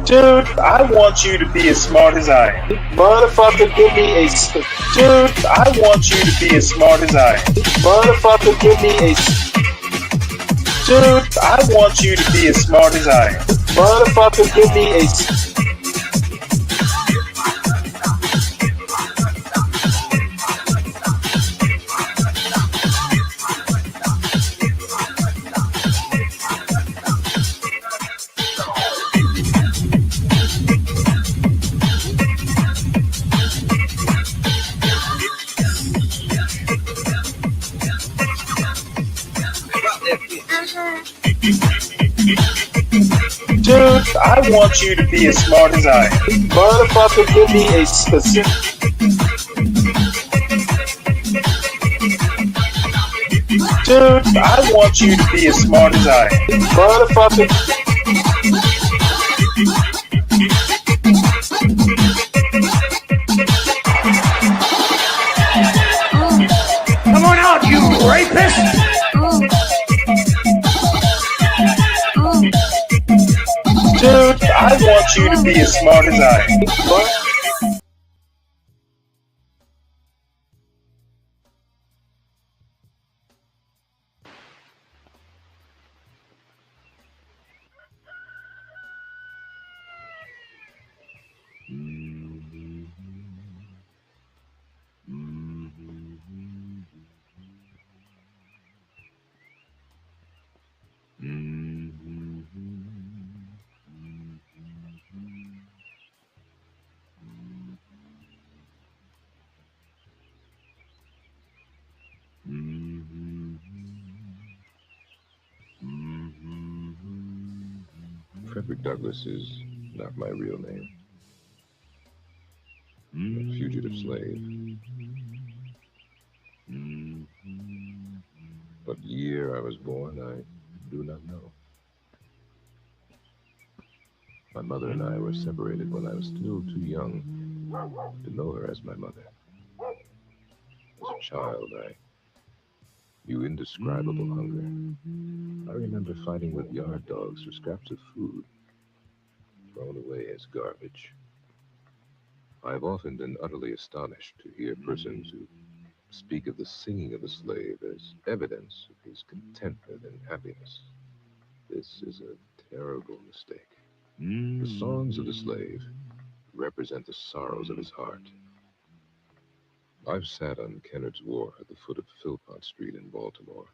Dude, I want you to be as smart as I am. Motherfucker, give me a... Dude, I want you to be as smart as I am. Motherfucker, give me a... Dude, I want you to be as smart as I am. Motherfucker, give me a... Dude, I want you to be as smart as I am. Motherfucker, give me a specific... Dude, I want you to be as smart as I am. Motherfucker... Come on out, you rapist! Dude, I want you to be as smart as I am. Frederick Douglass is not my real name. I'm a fugitive slave. What year I was born, I do not know. My mother and I were separated when I was still too young to know her as my mother. As a child, I knew indescribable hunger. I remember fighting with yard dogs for scraps of food, thrown away as garbage. I have often been utterly astonished to hear persons who speak of the singing of the slave as evidence of his contentment and happiness. This is a terrible mistake. The songs of the slave represent the sorrows of his heart. I've sat on Kennard's Wharf at the foot of Philpott Street in Baltimore,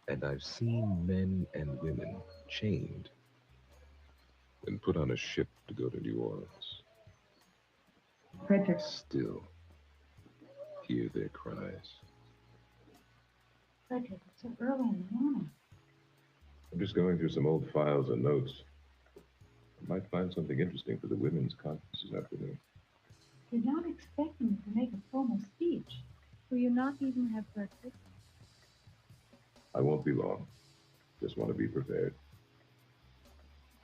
and I've seen men and women chained and put on a ship to go to New Orleans. Frederick. Still hear their cries. Frederick, it's so early in the morning. I'm just going through some old files and notes. I might find something interesting for the women's conference this afternoon. You're not expecting me to make a formal speech. Will you not even have breakfast? I won't be long. Just want to be prepared.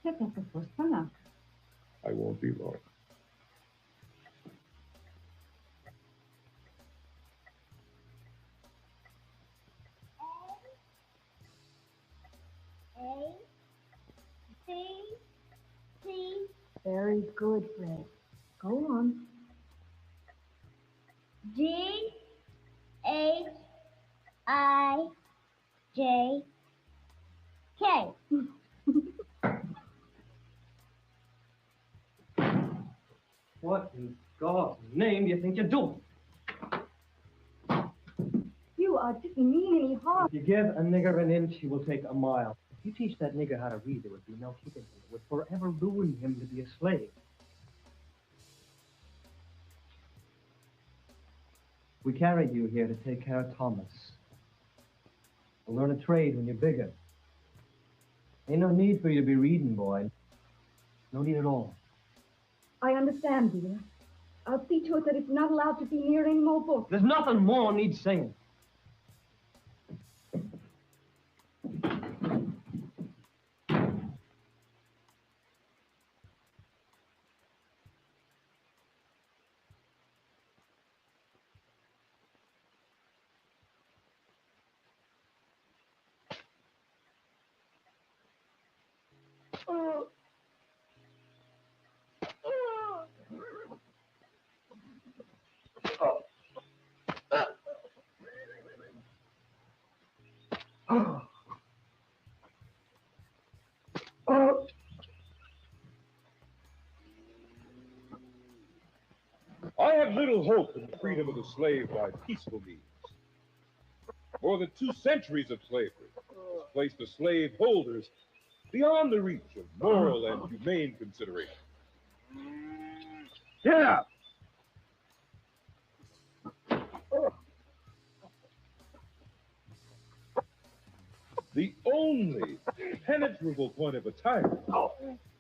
I won't be long. Very good, Fred. Go on. G-H-I-J-K. What in God's name do you think you're doing? You didn't mean any harm. If you give a nigger an inch, he will take a mile. If you teach that nigger how to read, there would be no keeping him. It would forever ruin him to be a slave. We carried you here to take care of Thomas. You'll learn a trade when you're bigger. Ain't no need for you to be reading, boy. No need at all. I understand, dear. I'll see to it that it's not allowed to be near any more books. There's nothing more needs saying. had little hope in the freedom of the slave by peaceful means. More than 2 centuries of slavery placed the slave holders beyond the reach of moral and humane consideration. Yeah. The only penetrable point of a tyrant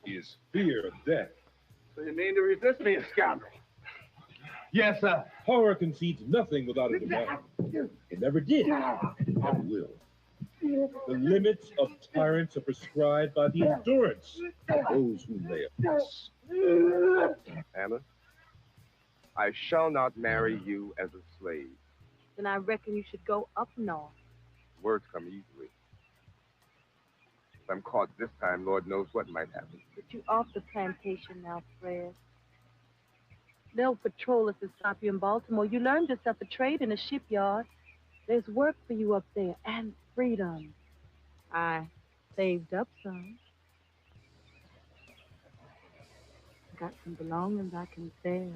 is fear of death. So you mean to resist me, a scoundrel? Yes, sir. Horror concedes nothing without a demand. It never did, and it never will. The limits of tyrants are prescribed by the endurance of those whom they oppress. Anna, I shall not marry you as a slave. Then I reckon you should go up north. Words come easily. If I'm caught this time, Lord knows what might happen. But you off the plantation now, Fred. They'll patrol us to stop you in Baltimore. You learned yourself a trade in a shipyard. There's work for you up there, and freedom. I saved up some. Got some belongings I can sell.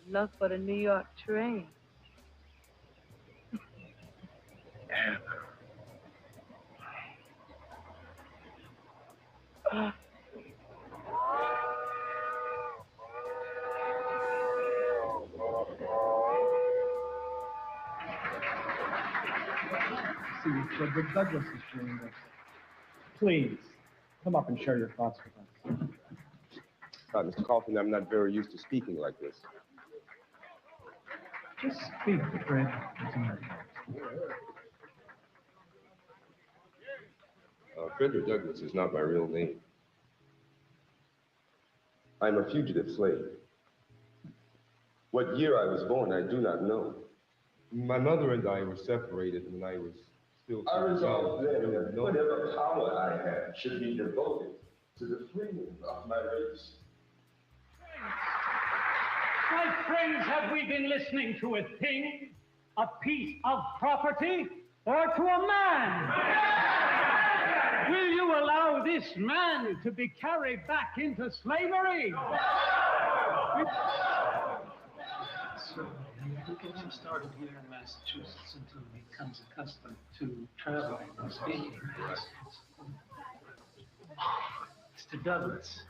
Enough for the New York train. See, Frederick Douglass is joining us. Please, come up and share your thoughts with us. Mr. Coffin, I'm not very used to speaking like this. Just speak, Fred. It's American. Frederick Douglass is not my real name. I'm a fugitive slave. What year I was born, I do not know. My mother and I were separated when I was still... I resolved then that whatever power I had should be devoted to the freedom of my race. My friends, have we been listening to a thing, a piece of property, or to a man? Will you allow this man to be carried back into slavery? We'll get him started here in Massachusetts until he becomes accustomed to traveling and speaking. Mr. Douglas.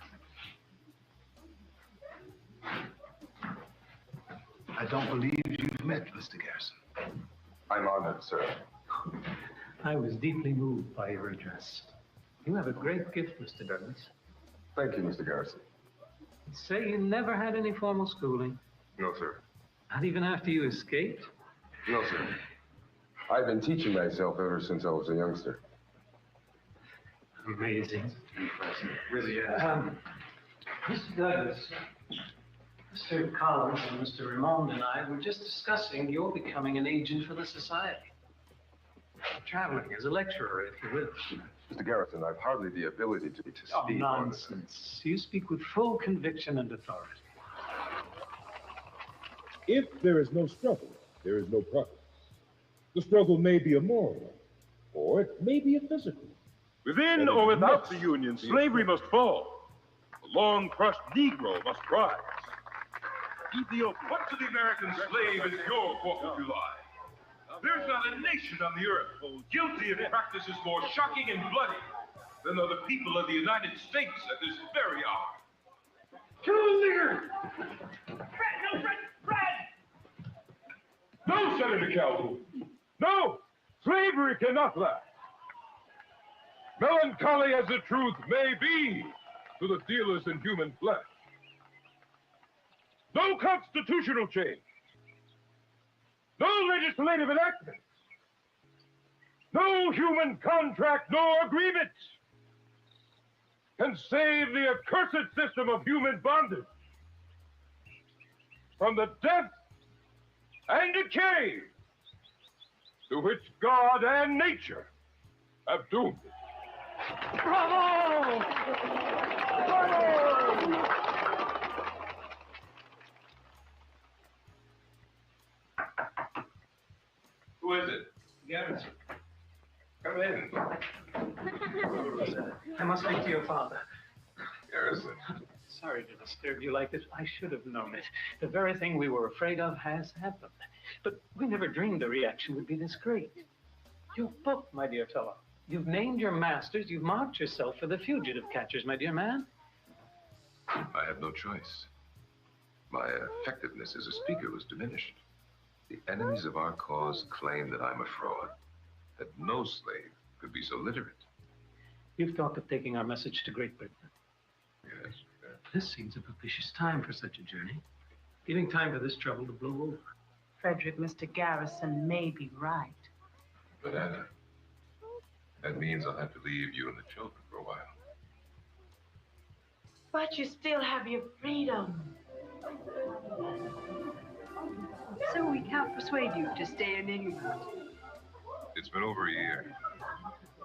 I don't believe you've met Mr. Garrison. I'm honored, sir. I was deeply moved by your address. You have a great gift, Mr. Douglas. Thank you, Mr. Garrison. You say you never had any formal schooling? No, sir. Not even after you escaped? No, sir. I've been teaching myself ever since I was a youngster. Amazing. Really is. Mr. Douglas, Mr. Collins and Mr. Raymond and I were just discussing your becoming an agent for the society. Traveling as a lecturer, if you will. Mr. Garrison, I've hardly the ability to speak. Oh, nonsense. You speak with full conviction and authority. If there is no struggle, there is no progress. The struggle may be a moral one, or it may be a physical. Within or without the Union, slavery must fall. The long-crushed Negro must rise. Ethiopia, what to the American slave is your 4th of July? There's not a nation on the earth guilty of practices more shocking and bloody than are the people of the United States at this very hour. Kill the nigger! Fred! No, Senator Calhoun! No! Slavery cannot last! Melancholy as the truth may be to the dealers in human flesh. No constitutional change. No legislative enactment. No human contract nor agreement can save the accursed system of human bondage from the death and decay to which God and nature have doomed it. Bravo! Bravo! Who is it? Garrison. Come in. I must speak to your father. Garrison. Sorry to disturb you like this. I should have known it. The very thing we were afraid of has happened. But we never dreamed the reaction would be this great. You've booked, my dear fellow. You've named your masters. You've marked yourself for the fugitive catchers, my dear man. I had no choice. My effectiveness as a speaker was diminished. The enemies of our cause claim that I'm a fraud, that no slave could be so literate. You've thought of taking our message to Great Britain. Yes. This seems a propitious time for such a journey. Giving time for this trouble to blow over. Frederick, Mr. Garrison may be right. But Anna, that means I'll have to leave you and the children for a while. But you still have your freedom. So we can't persuade you to stay in England. It's been over a year.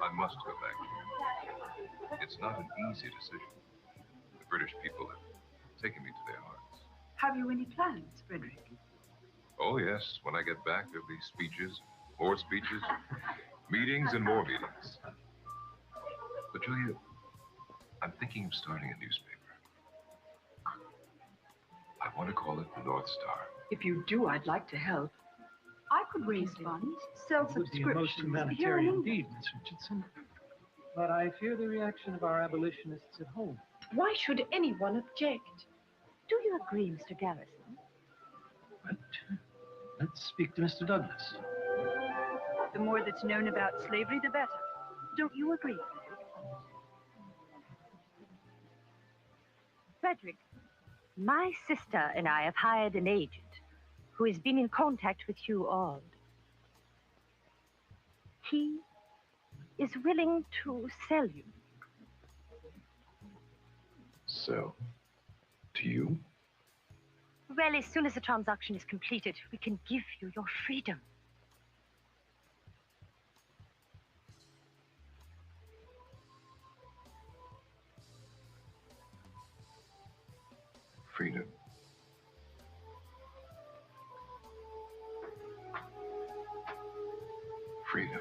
I must go back. It's not an easy decision. The British people have taken me to their hearts. Have you any plans, Frederick? Oh, yes. When I get back, there'll be speeches, more speeches, meetings and more meetings. But Julia, I'm thinking of starting a newspaper. I want to call it the North Star. If you do, I'd like to help. I could raise funds, sell It would be a most subscriptions. humanitarian indeed, Miss Richardson. But I fear the reaction of our abolitionists at home. Why should anyone object? Do you agree, Mr. Garrison? But let's speak to Mr. Douglas. The more that's known about slavery, the better. Don't you agree, Frederick, my sister and I have hired an agent who has been in contact with you all. He is willing to sell you. Sell? To you? Well, as soon as the transaction is completed, we can give you your freedom. Freedom. Freedom.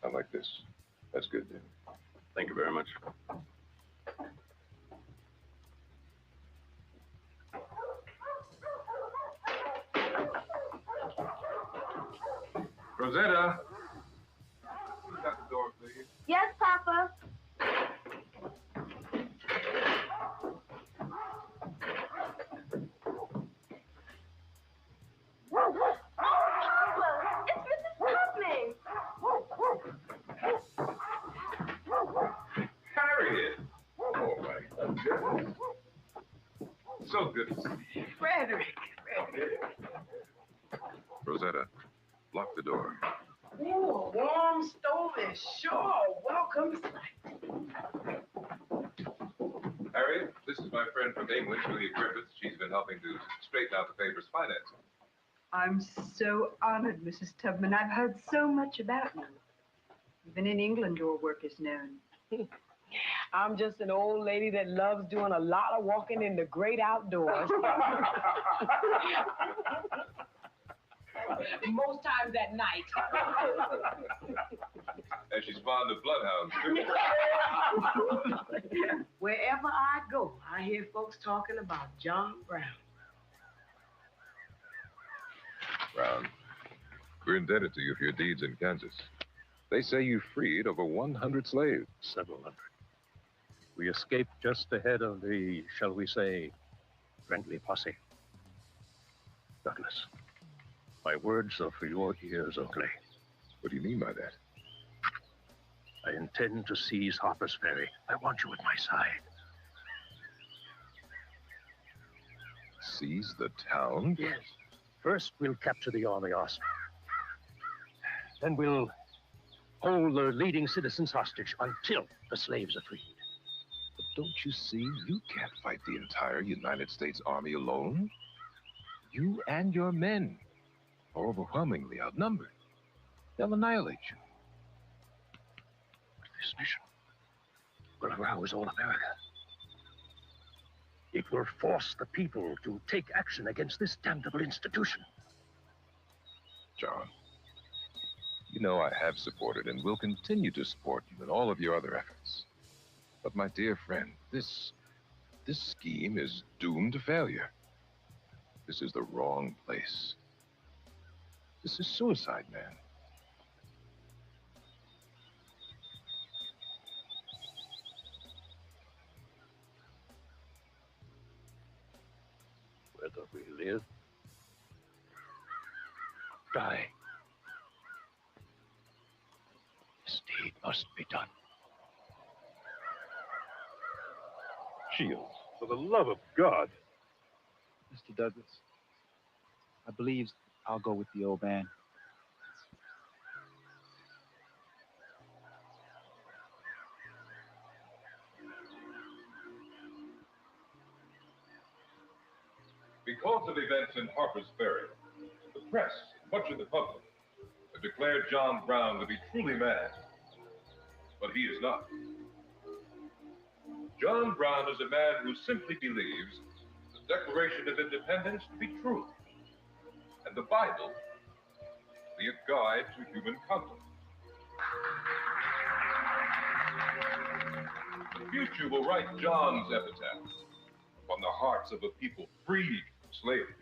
I like this. That's good, then. Thank you very much. Rosetta! Who's at the door, please? Yes, Papa. Harriet! Oh, my goodness. So good to see you. Frederick. Rosetta, lock the door. Ooh, warm stove is sure welcome sight. Harriet, this is my friend from England, Julia Griffith. She's been helping to straighten out the paper's financing. I'm so honored, Mrs. Tubman. I've heard so much about you. Even in England, your work is known. I'm just an old lady that loves doing a lot of walking in the great outdoors. Most times at night. And she's fond of bloodhounds, too. Wherever I go, I hear folks talking about John Brown. Brown, we're indebted to you for your deeds in Kansas. They say you freed over 100 slaves. Several hundred. We escaped just ahead of the, shall we say, friendly posse. Douglas, my words are for your ears only. What do you mean by that? I intend to seize Harper's Ferry. I want you at my side. Seize the town? Yes. First, we'll capture the army arsenal. Then we'll hold the leading citizens hostage until the slaves are freed. The Don't you see? You can't fight the entire United States Army alone. You and your men are overwhelmingly outnumbered. They'll annihilate you. This mission will arouse all America. It will force the people to take action against this damnable institution. John, you know I have supported and will continue to support you in all of your other efforts. But my dear friend, this scheme is doomed to failure. This is the wrong place. This is suicide, man. Whether we live, die, this deed must be done. Shields, for the love of God. Mr. Douglas, I believe I'll go with the old man. Because of events in Harper's Ferry, the press, much of the public, have declared John Brown to be truly mad. But he is not. John Brown is a man who simply believes the Declaration of Independence to be true, and the Bible to be a guide to human conduct. The future will write John's epitaph upon the hearts of a people freed from slavery.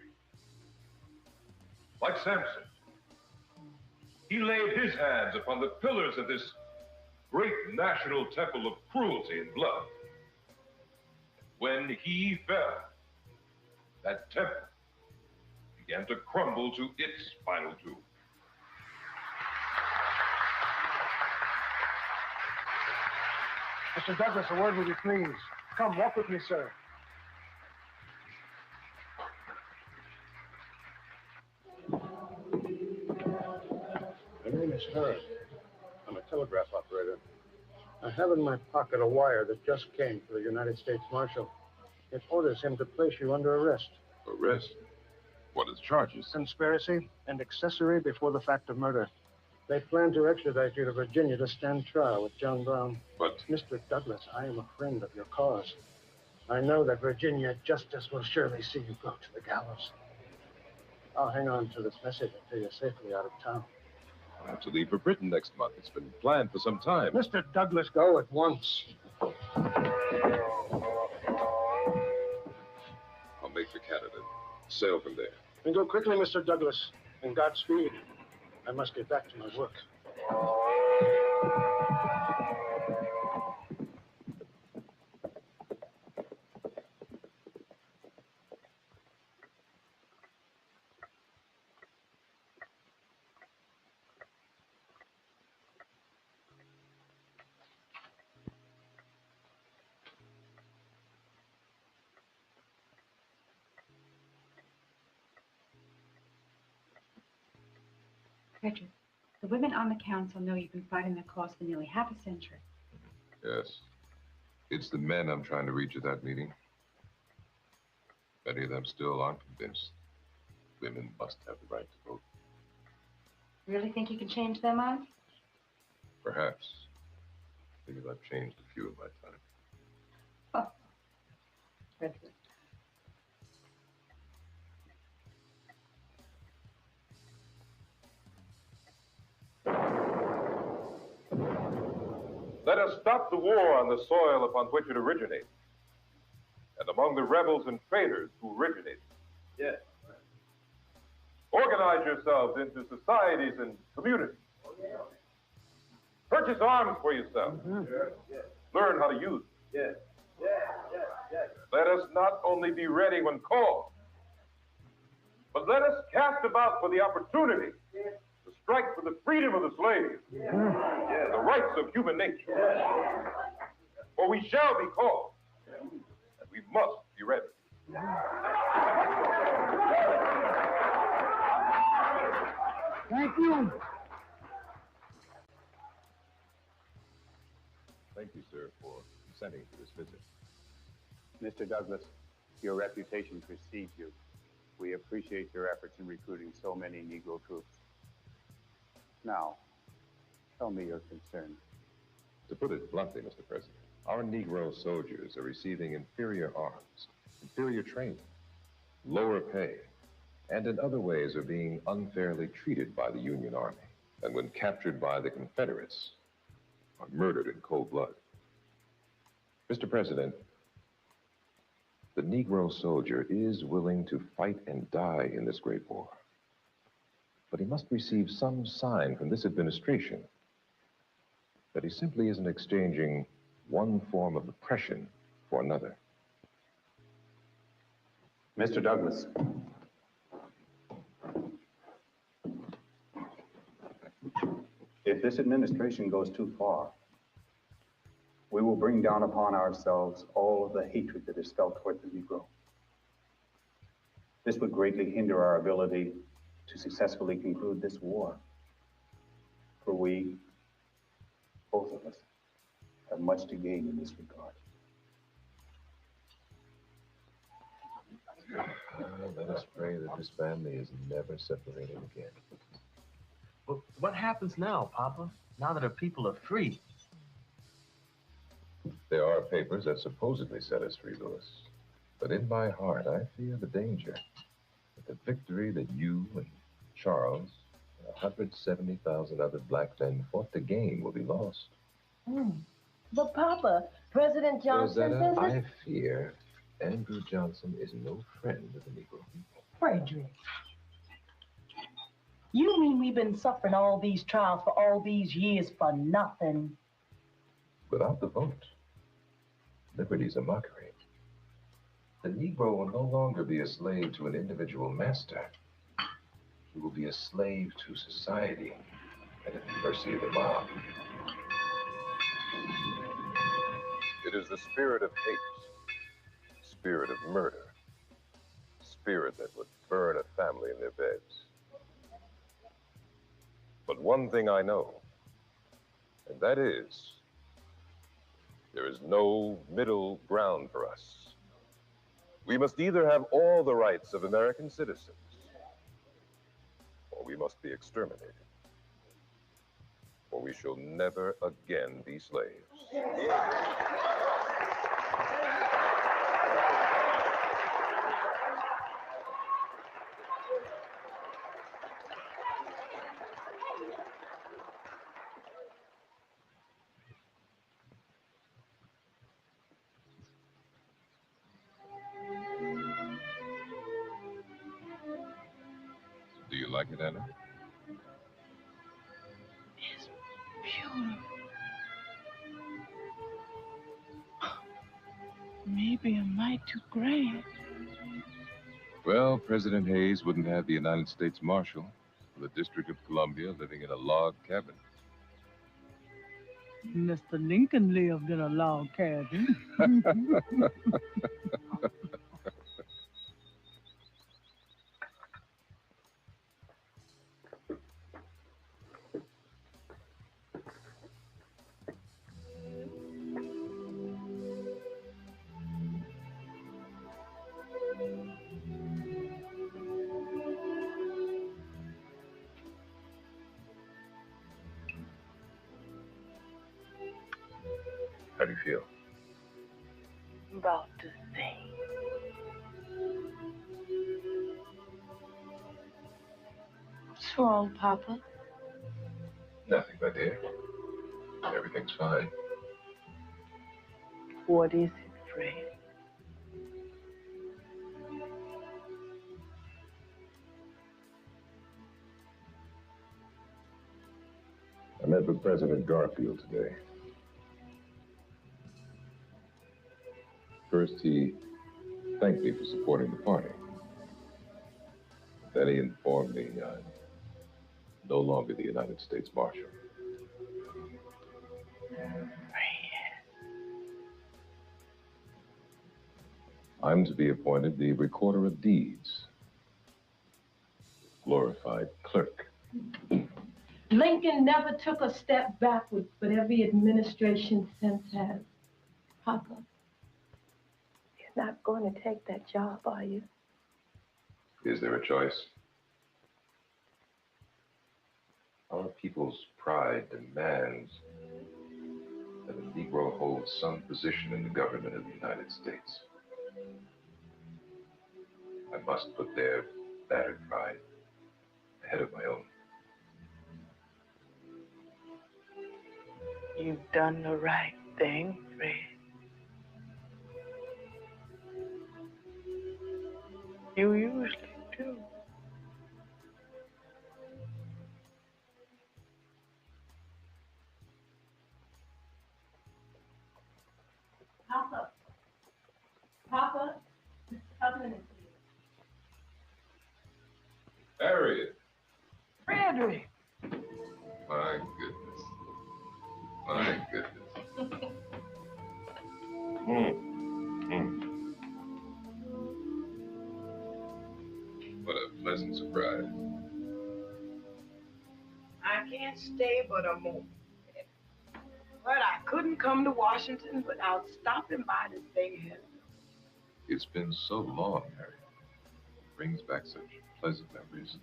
Like Samson, he laid his hands upon the pillars of this great national temple of cruelty and blood. When he fell, that temple began to crumble to its final doom. Mr. Douglas, a word with you, please. Come, walk with me, sir. My name is Harris. I'm a telegraph operator. I have in my pocket a wire that just came for the United States Marshal. It orders him to place you under arrest. Arrest? What are the charges? Conspiracy and accessory before the fact of murder. They plan to extradite you to Virginia to stand trial with John Brown. But... Mr. Douglas, I am a friend of your cause. I know that Virginia justice will surely see you go to the gallows. I'll hang on to this message until you're safely out of town. I have to leave for Britain next month. It's been planned for some time. Mr. Douglas, go at once. I'll make for Canada. Sail from there. And go quickly, Mr. Douglas. And Godspeed. I must get back to my work. Richard, the women on the council know you've been fighting their cause for nearly half a century. Yes. It's the men I'm trying to reach at that meeting. Many of them still aren't convinced. Women must have the right to vote. Really think you can change their minds? Perhaps. Because I've changed a few in my time. Oh. Richard. Let us stop the war on the soil upon which it originated, and among the rebels and traitors who originated. Yes. Organize yourselves into societies and communities. Purchase arms for yourselves. Learn how to use them. Let us not only be ready when called, but let us cast about for the opportunity to strike for the freedom of the slave, the rights of human nature. For we shall be called, and we must be ready. Thank you. Thank you, sir, for consenting to this visit. Mr. Douglas, your reputation precedes you. We appreciate your efforts in recruiting so many Negro troops. Now, tell me your concern. To put it bluntly, Mr. President, our Negro soldiers are receiving inferior arms, inferior training, lower pay, and in other ways are being unfairly treated by the Union Army, and when captured by the Confederates, are murdered in cold blood. Mr. President, the Negro soldier is willing to fight and die in this great war, but he must receive some sign from this administration that he simply isn't exchanging one form of oppression for another. Mr. Douglas. If this administration goes too far, we will bring down upon ourselves all of the hatred that is felt toward the Negro. This would greatly hinder our ability to successfully conclude this war. For we, both of us, have much to gain in this regard. Let us pray that this family is never separated again. Well, what happens now, Papa? Now that our people are free? There are papers that supposedly set us free, Louis. But in my heart, I fear the danger that the victory that you and Charles and 170,000 other black men fought to gain will be lost. But Papa, President Johnson says I fear Andrew Johnson is no friend of the Negro people. Frederick, you mean we've been suffering all these trials for all these years for nothing? Without the vote, liberty's a mockery. The Negro will no longer be a slave to an individual master. He will be a slave to society and at the mercy of the mob. It is the spirit of hate, spirit of murder, spirit that would burn a family in their beds. But one thing I know, and that is, there is no middle ground for us. We must either have all the rights of American citizens, or we must be exterminated, or we shall never again be slaves. Do you like it, Anna? It's beautiful. Maybe a mite too grand. Well, President Hayes wouldn't have the United States Marshal for the District of Columbia living in a log cabin. Mr. Lincoln lived in a log cabin. How do you feel? About the same. What's wrong, Papa? Nothing, my dear. Everything's fine. What is it, Fred? I met with President Garfield today. First, he thanked me for supporting the party. Then he informed me I'm no longer the United States Marshal. I'm to be appointed the Recorder of Deeds, glorified clerk. Lincoln never took a step backward, but every administration since has. Papa, you're not going to take that job, are you? Is there a choice? Our people's pride demands that a Negro holds some position in the government of the United States. I must put their battered pride ahead of my own. You've done the right thing, Fred. You usually do. Papa. Papa, Mr. Tubman is here. Harriet! Frederick! My goodness. My goodness. What a pleasant surprise. I can't stay but a moment. But I couldn't come to Washington without stopping by to say hello. It's been so long, Harriet. It brings back such pleasant memories.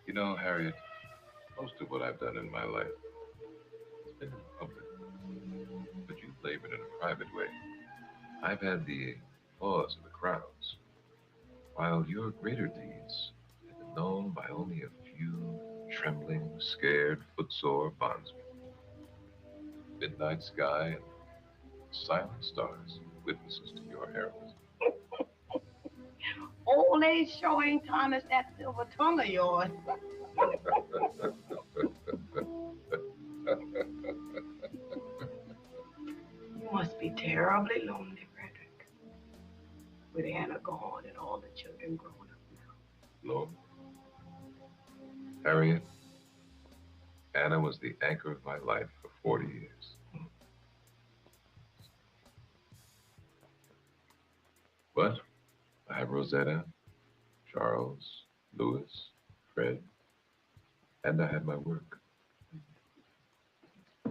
You know, Harriet, most of what I've done in my life has been in public. But you've labored in a private way. I've had the applause of the crowds, while your greater deeds have been known by only a few trembling, scared, footsore bondsmen. Midnight sky and silent stars, witnesses to your heroism. Old age sure ain't tarnished that silver tongue of yours. You must be terribly lonely, Frederick. With Anna gone and all the children grown up now. Lord, Harriet, Anna was the anchor of my life for 40 years. But I have Rosetta, Charles, Louis, Fred, and I have my work.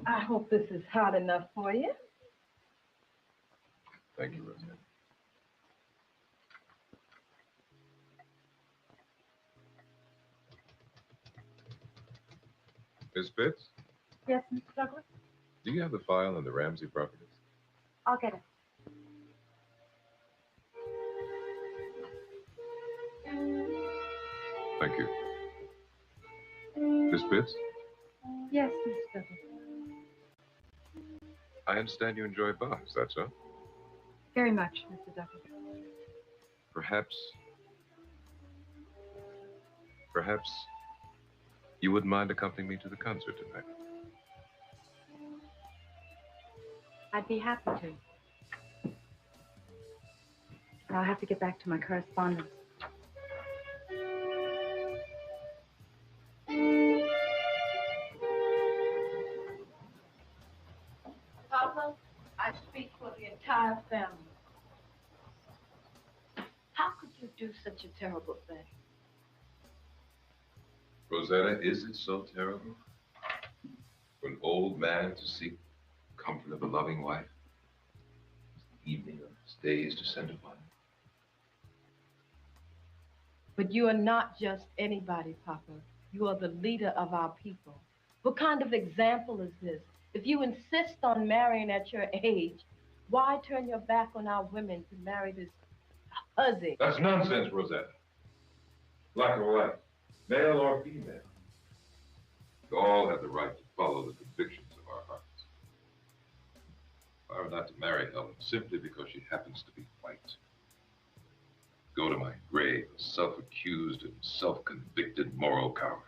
I hope this is hot enough for you. Thank you, Rosetta. Miss Pitts, Yes, Mr. Douglas? do you have the file on the Ramsey properties? I'll get it. Thank you. Miss Pitts, Yes, Mr. Douglas. I understand you enjoy bars, that's all? Very much, Mr. Douglas. Perhaps you wouldn't mind accompanying me to the concert tonight. I'd be happy to. I'll have to get back to my correspondence. Papa, I speak for the entire family. How could you do such a terrible thing? Rosetta, is it so terrible for an old man to seek comfort of a loving wife? The evening of his days descend upon him. But you are not just anybody, Papa. You are the leader of our people. What kind of example is this? If you insist on marrying at your age, why turn your back on our women to marry this hussy? That's nonsense, Rosetta. Black or white, male or female. We all have the right to follow the convictions of our hearts. If I were not to marry Helen simply because she happens to be white, go to my grave a self-accused and self-convicted moral coward.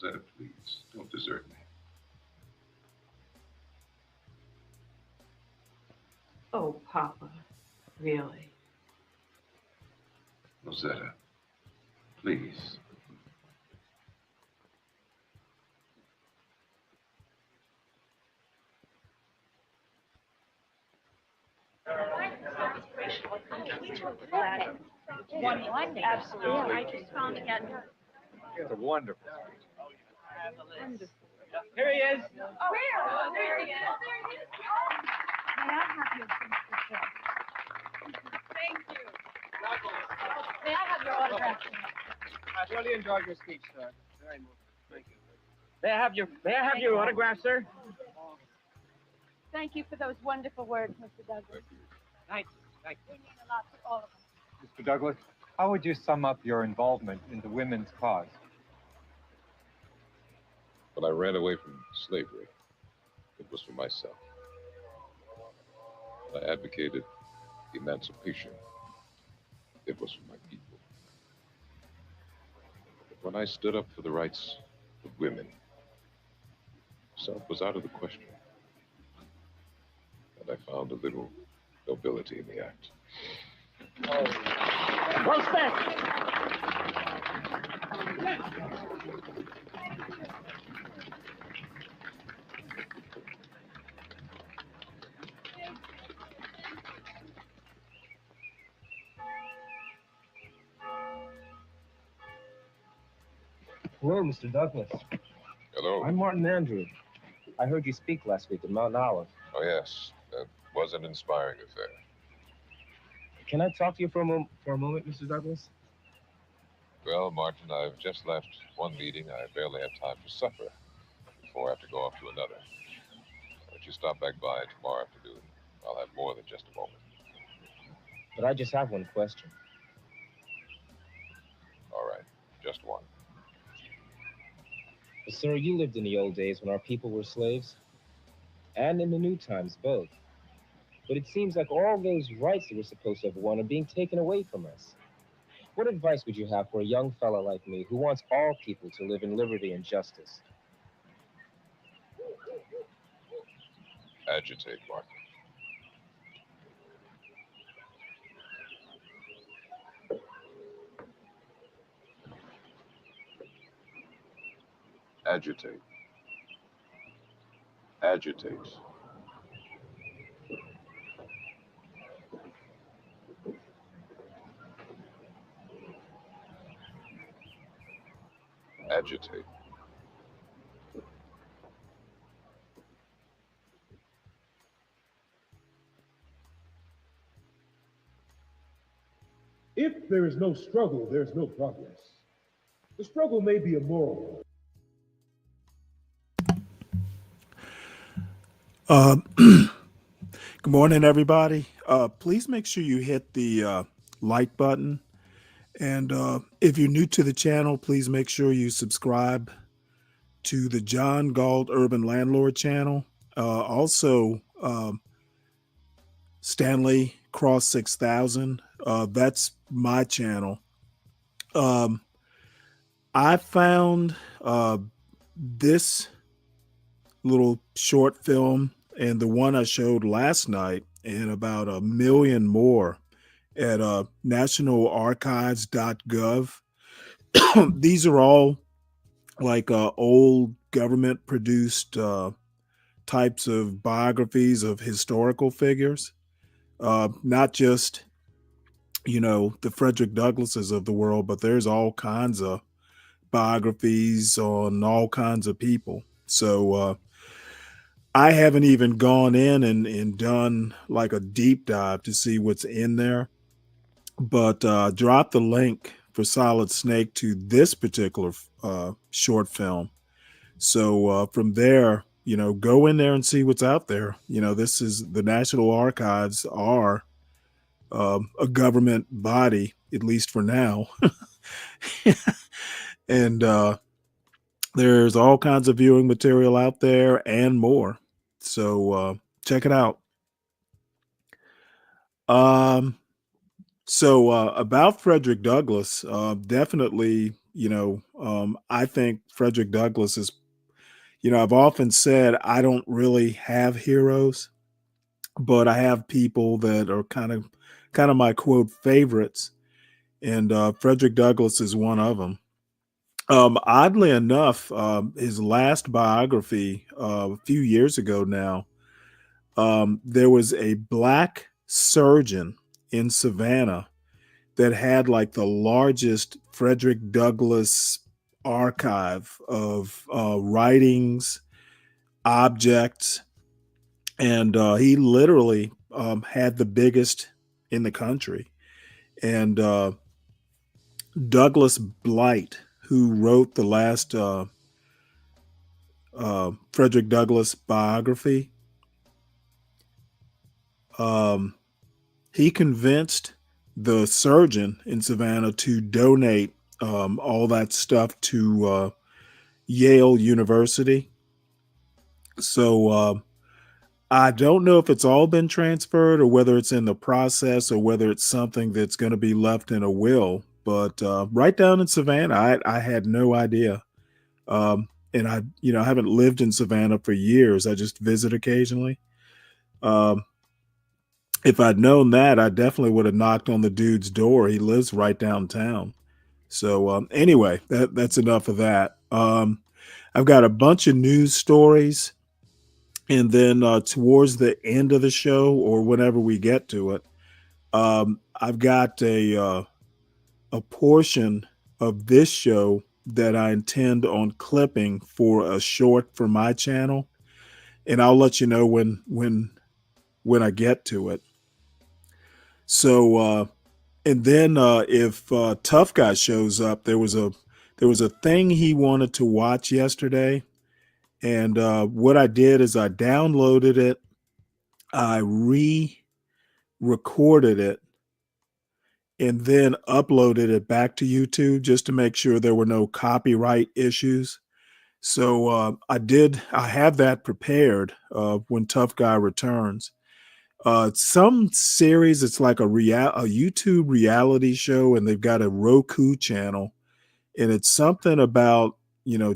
Rosetta, please, don't desert me. Oh, Papa, really? Rosetta, please. Absolutely. I just found it. It's a wonderful. Wonderful. Here he is. Oh, where? Oh, there he is. I have your signature? Thank you. May I have your autograph? I really enjoyed your speech, sir. Very moving. Thank you. May I have your autograph, sir? Thank you for those wonderful words, Mr. Douglas. Thank you. Thank They mean a lot to all of us. Mr. Douglas, how would you sum up your involvement in the women's cause? When I ran away from slavery, it was for myself. When I advocated emancipation, it was for my people. But when I stood up for the rights of women, self was out of the question. And I found a little nobility in the act. Well spent. Hello, Mr. Douglas. Hello. I'm Martin Andrew. I heard you speak last week at Mountain Olive. Oh, yes. That was an inspiring affair. Can I talk to you for a moment, Mr. Douglas? Well, Martin, I've just left one meeting. I barely have time for supper before I have to go off to another. Why don't you stop back by tomorrow afternoon? I'll have more than just a moment. But I just have one question. All right, just one. Sir, you lived in the old days when our people were slaves, and in the new times, both. But it seems like all those rights that we're supposed to have won are being taken away from us. What advice would you have for a young fella like me who wants all people to live in liberty and justice? Agitate, Martin. Agitate. Agitate. Agitate. If there is no struggle, there's no progress. The struggle may be a moral Good morning, everybody. Please make sure you hit the like button. And if you're new to the channel, please make sure you subscribe to the John Galt Urban Landlord channel. Also, Stanley Cross 6000. That's my channel. I found this little short film and the one I showed last night and about 1 million more at nationalarchives.gov. These are all like old government produced types of biographies of historical figures, not just, the Frederick Douglasses of the world, but there's all kinds of biographies on all kinds of people. So I haven't even gone in and done like a deep dive to see what's in there, but drop the link for Solid Snake to this particular short film. So from there, go in there and see what's out there. This is the National Archives are a government body, at least for now. And there's all kinds of viewing material out there and more. So check it out. So about Frederick Douglass, definitely, I think Frederick Douglass is, I've often said I don't really have heroes, but I have people that are kind of my quote favorites. And Frederick Douglass is one of them. Oddly enough, his last biography a few years ago now, there was a black surgeon in Savannah that had like the largest Frederick Douglass archive of writings, objects, and he literally had the biggest in the country. And Douglas Blight, who wrote the last Frederick Douglass biography, he convinced the surgeon in Savannah to donate all that stuff to Yale University. So I don't know if it's all been transferred or whether it's in the process or whether it's something that's going to be left in a will. But right down in Savannah, I had no idea. And I haven't lived in Savannah for years. I just visit occasionally. Um, if I'd known that, I definitely would have knocked on the dude's door. He lives right downtown. So anyway, that's enough of that. I've got a bunch of news stories, and then towards the end of the show, or whenever we get to it, I've got a portion of this show that I intend on clipping for a short for my channel, and I'll let you know when I get to it. So and then if Tough Guy shows up, there was a thing he wanted to watch yesterday, and what I did is I downloaded it, I re-recorded it, and then uploaded it back to YouTube just to make sure there were no copyright issues. So I have that prepared when Tough Guy returns. Some series, it's like a YouTube reality show, and they've got a Roku channel, and it's something about,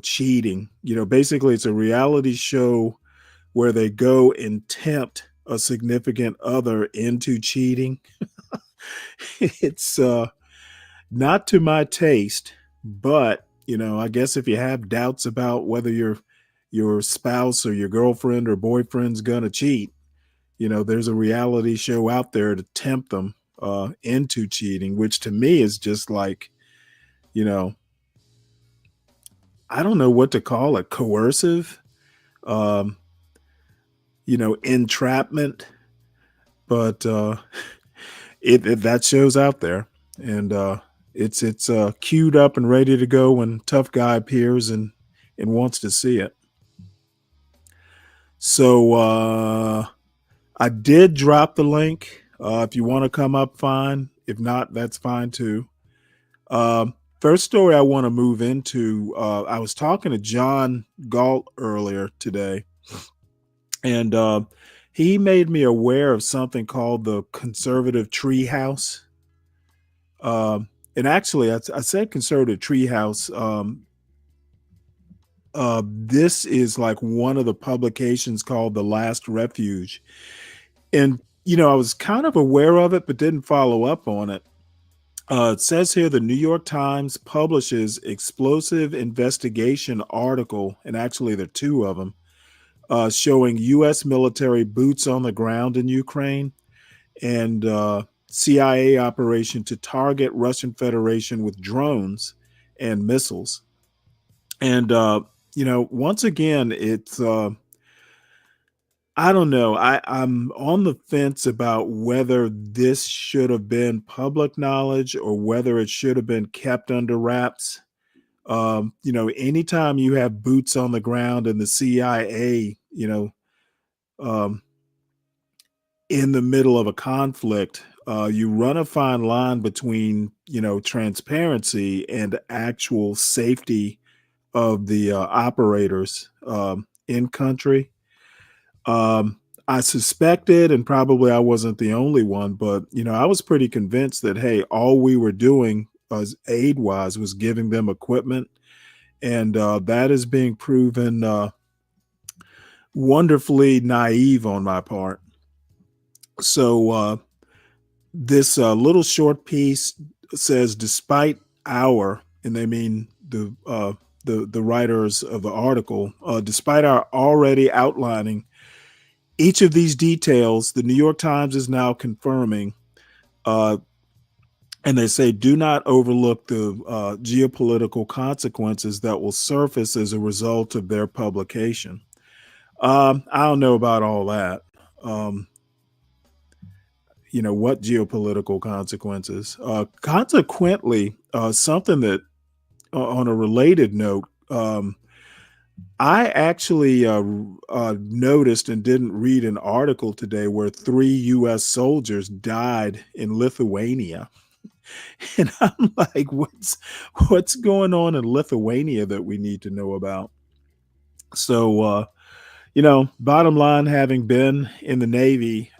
cheating. Basically it's a reality show where they go and tempt a significant other into cheating. It's not to my taste, but I guess if you have doubts about whether your spouse or your girlfriend or boyfriend's gonna cheat, there's a reality show out there to tempt them into cheating, which to me is just like, I don't know what to call it, coercive, entrapment, but that show's out there, and it's queued up and ready to go when Tough Guy appears and wants to see it. So I did drop the link. If you want to come up, fine. If not, that's fine too. First story I want to move into, I was talking to John Galt earlier today, and he made me aware of something called the conservative treehouse. And actually, I said conservative treehouse. This is like one of the publications called The Last Refuge. And, I was kind of aware of it, but didn't follow up on it. It says here the New York Times publishes explosive investigation article, and actually there are two of them, showing U.S. military boots on the ground in Ukraine and CIA operation to target Russian Federation with drones and missiles. And, once again, it's, I don't know. I'm on the fence about whether this should have been public knowledge or whether it should have been kept under wraps. Anytime you have boots on the ground in the CIA, in the middle of a conflict, you run a fine line between, transparency and actual safety of the operators in country. I suspected, and probably I wasn't the only one, but I was pretty convinced that, hey, all we were doing as aid-wise was giving them equipment, and that is being proven wonderfully naive on my part. So this little short piece says, despite our, and they mean the writers of the article, despite our already outlining each of these details, the New York Times is now confirming, and they say, do not overlook the geopolitical consequences that will surface as a result of their publication. I don't know about all that. Um, what geopolitical consequences? Consequently, something that, on a related note, I actually noticed and didn't read an article today where 3 U.S. soldiers died in Lithuania. And I'm like, what's going on in Lithuania that we need to know about? So, bottom line, having been in the Navy,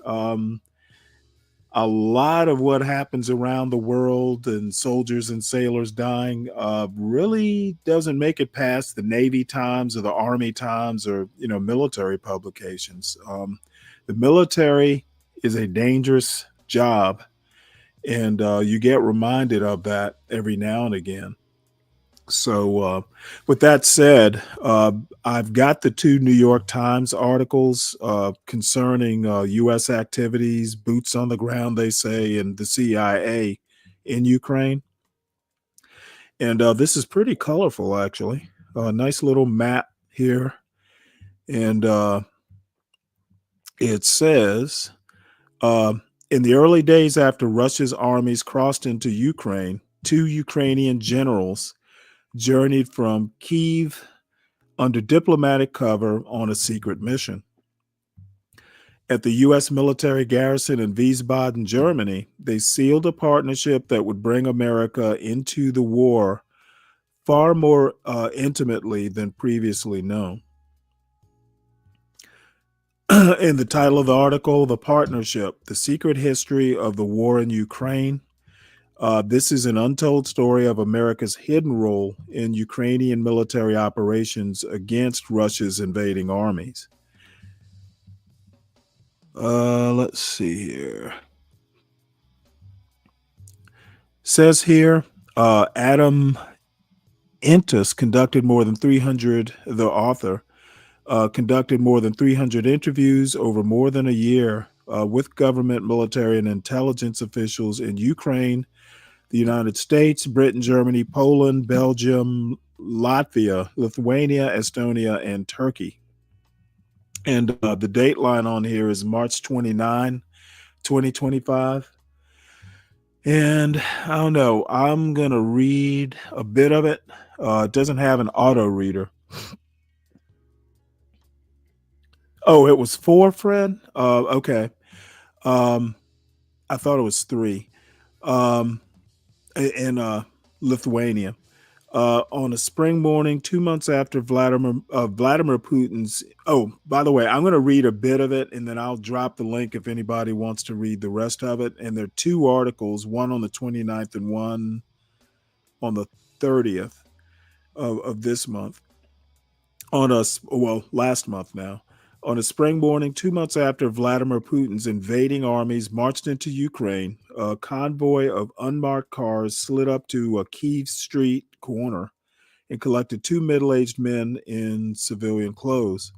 a lot of what happens around the world and soldiers and sailors dying really doesn't make it past the Navy Times or the Army Times or military publications. The military is a dangerous job, and you get reminded of that every now and again. So, with that said, I've got the 2 New York Times articles concerning U.S. activities, boots on the ground, they say, and the CIA in Ukraine. And this is pretty colorful, actually. A nice little map here. And it says, in the early days after Russia's armies crossed into Ukraine, 2 Ukrainian generals journeyed from Kyiv under diplomatic cover on a secret mission. At the U.S. military garrison in Wiesbaden, Germany, they sealed a partnership that would bring America into the war far more intimately than previously known. In the title of the article, The Partnership, The Secret History of the War in Ukraine. This is an untold story of America's hidden role in Ukrainian military operations against Russia's invading armies. Let's see here. Says here, Adam Intus conducted more than 300, the author, conducted more than 300 interviews over more than a year with government, military, and intelligence officials in Ukraine, the United States, Britain, Germany, Poland, Belgium, Latvia, Lithuania, Estonia, and Turkey. And the date line on here is March 29, 2025. And I don't know, I'm going to read a bit of it. It doesn't have an auto reader. Oh, it was 4, Fred? Okay. I thought it was 3. In Lithuania. On a spring morning, 2 months after Vladimir Putin's. Oh, by the way, I'm going to read a bit of it, and then I'll drop the link if anybody wants to read the rest of it. And there are 2 articles, one on the 29th and one on the 30th of this month. Last month now. On a spring morning, 2 months after Vladimir Putin's invading armies marched into Ukraine, a convoy of unmarked cars slid up to a Kyiv street corner and collected 2 middle-aged men in civilian clothes.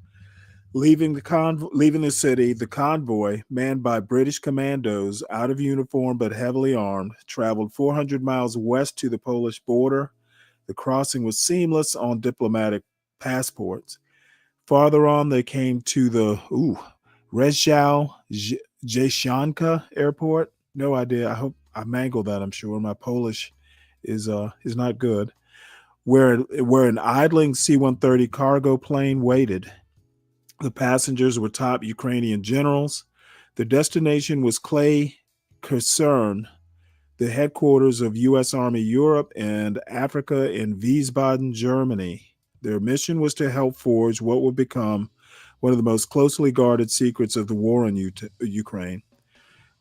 Leaving the city, the convoy, manned by British commandos, out of uniform but heavily armed, traveled 400 miles west to the Polish border. The crossing was seamless on diplomatic passports. Farther on, they came to the Rzeszów airport. No idea. I hope I mangled that. I'm sure my Polish is not good. Where an idling C-130 cargo plane waited. The passengers were top Ukrainian generals. Their destination was Clay Kaserne, the headquarters of U.S. Army Europe and Africa in Wiesbaden, Germany. Their mission was to help forge what would become one of the most closely guarded secrets of the war in Ukraine.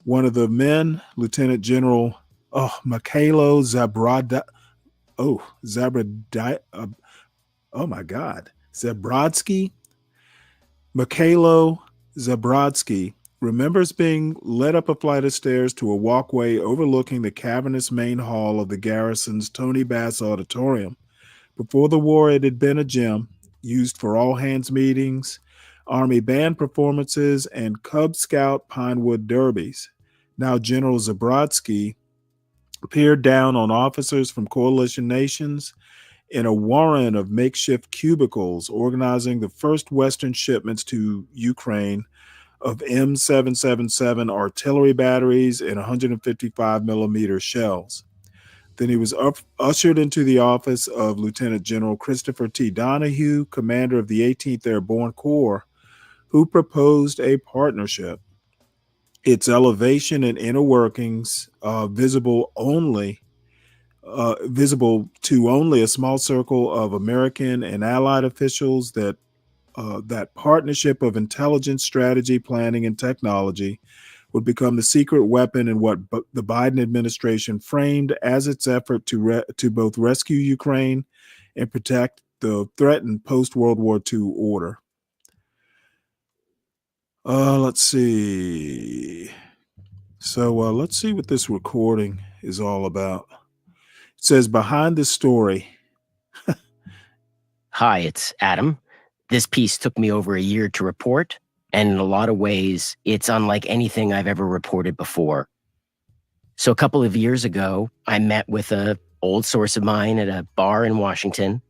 One of the men, Lieutenant General Mikhailo Zabrodsky. Mikhailo Zabrodsky remembers being led up a flight of stairs to a walkway overlooking the cavernous main hall of the garrison's Tony Bass Auditorium. Before the war, it had been a gym used for all-hands meetings, Army band performances, and Cub Scout Pinewood derbies. Now General Zabrodsky peered down on officers from coalition nations in a warren of makeshift cubicles organizing the first Western shipments to Ukraine of M777 artillery batteries and 155 millimeter shells. Then he was ushered into the office of Lieutenant General Christopher T. Donahue, commander of the 18th Airborne Corps, who proposed a partnership. Its elevation and inner workings visible to only a small circle of American and Allied officials. That partnership of intelligence, strategy, planning, and technology would become the secret weapon in what the Biden administration framed as its effort to both rescue Ukraine and protect the threatened post-World War II order. Let's see. So let's see what this recording is all about. It says, behind this story. Hi, it's Adam. This piece took me over a year to report, and in a lot of ways, it's unlike anything I've ever reported before. So a couple of years ago, I met with an old source of mine at a bar in Washington.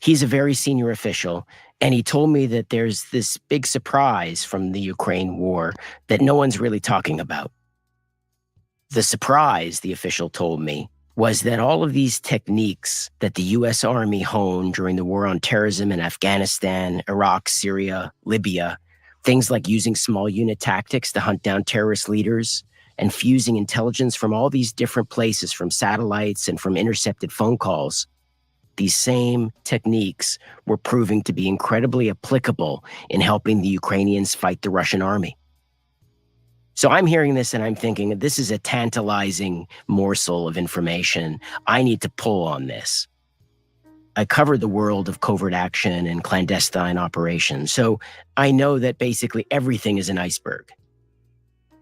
He's a very senior official, and he told me that there's this big surprise from the Ukraine war that no one's really talking about. The surprise, the official told me, was that all of these techniques that the U.S. Army honed during the war on terrorism in Afghanistan, Iraq, Syria, Libya, things like using small unit tactics to hunt down terrorist leaders and fusing intelligence from all these different places, from satellites and from intercepted phone calls, these same techniques were proving to be incredibly applicable in helping the Ukrainians fight the Russian army. So I'm hearing this and I'm thinking, this is a tantalizing morsel of information. I need to pull on this. I cover the world of covert action and clandestine operations, so I know that basically everything is an iceberg.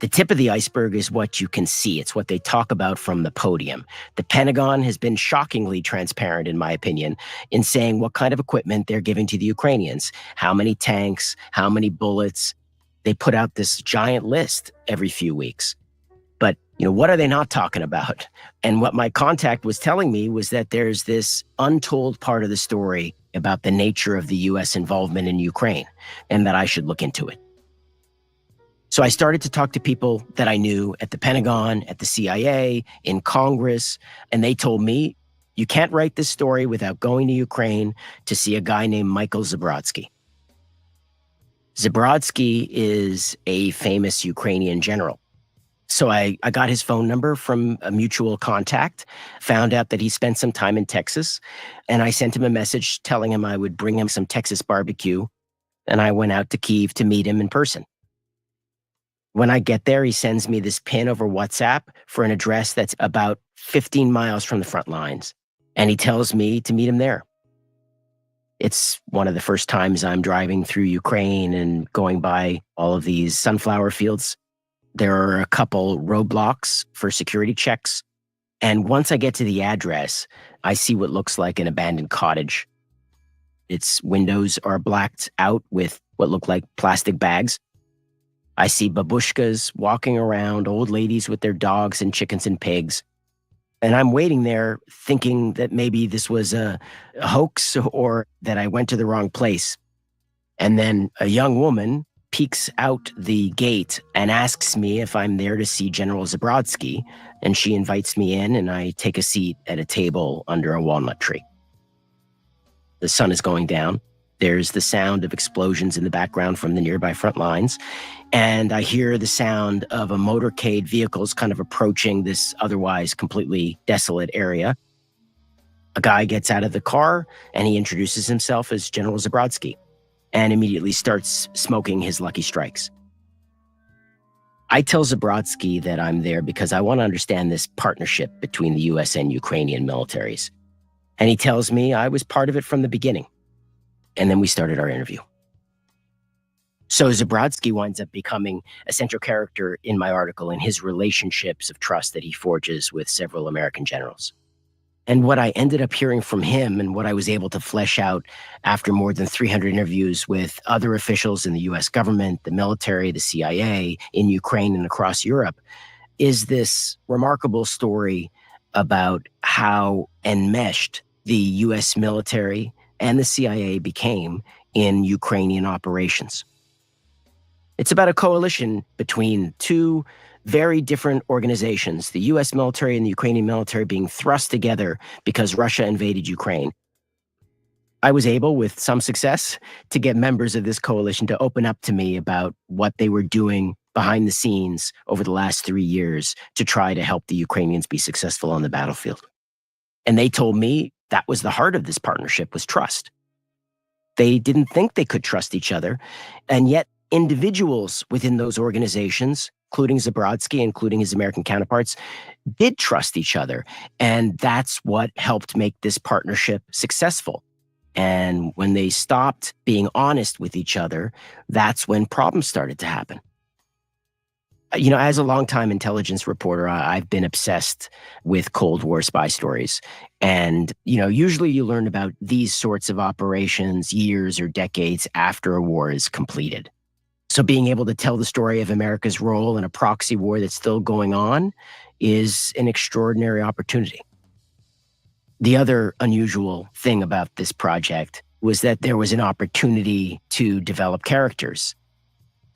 The tip of the iceberg is what you can see. It's what they talk about from the podium. The Pentagon has been shockingly transparent, in my opinion, in saying what kind of equipment they're giving to the Ukrainians, how many tanks, how many bullets. They put out this giant list every few weeks. But, what are they not talking about? And what my contact was telling me was that there's this untold part of the story about the nature of the U.S. involvement in Ukraine, and that I should look into it. So I started to talk to people that I knew at the Pentagon, at the CIA, in Congress, and they told me, you can't write this story without going to Ukraine to see a guy named Michael Zabrodsky. Zabrodsky is a famous Ukrainian general. So I got his phone number from a mutual contact, found out that he spent some time in Texas, and I sent him a message telling him I would bring him some Texas barbecue, and I went out to Kyiv to meet him in person. When I get there, he sends me this pin over WhatsApp for an address that's about 15 miles from the front lines, and he tells me to meet him there. It's one of the first times I'm driving through Ukraine and going by all of these sunflower fields. There are a couple roadblocks for security checks. And once I get to the address, I see what looks like an abandoned cottage. Its windows are blacked out with what look like plastic bags. I see babushkas walking around, old ladies with their dogs and chickens and pigs. And I'm waiting there thinking that maybe this was a hoax or that I went to the wrong place. And then a young woman peeks out the gate and asks me if I'm there to see General Zabrodsky, and she invites me in, and I take a seat at a table under a walnut tree. The sun is going down. There's the sound of explosions in the background from the nearby front lines, and I hear the sound of a motorcade vehicles kind of approaching this otherwise completely desolate area. A guy gets out of the car, and he introduces himself as General Zabrodsky, and immediately starts smoking his Lucky Strikes. I tell Zabrodsky that I'm there because I want to understand this partnership between the U.S. and Ukrainian militaries. And he tells me I was part of it from the beginning. And then we started our interview. So Zabrodsky winds up becoming a central character in my article in his relationships of trust that he forges with several American generals. And what I ended up hearing from him and what I was able to flesh out after more than 300 interviews with other officials in the US government, the military, the CIA, in Ukraine and across Europe, is this remarkable story about how enmeshed the US military and the CIA became in Ukrainian operations. It's about a coalition between two very different organizations, the US military and the Ukrainian military being thrust together because Russia invaded Ukraine. I was able, with some success, to get members of this coalition to open up to me about what they were doing behind the scenes over the last 3 years to try to help the Ukrainians be successful on the battlefield. And they told me that was the heart of this partnership, was trust. They didn't think they could trust each other, and yet individuals within those organizations, including Zabrodsky, including his American counterparts, did trust each other. And that's what helped make this partnership successful. And when they stopped being honest with each other, that's when problems started to happen. As a longtime intelligence reporter, I've been obsessed with Cold War spy stories. And, usually you learn about these sorts of operations years or decades after a war is completed. So being able to tell the story of America's role in a proxy war that's still going on is an extraordinary opportunity. The other unusual thing about this project was that there was an opportunity to develop characters.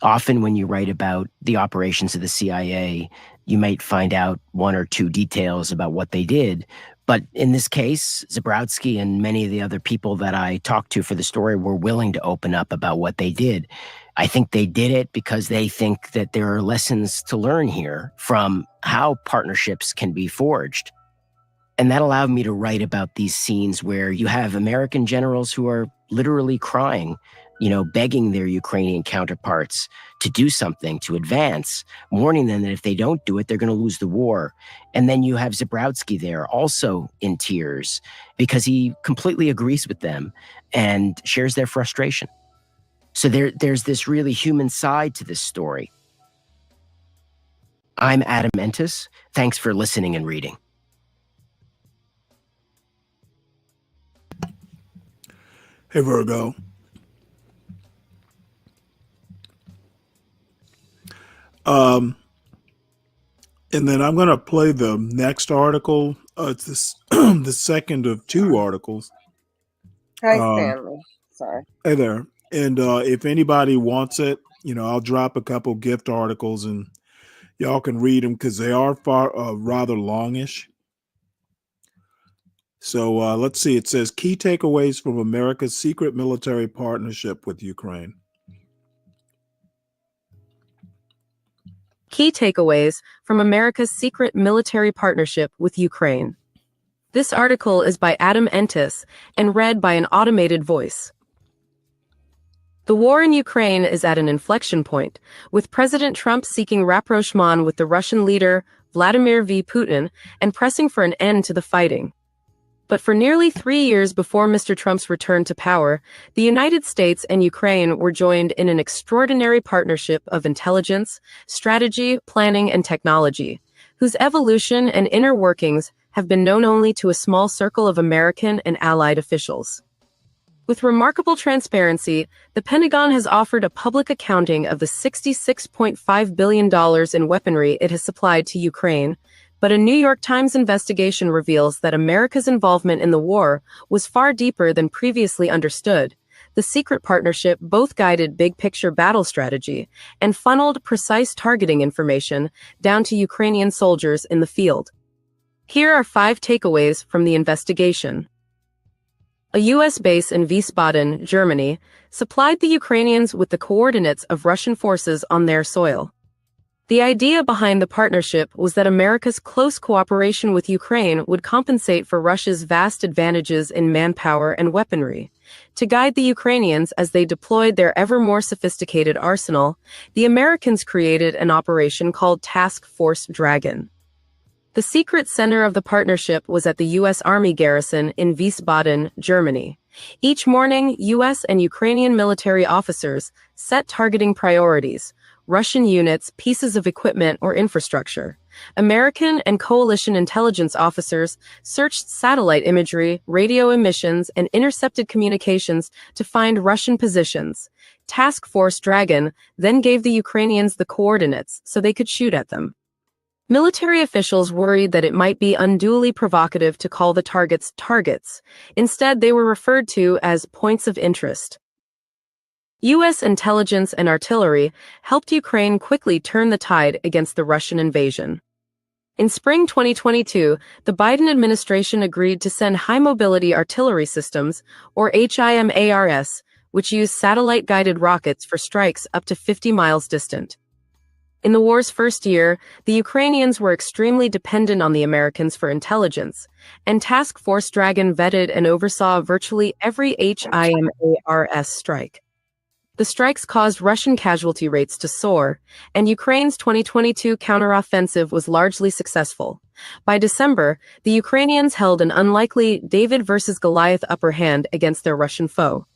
Often when you write about the operations of the CIA, you might find out one or two details about what they did. But in this case, Zabrodsky and many of the other people that I talked to for the story were willing to open up about what they did. I think they did it because they think that there are lessons to learn here from how partnerships can be forged. And that allowed me to write about these scenes where you have American generals who are literally crying, begging their Ukrainian counterparts to do something, to advance, warning them that if they don't do it, they're going to lose the war. And then you have Zabrodsky there, also in tears, because he completely agrees with them and shares their frustration. So there's this really human side to this story. I'm Adam Entis. Thanks for listening and reading. Hey, Virgo. And then I'm going to play the next article. It's this, the second of two articles. Hi, Stanley. Sorry. Hey there. And if anybody wants it, I'll drop a couple gift articles and y'all can read them because they are rather longish. So let's see. It says key takeaways from America's secret military partnership with Ukraine. Key takeaways from America's secret military partnership with Ukraine. This article is by Adam Entis and read by an automated voice. The war in Ukraine is at an inflection point, with President Trump seeking rapprochement with the Russian leader Vladimir V. Putin and pressing for an end to the fighting. But for nearly 3 years before Mr. Trump's return to power, the United States and Ukraine were joined in an extraordinary partnership of intelligence, strategy, planning, and technology, whose evolution and inner workings have been known only to a small circle of American and allied officials. With remarkable transparency, the Pentagon has offered a public accounting of the $66.5 billion in weaponry it has supplied to Ukraine, but a New York Times investigation reveals that America's involvement in the war was far deeper than previously understood. The secret partnership both guided big-picture battle strategy and funneled precise targeting information down to Ukrainian soldiers in the field. Here are 5 takeaways from the investigation. A U.S. base in Wiesbaden, Germany, supplied the Ukrainians with the coordinates of Russian forces on their soil. The idea behind the partnership was that America's close cooperation with Ukraine would compensate for Russia's vast advantages in manpower and weaponry. To guide the Ukrainians as they deployed their ever more sophisticated arsenal, the Americans created an operation called Task Force Dragon. The secret center of the partnership was at the U.S. Army garrison in Wiesbaden, Germany. Each morning, U.S. and Ukrainian military officers set targeting priorities: Russian units, pieces of equipment, or infrastructure. American and coalition intelligence officers searched satellite imagery, radio emissions, and intercepted communications to find Russian positions. Task Force Dragon then gave the Ukrainians the coordinates so they could shoot at them. Military officials worried that it might be unduly provocative to call the targets targets. Instead, they were referred to as points of interest. U.S. intelligence and artillery helped Ukraine quickly turn the tide against the Russian invasion. In spring 2022, the Biden administration agreed to send high-mobility artillery systems, or HIMARS, which use satellite-guided rockets for strikes up to 50 miles distant. In the war's first year, the Ukrainians were extremely dependent on the Americans for intelligence, and Task Force Dragon vetted and oversaw virtually every HIMARS strike. The strikes caused Russian casualty rates to soar, and Ukraine's 2022 counteroffensive was largely successful. By December, the Ukrainians held an unlikely David versus Goliath upper hand against their Russian foe.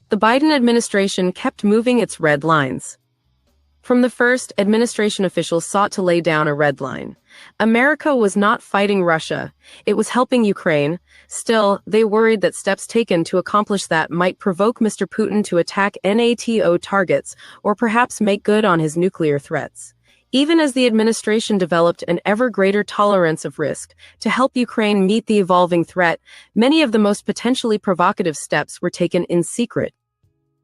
The Biden administration kept moving its red lines. From the first, administration officials sought to lay down a red line. America was not fighting Russia, it was helping Ukraine. Still, they worried that steps taken to accomplish that might provoke Mr. Putin to attack NATO targets or perhaps make good on his nuclear threats. Even as the administration developed an ever greater tolerance of risk to help Ukraine meet the evolving threat, many of the most potentially provocative steps were taken in secret.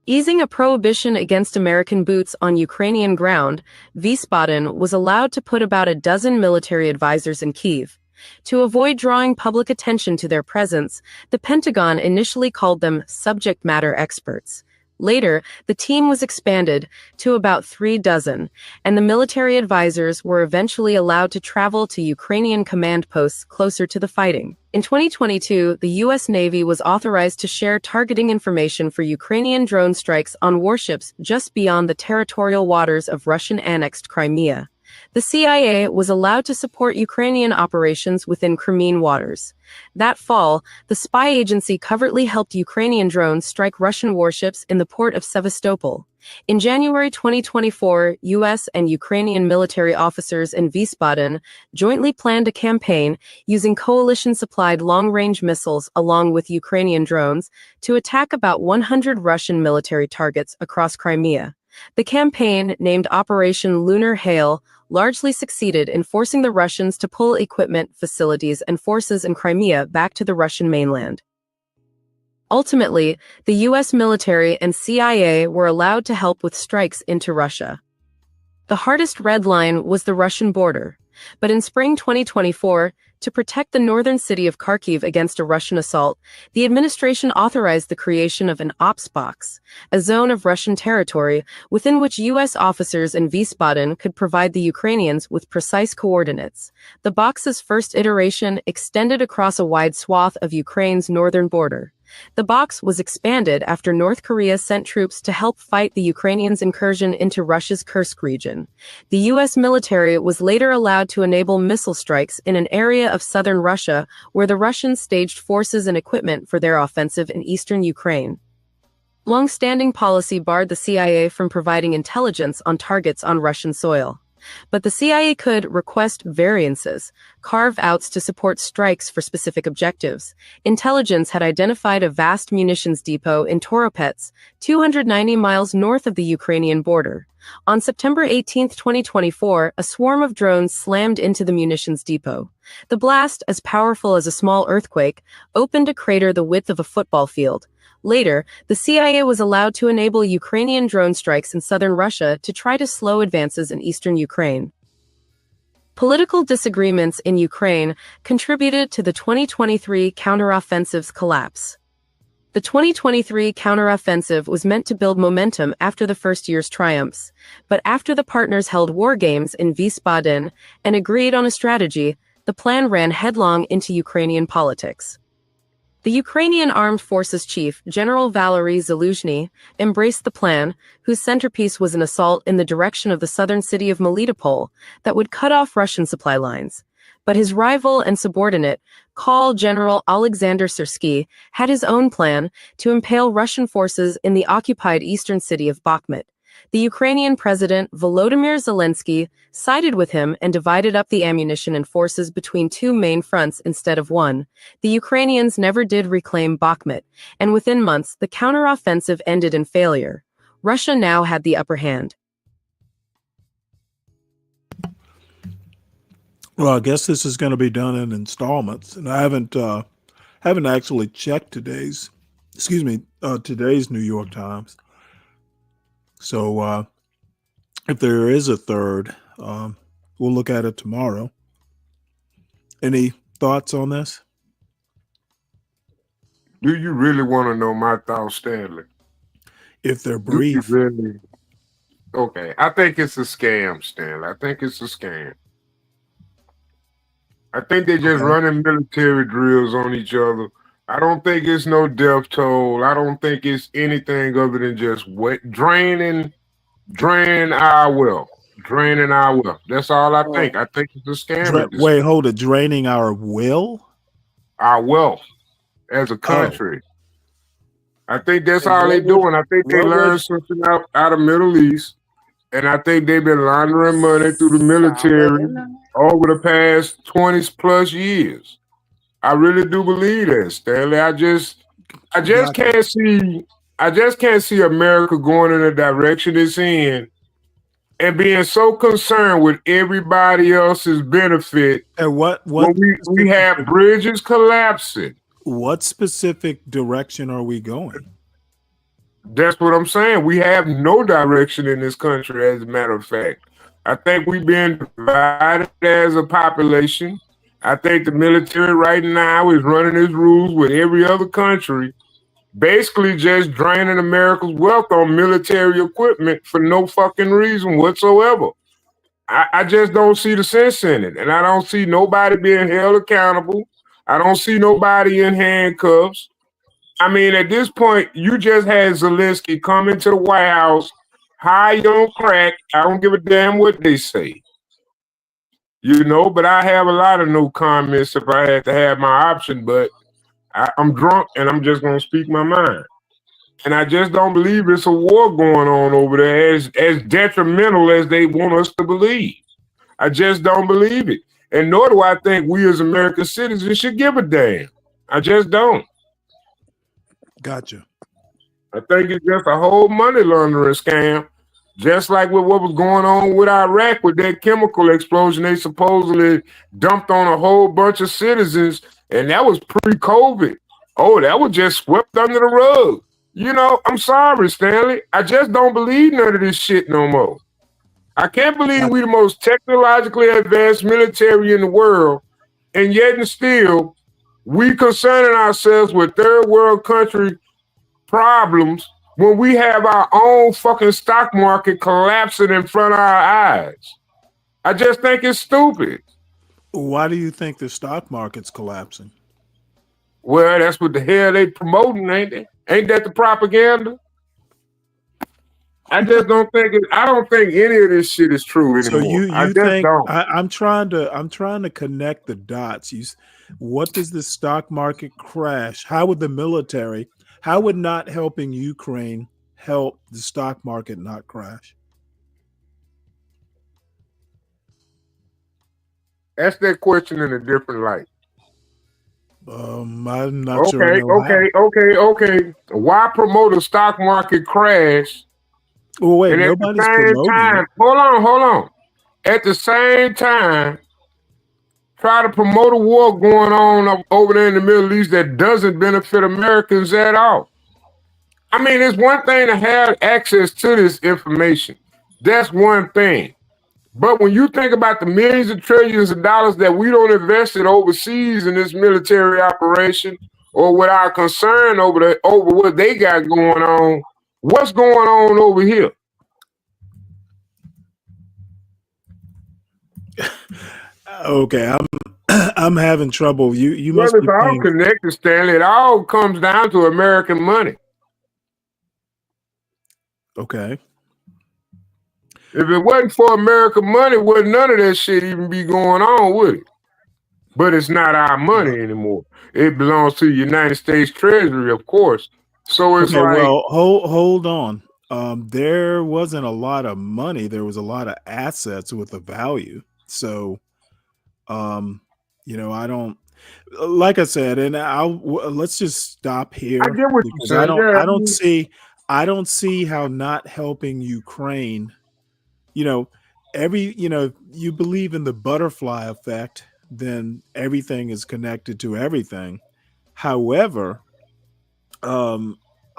Easing a prohibition against American boots on Ukrainian ground, Wiesbaden was allowed to put about a dozen military advisors in Kyiv. To avoid drawing public attention to their presence, the Pentagon initially called them subject matter experts. Later, the team was expanded to about 36, and the military advisors were eventually allowed to travel to Ukrainian command posts closer to the fighting. In 2022, the U.S. Navy was authorized to share targeting information for Ukrainian drone strikes on warships just beyond the territorial waters of Russian-annexed Crimea. The CIA was allowed to support Ukrainian operations within Crimean waters. That fall, the spy agency covertly helped Ukrainian drones strike Russian warships in the port of Sevastopol. In January 2024, U.S. and Ukrainian military officers in Wiesbaden jointly planned a campaign using coalition-supplied long-range missiles along with Ukrainian drones to attack about 100 Russian military targets across Crimea. The campaign, named Operation Lunar Hail, largely succeeded in forcing the Russians to pull equipment, facilities, and forces in Crimea back to the Russian mainland. Ultimately, the U.S. military and CIA were allowed to help with strikes into Russia. The hardest red line was the Russian border, but in spring 2024, to protect the northern city of Kharkiv against a Russian assault, the administration authorized the creation of an ops box, a zone of Russian territory within which U.S. officers in Wiesbaden could provide the Ukrainians with precise coordinates. The box's first iteration extended across a wide swath of Ukraine's northern border. The box was expanded after North Korea sent troops to help fight the Ukrainians' incursion into Russia's Kursk region. The U.S. military was later allowed to enable missile strikes in an area of southern Russia where the Russians staged forces and equipment for their offensive in eastern Ukraine. Long-standing policy barred the CIA from providing intelligence on targets on Russian soil. But the CIA could request variances, carve-outs to support strikes for specific objectives. Intelligence had identified a vast munitions depot in Toropets, 290 miles north of the Ukrainian border. On September 18, 2024, a swarm of drones slammed into the munitions depot. The blast, as powerful as a small earthquake, opened a crater the width of a football field. Later, the CIA was allowed to enable Ukrainian drone strikes in southern Russia to try to slow advances in eastern Ukraine. Political disagreements in Ukraine contributed to the 2023 counteroffensive's collapse. The 2023 counteroffensive was meant to build momentum after the first year's triumphs, but after the partners held war games in Wiesbaden and agreed on a strategy, the plan ran headlong into Ukrainian politics. The Ukrainian Armed Forces Chief, General Valery Zaluzhny, embraced the plan, whose centerpiece was an assault in the direction of the southern city of Melitopol that would cut off Russian supply lines. But his rival and subordinate, Col General Alexander Syrsky, had his own plan to impale Russian forces in the occupied eastern city of Bakhmut. The Ukrainian President Volodymyr Zelensky sided with him and divided up the ammunition and forces between two main fronts instead of one. The Ukrainians never did reclaim Bakhmut, and within months the counteroffensive ended in failure. Russia now had the upper hand. Well, I guess this is going to be done in installments, and I haven't actually checked today's New York Times. So if there is a third, we'll look at it tomorrow. Any thoughts on this? Do you really want to know my thoughts, Stanley? If they're Do you brief. really? Okay, I think it's a scam, Stanley. I think it's a scam. I think they just running military drills on each other. I don't think it's no death toll. I don't think it's anything other than just draining our wealth. Draining our wealth. That's all I think. I think it's a scam at this Wait, hold it. Draining our will? Our wealth as a country. I think that's And all what they would- doing. I think they what would- learned something out of Middle East, and I think they've been laundering money through the military over the past 20 plus years. I really do believe that, Stanley. I just can't see America going in the direction it's in and being so concerned with everybody else's benefit. And what when we have bridges collapsing. What specific direction are we going? That's what I'm saying. We have no direction in this country, as a matter of fact. I think we've been divided as a population. I think the military right now is running its rules with every other country, basically just draining America's wealth on military equipment for no fucking reason whatsoever. I just don't see the sense in it. And I don't see nobody being held accountable. I don't see nobody in handcuffs. I mean, at this point, you just had Zelensky come into the White House, high on crack. I don't give a damn what they say. You know, but I have a lot of no comments if I had to have my option, but I'm drunk and I'm just going to speak my mind. And I just don't believe it's a war going on over there as detrimental as they want us to believe. I just don't believe it. And nor do I think we as American citizens should give a damn. I just don't. Gotcha. I think it's just a whole money laundering scam. Just like with what was going on with Iraq with that chemical explosion they supposedly dumped on a whole bunch of citizens. And that was pre-COVID. Oh, that was just swept under the rug. You know, I'm sorry, Stanley. I just don't believe none of this shit no more. I can't believe we the most technologically advanced military in the world, and yet and still, we concerning ourselves with third world country problems when we have our own fucking stock market collapsing in front of our eyes. I just think it's stupid. Why do you think the stock market's collapsing? Well, that's what the hell they promoting, ain't they? Ain't that the propaganda? I just don't think I don't think any of this shit is true anymore. So you I just think don't. I'm trying to connect the dots. What does the stock market crash? How would the military? How would not helping Ukraine help the stock market not crash? Ask that question in a different light. I'm not sure. I know Okay. Why promote a stock market crash? Well, wait, and nobody's at the same promoting time, it. hold on. At the same time, try to promote a war going on over there in the Middle East that doesn't benefit Americans at all. I mean, it's one thing to have access to this information. That's one thing. But when you think about the millions of trillions of dollars that we don't invest in overseas in this military operation, or with our concern over what they got going on, what's going on over here? Okay, I'm having trouble. You Well, must it's be all paying. connected, Stanley. It all comes down to American money. Okay. If it wasn't for American money, wouldn't none of that shit even be going on, would it? But it's not our money anymore. It belongs to the United States Treasury, of course. So it's Okay, like, well, hold on. There wasn't a lot of money. There was a lot of assets with a value. So, I don't. Like I said, and let's just stop here I get what you're because saying. Yeah, I don't see how not helping Ukraine. If you believe in the butterfly effect, then everything is connected to everything. However,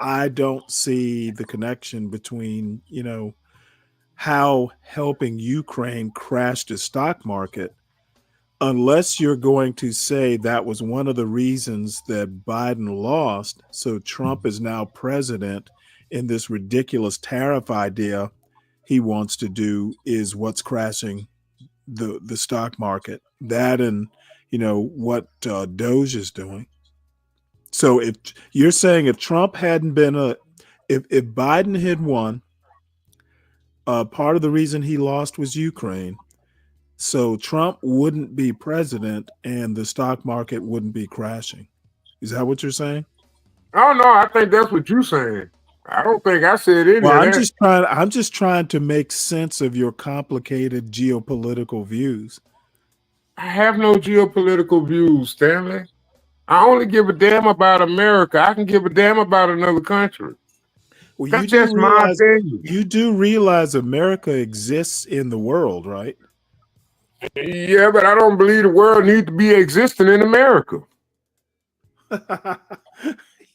I don't see the connection between, how helping Ukraine crashed the stock market, unless you're going to say that was one of the reasons that Biden lost. So Trump is now president, and this ridiculous tariff idea he wants to do is what's crashing the stock market. That and what Doge is doing. So if you're saying if Trump hadn't been if Biden had won, part of the reason he lost was Ukraine. So Trump wouldn't be president and the stock market wouldn't be crashing. Is that what you're saying? Oh no, I think that's what you're saying. I don't think I said any Well, of that. I'm just trying to make sense of your complicated geopolitical views. I have no geopolitical views, Stanley. I only give a damn about America. I can give a damn about another country. Well, That's just my opinion. You do realize America exists in the world, right? Yeah, but I don't believe the world needs to be existing in America.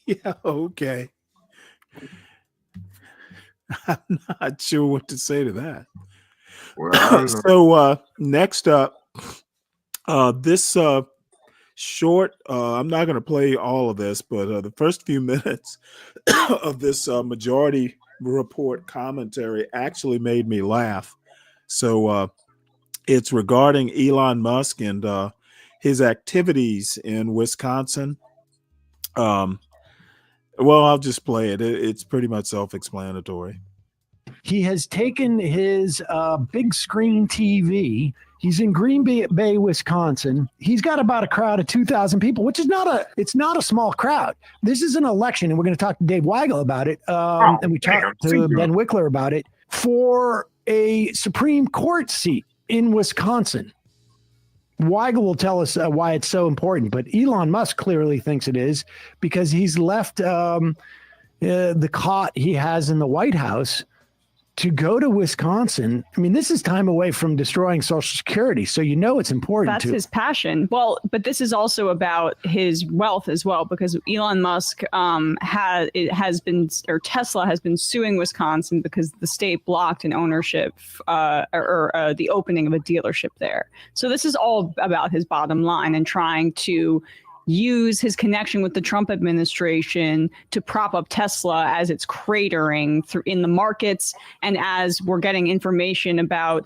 Yeah, okay. I'm not sure what to say to that. Well, so next up, this short, I'm not going to play all of this, but the first few minutes of this majority report commentary actually made me laugh. So it's regarding Elon Musk and his activities in Wisconsin. Well, I'll just play it. It's pretty much self-explanatory. He has taken his big screen TV. He's in Green Bay, Wisconsin. He's got about a crowd of 2,000 people, which is it's not a small crowd. This is an election, and we're going to talk to Dave Weigel about it. And we talked to Ben Wickler about it for a Supreme Court seat in Wisconsin. Weigel will tell us why it's so important, but Elon Musk clearly thinks it is because he's left the cot he has in the White House to go to Wisconsin. I mean, this is time away from destroying Social Security, so it's important. That's his passion. Well, but this is also about his wealth as well, because Elon Musk Tesla has been suing Wisconsin because the state blocked an ownership or the opening of a dealership there. So this is all about his bottom line and trying to use his connection with the Trump administration to prop up Tesla as it's cratering in the markets, and as we're getting information about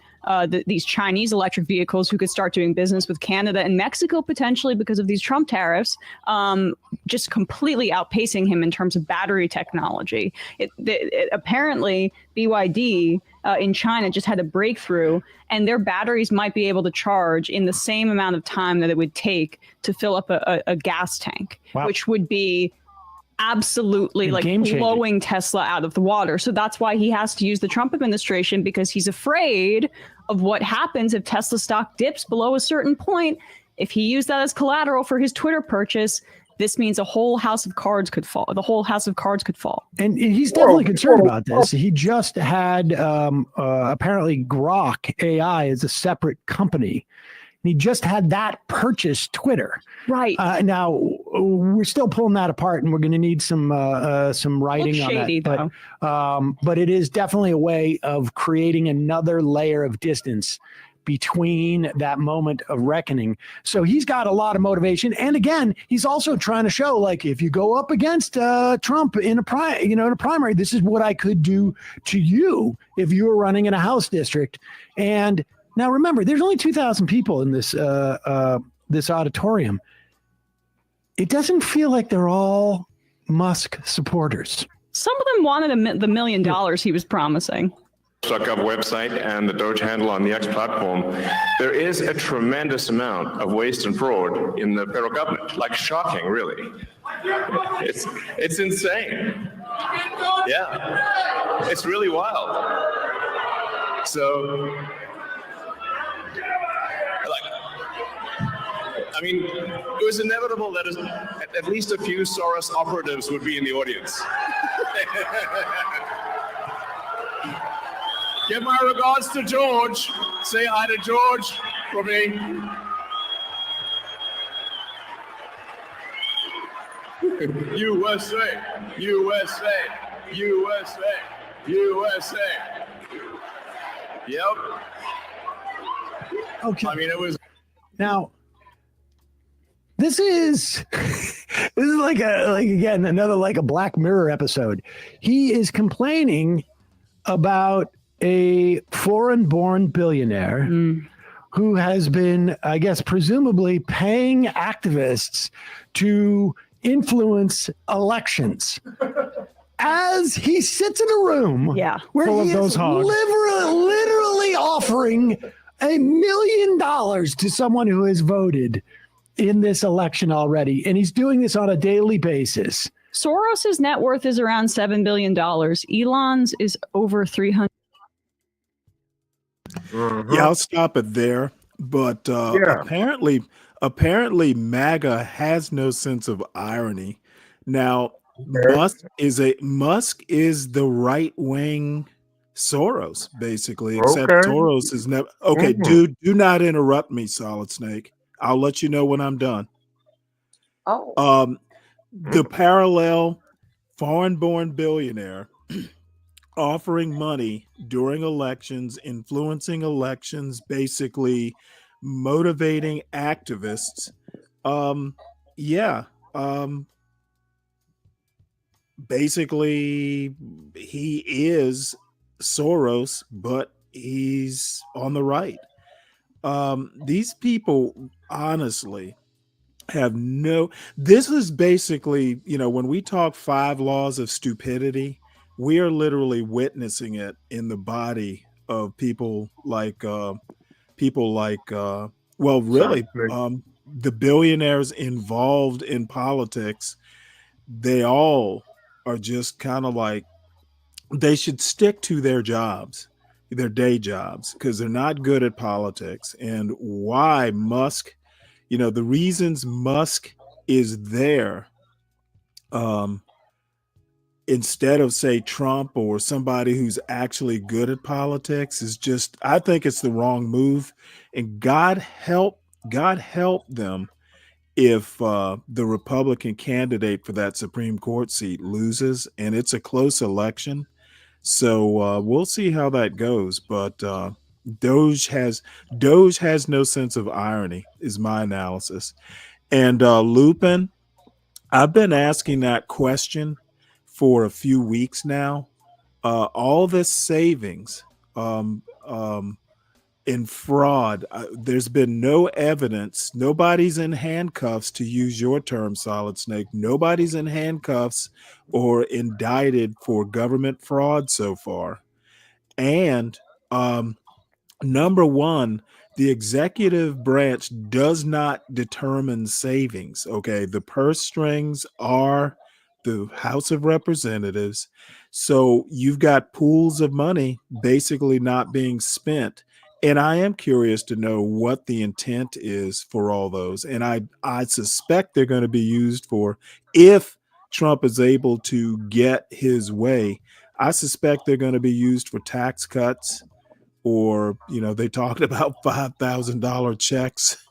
these Chinese electric vehicles who could start doing business with Canada and Mexico potentially because of these Trump tariffs, just completely outpacing him in terms of battery technology. Apparently, BYD in China just had a breakthrough, and their batteries might be able to charge in the same amount of time that it would take to fill up a gas tank, which would be absolutely like blowing Tesla out of the water. So that's why he has to use the Trump administration, because he's afraid of what happens if Tesla stock dips below a certain point. If he used that as collateral for his Twitter purchase, this means a whole house of cards could fall. The whole house of cards could fall. And he's definitely concerned about this. He just had apparently Grok AI is a separate company. He just had that purchase Twitter. Right. Now we're still pulling that apart, and we're going to need some writing on that. But it is definitely a way of creating another layer of distance between that moment of reckoning. So he's got a lot of motivation. And again, he's also trying to show, like, if you go up against Trump in a primary, this is what I could do to you if you were running in a House district. And now remember, there's only 2,000 people in this this auditorium. It doesn't feel like they're all Musk supporters. Some of them wanted the $1 million he was promising. SuckUp website and the Doge handle on the X platform, there is a tremendous amount of waste and fraud in the federal government. Like, shocking, really. It's insane. Yeah, it's really wild. So, I mean, it was inevitable that at least a few Soros operatives would be in the audience. Give my regards to George. Say hi to George for me. USA, USA, USA, USA. Yep. Okay. I mean, it was. Now, this is like again another like a Black Mirror episode. He is complaining about a foreign-born billionaire who has been, I guess, presumably paying activists to influence elections. As he sits in a room where full of he those is hogs. literally offering $1 million to someone who has voted in this election already. And he's doing this on a daily basis. Soros's net worth is around $7 billion. Elon's is over 300. Yeah, I'll stop it there. But apparently MAGA has no sense of irony. Now, Musk is the right wing Soros, basically, except Soros is never dude. Do not interrupt me, Solid Snake. I'll let you know when I'm done. Oh. The parallel foreign-born billionaire offering money during elections, influencing elections, basically motivating activists. Basically, he is Soros, but he's on the right. These people, honestly, have this is basically, when we talk 5 laws of stupidity, we are literally witnessing it in the body of people like the billionaires involved in politics. They all are just kind of like, they should stick to their jobs, their day jobs, because they're not good at politics. And why Musk, the reasons Musk is there, instead of say Trump or somebody who's actually good at politics, is just, I think it's the wrong move. And God help them if the Republican candidate for that Supreme Court seat loses, and it's a close election. So we'll see how that goes. But Doge has no sense of irony, is my analysis. And Lupin, I've been asking that question for a few weeks now. All this savings in fraud, there's been no evidence. Nobody's in handcuffs, to use your term, Solid Snake. Nobody's in handcuffs or indicted for government fraud so far. And number one, the executive branch does not determine savings. Okay, the purse strings are the House of Representatives. So you've got pools of money basically not being spent. And I am curious to know what the intent is for all those. And I suspect they're going to be used for, if Trump is able to get his way, I suspect they're going to be used for tax cuts, or, they talked about $5,000 checks.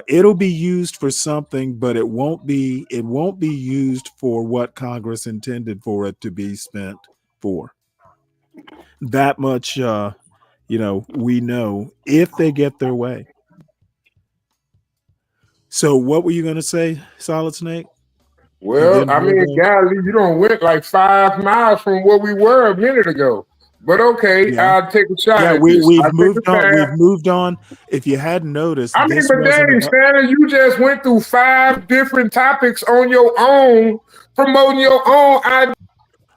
It'll be used for something, but it won't be used for what Congress intended for it to be spent for. That much, we know, if they get their way. So what were you going to say, Solid Snake? Well, I mean, golly, you don't went like 5 miles from where we were a minute ago. But okay, I'll take a shot at this. We've moved on. If you hadn't noticed, I mean, but dang, Stanley, you just went through 5 different topics on your own, promoting your own idea.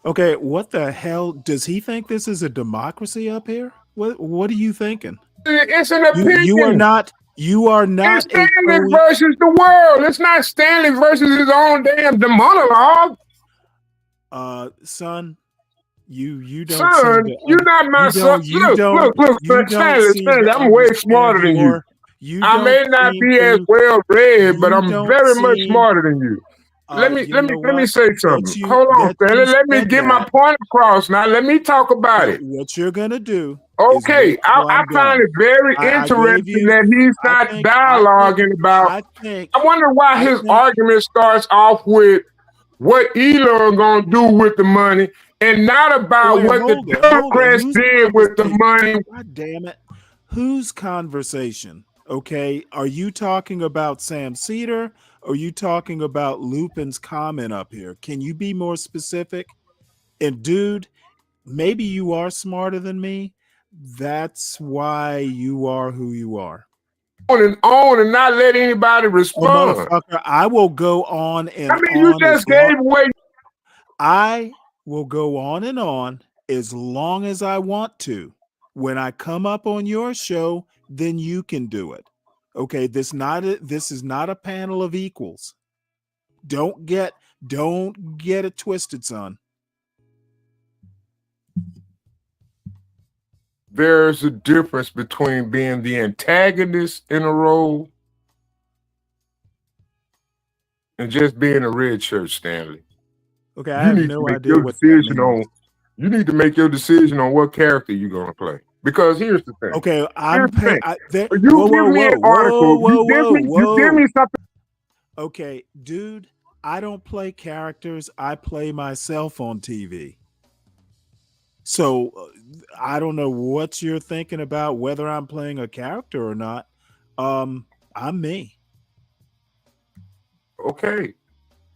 Okay, what the hell? Does he think this is a democracy up here? What are you thinking? It's an opinion. You are not. It's Stanley versus the world. It's not Stanley versus his own damn monologue. Son, you don't. Son, you're not my son. Look, Stanley, I'm way smarter than you. I may not be as well read, but I'm very much smarter than you. Let me say something. Hold on, Stanley. Let me get my point across. Now, let me talk about it. What you're gonna do? Okay, I find it very interesting that he's not dialoguing about. I wonder why his argument starts off with, what Elon gonna do with the money, and not about what the Democrats did with the money. God damn it. Whose conversation? Okay. Are you talking about Sam Cedar? Or are you talking about Lupin's comment up here? Can you be more specific? And dude, maybe you are smarter than me. That's why you are who you are. On and not let anybody respond. Oh, motherfucker, I will go on and on. You just gave away. I will go on and on as long as I want to. When I come up on your show, then you can do it. Okay, this is not a panel of equals. Don't get it twisted, son. There's a difference between being the antagonist in a role and just being a red shirt, Stanley. Okay, I have no idea what that means. You need to make your decision on what character you're going to play. Because here's the thing. Okay, you give me an article. You give me something. Okay, dude, I don't play characters. I play myself on TV. So I don't know what you're thinking about, whether I'm playing a character or not. I'm me. Okay.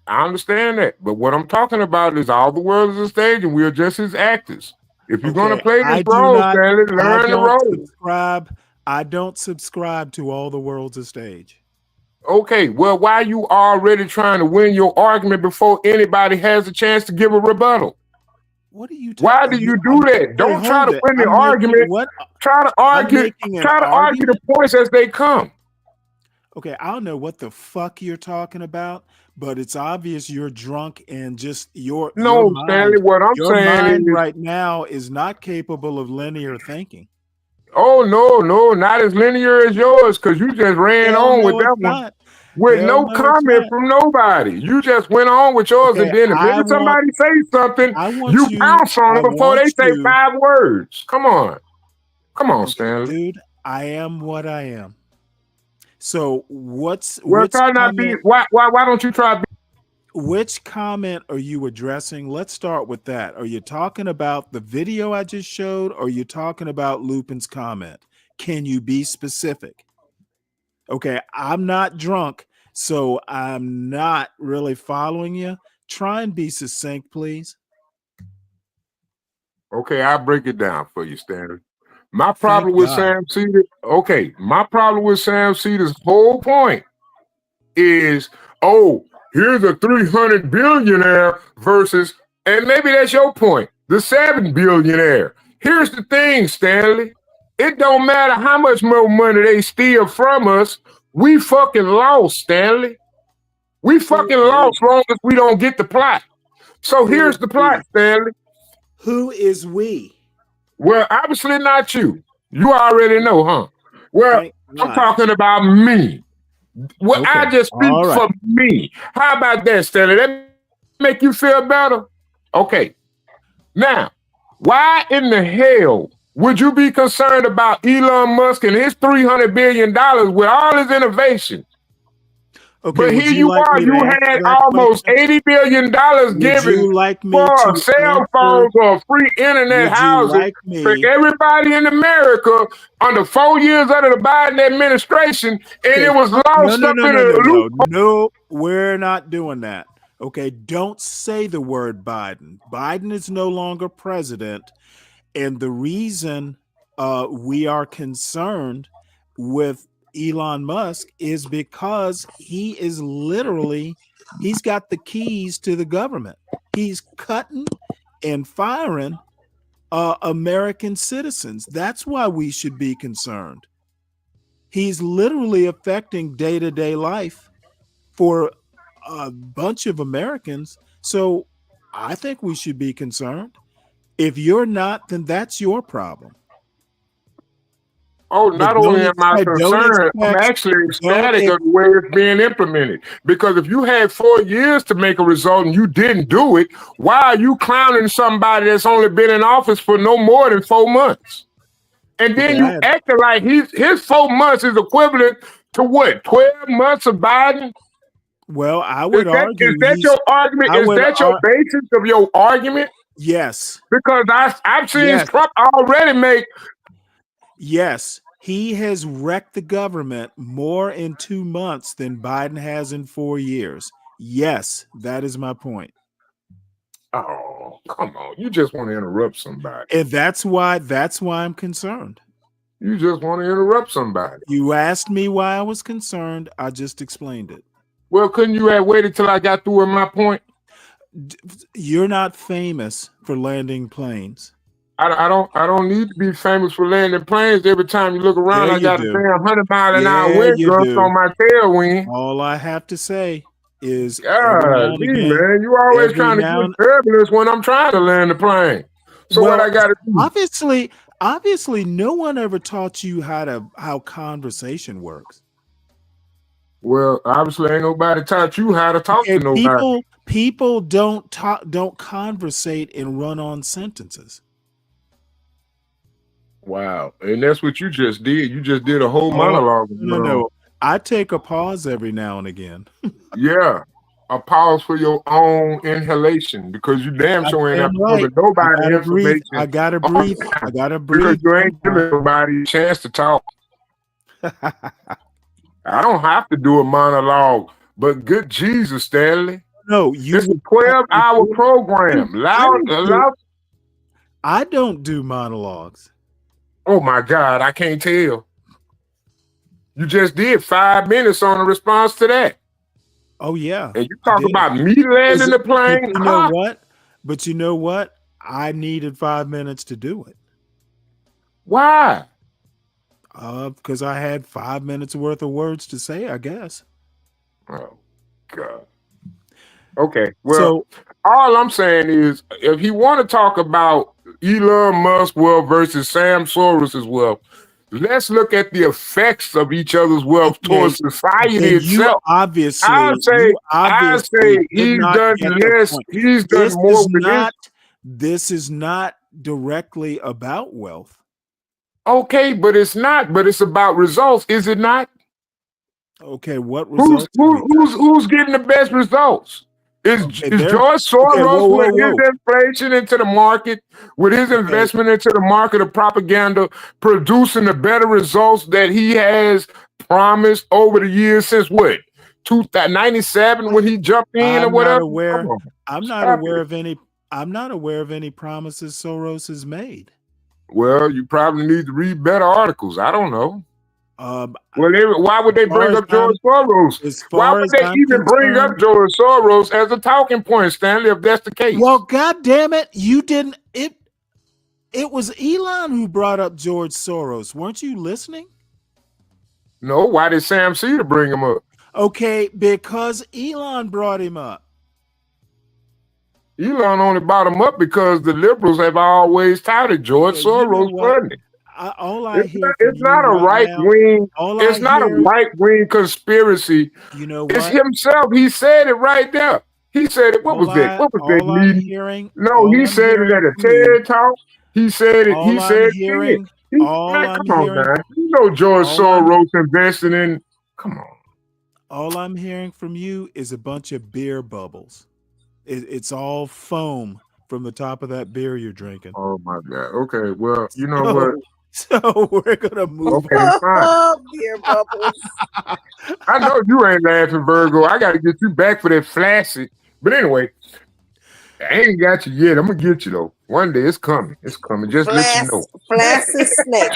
I understand that. But what I'm talking about is all the world is a stage and we're just his actors. If you're going to play this role, Stanley, learn the role. I don't subscribe to all the world's a stage. Okay, well, why are you already trying to win your argument before anybody has a chance to give a rebuttal? What are you? Why do you do that? Don't try to win the argument. Try to argue the points as they come. Okay, I don't know what the fuck you're talking about, but it's obvious you're drunk and just your mind, Stanley. What I'm saying is, right now is not capable of linear thinking. Oh no, not as linear as yours, because you just ran on with that one with no comment from nobody. You just went on with yours, and then if somebody say something, you pounce on it before they say 5 words. Come on, Stanley. Dude, I am what I am. So why don't you try? Which comment are you addressing? Let's start with that. Are you talking about the video I just showed, or are you talking about Lupin's comment? Can you be specific? Okay, I'm not drunk, so I'm not really following you. Try and be succinct, please. Okay, I'll break it down for you, Stanley. My problem with Sam Cedar, my problem with Sam Cedar's whole point is, here's a 300 billionaire versus, and maybe that's your point, the 7 billionaire. Here's the thing, Stanley. It don't matter how much more money they steal from us. We fucking lost, Stanley. We fucking lost long as we don't get the plot. So here's the plot, Stanley. Who is we? Well, obviously not you. You already know, huh? Well, I'm talking about me. Well, I just speak for me. How about that, Stanley? That make you feel better? Okay. Now, why in the hell would you be concerned about Elon Musk and his $300 billion with all his innovation? Okay, but here you had almost $80 billion given for cell phones or free internet housing for everybody in America under 4 years under the Biden administration, and it was lost up in a loop. No, we're not doing that. Okay, don't say the word Biden. Biden is no longer president, and the reason we are concerned with Elon Musk is because he's got the keys to the government. He's cutting and firing American citizens. That's why we should be concerned. He's literally affecting day-to-day life for a bunch of Americans. So I think we should be concerned. If you're not, then that's your problem. Oh, not only am I concerned, I'm actually ecstatic of the way it's being implemented. Because if you had 4 years to make a result and you didn't do it, why are you clowning somebody that's only been in office for no more than 4 months? And then you acting like his 4 months is equivalent to what, 12 months of Biden? Well, I would argue. Is that your argument? Is that your basis of your argument? Yes. Because I've seen Trump already make. Yes. He has wrecked the government more in 2 months than Biden has in 4 years. Yes, that is my point. Oh, come on. You just want to interrupt somebody. And that's why I'm concerned. You just want to interrupt somebody. You asked me why I was concerned. I just explained it. Well, couldn't you have waited till I got through with my point? You're not famous for landing planes. I don't need to be famous for landing planes. Every time you look around, I got a damn 100-mile-an-hour wind gust on my tailwind. All I have to say is, man, you always trying to get turbulence when I'm trying to land the plane. So what I got to do? Obviously, no one ever taught you how conversation works. Well, obviously, ain't nobody taught you how to talk to nobody. People don't conversate and run on sentences. Wow, and that's what you just did. You just did a whole monologue. No. I take a pause every now and again. Yeah, a pause for your own inhalation because you damn sure ain't giving nobody information. I gotta breathe. Because you ain't giving nobody a chance to talk. I don't have to do a monologue, but good Jesus, Stanley. No, it's a 12-hour program. Loud. I don't do monologues. Oh my God, I can't tell. You just did 5 minutes on a response to that. Oh yeah. And you talk about me landing the plane. You know what? But you know what? I needed 5 minutes to do it. Why? Because I had 5 minutes worth of words to say, I guess. Oh God. Okay. Well, all I'm saying is, if you want to talk about Elon Musk wealth versus Sam Soros' wealth, let's look at the effects of each other's wealth towards society itself. I say he's done less. He's done more with this. This is not directly about wealth. Okay, but it's not. But it's about results, is it not? Okay, what results? Who's getting the best results? Is George Soros with his inflation into the market, with his investment into the market of propaganda, producing the better results that he has promised over the years since what? 1997 when he jumped in or whatever? I'm not aware of any promises Soros has made. Well, you probably need to read better articles. I don't know. Why would they bring up George Soros? Why would they even bring up George Soros as a talking point, Stanley, if that's the case? Well, God damn it, you didn't. It was Elon who brought up George Soros. Weren't you listening? No, why did Sam Cedar bring him up? Okay, because Elon brought him up. Elon only brought him up because the liberals have always touted George Soros funding. It's not a right wing. It's not a right wing conspiracy. You know what? It's himself. He said it right there. He said it. What was that meeting? No, he said it at a TED talk. He said it. He said it. Come on, man. You know George Soros invested in. Come on. All I'm hearing from you is a bunch of beer bubbles. It's all foam from the top of that beer you're drinking. Oh my God. Okay. Well, you know what? So we're gonna move. Okay, fine. Beer bubbles. I know you ain't laughing, Virgo. I got to get you back for that flaccid. But anyway, I ain't got you yet. I'm gonna get you though. One day it's coming. It's coming. Just let you know. Flaccid snake.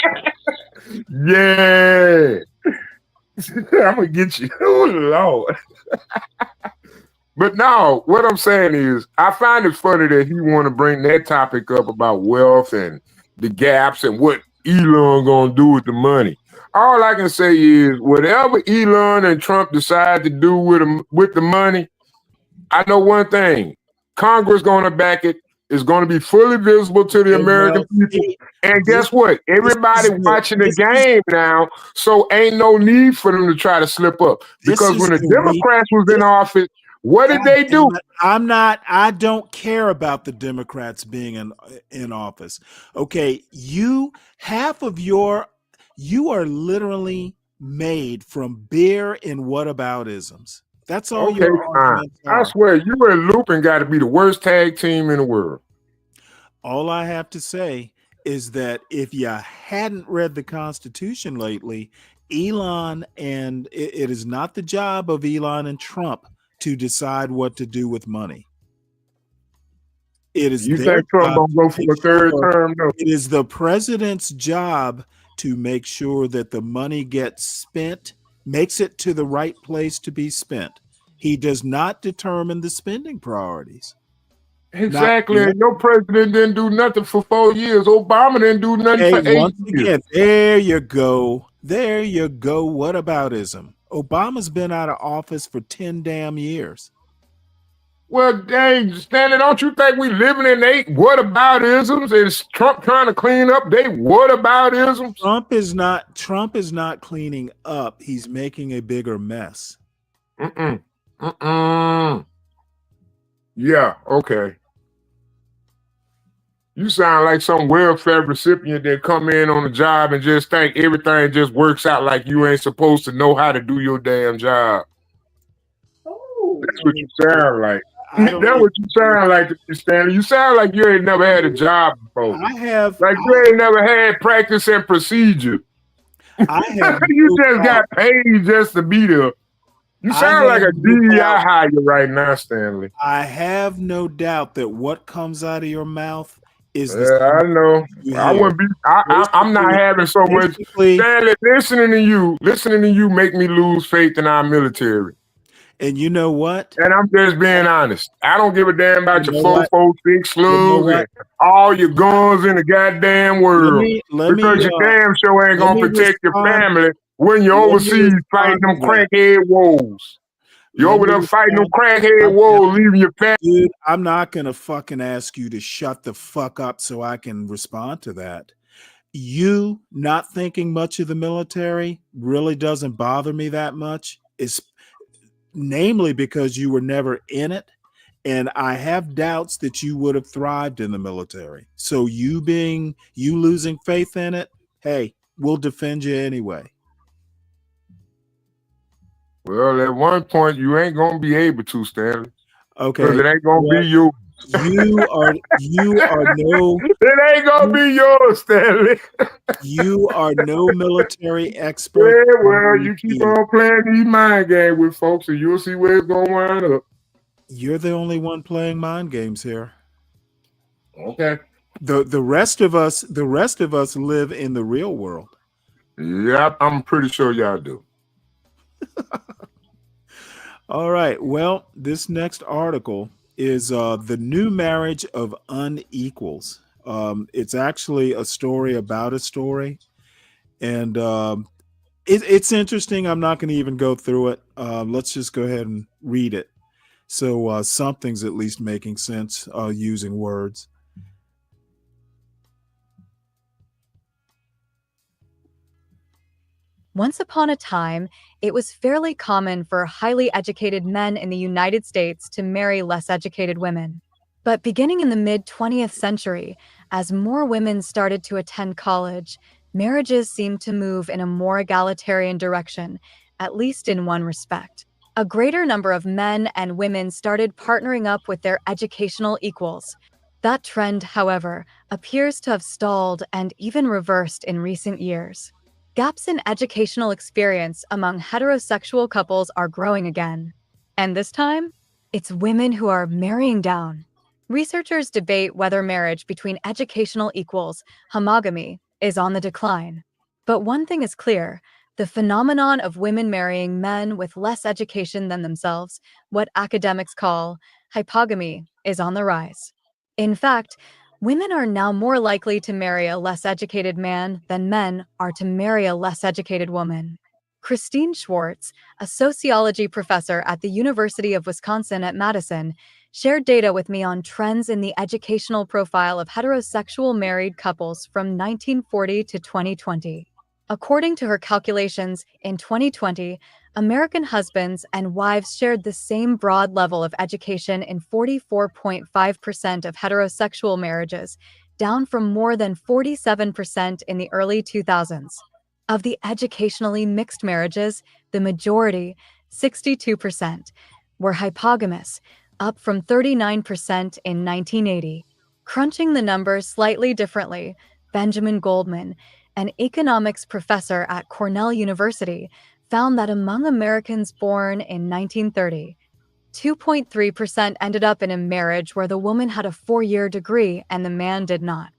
Yeah. I'm gonna get you. Oh Lord. But no, what I'm saying is, I find it funny that he want to bring that topic up about wealth and the gaps and what Elon gonna do with the money. All I can say is, whatever Elon and Trump decide to do with the money, I know one thing: Congress gonna back it. It's gonna be fully visible to the American people. And guess what? Everybody watching the game now, so ain't no need for them to try to slip up. Because when the Democrats was in office, what did they do? I don't care about the Democrats being in office. Okay, you are literally made from beer and whataboutisms. That's all Okay, your fine. arguments I are. swear, you and Lupin got to be the worst tag team in the world. All I have to say is that if you hadn't read the Constitution lately, Elon and it is not the job of Elon and Trump to decide what to do with money. It is You their think Trump job gonna to go for make a third sure- term? No. It is the president's job to make sure that the money gets spent, makes it to the right place to be spent. He does not determine the spending priorities. Exactly. And your president didn't do nothing for 4 years. Obama didn't do nothing Hey, for 8 once years. again, there you go. There you go. What aboutism? Obama's been out of office for 10 damn years. Well, dang, Stanley, don't you think we living in 8 whataboutisms? Is Trump trying to clean up they whataboutisms? Trump is not cleaning up. He's making a bigger mess. Yeah, okay. You sound like some welfare recipient that come in on a job and just think everything just works out like you ain't supposed to know how to do your damn job. That's what you sound like. That's what you sound like to me, Stanley. You sound like you ain't never had a job before. Like you ain't never had practice and procedure. You just got paid just to be there. You sound like a DEI hire right now, Stanley. I have no doubt that what comes out of your mouth is I know. I wouldn't be. I'm not having so much. Stanley, listening to you make me lose faith in our military. And you know what? And I'm just being honest. I don't give a damn about your 4.46 slugs and what? all your guns in the goddamn world. Because your damn show ain't gonna protect your family when you're overseas fighting them crackhead wars. You over there fighting them crackhead wars, leaving your family. Dude, I'm not gonna fucking ask you to shut the fuck up so I can respond to that. You not thinking much of the military really doesn't bother me that much. It's namely because you were never in it, and I have doubts that you would have thrived in the military. So you losing faith in it, hey, we'll defend you anyway. Well, at one point you ain't gonna be able to, Stanley. Okay, because it ain't gonna be you. You are no. It ain't gonna be yours, Stanley. You are no military expert. Yeah, well, you keep on playing these mind games with folks, and you'll see where it's gonna wind up. You're the only one playing mind games here. Okay. The rest of us live in the real world. Yeah, I'm pretty sure y'all do. All right. Well, this next article is the new marriage of unequals. It's actually a story about a story, and it's interesting. I'm not going to even go through it. Let's just go ahead and read it. So something's at least making sense using words. Once upon a time, it was fairly common for highly educated men in the United States to marry less educated women. But beginning in the mid-20th century, as more women started to attend college, marriages seemed to move in a more egalitarian direction, at least in one respect. A greater number of men and women started partnering up with their educational equals. That trend, however, appears to have stalled and even reversed in recent years. Gaps in educational experience among heterosexual couples are growing again. And this time, it's women who are marrying down. Researchers debate whether marriage between educational equals, homogamy, is on the decline. But one thing is clear, the phenomenon of women marrying men with less education than themselves, what academics call hypogamy, is on the rise. In fact, women are now more likely to marry a less educated man than men are to marry a less educated woman. Christine Schwartz, a sociology professor at the University of Wisconsin at Madison, shared data with me on trends in the educational profile of heterosexual married couples from 1940 to 2020. According to her calculations, in 2020, American husbands and wives shared the same broad level of education in 44.5% of heterosexual marriages, down from more than 47% in the early 2000s. Of the educationally mixed marriages, the majority, 62%, were hypogamous, up from 39% in 1980. Crunching the numbers slightly differently, Benjamin Goldman, an economics professor at Cornell University, found that among Americans born in 1930, 2.3% ended up in a marriage where the woman had a 4-year degree and the man did not.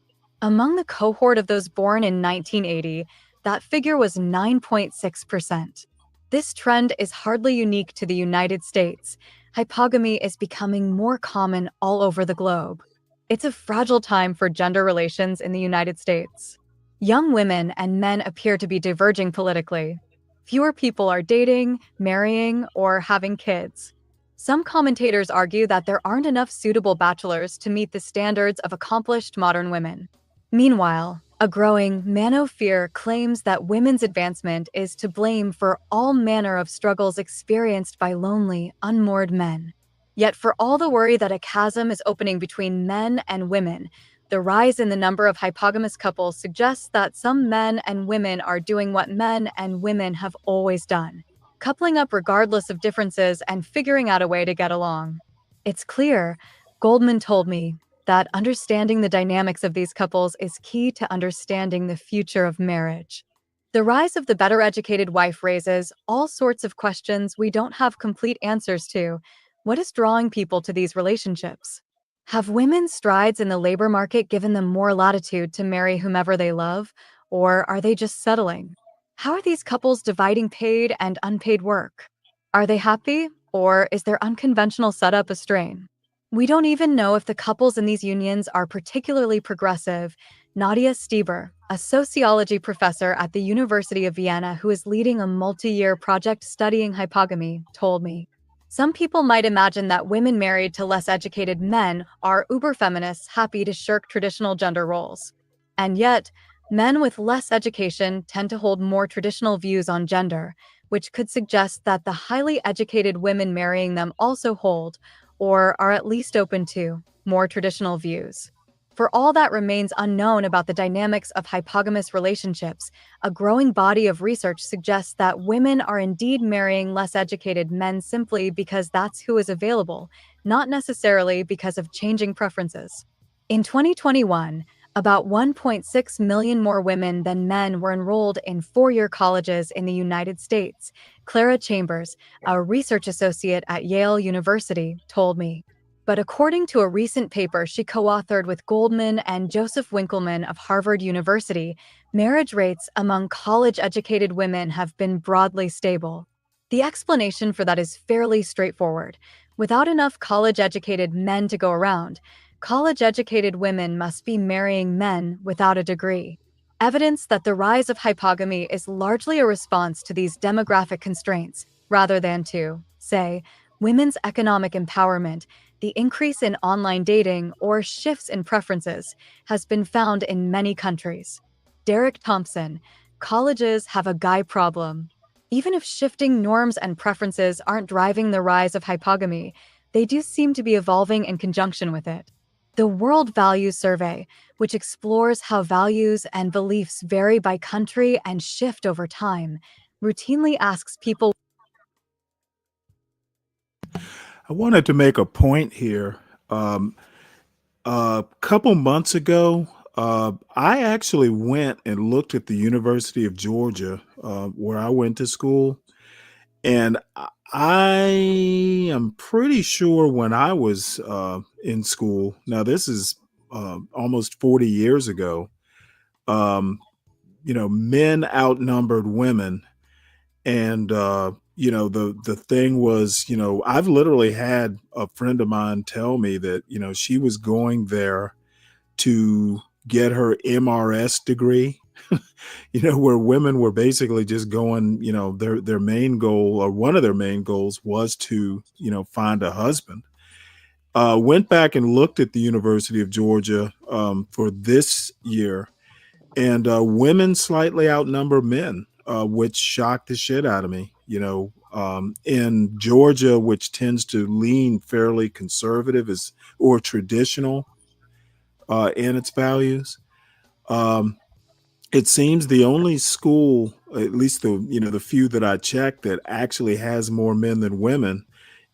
Among the cohort of those born in 1980, that figure was 9.6%. This trend is hardly unique to the United States. Hypogamy is becoming more common all over the globe. It's a fragile time for gender relations in the United States. Young women and men appear to be diverging politically. Fewer people are dating, marrying, or having kids. Some commentators argue that there aren't enough suitable bachelors to meet the standards of accomplished modern women. Meanwhile, a growing manosphere claims that women's advancement is to blame for all manner of struggles experienced by lonely, unmoored men. Yet for all the worry that a chasm is opening between men and women, the rise in the number of hypogamous couples suggests that some men and women are doing what men and women have always done, coupling up regardless of differences and figuring out a way to get along. It's clear, Goldman told me, that understanding the dynamics of these couples is key to understanding the future of marriage. The rise of the better educated wife raises all sorts of questions we don't have complete answers to. What is drawing people to these relationships? Have women's strides in the labor market given them more latitude to marry whomever they love, or are they just settling? How are these couples dividing paid and unpaid work? Are they happy, or is their unconventional setup a strain? We don't even know if the couples in these unions are particularly progressive. Nadia Stieber, a sociology professor at the University of Vienna who is leading a multi-year project studying hypogamy, told me. Some people might imagine that women married to less educated men are uber-feminists happy to shirk traditional gender roles. And yet, men with less education tend to hold more traditional views on gender, which could suggest that the highly educated women marrying them also hold, or are at least open to, more traditional views. For all that remains unknown about the dynamics of hypogamous relationships, a growing body of research suggests that women are indeed marrying less educated men simply because that's who is available, not necessarily because of changing preferences. In 2021, about 1.6 million more women than men were enrolled in 4-year colleges in the United States, Clara Chambers, a research associate at Yale University, told me. But according to a recent paper she co-authored with Goldman and Joseph Winkelman of Harvard University, marriage rates among college-educated women have been broadly stable. The explanation for that is fairly straightforward. Without enough college-educated men to go around, college-educated women must be marrying men without a degree. Evidence that the rise of hypogamy is largely a response to these demographic constraints, rather than to, say, women's economic empowerment, the increase in online dating, or shifts in preferences, has been found in many countries. Derek Thompson, colleges have a guy problem. Even if shifting norms and preferences aren't driving the rise of hypogamy, they do seem to be evolving in conjunction with it. The World Values Survey, which explores how values and beliefs vary by country and shift over time, routinely asks people. I wanted to make a point here. A couple months ago, I actually went and looked at the University of Georgia, where I went to school. And I am pretty sure when I was in school, now this is almost 40 years ago, men outnumbered women. And, the thing was, I've literally had a friend of mine tell me that, she was going there to get her MRS degree, where women were basically just going, their main goal, or one of their main goals, was to, find a husband. Went back and looked at the University of Georgia for this year, and women slightly outnumber men, which shocked the shit out of me. In Georgia, which tends to lean fairly conservative or traditional in its values. It seems the only school at least the few that I checked that actually has more men than women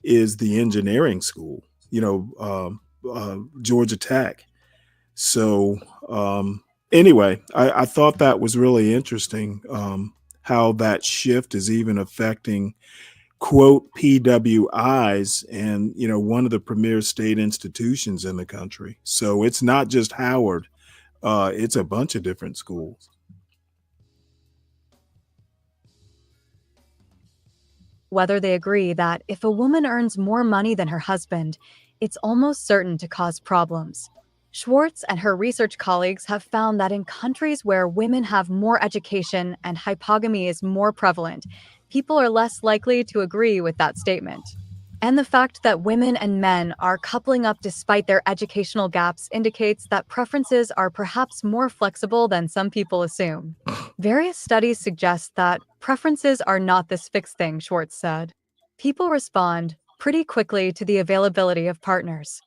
is the engineering school, Georgia Tech. So anyway, I thought that was really interesting, how that shift is even affecting quote PWIs and one of the premier state institutions in the country. So it's not just Howard, it's a bunch of different schools. Whether they agree that if a woman earns more money than her husband, it's almost certain to cause problems. Schwartz and her research colleagues have found that in countries where women have more education and hypogamy is more prevalent, people are less likely to agree with that statement. And the fact that women and men are coupling up despite their educational gaps indicates that preferences are perhaps more flexible than some people assume. Various studies suggest that preferences are not this fixed thing, Schwartz said. People respond pretty quickly to the availability of partners.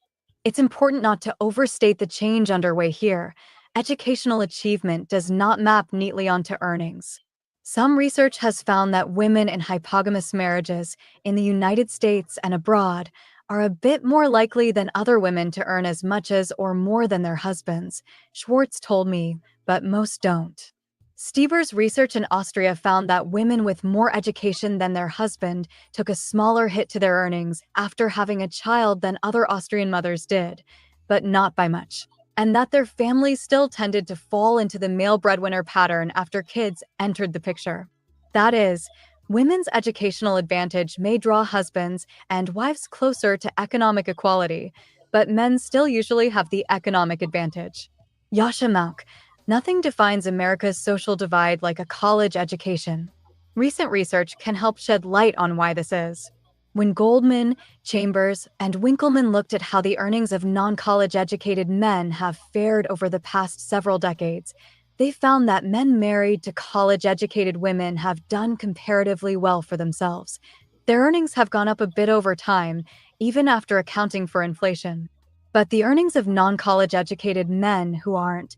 It's important not to overstate the change underway here. Educational achievement does not map neatly onto earnings. Some research has found that women in hypogamous marriages in the United States and abroad are a bit more likely than other women to earn as much as or more than their husbands, Schwartz told me, but most don't. Stieber's research in Austria found that women with more education than their husband took a smaller hit to their earnings after having a child than other Austrian mothers did, but not by much, and that their families still tended to fall into the male breadwinner pattern after kids entered the picture. That is, women's educational advantage may draw husbands and wives closer to economic equality, but men still usually have the economic advantage. Yasha Mauk, nothing defines America's social divide like a college education. Recent research can help shed light on why this is. When Goldman, Chambers, and Winkleman looked at how the earnings of non-college educated men have fared over the past several decades, they found that men married to college-educated women have done comparatively well for themselves. Their earnings have gone up a bit over time, even after accounting for inflation. But the earnings of non-college educated men who aren't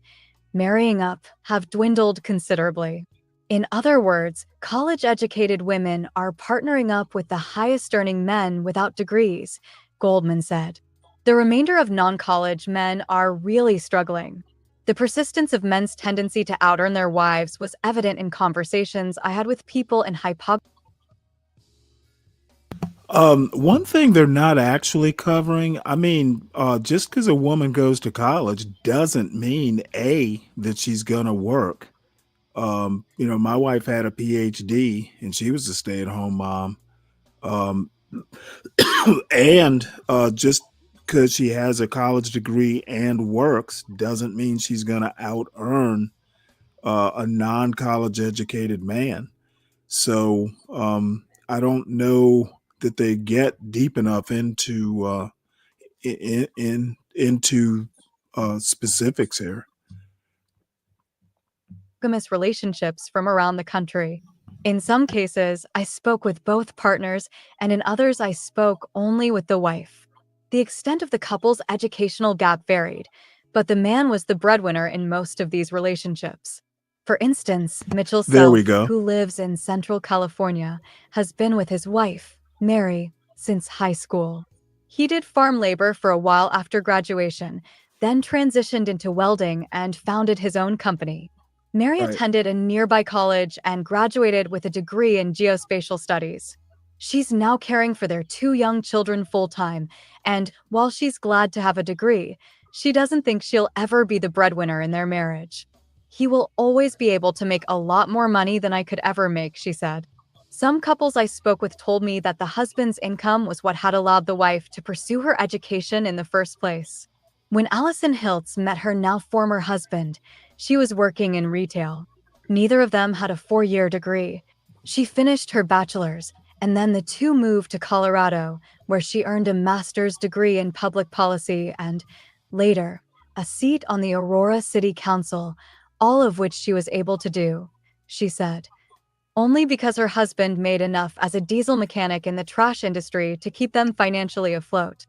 marrying up have dwindled considerably. In other words, college-educated women are partnering up with the highest-earning men without degrees, Goldman said. The remainder of non-college men are really struggling. The persistence of men's tendency to out-earn their wives was evident in conversations I had with people in One thing they're not actually covering, just because a woman goes to college doesn't mean that she's gonna work. My wife had a PhD and she was a stay-at-home mom. Um, and just because she has a college degree and works doesn't mean she's gonna out earn a non-college educated man. So I don't know that they get deep enough into into specifics here. monogamous relationships from around the country. In some cases, I spoke with both partners, and in others, I spoke only with the wife. The extent of the couple's educational gap varied, but the man was the breadwinner in most of these relationships. For instance, Mitchell There we Self, go. who lives in Central California, has been with his wife, Mary, since high school. He did farm labor for a while after graduation, then transitioned into welding and founded his own company. Mary Right. attended a nearby college and graduated with a degree in geospatial studies. She's now caring for their 2 young children full-time, and while she's glad to have a degree, she doesn't think she'll ever be the breadwinner in their marriage. He will always be able to make a lot more money than I could ever make, she said. Some couples I spoke with told me that the husband's income was what had allowed the wife to pursue her education in the first place. When Allison Hiltz met her now former husband, she was working in retail. Neither of them had a 4-year degree. She finished her bachelor's, and then the two moved to Colorado, where she earned a master's degree in public policy and, later, a seat on the Aurora City Council, all of which she was able to do, she said, only because her husband made enough as a diesel mechanic in the trash industry to keep them financially afloat.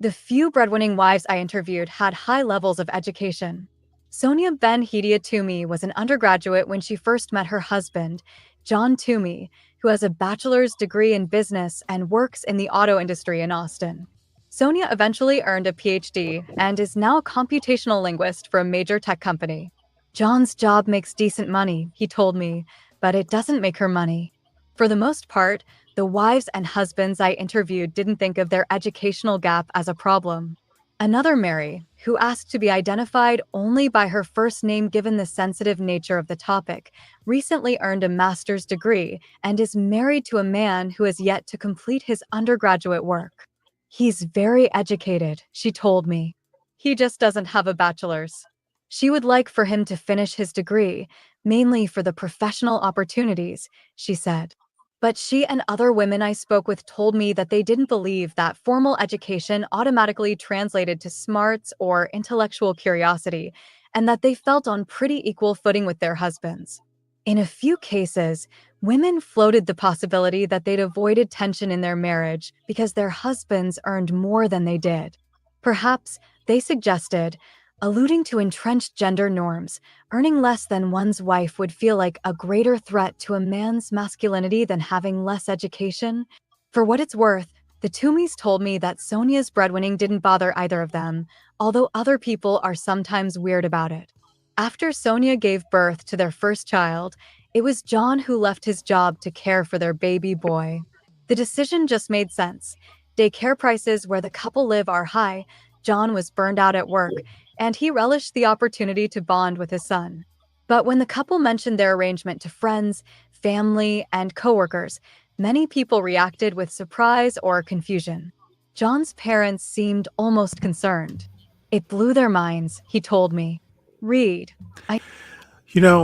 The few breadwinning wives I interviewed had high levels of education. Sonia Ben-Hidia Toomey was an undergraduate when she first met her husband, John Toomey, who has a bachelor's degree in business and works in the auto industry in Austin. Sonia eventually earned a PhD and is now a computational linguist for a major tech company. John's job makes decent money, he told me, but it doesn't make her money. For the most part, the wives and husbands I interviewed didn't think of their educational gap as a problem. Another Mary, who asked to be identified only by her first name given the sensitive nature of the topic, recently earned a master's degree and is married to a man who has yet to complete his undergraduate work. He's very educated, she told me. He just doesn't have a bachelor's. She would like for him to finish his degree, mainly for the professional opportunities, she said. But she and other women I spoke with told me that they didn't believe that formal education automatically translated to smarts or intellectual curiosity, and that they felt on pretty equal footing with their husbands. In a few cases, women floated the possibility that they'd avoided tension in their marriage because their husbands earned more than they did. Perhaps, they suggested, alluding to entrenched gender norms, earning less than one's wife would feel like a greater threat to a man's masculinity than having less education. For what it's worth, the Toomeys told me that Sonia's breadwinning didn't bother either of them, although other people are sometimes weird about it. After Sonia gave birth to their first child, it was John who left his job to care for their baby boy. The decision just made sense. Daycare prices where the couple live are high, John was burned out at work, and he relished the opportunity to bond with his son. But when the couple mentioned their arrangement to friends, family, and coworkers, many people reacted with surprise or confusion. John's parents seemed almost concerned. It blew their minds, he told me. Reed, I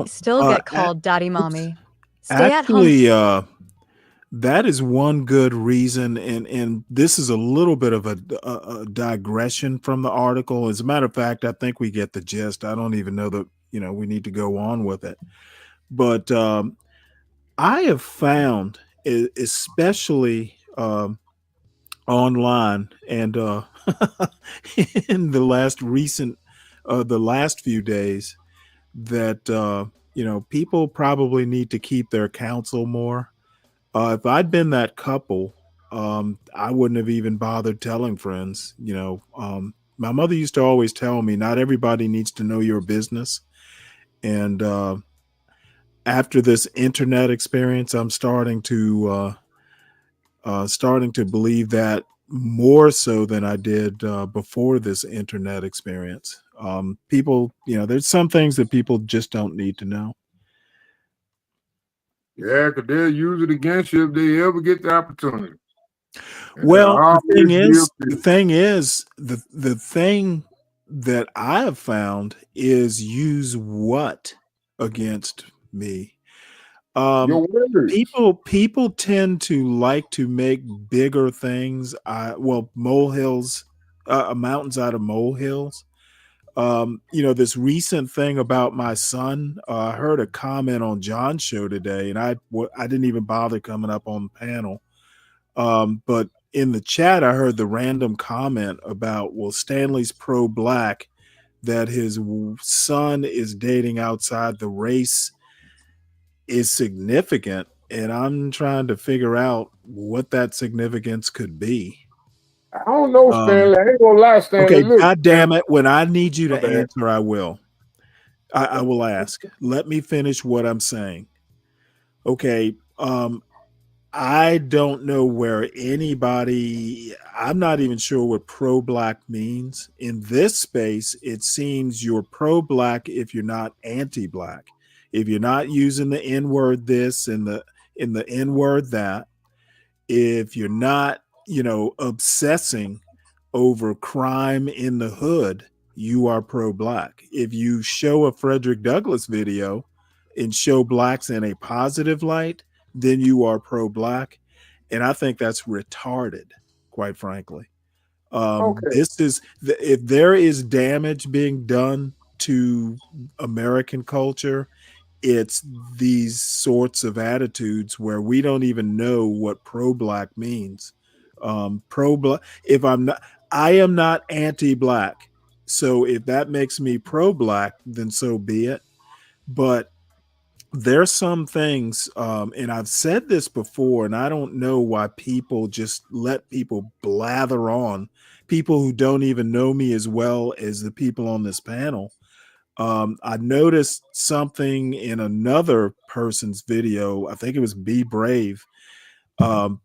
still get called daddy mommy. Stay at home. Actually, that is one good reason, and this is a little bit of a digression from the article. As a matter of fact, I think we get the gist. I don't even know that we need to go on with it. But I have found, especially online and in the last few days, that people probably need to keep their counsel more. If I'd been that couple, I wouldn't have even bothered telling friends. My mother used to always tell me, not everybody needs to know your business. And after this internet experience, I'm starting to believe that more so than I did before this internet experience. People, there's some things that people just don't need to know. Yeah, because they'll use it against you if they ever get the opportunity. Well, the thing that I have found is use what against me. Your words. People tend to like to make bigger things. Molehills, mountains out of molehills. This recent thing about my son, I heard a comment on John's show today, and I didn't even bother coming up on the panel. But in the chat, I heard the random comment about, Stanley's pro-black, that his son is dating outside the race is significant. And I'm trying to figure out what that significance could be. I don't know, Stanley. I ain't gonna lie, Stanley. Okay, Look, God damn it. When I need you to answer, I will. I will ask. Let me finish what I'm saying. Okay. I don't know where I'm not even sure what pro-black means. In this space, it seems you're pro-black if you're not anti-black. If you're not using the N-word this and the N-word that, if you're not, obsessing over crime in the hood, you are pro-black. If you show a Frederick Douglass video and show blacks in a positive light, then you are pro-black. And I think that's retarded, quite frankly. This is if there is damage being done to American culture, it's these sorts of attitudes where we don't even know what pro-black means. Pro-black. I am not anti-black. So if that makes me pro-black, then so be it. But there's some things, and I've said this before, and I don't know why people just let people blather on, people who don't even know me as well as the people on this panel. I noticed something in another person's video. I think it was Be Brave.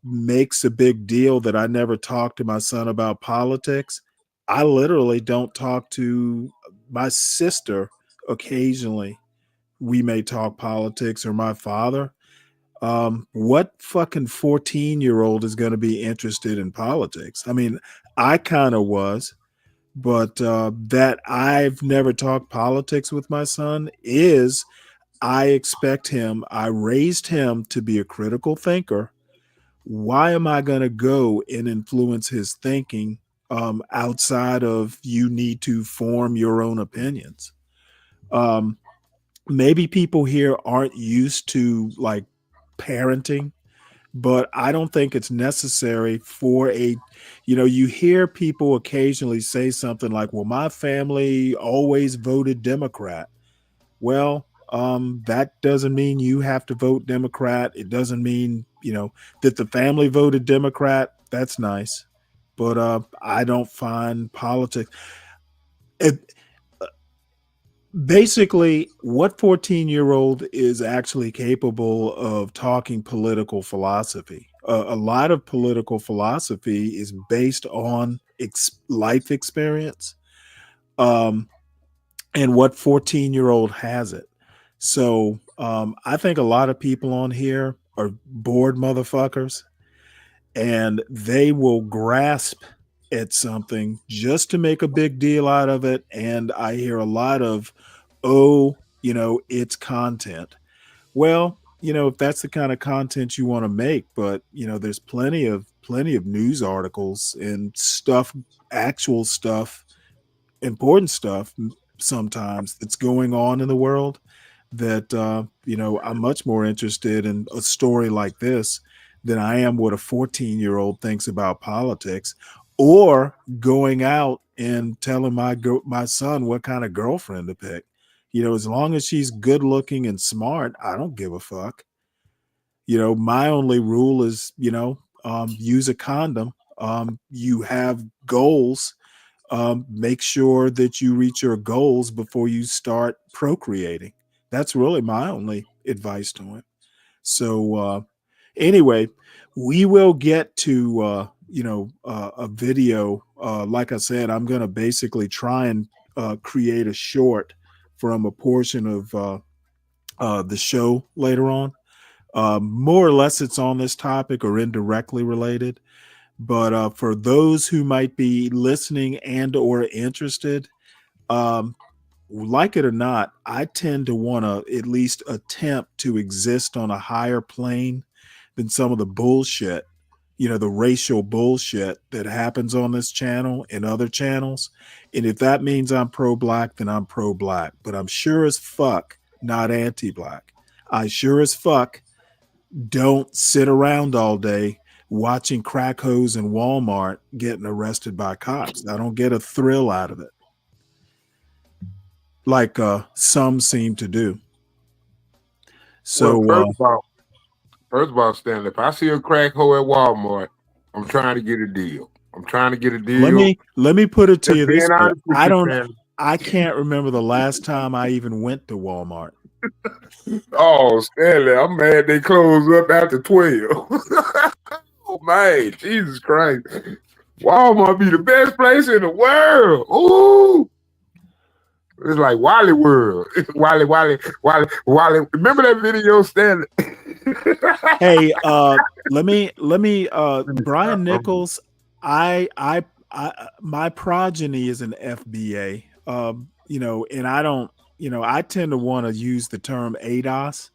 Makes a big deal that I never talk to my son about politics. I literally don't talk to my sister. Occasionally we may talk politics, or my father. What fucking 14-year-old is going to be interested in politics? I mean, I kind of was, but that I've never talked politics with my son is I expect him, I raised him to be a critical thinker. Why am I going to go and influence his thinking outside of you need to form your own opinions? Maybe people here aren't used to like parenting, but I don't think it's necessary for you hear people occasionally say something like, well, my family always voted Democrat. Well, that doesn't mean you have to vote Democrat. It doesn't mean, that the family voted Democrat. That's nice. But I don't find politics. Basically, what 14-year-old is actually capable of talking political philosophy? A lot of political philosophy is based on life experience. And what 14-year-old has it? So I think a lot of people on here are bored motherfuckers, and they will grasp at something just to make a big deal out of it. And I hear a lot of, it's content. Well, if that's the kind of content you want to make, but there's plenty of news articles and stuff, actual stuff, important stuff sometimes that's going on in the world that I'm much more interested in a story like this than I am what a 14-year-old thinks about politics, or going out and telling my son what kind of girlfriend to pick. As long as she's good looking and smart, I don't give a fuck. My only rule is, use a condom. You have goals. Make sure that you reach your goals before you start procreating. That's really my only advice to him. So anyway, we will get to a video. Like I said, I'm going to basically try and create a short from a portion of the show later on. More or less, it's on this topic or indirectly related. But for those who might be listening and or interested, like it or not, I tend to want to at least attempt to exist on a higher plane than some of the bullshit, the racial bullshit that happens on this channel and other channels. And if that means I'm pro-black, then I'm pro-black. But I'm sure as fuck not anti-black. I sure as fuck don't sit around all day watching crack hoes in Walmart getting arrested by cops. I don't get a thrill out of it, like some seem to do. So, well, first of all, Stanley, if I see a crack hoe at Walmart, I'm trying to get a deal. Let me put it to you this way. Stanley. I can't remember the last time I even went to Walmart. Oh, Stanley, I'm mad they closed up after 12. Oh, man, Jesus Christ. Walmart be the best place in the world. Ooh. It's like Wally World. Wally. Remember that video, Stanley? Hey, let me Brian Nichols, I my progeny is an FBA. And I don't, I tend to want to use the term ADOS,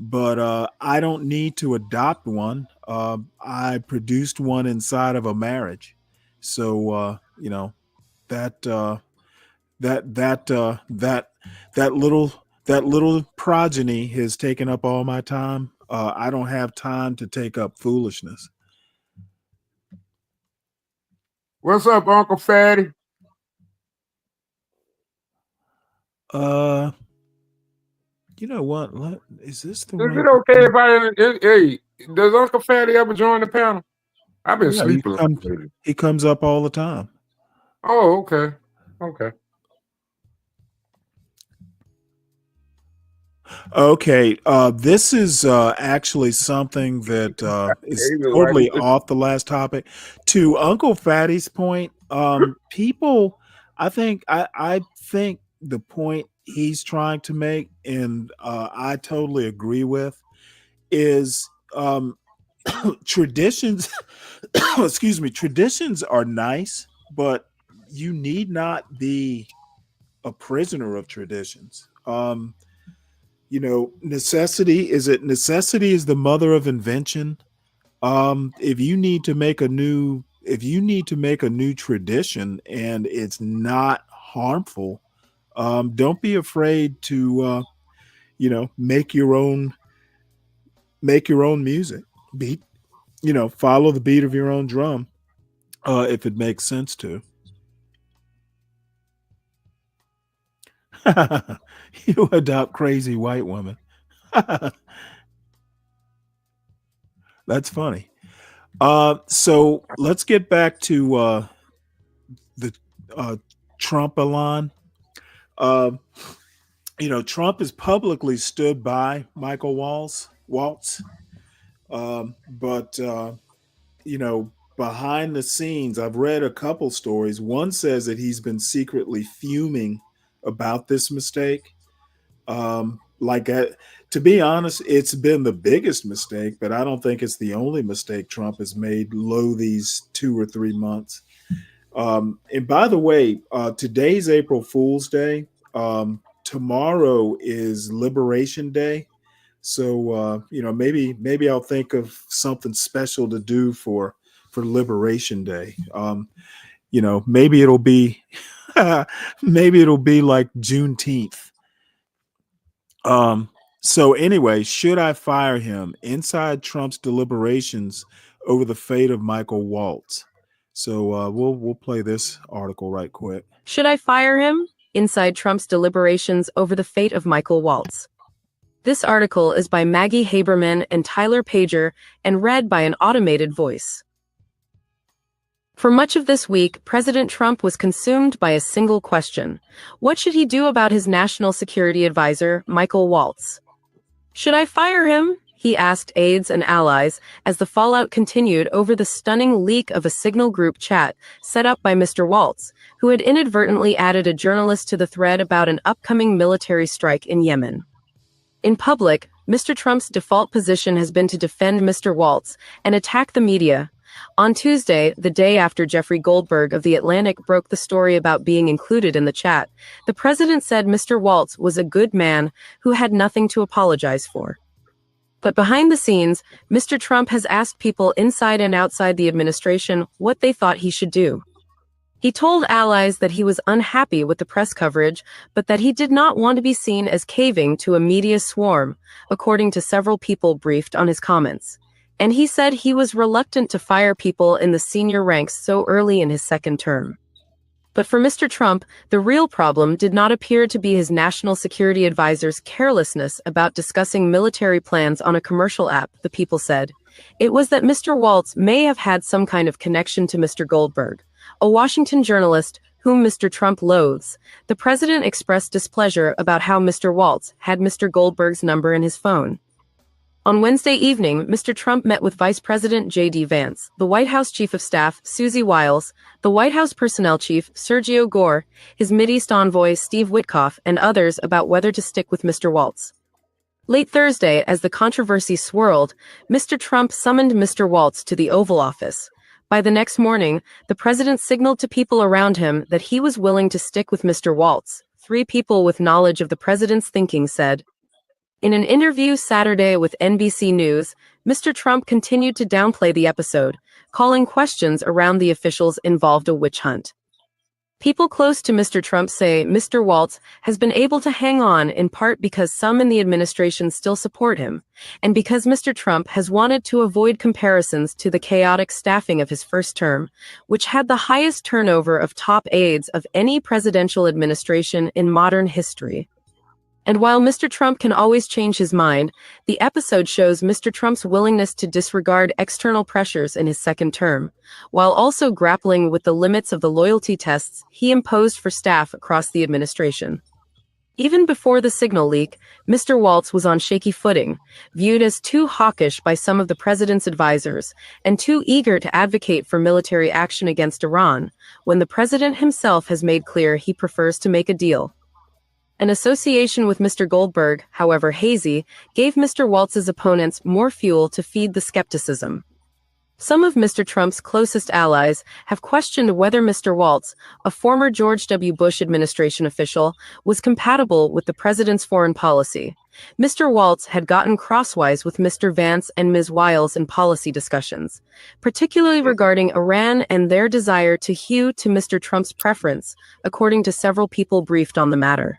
but I don't need to adopt one. I produced one inside of a marriage. So that little progeny has taken up all my time. I don't have time to take up foolishness. What's up, Uncle Fatty? Uh, you know what? Is this the Is right? it okay if hey, does Uncle Fatty ever join the panel? I've been Yeah, sleeping lately. he comes up all the time. Oh, okay. Okay. Okay, this is actually something that is Hey, why totally did- off the last topic. To Uncle Fatty's point, people, I think the point he's trying to make, and I totally agree with, is traditions. Excuse me, traditions are nice, but you need not be a prisoner of traditions. Necessity is the mother of invention. If you need to make a new tradition and it's not harmful, don't be afraid to make your own music. Beat, follow the beat of your own drum, if it makes sense to. You adopt crazy white women. That's funny. So let's get back to the Trump Elon. Trump has publicly stood by Michael Waltz, but behind the scenes, I've read a couple stories. One says that he's been secretly fuming about this mistake. To be honest, it's been the biggest mistake, but I don't think it's the only mistake Trump has made these 2 or 3 months. And by the way, today's April Fool's Day. Tomorrow is Liberation Day. So maybe I'll think of something special to do for Liberation Day. Maybe it'll be maybe it'll be like Juneteenth. So anyway, should I fire him? Inside Trump's deliberations over the fate of Michael Waltz. So we'll play this article right quick. Should I fire him? Inside Trump's deliberations over the fate of Michael Waltz. This article is by Maggie Haberman and Tyler Pager and read by an automated voice. For much of this week, President Trump was consumed by a single question. What should he do about his national security advisor, Michael Waltz? Should I fire him? He asked aides and allies as the fallout continued over the stunning leak of a Signal group chat set up by Mr. Waltz, who had inadvertently added a journalist to the thread about an upcoming military strike in Yemen. In public, Mr. Trump's default position has been to defend Mr. Waltz and attack the media. On Tuesday, the day after Jeffrey Goldberg of The Atlantic broke the story about being included in the chat, the president said Mr. Waltz was a good man who had nothing to apologize for. But behind the scenes, Mr. Trump has asked people inside and outside the administration what they thought he should do. He told allies that he was unhappy with the press coverage, but that he did not want to be seen as caving to a media swarm, according to several people briefed on his comments. And he said he was reluctant to fire people in the senior ranks so early in his second term. But for Mr. Trump, the real problem did not appear to be his national security advisor's carelessness about discussing military plans on a commercial app, the people said. It was that Mr. Waltz may have had some kind of connection to Mr. Goldberg, a Washington journalist whom Mr. Trump loathes. The president expressed displeasure about how Mr. Waltz had Mr. Goldberg's number in his phone. On Wednesday evening, Mr. Trump met with Vice President J.D. Vance, the White House Chief of Staff, Susie Wiles, the White House Personnel Chief, Sergio Gore, his Mideast envoy, Steve Witkoff, and others about whether to stick with Mr. Waltz. Late Thursday, as the controversy swirled, Mr. Trump summoned Mr. Waltz to the Oval Office. By the next morning, the president signaled to people around him that he was willing to stick with Mr. Waltz. 3 people with knowledge of the president's thinking said. In an interview Saturday with NBC News, Mr. Trump continued to downplay the episode, calling questions around the officials involved a witch hunt. People close to Mr. Trump say Mr. Waltz has been able to hang on in part because some in the administration still support him, and because Mr. Trump has wanted to avoid comparisons to the chaotic staffing of his first term, which had the highest turnover of top aides of any presidential administration in modern history. And while Mr. Trump can always change his mind, the episode shows Mr. Trump's willingness to disregard external pressures in his second term, while also grappling with the limits of the loyalty tests he imposed for staff across the administration. Even before the signal leak, Mr. Waltz was on shaky footing, viewed as too hawkish by some of the president's advisors, and too eager to advocate for military action against Iran, when the president himself has made clear he prefers to make a deal. An association with Mr. Goldberg, however hazy, gave Mr. Waltz's opponents more fuel to feed the skepticism. Some of Mr. Trump's closest allies have questioned whether Mr. Waltz, a former George W. Bush administration official, was compatible with the president's foreign policy. Mr. Waltz had gotten crosswise with Mr. Vance and Ms. Wiles in policy discussions, particularly regarding Iran and their desire to hew to Mr. Trump's preference, according to several people briefed on the matter.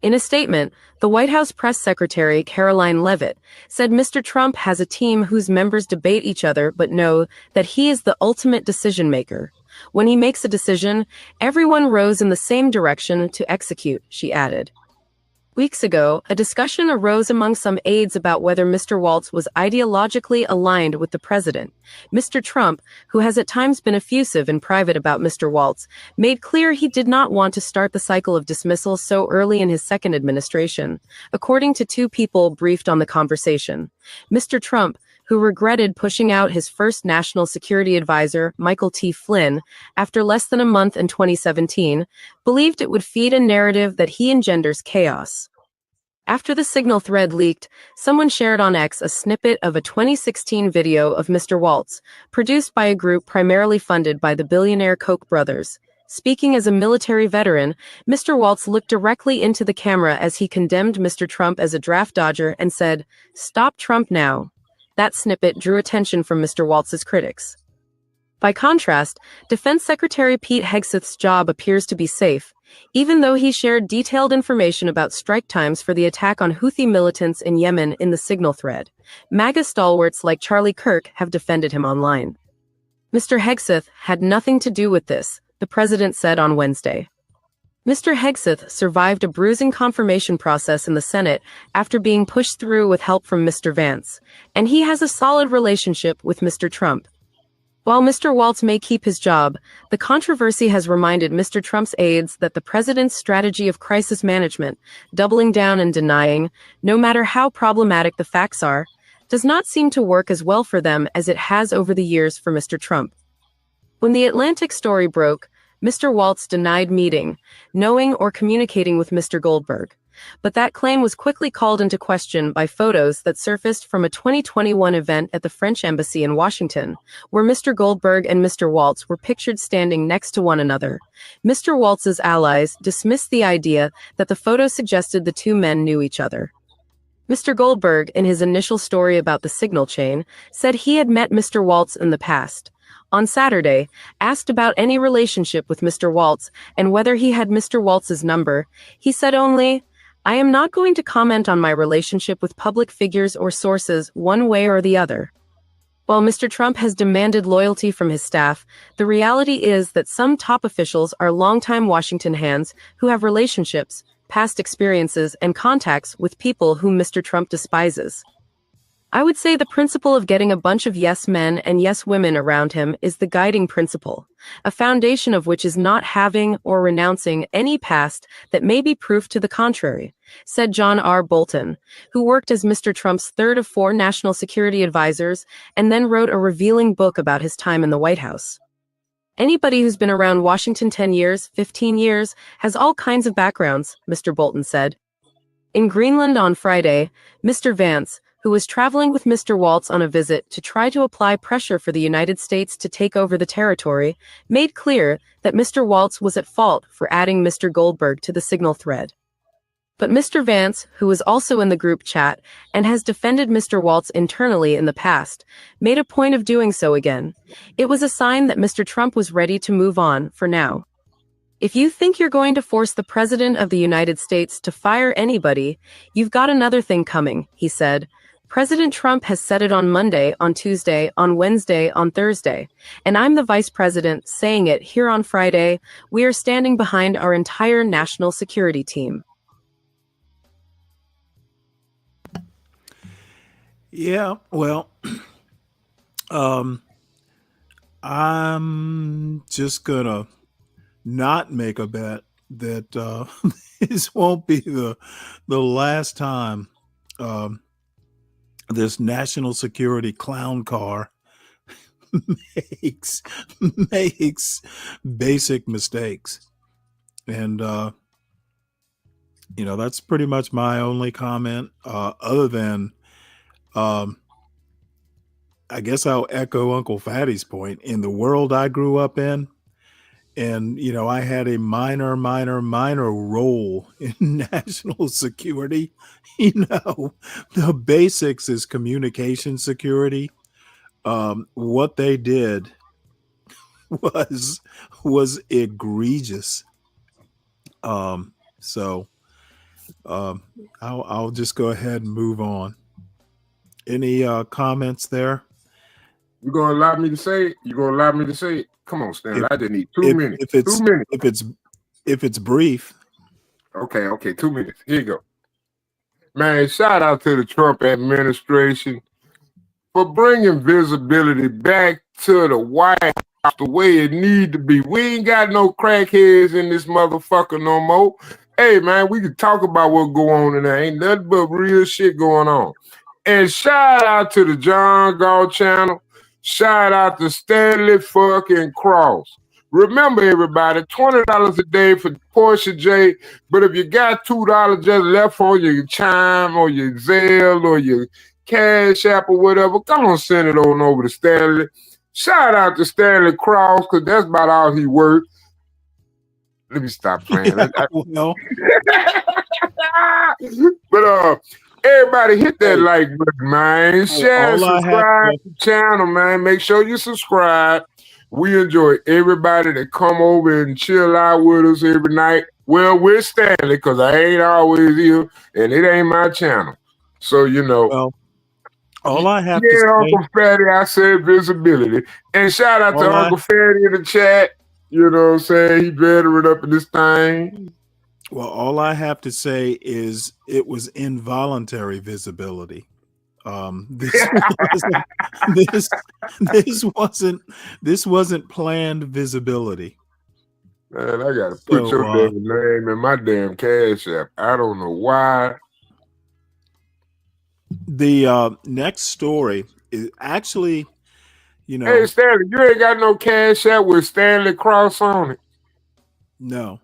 In a statement, the White House press secretary Caroline Leavitt said Mr. Trump has a team whose members debate each other but know that he is the ultimate decision maker. When he makes a decision, everyone rows in the same direction to execute, she added. Weeks ago, a discussion arose among some aides about whether Mr. Waltz was ideologically aligned with the president. Mr. Trump, who has at times been effusive in private about Mr. Waltz, made clear he did not want to start the cycle of dismissal so early in his second administration, according to two people briefed on the conversation. Mr. Trump, who regretted pushing out his first national security advisor, Michael T. Flynn, after less than a month in 2017, believed it would feed a narrative that he engenders chaos. After the signal thread leaked, someone shared on X a snippet of a 2016 video of Mr. Waltz, produced by a group primarily funded by the billionaire Koch brothers. Speaking as a military veteran, Mr. Waltz looked directly into the camera as he condemned Mr. Trump as a draft dodger and said, "Stop Trump now." That snippet drew attention from Mr. Waltz's critics. By contrast, Defense Secretary Pete Hegseth's job appears to be safe, even though he shared detailed information about strike times for the attack on Houthi militants in Yemen in the signal thread. MAGA stalwarts like Charlie Kirk have defended him online. Mr. Hegseth had nothing to do with this, the president said on Wednesday. Mr. Hegseth survived a bruising confirmation process in the Senate after being pushed through with help from Mr. Vance, and he has a solid relationship with Mr. Trump. While Mr. Waltz may keep his job, the controversy has reminded Mr. Trump's aides that the president's strategy of crisis management, doubling down and denying, no matter how problematic the facts are, does not seem to work as well for them as it has over the years for Mr. Trump. When the Atlantic story broke, Mr. Waltz denied meeting, knowing, or communicating with Mr. Goldberg. But that claim was quickly called into question by photos that surfaced from a 2021 event at the French Embassy in Washington, where Mr. Goldberg and Mr. Waltz were pictured standing next to one another. Mr. Waltz's allies dismissed the idea that the photo suggested the two men knew each other. Mr. Goldberg, in his initial story about the signal chain, said he had met Mr. Waltz in the past. On Saturday, asked about any relationship with Mr. Waltz and whether he had Mr. Waltz's number, he said only, "I am not going to comment on my relationship with public figures or sources one way or the other." While Mr. Trump has demanded loyalty from his staff, the reality is that some top officials are longtime Washington hands who have relationships, past experiences, and contacts with people whom Mr. Trump despises. I would say the principle of getting a bunch of yes men and yes women around him is the guiding principle, a foundation of which is not having or renouncing any past that may be proof to the contrary, said John R. Bolton, who worked as Mr. Trump's third of four national security advisors and then wrote a revealing book about his time in the White House. Anybody who's been around Washington 10 years, 15 years, has all kinds of backgrounds, Mr. Bolton said. In Greenland on Friday, Mr. Vance, who was traveling with Mr. Waltz on a visit to try to apply pressure for the United States to take over the territory, made clear that Mr. Waltz was at fault for adding Mr. Goldberg to the signal thread. But Mr. Vance, who was also in the group chat and has defended Mr. Waltz internally in the past, made a point of doing so again. It was a sign that Mr. Trump was ready to move on for now. If you think you're going to force the President of the United States to fire anybody, you've got another thing coming, he said. President Trump has said it on Monday, on Tuesday, on Wednesday, on Thursday. And I'm the Vice President saying it here on Friday. We are standing behind our entire national security team. Yeah, well, I'm just gonna not make a bet that this won't be the last time this national security clown car makes basic mistakes. And that's pretty much my only comment, other than I guess I'll echo Uncle Fatty's point. In the world I grew up in, and I had a minor role in national security. The basics is communication security. What they did was egregious. So I'll just go ahead and move on. Any comments there? You gonna allow me to say it? You gonna allow me to say it? Come on, Stanley. I didn't need 2 minutes. 2 minutes. If it's brief. Okay, 2 minutes. Here you go. Man, shout out to the Trump administration for bringing visibility back to the White House the way it need to be. We ain't got no crackheads in this motherfucker no more. Hey, man, we can talk about what go on in there. Ain't nothing but real shit going on. And shout out to the John Galt channel. Shout out to Stanley fucking Cross. Remember, everybody, $20 a day for Portia J. But if you got $2 just left on your Chime or your Zelle or your Cash App or whatever, come on, send it on over to Stanley. Shout out to Stanley Cross, because that's about all he worth. Let me stop playing. No. But everybody hit that like button, man. Share, subscribe to the channel, man. Make sure you subscribe. We enjoy everybody that come over and chill out with us every night. Well, we're Stanley, because I ain't always here, and it ain't my channel. So, Well, all I have to say... Uncle Fatty, I said visibility. And shout out to Uncle Fatty in the chat. You know what I'm saying? He veteran up in this thing. Well, all I have to say is it was involuntary visibility. This wasn't planned visibility. Man, I gotta put your damn name in my damn Cash App. I don't know why. The next story is actually, Hey, Stanley, you ain't got no Cash App with Stanley Cross on it. No.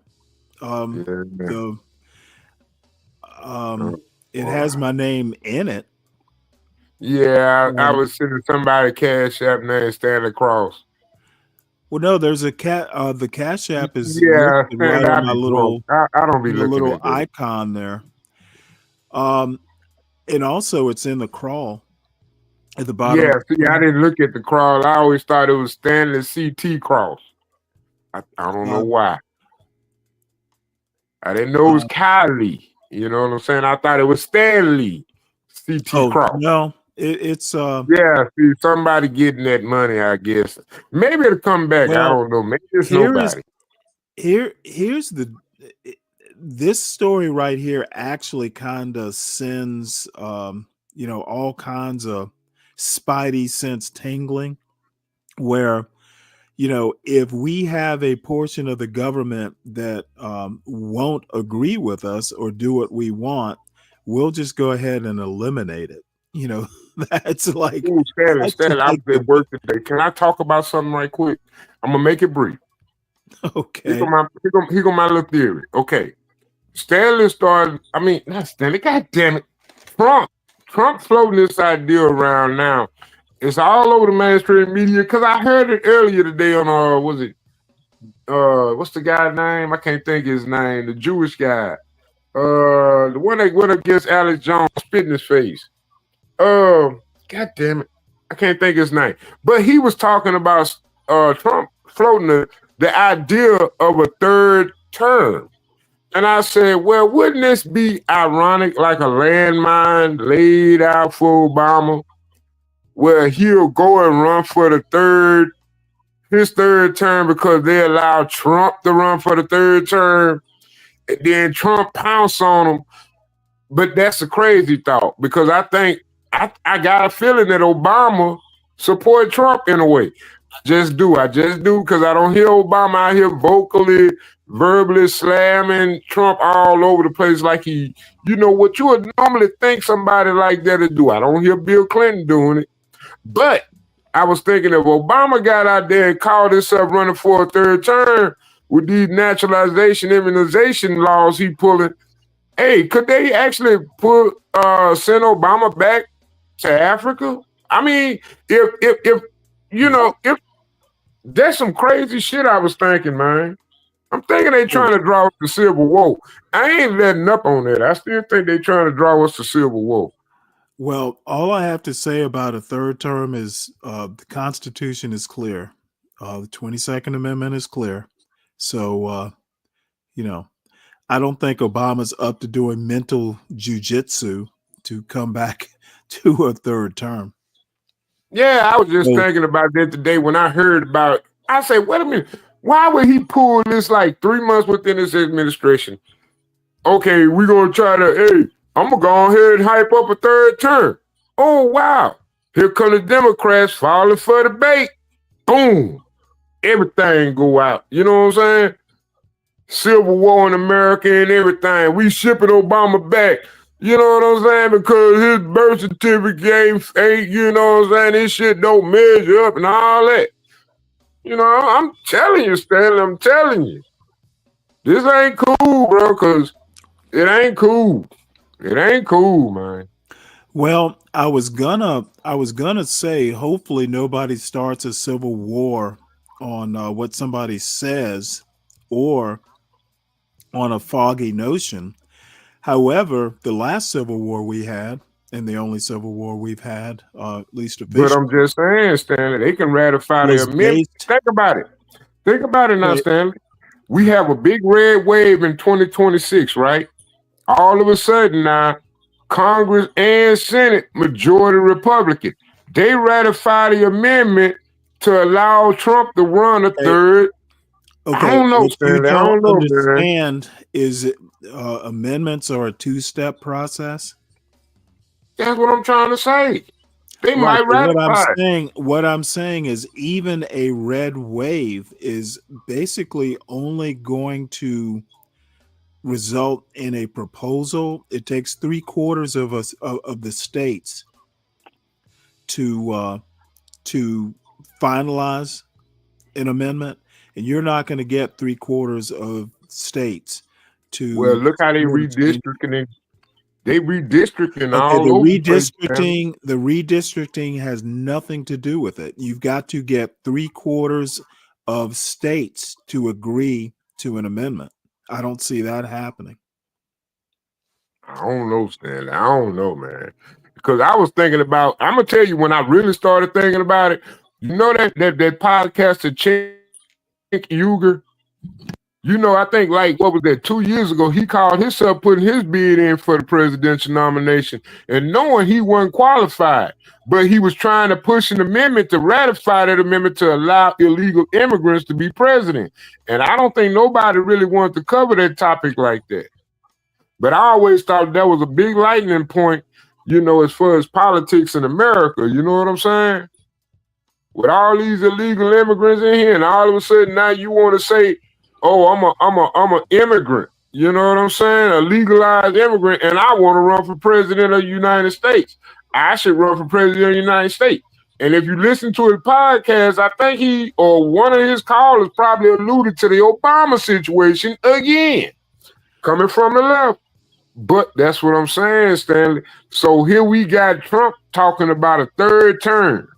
It has my name in it. Yeah, I was sending somebody Cash App named Stanley Cross. Well, no, there's a the Cash App is right on my little I don't be looking little at that. icon there. And also it's in the crawl at the bottom. Yeah, see, I didn't look at the crawl. I always thought it was Stanley CT Cross. I don't know why. I didn't know it was Kylie. You know what I'm saying? I thought it was Stanley CT Cross. No, it's yeah, see, somebody getting that money, I guess. Maybe it'll come back. I don't know. Maybe it's nobody. Here's this story right here actually kind of sends all kinds of spidey sense tingling, where if we have a portion of the government that won't agree with us or do what we want, we'll just go ahead and eliminate it. That's like... Ooh, Stanley, I've been working today. Can I talk about something right quick? I'm going to make it brief. Okay. Here go my little theory. Okay. Stanley started... not Stanley. God damn it. Trump floating this idea around now. It's all over the mainstream media, because I heard it earlier today on what's the guy's name? I can't think of his name. The Jewish guy. The one that went against Alex Jones, spit in his face. God damn it. I can't think of his name. But he was talking about Trump floating the idea of a third term. And I said, well, wouldn't this be ironic, like a landmine laid out for Obama, where he'll go and run for his third term because they allowed Trump to run for the third term, and then Trump pounce on him. But that's a crazy thought, because I think I got a feeling that Obama support Trump in a way. I just do, because I don't hear Obama out here vocally, verbally slamming Trump all over the place like he, what you would normally think somebody like that would do. I don't hear Bill Clinton doing it. But I was thinking, if Obama got out there and called himself running for a third term with these naturalization immunization laws he pulling, hey, could they actually send Obama back to Africa? I mean, if that's some crazy shit I was thinking, man. I'm thinking they trying to draw us to Civil War. I ain't letting up on that. I still think they trying to draw us to Civil War. Well, all I have to say about a third term is the Constitution is clear. The 22nd Amendment is clear. So, I don't think Obama's up to doing mental jujitsu to come back to a third term. Yeah, I was just thinking about that today when I heard about it. I said, wait a minute, why would he pull this like 3 months within his administration? Okay, we're going to try to, I'm going to go ahead and hype up a third term. Oh, wow. Here come the Democrats falling for the bait. Boom. Everything go out. You know what I'm saying? Civil War in America and everything. We shipping Obama back. You know what I'm saying? Because his birth certificate ain't, you know what I'm saying? This shit don't measure up and all that. I'm telling you, Stanley, I'm telling you. This ain't cool, bro, because it ain't cool. It ain't cool, man. Well, I was gonna say, hopefully nobody starts a civil war on what somebody says or on a foggy notion. However, the last civil war we had, and the only civil war we've had, at least officially. But I'm just saying, Stanley, they can ratify the amendment. Think about it. Think about it now, Stanley. We have a big red wave in 2026, right? All of a sudden now, Congress and Senate, majority Republican, they ratify the amendment to allow Trump to run a third. Okay, I don't know, what you Stanley. I don't know, understand is it, amendments are a two-step process. That's what I'm trying to say. They might ratify. What I'm saying is even a red wave is basically only going to result in a proposal. It takes 3/4 of us of the states to finalize an amendment, and you're not going to get 3/4 of states to. Well, look how they redistricting. They redistricting Okay, all over the place, man. the redistricting has nothing to do with it. You've got to get 3/4 of states to agree to an amendment. I don't see that happening. I don't know, Stanley. I don't know, man. Because I was thinking about, I'm gonna tell you when I really started thinking about it. You know that podcaster Cenk Uygur? I think what was that, 2 years ago, he called himself putting his bid in for the presidential nomination and knowing he wasn't qualified, but he was trying to push an amendment to ratify that amendment to allow illegal immigrants to be president. And I don't think nobody really wanted to cover that topic like that. But I always thought that was a big lightning point, as far as politics in America. You know what I'm saying? With all these illegal immigrants in here, and all of a sudden now you want to say, oh, I'm an immigrant. You know what I'm saying? A legalized immigrant, and I want to run for president of the United States. I should run for president of the United States. And if you listen to his podcast, I think he or one of his callers probably alluded to the Obama situation again, coming from the left. But that's what I'm saying, Stanley. So here we got Trump talking about a third term.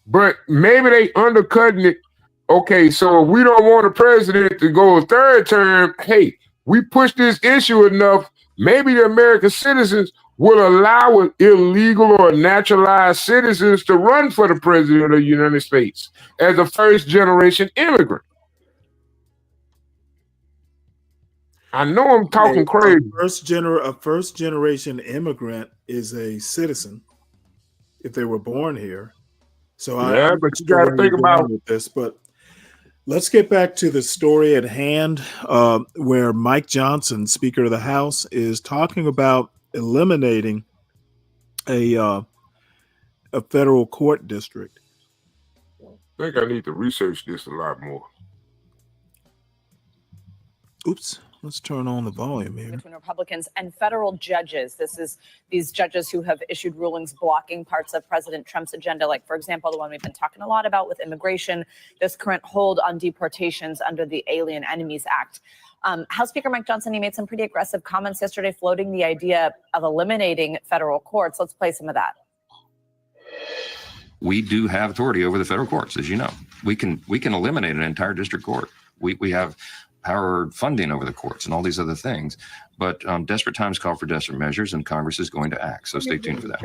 But maybe they undercutting it. Okay, so if we don't want a president to go a third term, hey, we push this issue enough, maybe the American citizens will allow illegal or naturalized citizens to run for the president of the United States as a first-generation immigrant. I know I'm talking crazy. A first generation immigrant is a citizen if they were born here. So Yeah, I'm but not you sure got to where think you're about. going with this, but let's get back to the story at hand, where Mike Johnson, Speaker of the House, is talking about eliminating a federal court district. I think I need to research this a lot more. Oops, let's turn on the volume here. Between Republicans and federal judges. This is these judges who have issued rulings blocking parts of President Trump's agenda, like, for example, the one we've been talking a lot about with immigration, this current hold on deportations under the Alien Enemies Act. House Speaker Mike Johnson, he made some pretty aggressive comments yesterday, floating the idea of eliminating federal courts. Let's play some of that. We do have authority over the federal courts, as you know. We can eliminate an entire district court. We have power funding over the courts and all these other things. But desperate times call for desperate measures, and Congress is going to act. So stay tuned for that.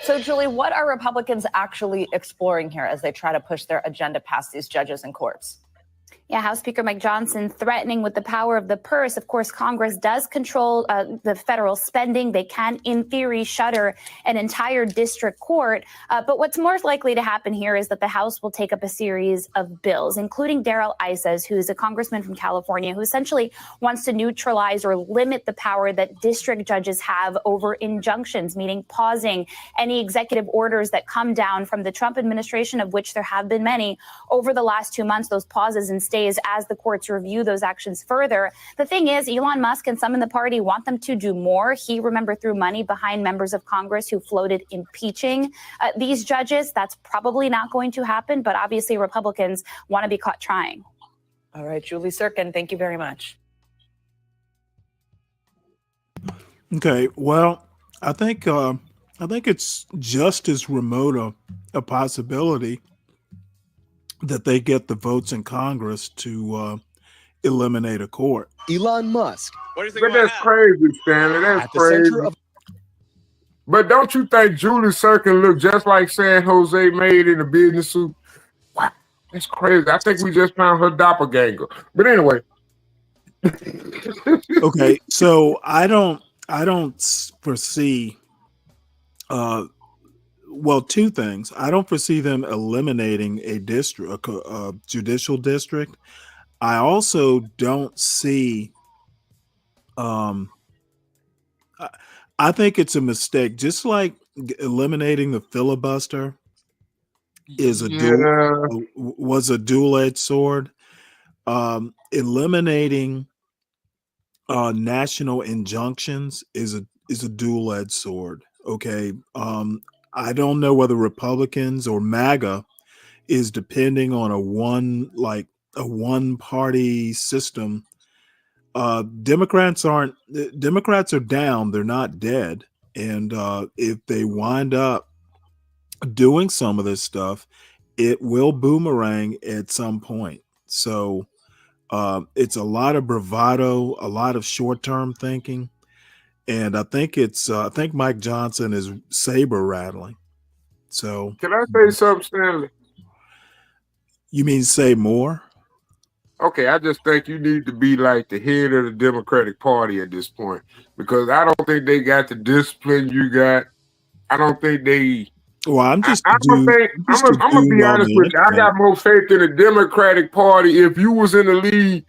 So, Julie, what are Republicans actually exploring here as they try to push their agenda past these judges and courts? Yeah, House Speaker Mike Johnson threatening with the power of the purse. Of course, Congress does control the federal spending. They can, in theory, shutter an entire district court. But what's more likely to happen here is that the House will take up a series of bills, including Darrell Issas, who is a congressman from California, who essentially wants to neutralize or limit the power that district judges have over injunctions, meaning pausing any executive orders that come down from the Trump administration, of which there have been many over the last 2 months, those pauses and stays as the courts review those actions further. The thing is, Elon Musk and some in the party want them to do more. He, remember, threw money behind members of Congress who floated impeaching these judges. That's probably not going to happen, but obviously Republicans want to be caught trying. All right, Julie Sirkin, thank you very much. Okay, well, I think it's just as remote a possibility that they get the votes in Congress to eliminate a court. Elon Musk. What do you think? But that's crazy, Stanley. That's At the crazy. center of But don't you think Julie Sirkin looked just like San Jose made in a business suit? Wow, that's crazy. I think we just found her doppelganger. But anyway. Okay, so I don't foresee well, two things. I don't foresee them eliminating a district, a judicial district. I also don't see. I think it's a mistake. Just like eliminating the filibuster was a dual-edged sword. Eliminating national injunctions is a dual-edged sword. Okay. I don't know whether Republicans or MAGA is depending on a one-party system. Democrats are down, they're not dead. And if they wind up doing some of this stuff, it will boomerang at some point. So it's a lot of bravado, a lot of short-term thinking. And I think I think Mike Johnson is saber rattling. So can I say something, Stanley? You mean say more? Okay, I just think you need to be like the head of the Democratic Party at this point, because I don't think they got the discipline you got. I don't think they. Well, I'm gonna be honest with you. I got more faith in the Democratic Party. If you was in the lead,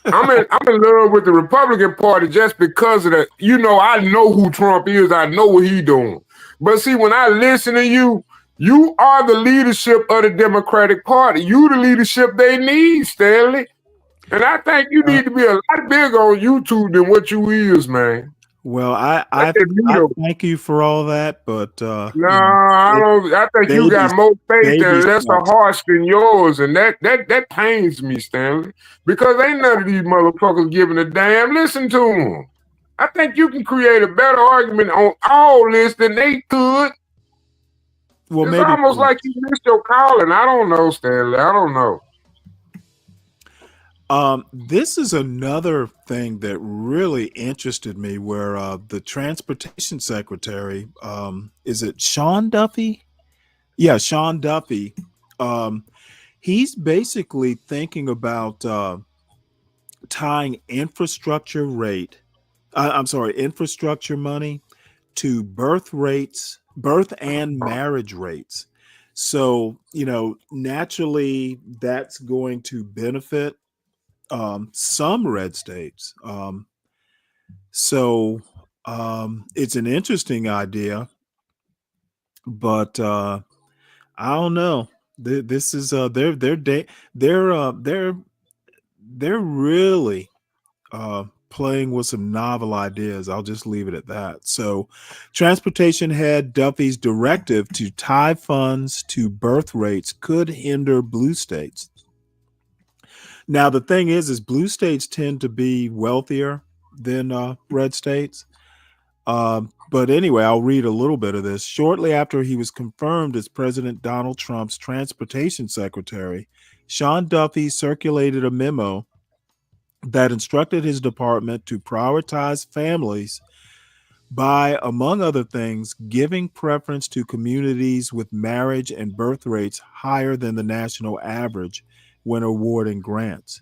I'm in love with the Republican Party just because of that. You know, I know who Trump is. I know what he doing. But see, when I listen to you, you are the leadership of the Democratic Party. You the leadership they need, Stanley. And I think you need to be a lot bigger on YouTube than what you is, man. Well, I thank you for all that, but no, I don't. I think you got more faith and less a heart than yours, and that pains me, Stanley, because ain't none of these motherfuckers giving a damn. Listen to them. I think you can create a better argument on all this than they could. Well, it's maybe almost like you missed your calling. I don't know, Stanley. I don't know. This is another thing that really interested me, where the transportation secretary, is it Sean Duffy? Yeah, Sean Duffy. He's basically thinking about tying infrastructure money to birth and marriage rates. So, naturally that's going to benefit some red states. It's an interesting idea, but I don't know. This is they're really playing with some novel ideas. I'll just leave it at that. So, transportation head Duffy's directive to tie funds to birth rates could hinder blue states. Now, the thing is blue states tend to be wealthier than red states. But anyway, I'll read a little bit of this. Shortly after he was confirmed as President Donald Trump's transportation secretary, Sean Duffy circulated a memo that instructed his department to prioritize families by, among other things, giving preference to communities with marriage and birth rates higher than the national average when awarding grants.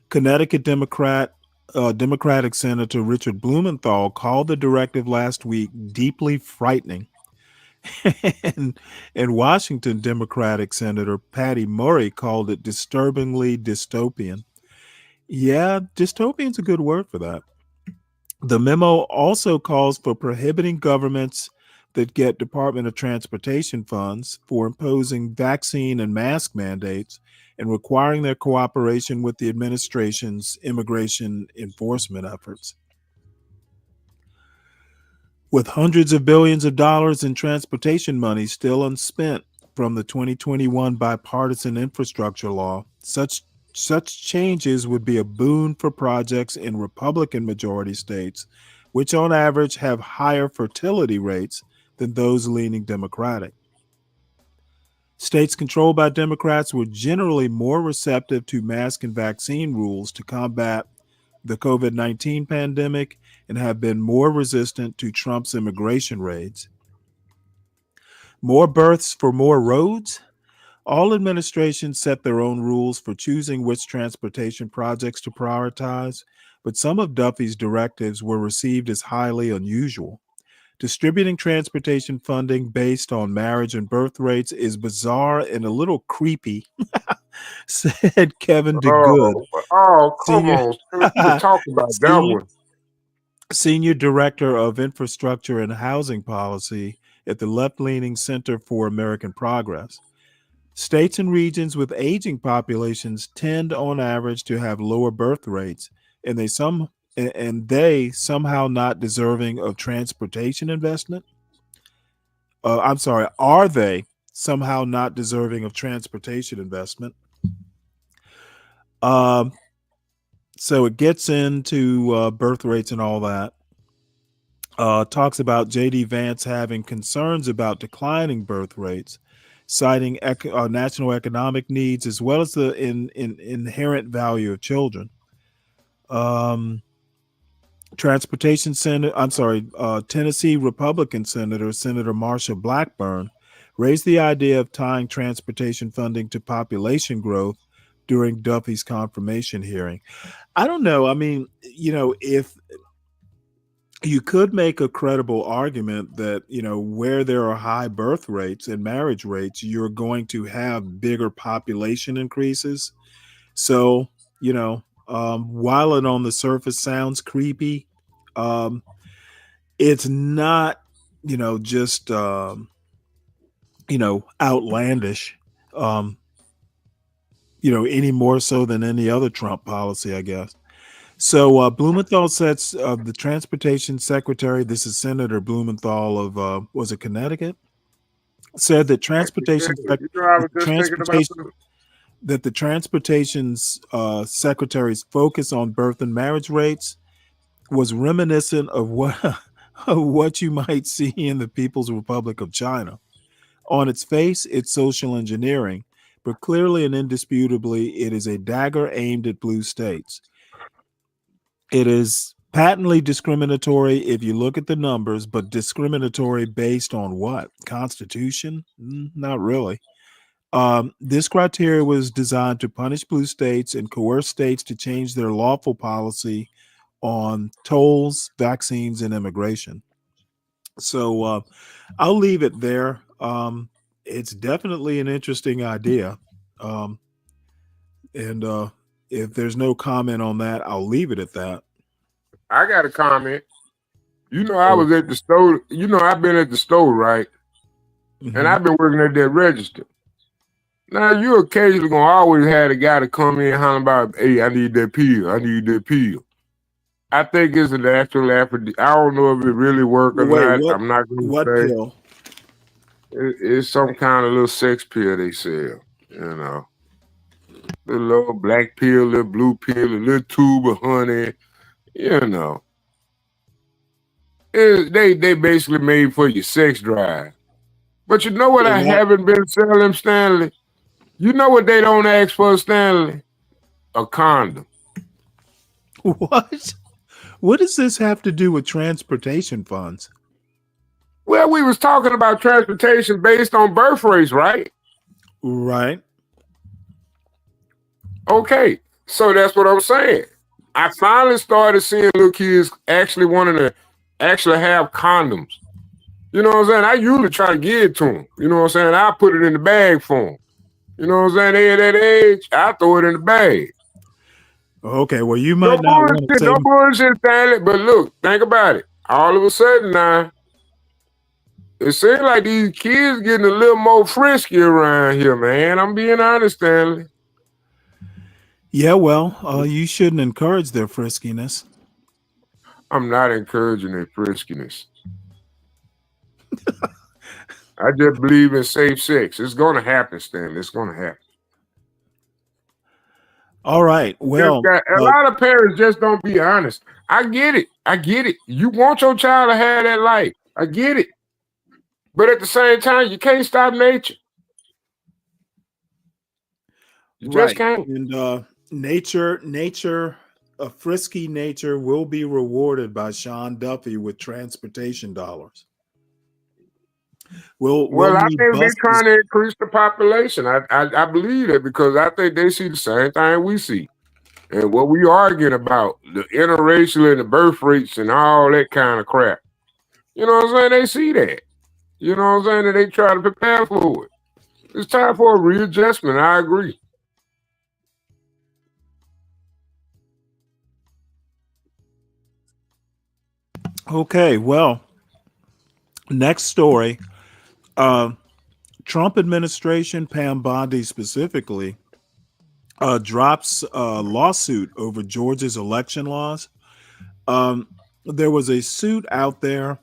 Connecticut Democratic Senator Richard Blumenthal called the directive last week deeply frightening. and Washington Democratic Senator Patty Murray called it disturbingly dystopian. Yeah, dystopian's a good word for that. The memo also calls for prohibiting governments that get Department of Transportation funds for imposing vaccine and mask mandates and requiring their cooperation with the administration's immigration enforcement efforts. With hundreds of billions of dollars in transportation money still unspent from the 2021 bipartisan infrastructure law, such changes would be a boon for projects in Republican majority states, which on average have higher fertility rates than those leaning Democratic. States controlled by Democrats were generally more receptive to mask and vaccine rules to combat the COVID-19 pandemic and have been more resistant to Trump's immigration raids. More births for more roads? All administrations set their own rules for choosing which transportation projects to prioritize, but some of Duffy's directives were received as highly unusual. Distributing transportation funding based on marriage and birth rates is bizarre and a little creepy, said Kevin DeGood. Come on. We can talk about that one. Senior Director of Infrastructure and Housing Policy at the left-leaning Center for American Progress. States and regions with aging populations tend on average to have lower birth rates, and they somehow not deserving of transportation investment? Are they somehow not deserving of transportation investment? So it gets into birth rates and all that. Talks about J.D. Vance having concerns about declining birth rates, citing national economic needs as well as the inherent value of children. Tennessee Republican Senator Marsha Blackburn raised the idea of tying transportation funding to population growth during Duffy's confirmation hearing. I don't know. I mean, if you could make a credible argument that, where there are high birth rates and marriage rates, you're going to have bigger population increases. So, while it on the surface sounds creepy, it's not, just, outlandish, any more so than any other Trump policy, I guess. So Blumenthal sets the transportation secretary, this is Senator Blumenthal of, was it Connecticut? Said that the transportation's secretary's focus on birth and marriage rates was reminiscent of what you might see in the People's Republic of China. On its face, it's social engineering, but clearly and indisputably, it is a dagger aimed at blue states. It is patently discriminatory if you look at the numbers, but discriminatory based on what? Constitution? Not really. This criteria was designed to punish blue states and coerce states to change their lawful policy on tolls, vaccines, and immigration. So I'll leave it there. It's definitely an interesting idea. Um, and if there's no comment on that, I'll leave it at that. I got a comment. You know, I was at the store. You know, I've been at the store, right? And I've been working at that register. Now, you occasionally gonna always have a guy to come in hollering about, hey, I need that pill. I need that pill. I think it's an actual aphrodisiac. I don't know if it really works or Wait, not. I'm not going to what say. pill? It's some kind of little sex pill they sell, you know. The little black pill, little blue pill, a little tube of honey, you know. They basically made for your sex drive. But you know what I haven't been selling, Stanley? You know what they don't ask for, Stanley? A condom. What? What does this have to do with transportation funds? Well, we was talking about transportation based on birth rates, right? Right. Okay, so that's what I'm saying. I finally started seeing little kids actually wanting to actually have condoms. You know what I'm saying? I usually try to give it to them. You know what I'm saying? I put it in the bag for them. You know what I'm saying? They at that age, I throw it in the bag. Okay, well, you might not want to say... No bullshit, Stanley, but look, think about it. All of a sudden now, it seems like these kids getting a little more frisky around here, man. I'm being honest, Stanley. Yeah, well, you shouldn't encourage their friskiness. I'm not encouraging their friskiness. I just believe in safe sex. It's going to happen, Stanley. It's going to happen. All right. Well, a lot of parents just don't be honest. I get it. I get it. You want your child to have that life. I get it. But at the same time, you can't stop nature. You just can't. And nature, a frisky nature will be rewarded by Sean Duffy with transportation dollars. Well, I think they're trying to increase the population. I believe that because I think they see the same thing we see. And what we arguing about, the interracial and the birth rates and all that kind of crap. You know what I'm saying? They see that. You know what I'm saying? And they try to prepare for it. It's time for a readjustment. I agree. Okay, well, next story. Trump administration, Pam Bondi specifically, drops a lawsuit over Georgia's election laws. There was a suit out there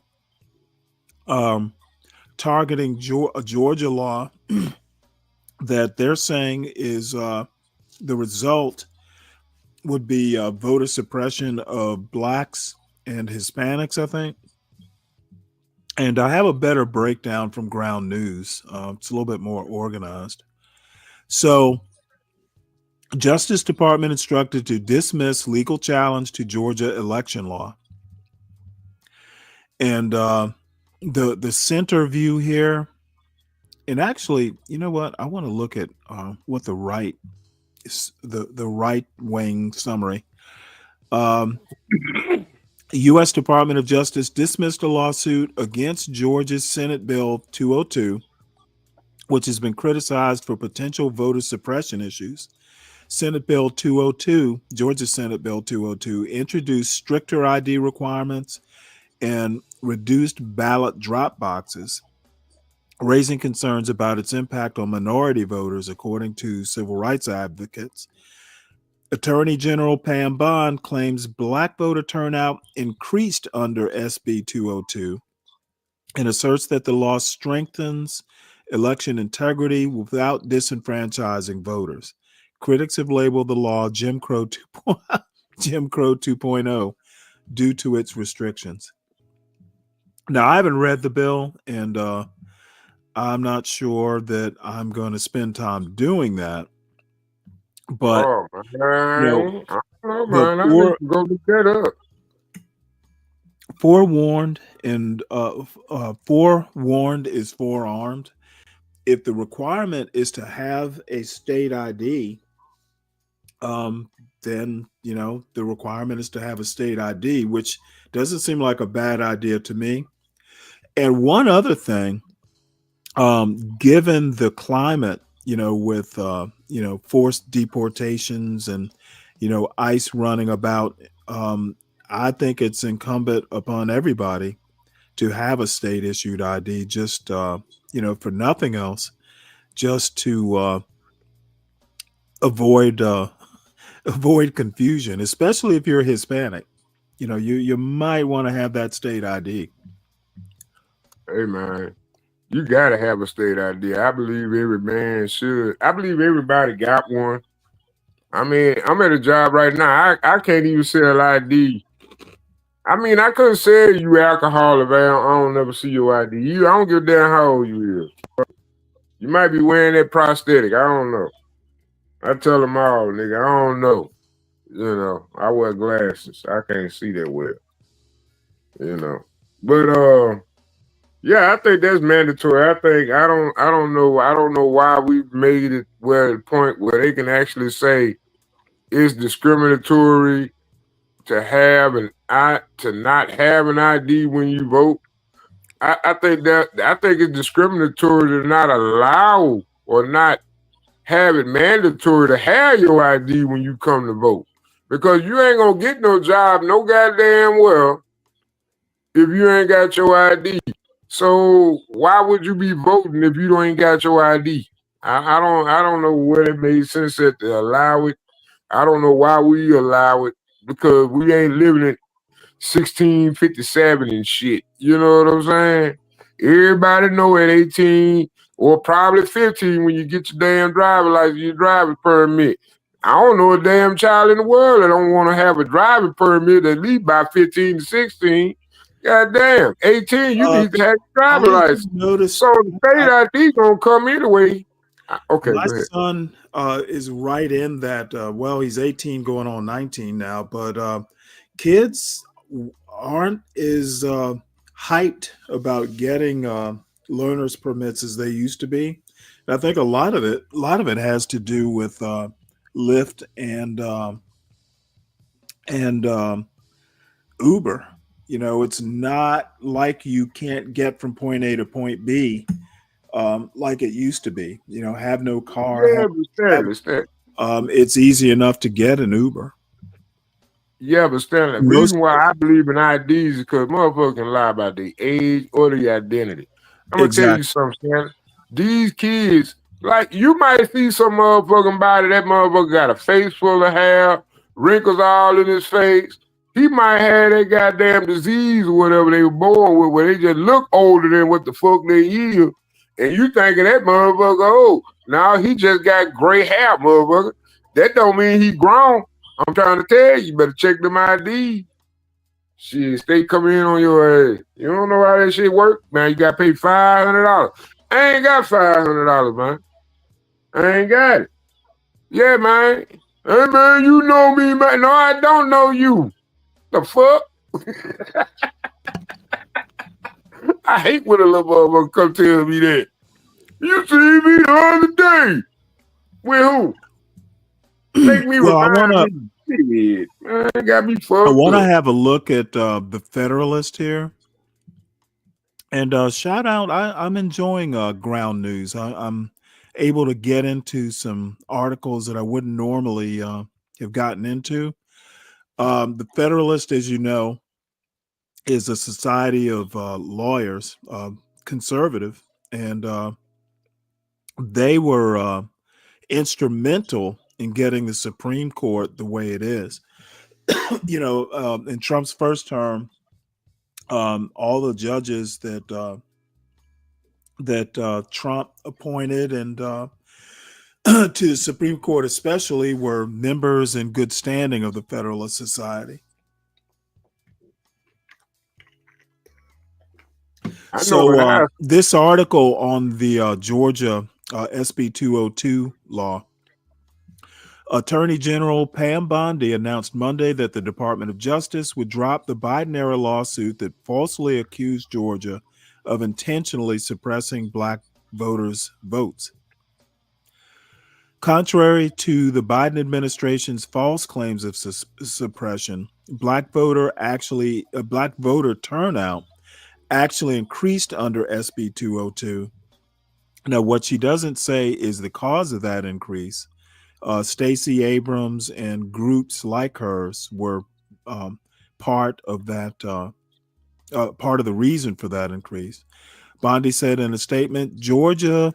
targeting a Georgia law that they're saying is the result would be voter suppression of blacks and Hispanics, I think. And I have a better breakdown from Ground News. It's a little bit more organized. So, Justice Department instructed to dismiss legal challenge to Georgia election law. And the center view here, and actually, you know what? I want to look at what the right wing summary. U.S. Department of Justice dismissed a lawsuit against Georgia's Senate Bill 202, which has been criticized for potential voter suppression issues. Senate Bill 202, Georgia Senate Bill 202, introduced stricter ID requirements and reduced ballot drop boxes, raising concerns about its impact on minority voters, according to civil rights advocates. Attorney General Pam Bondi claims black voter turnout increased under SB 202 and asserts that the law strengthens election integrity without disenfranchising voters. Critics have labeled the law Jim Crow 2.0 due to its restrictions. Now, I haven't read the bill, and I'm not sure that I'm going to spend time doing that. But I need to go look that up. Forewarned and forewarned is forearmed. if the requirement is to have a state ID, then the requirement is to have a state ID, which doesn't seem like a bad idea to me. And one other thing, given the climate, with forced deportations and ICE running about, I think it's incumbent upon everybody to have a state issued ID, just for nothing else, just to avoid avoid confusion, especially if you're Hispanic. You might want to have that state ID. Hey man, you gotta have a state ID. I believe every man should. I believe everybody got one. I mean, I'm at a job right now. I can't even sell ID. I mean, I couldn't sell you alcohol if I don't never see your ID. I don't give a damn how old you is. You might be wearing that prosthetic. I don't know. I tell them all, nigga, I don't know. I wear glasses. I can't see that well. But yeah, I think that's mandatory. I don't know why we've made it where the point where they can actually say it's discriminatory to not have an ID when you vote. I think it's discriminatory to not allow or not have it mandatory to have your ID when you come to vote. Because you ain't gonna get no job no goddamn well if you ain't got your ID. So why would you be voting if you ain't got your ID? I don't know where it made sense that to allow it. I don't know why we allow it, because we ain't living in 1657 and shit. You know what I'm saying? Everybody know at 18 or probably 15 when you get your damn driver license, your driver's permit. I don't know a damn child in the world that don't want to have a driving permit at least by 15 to 16. God damn, 18, you need to have a driver license. So the state ID gonna come anyway. Okay, my go ahead. son is right in that. He's 18 going on 19 now, but kids aren't as hyped about getting learner's permits as they used to be. And I think a lot of it has to do with Lyft and Uber. It's not like you can't get from point A to point B like it used to be. Have no car. Yeah, but Stanley. It's easy enough to get an Uber. Yeah, but Stanley, the reason why I believe in IDs is because motherfuckers can lie about their age or their identity. I'm gonna tell you something, Stanley. These kids, like, you might see some motherfucking body, that motherfucker got a face full of hair, wrinkles all in his face. He might have that goddamn disease or whatever they were born with, where they just look older than what the fuck they is. And you thinking that motherfucker old. Now he just got gray hair, motherfucker. That don't mean he grown. I'm trying to tell you, better check them ID. Shit, stay coming in on your ass. You don't know how that shit work, man. You got to pay $500. I ain't got $500, man. I ain't got it. Yeah, man. Hey, man, you know me, man. No, I don't know you. The fuck? I hate when a little motherfucker come tell me that. You see me the other day. With who? Make me remind me. Man, got me fucked I want to up. have a look at the Federalist here. And shout out, I'm enjoying ground news. I'm able to get into some articles that I wouldn't normally have gotten into. The Federalist, as you know, is a society of lawyers, conservative, and they were instrumental in getting the Supreme Court the way it is. In Trump's first term, all the judges that Trump appointed and to the Supreme Court especially were members in good standing of the Federalist Society. So this article on the Georgia SB 202 law, Attorney General Pam Bondi announced Monday that the Department of Justice would drop the Biden-era lawsuit that falsely accused Georgia of intentionally suppressing Black voters' votes. Contrary to the Biden administration's false claims of suppression, black voter turnout actually increased under SB 202. Now, what she doesn't say is the cause of that increase. Stacey Abrams and groups like hers were part of that, part of the reason for that increase. Bondi said in a statement, Georgians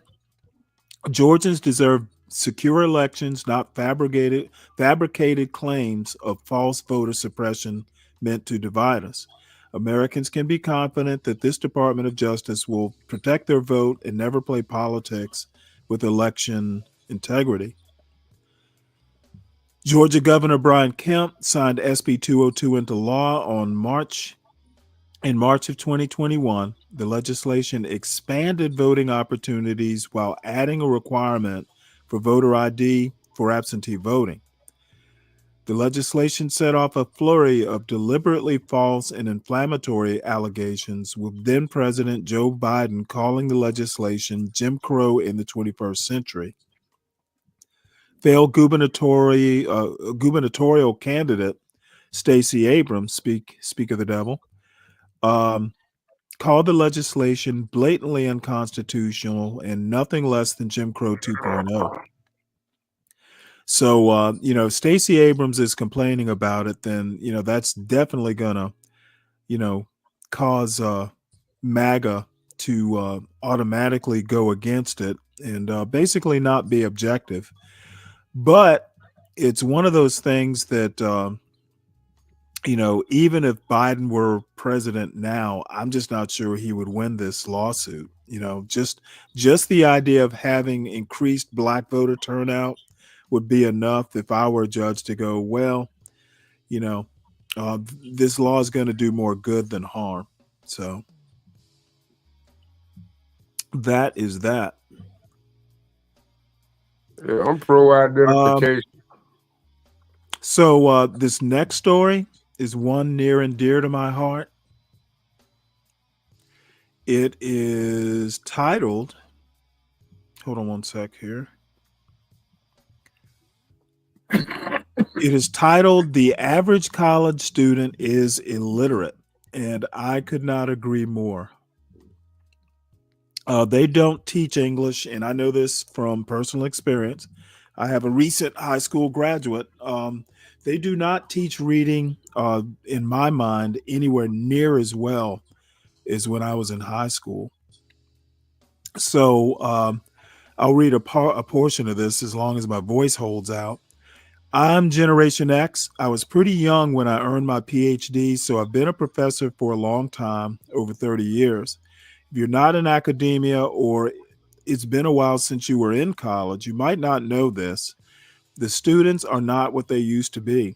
deserve secure elections, not fabricated claims of false voter suppression meant to divide us. Americans can be confident that this Department of Justice will protect their vote and never play politics with election integrity. Georgia Governor Brian Kemp signed SB 202 into law in March of 2021. The legislation expanded voting opportunities while adding a requirement for voter ID for absentee voting. The legislation set off a flurry of deliberately false and inflammatory allegations, with then President Joe Biden calling the legislation Jim Crow in the 21st century. Failed gubernatorial candidate Stacey Abrams, speak of the devil, called the legislation blatantly unconstitutional and nothing less than Jim Crow 2.0. So, Stacey Abrams is complaining about it, then, that's definitely going to, cause MAGA to automatically go against it and basically not be objective. But it's one of those things that, even if Biden were president now, I'm just not sure he would win this lawsuit. Just the idea of having increased black voter turnout would be enough if I were a judge to go, well, this law is going to do more good than harm. So that is that. Yeah, I'm pro identification. So this next story is one near and dear to my heart. It is titled, hold on one sec here. It is titled, "The Average College Student is Illiterate," and I could not agree more. They don't teach English, and I know this from personal experience. I have a recent high school graduate. They do not teach reading, in my mind, anywhere near as well as when I was in high school. So I'll read a portion of this as long as my voice holds out. I'm Generation X. I was pretty young when I earned my PhD, so I've been a professor for a long time, over 30 years. If you're not in academia or it's been a while since you were in college, you might not know this. The students are not what they used to be.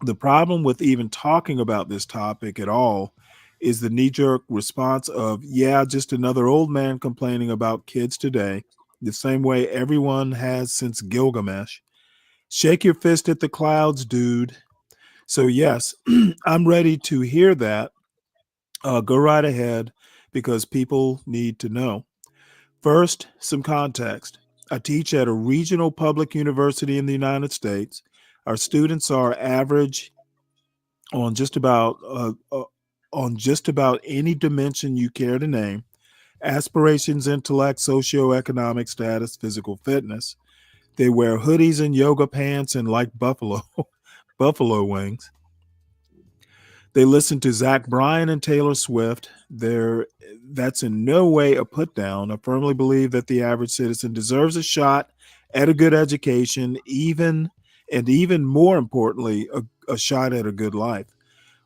The problem with even talking about this topic at all is the knee-jerk response of, yeah, just another old man complaining about kids today, the same way everyone has since Gilgamesh. Shake your fist at the clouds, dude. So yes, I'm ready to hear that. Go right ahead, because people need to know. First, some context. I teach at a regional public university in the United States. Our students are average on just about any dimension you care to name: aspirations, intellect, socioeconomic status, physical fitness. They wear hoodies and yoga pants and like buffalo wings. They listen to Zach Bryan and Taylor Swift. That's in no way a put down. I firmly believe that the average citizen deserves a shot at a good education, even more importantly, a shot at a good life.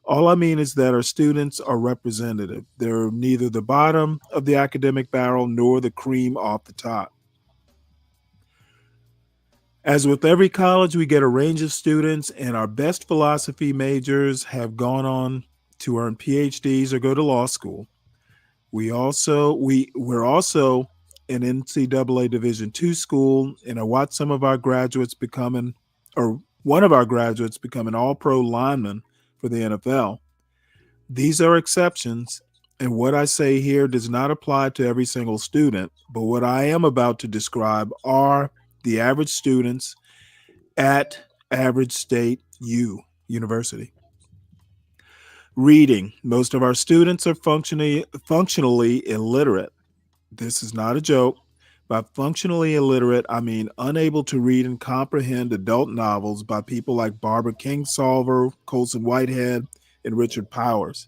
All I mean is that our students are representative. They're neither the bottom of the academic barrel nor the cream off the top. As with every college, we get a range of students, and our best philosophy majors have gone on to earn PhDs or go to law school. We're also an NCAA Division II school, and I watched one of our graduates become an all-pro lineman for the NFL. These are exceptions. And what I say here does not apply to every single student, but what I am about to describe are the average students at Average State University. Reading. Most of our students are functionally illiterate. This is not a joke. By functionally illiterate, I mean unable to read and comprehend adult novels by people like Barbara Kingsolver, Colson Whitehead, and Richard Powers.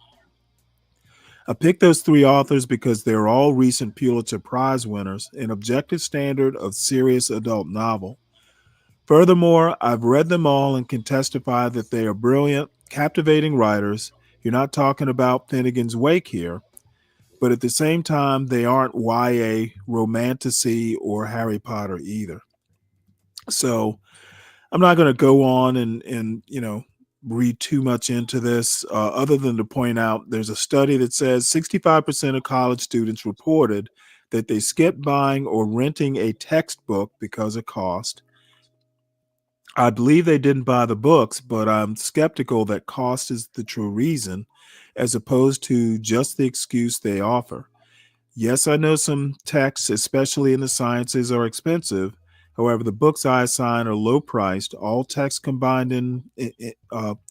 I picked those three authors because they're all recent Pulitzer Prize winners, an objective standard of serious adult novel. Furthermore, I've read them all and can testify that they are brilliant, captivating writers. You're not talking about Finnegan's Wake here, but at the same time, they aren't YA, romantasy, or Harry Potter either. So I'm not going to go on and read too much into this, other than to point out there's a study that says 65% of college students reported that they skipped buying or renting a textbook because of cost. I believe they didn't buy the books, but I'm skeptical that cost is the true reason, as opposed to just the excuse they offer. Yes, I know some texts, especially in the sciences, are expensive. However, the books I assign are low priced. All texts combined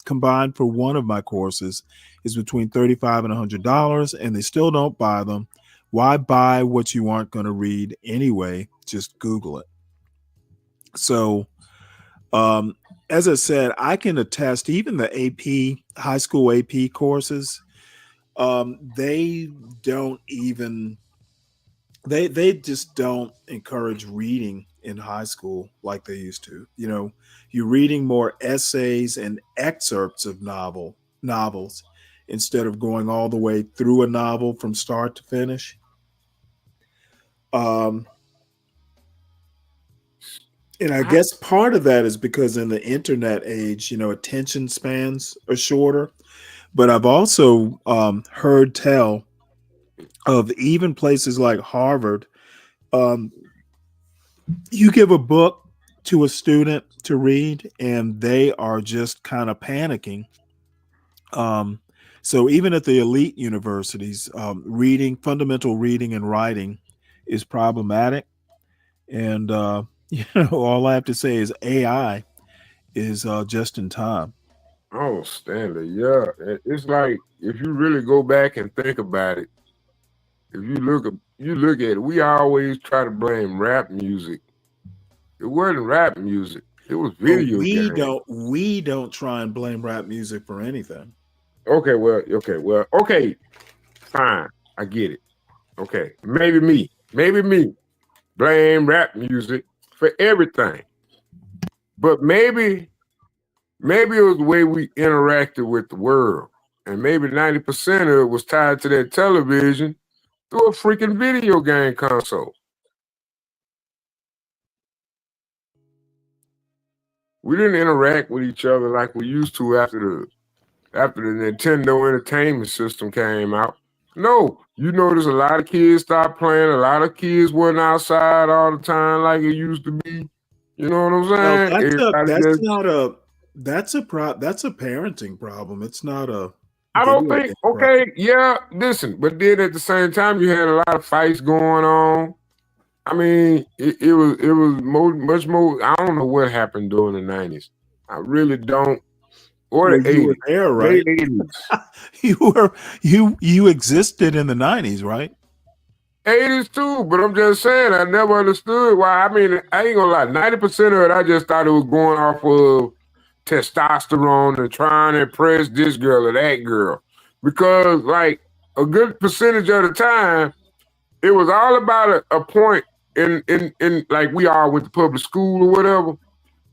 combined for one of my courses is between $35 and $100, and they still don't buy them. Why buy what you aren't going to read anyway? Just Google it. So, as I said, I can attest, even the AP, high school AP courses, they don't even, they just don't encourage reading in high school like they used to. You're reading more essays and excerpts of novels instead of going all the way through a novel from start to finish. And I guess part of that is because in the internet age, attention spans are shorter. But I've also heard tell of even places like Harvard. You give a book to a student to read, and they are just kind of panicking. So even at the elite universities, fundamental reading and writing is problematic. And all I have to say is AI is just in time. Oh, Stanley, yeah. It's like if you really go back and think about it, if you look at it, we always try to blame rap music. It wasn't rap music. It was video games. We don't try and blame rap music for anything. Okay, fine. I get it. Okay, maybe me blame rap music for everything. But maybe it was the way we interacted with the world. And maybe 90% of it was tied to that television through a freaking video game console. We didn't interact with each other like we used to after the Nintendo Entertainment System came out. No, you notice a lot of kids stopped playing. A lot of kids wasn't outside all the time like it used to be. You know what I'm saying? Well, that's a parenting problem. It's not a. I don't think. Okay, yeah. Listen, but then at the same time, you had a lot of fights going on. I mean, it was much more. I don't know what happened during the 90s. I really don't. Or the 80s. You were there, right? The 80s. you existed in the 90s, right? 80s too, but I'm just saying I never understood why. I mean, I ain't gonna lie, 90% of it I just thought it was going off of testosterone and trying to impress this girl or that girl. Because like a good percentage of the time, it was all about a point in like we all went to public school or whatever.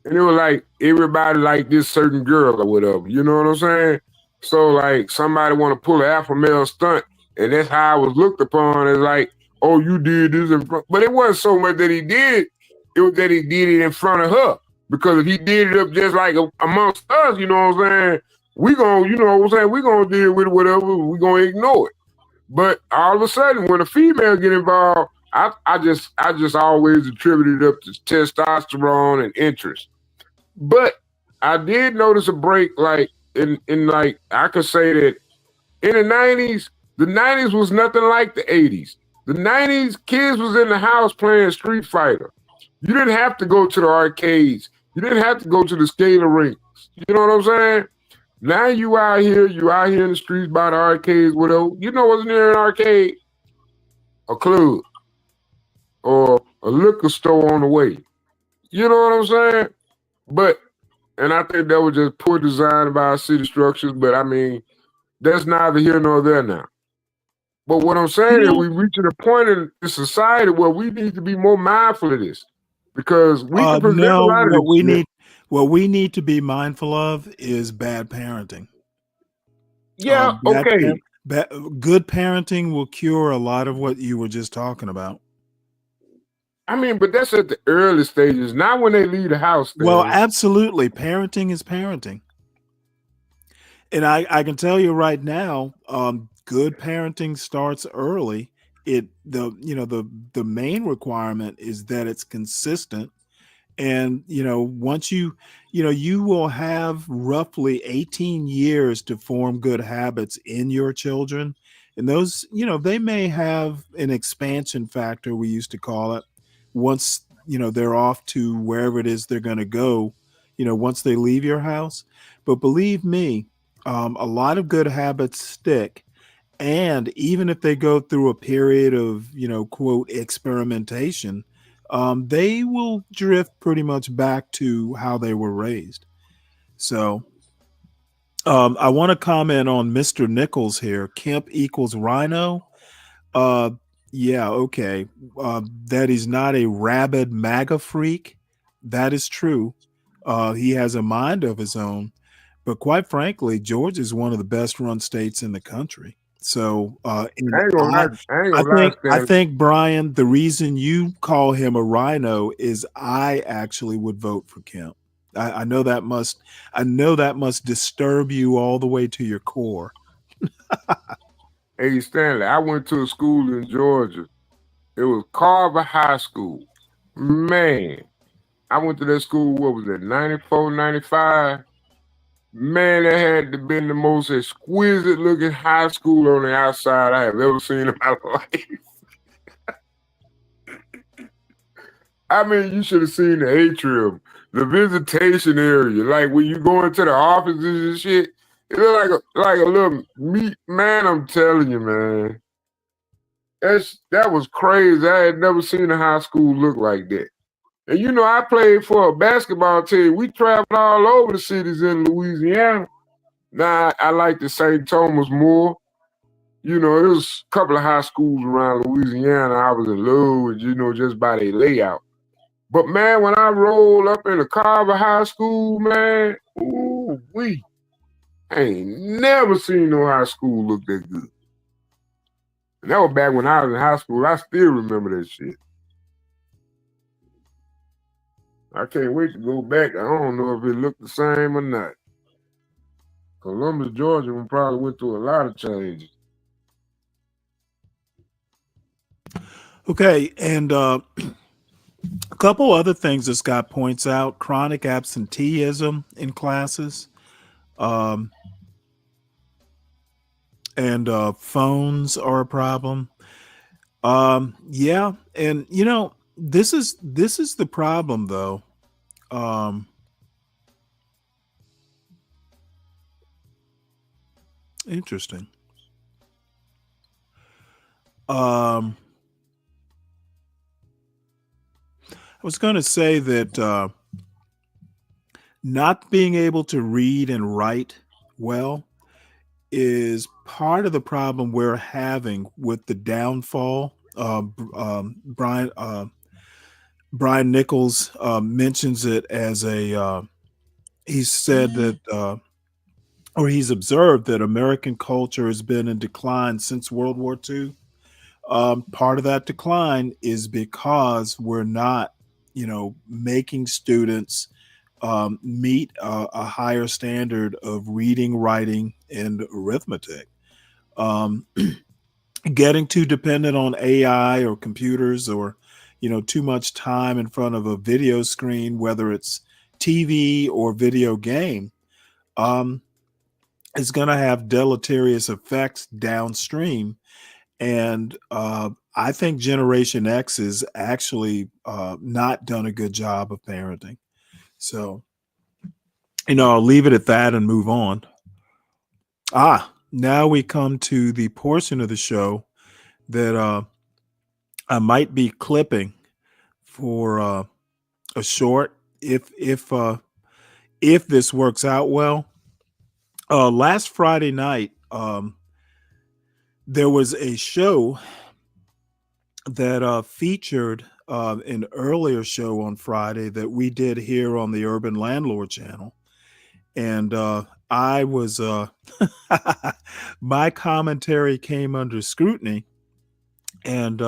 And it was like everybody like this certain girl or whatever. You know what I'm saying? So like somebody want to pull an alpha male stunt, and that's how I was looked upon as like, oh, you did this in front. But it wasn't so much that he did. It was that he did it in front of her. Because if he did it up just like amongst us, you know what I'm saying? We gonna, you know what I'm saying? We gonna deal with it, whatever. We gonna ignore it. But all of a sudden, when a female get involved, I just always attributed it up to testosterone and interest. But I did notice a break, like in like I could say that in the 90s, The 90s was nothing like the 80s. The 90s, kids was in the house playing Street Fighter. You didn't have to go to the arcades. You didn't have to go to the skater rinks. You know what I'm saying? Now you out here in the streets by the arcades, whatever. You know what's near an arcade? A club or a liquor store on the way. You know what I'm saying? But, and I think that was just poor design by our city structures, but I mean, that's neither here nor there now. But what I'm saying is we reaching a point in the society where we need to be more mindful of this because we can present a No, lot of this shit. what we need to be mindful of is bad parenting. Yeah, okay. Good parenting will cure a lot of what you were just talking about. I mean, but that's at the early stages, not when they leave the house. Well, absolutely. Parenting is parenting. And I can tell you right now, good parenting starts early. The main requirement is that it's consistent. And, once you will have roughly 18 years to form good habits in your children. And those, they may have an expansion factor, we used to call it, once, they're off to wherever it is they're going to go, once they leave your house. But believe me, a lot of good habits stick. And even if they go through a period of, quote, experimentation, they will drift pretty much back to how they were raised. So I want to comment on Mr. Nichols here. Kemp equals rhino. Yeah, okay. That he's not a rabid MAGA freak. That is true. He has a mind of his own. But quite frankly, Georgia is one of the best run states in the country. So I think, Brian, the reason you call him a rhino is I actually would vote for Kemp. I know that must disturb you all the way to your core. Hey, Stanley, I went to a school in Georgia. It was Carver High School. Man, I went to that school, what was it, 94, 95? Man, that had to been the most exquisite looking high school on the outside I have ever seen in my life. I mean, you should have seen the atrium, the visitation area. Like when you go into the offices and shit, it looked like a little meat. Man, I'm telling you, man. That was crazy. I had never seen a high school look like that. And I played for a basketball team. We traveled all over the cities in Louisiana. Now, I like the St. Thomas more. It was a couple of high schools around Louisiana I was in love with, just by their layout. But, man, when I rolled up in the Carver High School, man, I ain't never seen no high school look that good. And that was back when I was in high school. I still remember that shit. I can't wait to go back. I don't know if it looked the same or not. Columbus, Georgia probably went through a lot of changes. Okay, and a couple other things that Scott points out: chronic absenteeism in classes, and phones are a problem. Yeah, and this is the problem though. Interesting. I was going to say that not being able to read and write well is part of the problem we're having with the downfall. Brian Nichols mentions it as he said that, or he's observed that American culture has been in decline since World War II. Part of that decline is because we're not, making students meet a higher standard of reading, writing, and arithmetic. Getting too dependent on AI or computers or, too much time in front of a video screen, whether it's TV or video game, is going to have deleterious effects downstream. And I think Generation X is actually not done a good job of parenting. So, I'll leave it at that and move on. Now we come to the portion of the show that I might be clipping for a short if this works out well. Last Friday night, there was a show that featured an earlier show on Friday that we did here on the Urban Landlord channel. And I was, my commentary came under scrutiny. And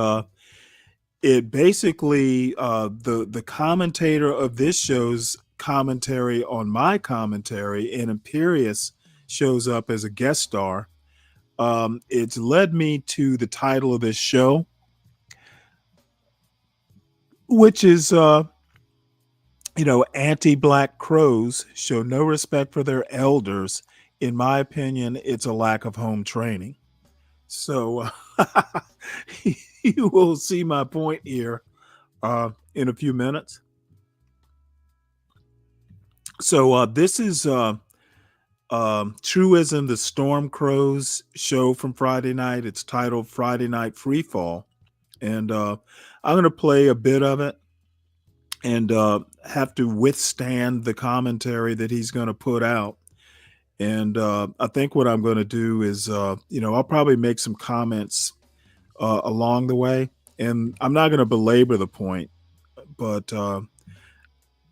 it basically, the commentator of this show's commentary on my commentary, and Imperious shows up as a guest star. It's led me to the title of this show, which is, anti-black crows show no respect for their elders. In my opinion, it's a lack of home training. So you will see my point here in a few minutes. So this is Truism, the Storm Crows show from Friday night. It's titled Friday Night Freefall. And I'm going to play a bit of it and have to withstand the commentary that he's going to put out. And I think what I'm going to do is, I'll probably make some comments along the way. And I'm not going to belabor the point, but, and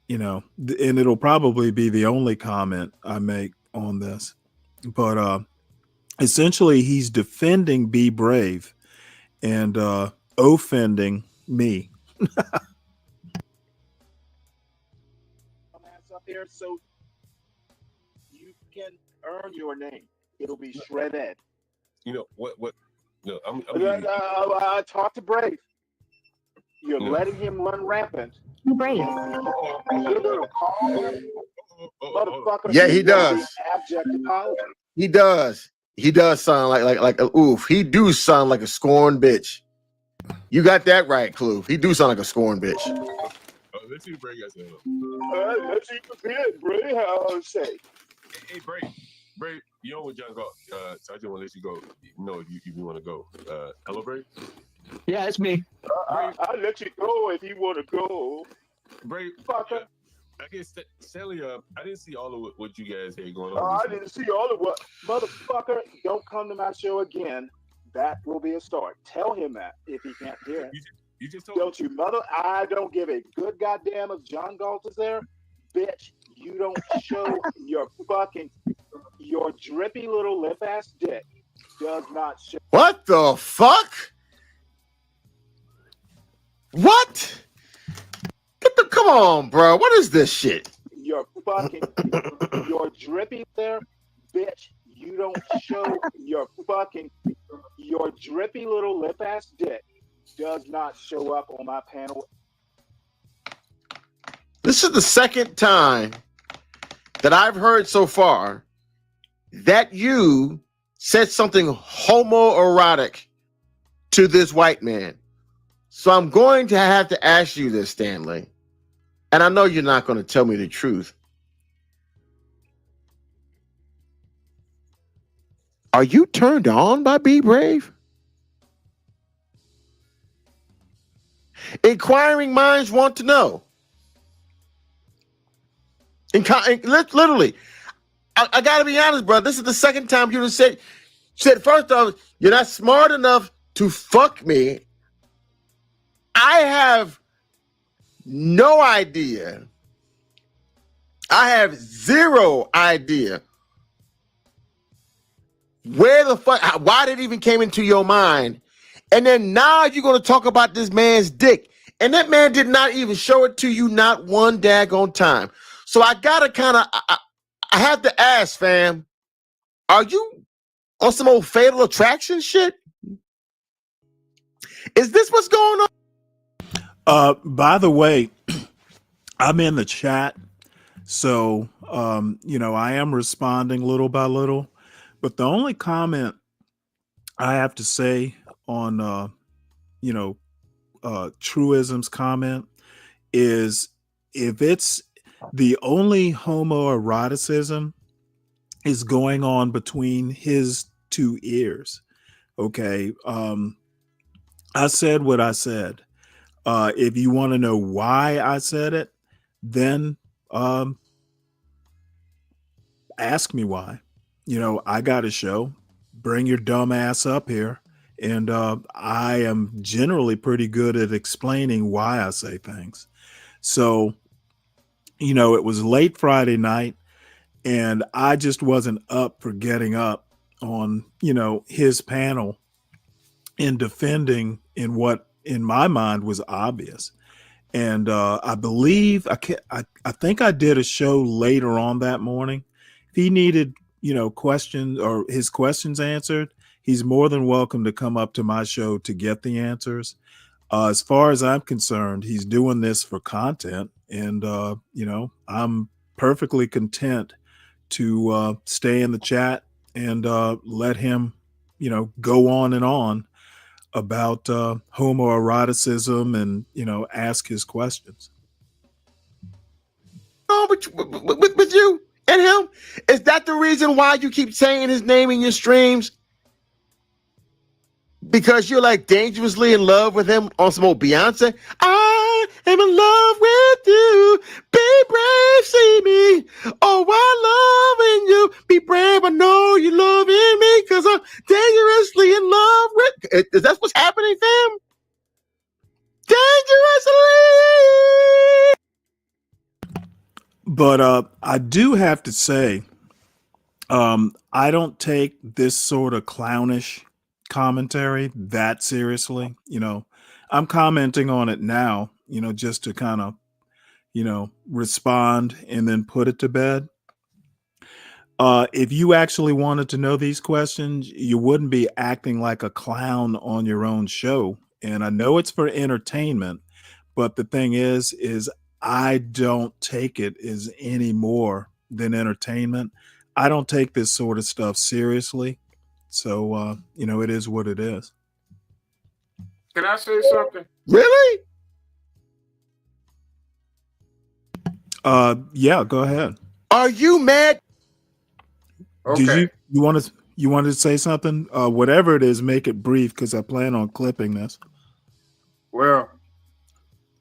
it'll probably be the only comment I make on this. But essentially, he's defending Be Brave and offending me. Up there so you can earn your name. It'll be shredded. You know what? No, I talked to Brave. You're letting him run rampant. Brave. You're gonna call him motherfucker. Yeah, he does. Abject apology. He does. He does sound like a oof. He do sound like a scorned bitch. You got that right, Kloof. He do sound like a scorned bitch. Let's see what Bray got saying. Let's see what Bray has to say. Hey, Bray, you know what John got? So I just want to let you go. No, if you want to go. Hello, Bray? Yeah, it's me. I'll let you go if you want to go. Bray, fucker. I guess Stanley, I didn't see all of what you guys had going on. I didn't see all of what. Motherfucker, don't come to my show again. That will be a start. Tell him that if he can't hear it. You just told Don't you, mother? I don't give a good goddamn if John Galt is there. Bitch, you don't show your drippy little lip ass dick does not show. What the fuck? What? Come on, bro. What is this shit? Your drippy there, bitch. You don't show your drippy little lip ass dick does not show up on my panel. This is the second time that I've heard so far that you said something homoerotic to this white man. So I'm going to have to ask you this, Stanley. And I know you're not going to tell me the truth. Are you turned on by Be Brave? Inquiring minds want to know. Literally, I got to be honest, bro. This is the second time you said first off, you're not smart enough to fuck me. I have no idea. I have zero idea where the fuck, why did it even came into your mind. And then now you're going to talk about this man's dick. And that man did not even show it to you not one daggone time. So I got to kind of, I have to ask, fam, are you on some old Fatal Attraction shit? Is this what's going on? By the way, I'm in the chat. So, I am responding little by little. But the only comment I have to say on, Truism's comment is if it's the only homoeroticism is going on between his two ears. Okay. I said what I said. If you want to know why I said it, then ask me why. I got a show. Bring your dumb ass up here. And I am generally pretty good at explaining why I say things. So, it was late Friday night, and I just wasn't up for getting up on, his panel and defending in what in my mind was obvious. And I believe I think I did a show later on that morning. If he needed, questions or his questions answered, he's more than welcome to come up to my show to get the answers. As far as I'm concerned, he's doing this for content, and I'm perfectly content to stay in the chat and let him, go on and on about homoeroticism and ask his questions. Oh, with you and him, is that the reason why you keep saying his name in your streams? Because you're like dangerously in love with him on some old Beyonce? I am in love with you. Be brave, see me. Oh, I'm loving you. Be brave, I know you're loving me because I'm dangerously in love with. Is that what's happening, fam? Dangerously. But I do have to say, I don't take this sort of clownish commentary that seriously. I'm commenting on it now, just to kind of, respond and then put it to bed. If you actually wanted to know these questions, you wouldn't be acting like a clown on your own show. And I know it's for entertainment, but the thing is I don't take it as any more than entertainment. I don't take this sort of stuff seriously. So, it is what it is. Can I say something? Really? Yeah, go ahead. Are you mad? Okay. Did you wanted to say something? Whatever it is, make it brief because I plan on clipping this. Well,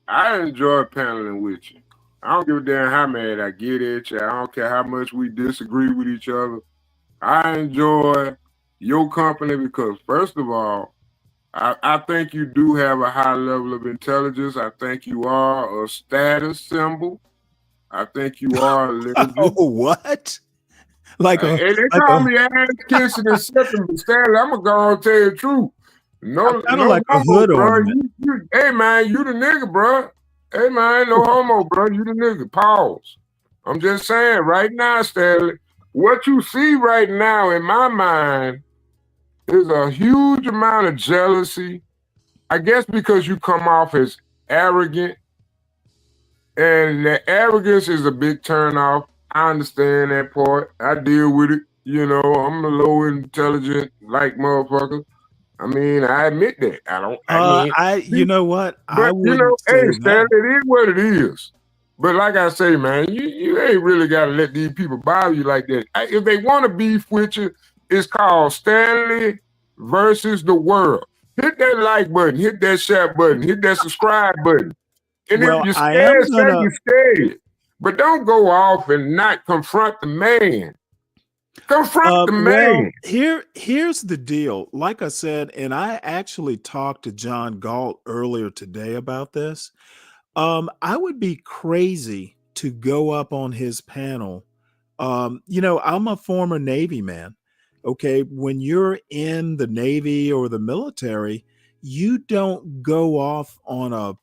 I enjoy paneling with you. I don't give a damn how mad I get at you. I don't care how much we disagree with each other. I enjoy your company because, first of all, I think you do have a high level of intelligence. I think you are a status symbol. I think you are a legend. Oh, what? Like a, and they call me ass kissing and something, but Stanley, I'm gonna go and tell you the truth. No, kind no of like a homo, hood bro. ornament. Hey man, you the nigga, bro. Hey man, no homo, bro. You the nigga. Pause. I'm just saying, right now, Stanley, what you see right now in my mind is a huge amount of jealousy. I guess because you come off as arrogant, and the arrogance is a big turnoff. I understand that part. I deal with it. I'm a low intelligent like motherfucker. I mean, I admit that. You know what? I But wouldn't say hey, Stan, that. it is what it is. But like I say, man, you ain't really gotta let these people bother you like that. If they want to beef with you, it's called Stanley versus the world. Hit that like button, hit that share button, hit that subscribe button. And Well, if you're I am scared, say gonna- you're scared. But don't go off and not confront the man. Confront the man. Well, here's the deal. Like I said, and I actually talked to John Galt earlier today about this. I would be crazy to go up on his panel. I'm a former Navy man. Okay, when you're in the Navy or the military, you don't go off on a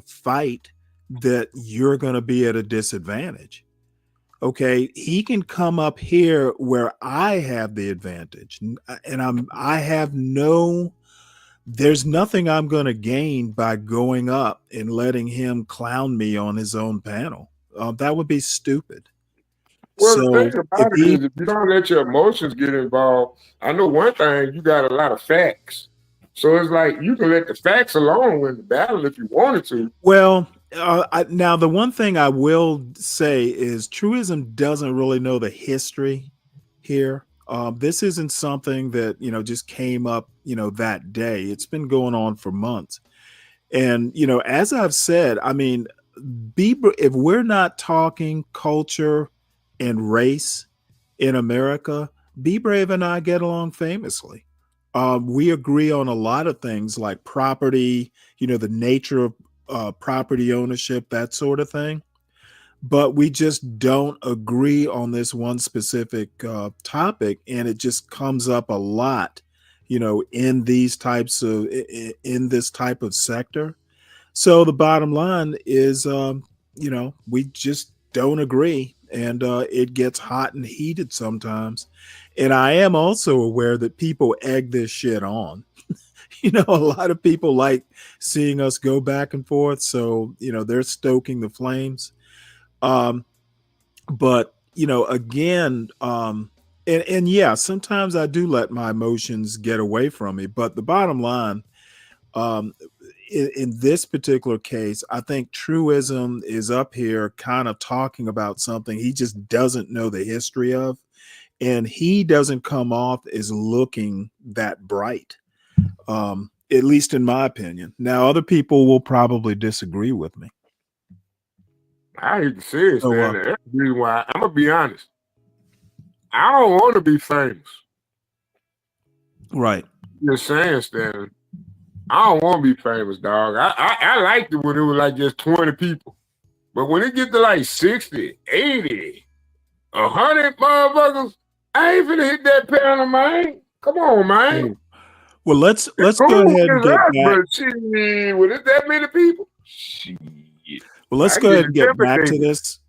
fight that you're going to be at a disadvantage. Okay, he can come up here where I have the advantage, and there's nothing I'm going to gain by going up and letting him clown me on his own panel. That would be stupid. Well, the So thing if about it he, is, if you don't let your emotions get involved, I know one thing, you got a lot of facts. So it's like you can let the facts alone win the battle if you wanted to. well, now the one thing I will say is truism doesn't really know the history here. This isn't something that just came up that day. It's been going on for months, and as I've said, I mean, if we're not talking culture and race in America, Be Brave and I get along famously. We agree on a lot of things like property, the nature of property ownership, that sort of thing. But we just don't agree on this one specific topic, and it just comes up a lot, in these types of in this type of sector. So the bottom line is, we just don't agree, and it gets hot and heated sometimes. And I am also aware that people egg this shit on. A lot of people like seeing us go back and forth, so they're stoking the flames. Um, but again, and yeah, sometimes I do let my emotions get away from me. But the bottom line, um, in this particular case, I think truism is up here kind of talking about something he just doesn't know the history of, and he doesn't come off as looking that bright, at least in my opinion. Now, other people will probably disagree with me. I hate to say it, So, Stanley. That's the reason why I'm gonna be honest. I don't want to be famous. Right. Just saying, Stanley. I don't want to be famous, dog. I liked it when it was like just 20 people. But when it get to like 60, 80, 100 motherfuckers, I ain't finna hit that panel, man. Come on, man. Well, let's go Cool ahead and is get us, back. but shit, when it's that many people, shit. Well, let's I go get ahead and get back to intimidated. this.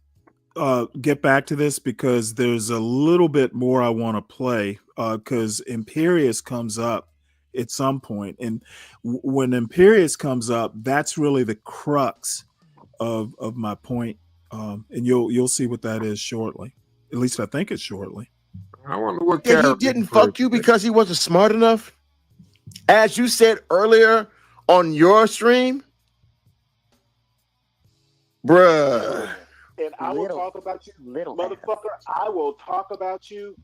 Get back to this because there's a little bit more I want to play. Because Imperious comes up at some point, and when Imperious comes up, that's really the crux of my point. And you'll see what that is shortly. At least I think it's shortly. I wonder what Yeah, he didn't fuck you because he wasn't smart enough. As you said earlier on your stream, bruh. And I will talk about you, motherfucker. I will talk about you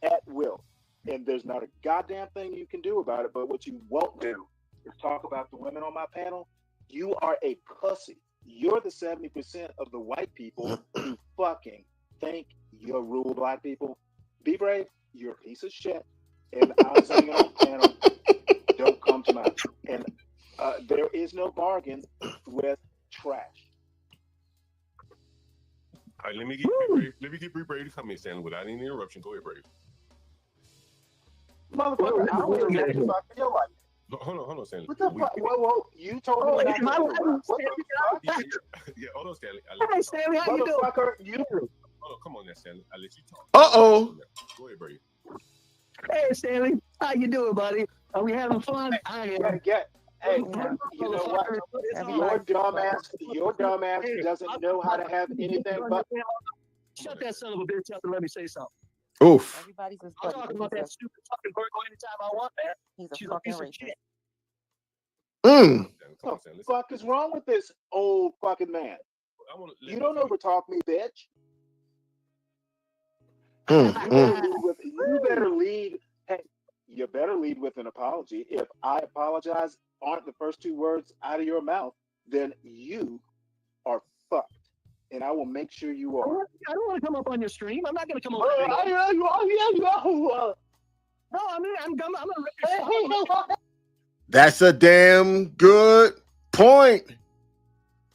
at will. And there's not a goddamn thing you can do about it. But what you won't do is talk about the women on my panel. You are a pussy. You're the 70% of the white people who fucking think you're rule black people. Be brave. You're a piece of shit. And I'm saying it on panel. Don't come to mine. And there is no bargain with trash. All right, let me get Brave to come in, Stanley, without any interruption. Go ahead, Brave. Motherfucker, I was just asking about your life. Hold on, Stanley. What the fuck? Whoa, you told me not to interrupt. What the fuck? Yeah, hold on, Stanley. Hey, Stanley, how you doing? Motherfucker, you. Hold on, come on now, Stanley. I'll let you talk. Uh-oh. Go ahead, Brave. Hey, Stanley, how you doing, buddy? Are we having fun? I am. Hey, you know what? Your dumbass doesn't know how to have anything but. Shut that son of a bitch up and let me say something. Oof. Everybody's his I'll buddy. talk about that stupid fucking Virgo anytime I want, man. He's a She's a fucking piece of racist. shit. What the fuck is wrong with this old fucking man? You don't overtalk me, bitch. You better lead. Hey, you better lead with an apology. If I apologize aren't the first two words out of your mouth, then you are fucked. And I will make sure you are. I don't want to come up on your stream. I'm not going to come over. No, I'm going to. That's a damn good point.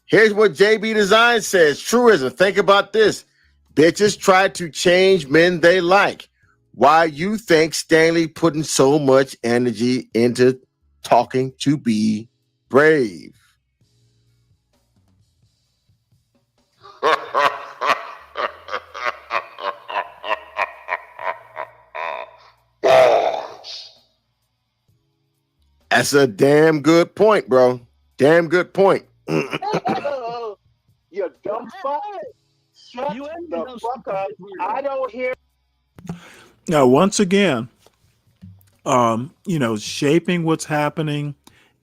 Here's what JB Design says. Truism. Think about this. Bitches try to change men they like. Why you think Stanley putting so much energy into talking to Be Brave? That's a damn good point, bro. Damn good point. You dumb fuck. Shut the fuck up. I don't hear. Now, once again, shaping what's happening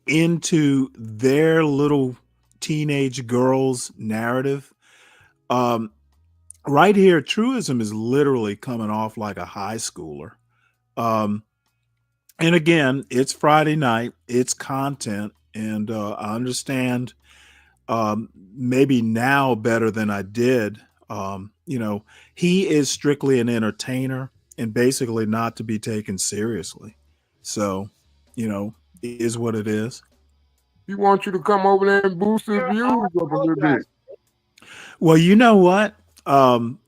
into their little teenage girl's narrative. Right here, truism is literally coming off like a high schooler. And again, it's Friday night, it's content, and I understand maybe now better than I did. He is strictly an entertainer and basically not to be taken seriously. So, it is what it is. He wants you to come over there and boost his views up a little bit. Well, you know what? Paying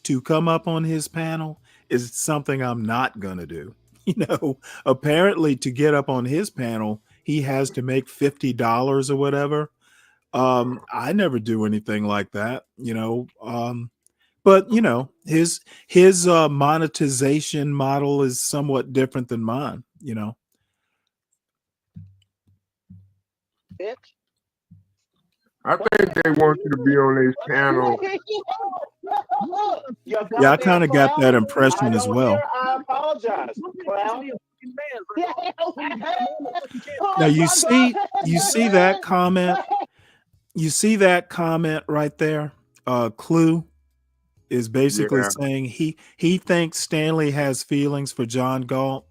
to come up on his panel is something I'm not gonna do. Apparently to get up on his panel, he has to make $50 or whatever. I never do anything like that, but his monetization model is somewhat different than mine, Bitch. I think they want you to be on his panel. Yeah, I kind of got that impression as well. I apologize, clown. Now you see that comment. You see that comment right there. Clue is basically saying he thinks Stanley has feelings for John Galt.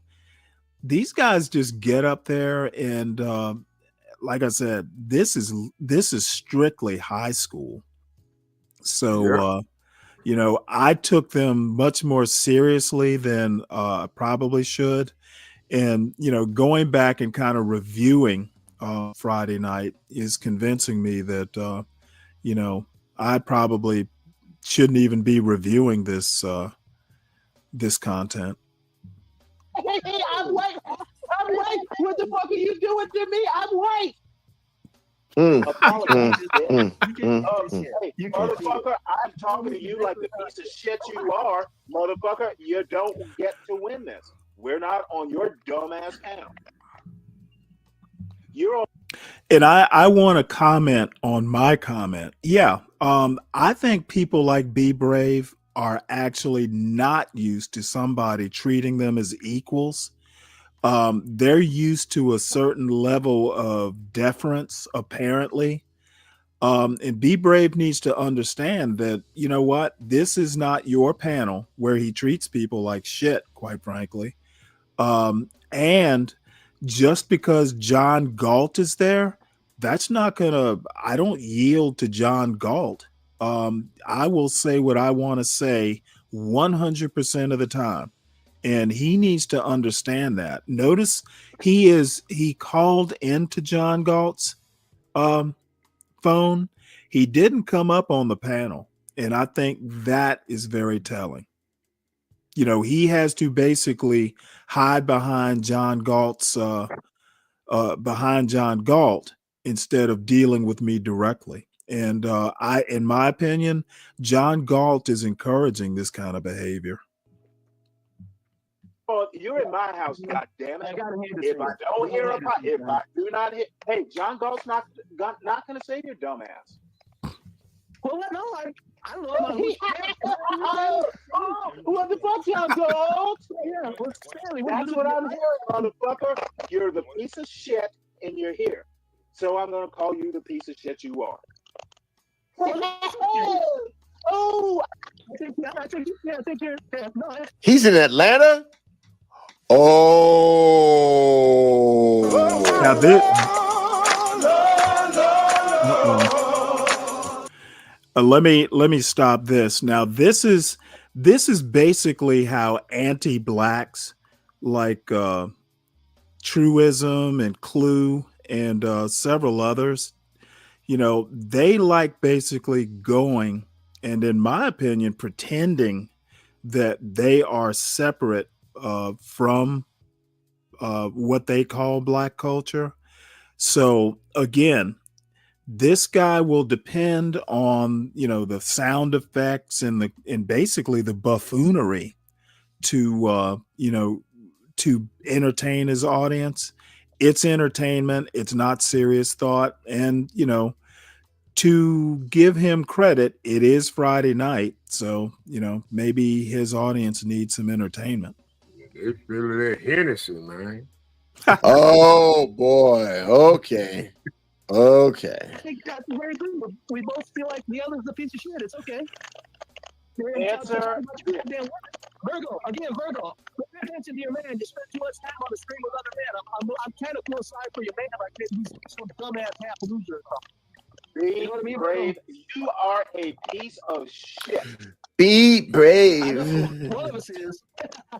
These guys just get up there and like I said, this is strictly high school. So I took them much more seriously than I probably should. And going back and kind of reviewing Friday night is convincing me that I probably shouldn't even be reviewing this content. Hey, I'm white. What the fuck are you doing to me? I'm white. Hey, motherfucker, I'm talking to you like the piece of shit you are. Motherfucker, you don't get to win this. We're not on your dumbass panel. You're on. And I want to comment on my comment. Yeah, I think people like Be Brave are actually not used to somebody treating them as equals. They're used to a certain level of deference, apparently. And Be Brave needs to understand that, you know what, this is not your panel where he treats people like shit, quite frankly. And just because John Galt is there, that's not gonna, I don't yield to John Galt. I will say what I want to say 100% of the time. And he needs to understand that. Notice he called into John Galt's phone. He didn't come up on the panel. And I think that is very telling. He has to basically hide behind John Galt's instead of dealing with me directly. And in my opinion, John Galt is encouraging this kind of behavior. Well, you're in my house, goddammit. If I don't hear if I do not hear, hey, John Galt's not gonna save your dumb ass. Well, no, I love my what the fuck, John Galt? Yeah, well, Stanley, that's what I'm hearing, motherfucker. You're the piece of shit, and you're here. So I'm gonna call you the piece of shit you are. Oh, He's in Atlanta. Oh, now this. Let me stop this. Now this is basically how anti-blacks like Truism and Clue and several others, they like basically going and, in my opinion, pretending that they are separate from what they call black culture. So again, this guy will depend on the sound effects and basically the buffoonery to to entertain his audience. it's entertainment. It's not serious thought. And, you know, to give him credit, it is Friday night. So, you know, maybe his audience needs some entertainment. They feeling that Hennessy, man. Oh boy. Okay. Okay. I think that's very good. We both feel like the other's a piece of shit. It's okay. Answer. Virgo, again, Virgo. Pay attention to your man. You spend too much time on the screen with other men. I'm kind of feel sorry for your man. Like he's some dumbass half loser. Be brave. You are a piece of shit. Be brave. One of us is.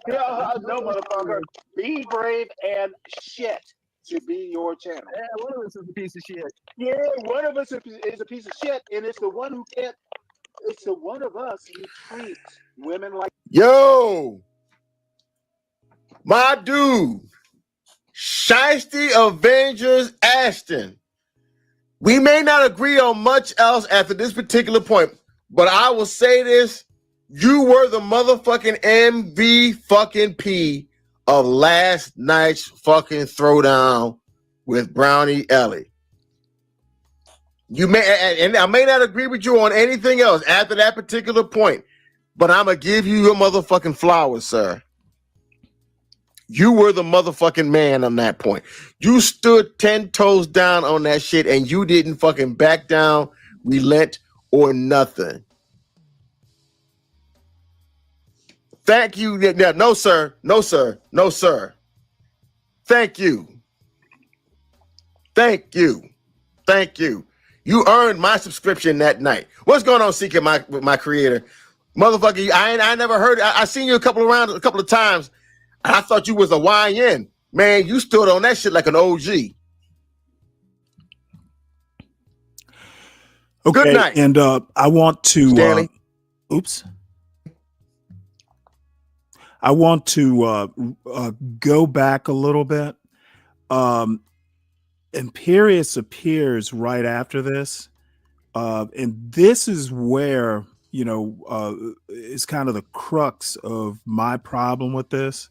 Yeah, no, motherfucker. Be brave and shit to be your channel. Yeah, one of us is a piece of shit. Yeah, one of us is a piece of shit, and it's the one who can't. It's the one of us who treats women like. Yo, my dude, Shiesty Avengers Ashton. We may not agree on much else after this particular point, but I will say this. You were the motherfucking MVP of last night's fucking throwdown with Brownie Ellie. You may, and I may not agree with you on anything else after that particular point, but I'm gonna give you your motherfucking flowers, sir. You were the motherfucking man on that point. You stood 10 toes down on that shit, and you didn't fucking back down, relent, or nothing. Thank you. No, sir. No, sir. No, sir. Thank you. Thank you. Thank you. You earned my subscription that night. What's going on, Seeker, my creator? Motherfucker, I never heard. I seen you a couple of times. And I thought you was a YN. Man, you stood on that shit like an OG. Okay, good night. And I want to Stanley. I want to go back a little bit. Imperious appears right after this. And this is where, you know, is kind of the crux of my problem with this,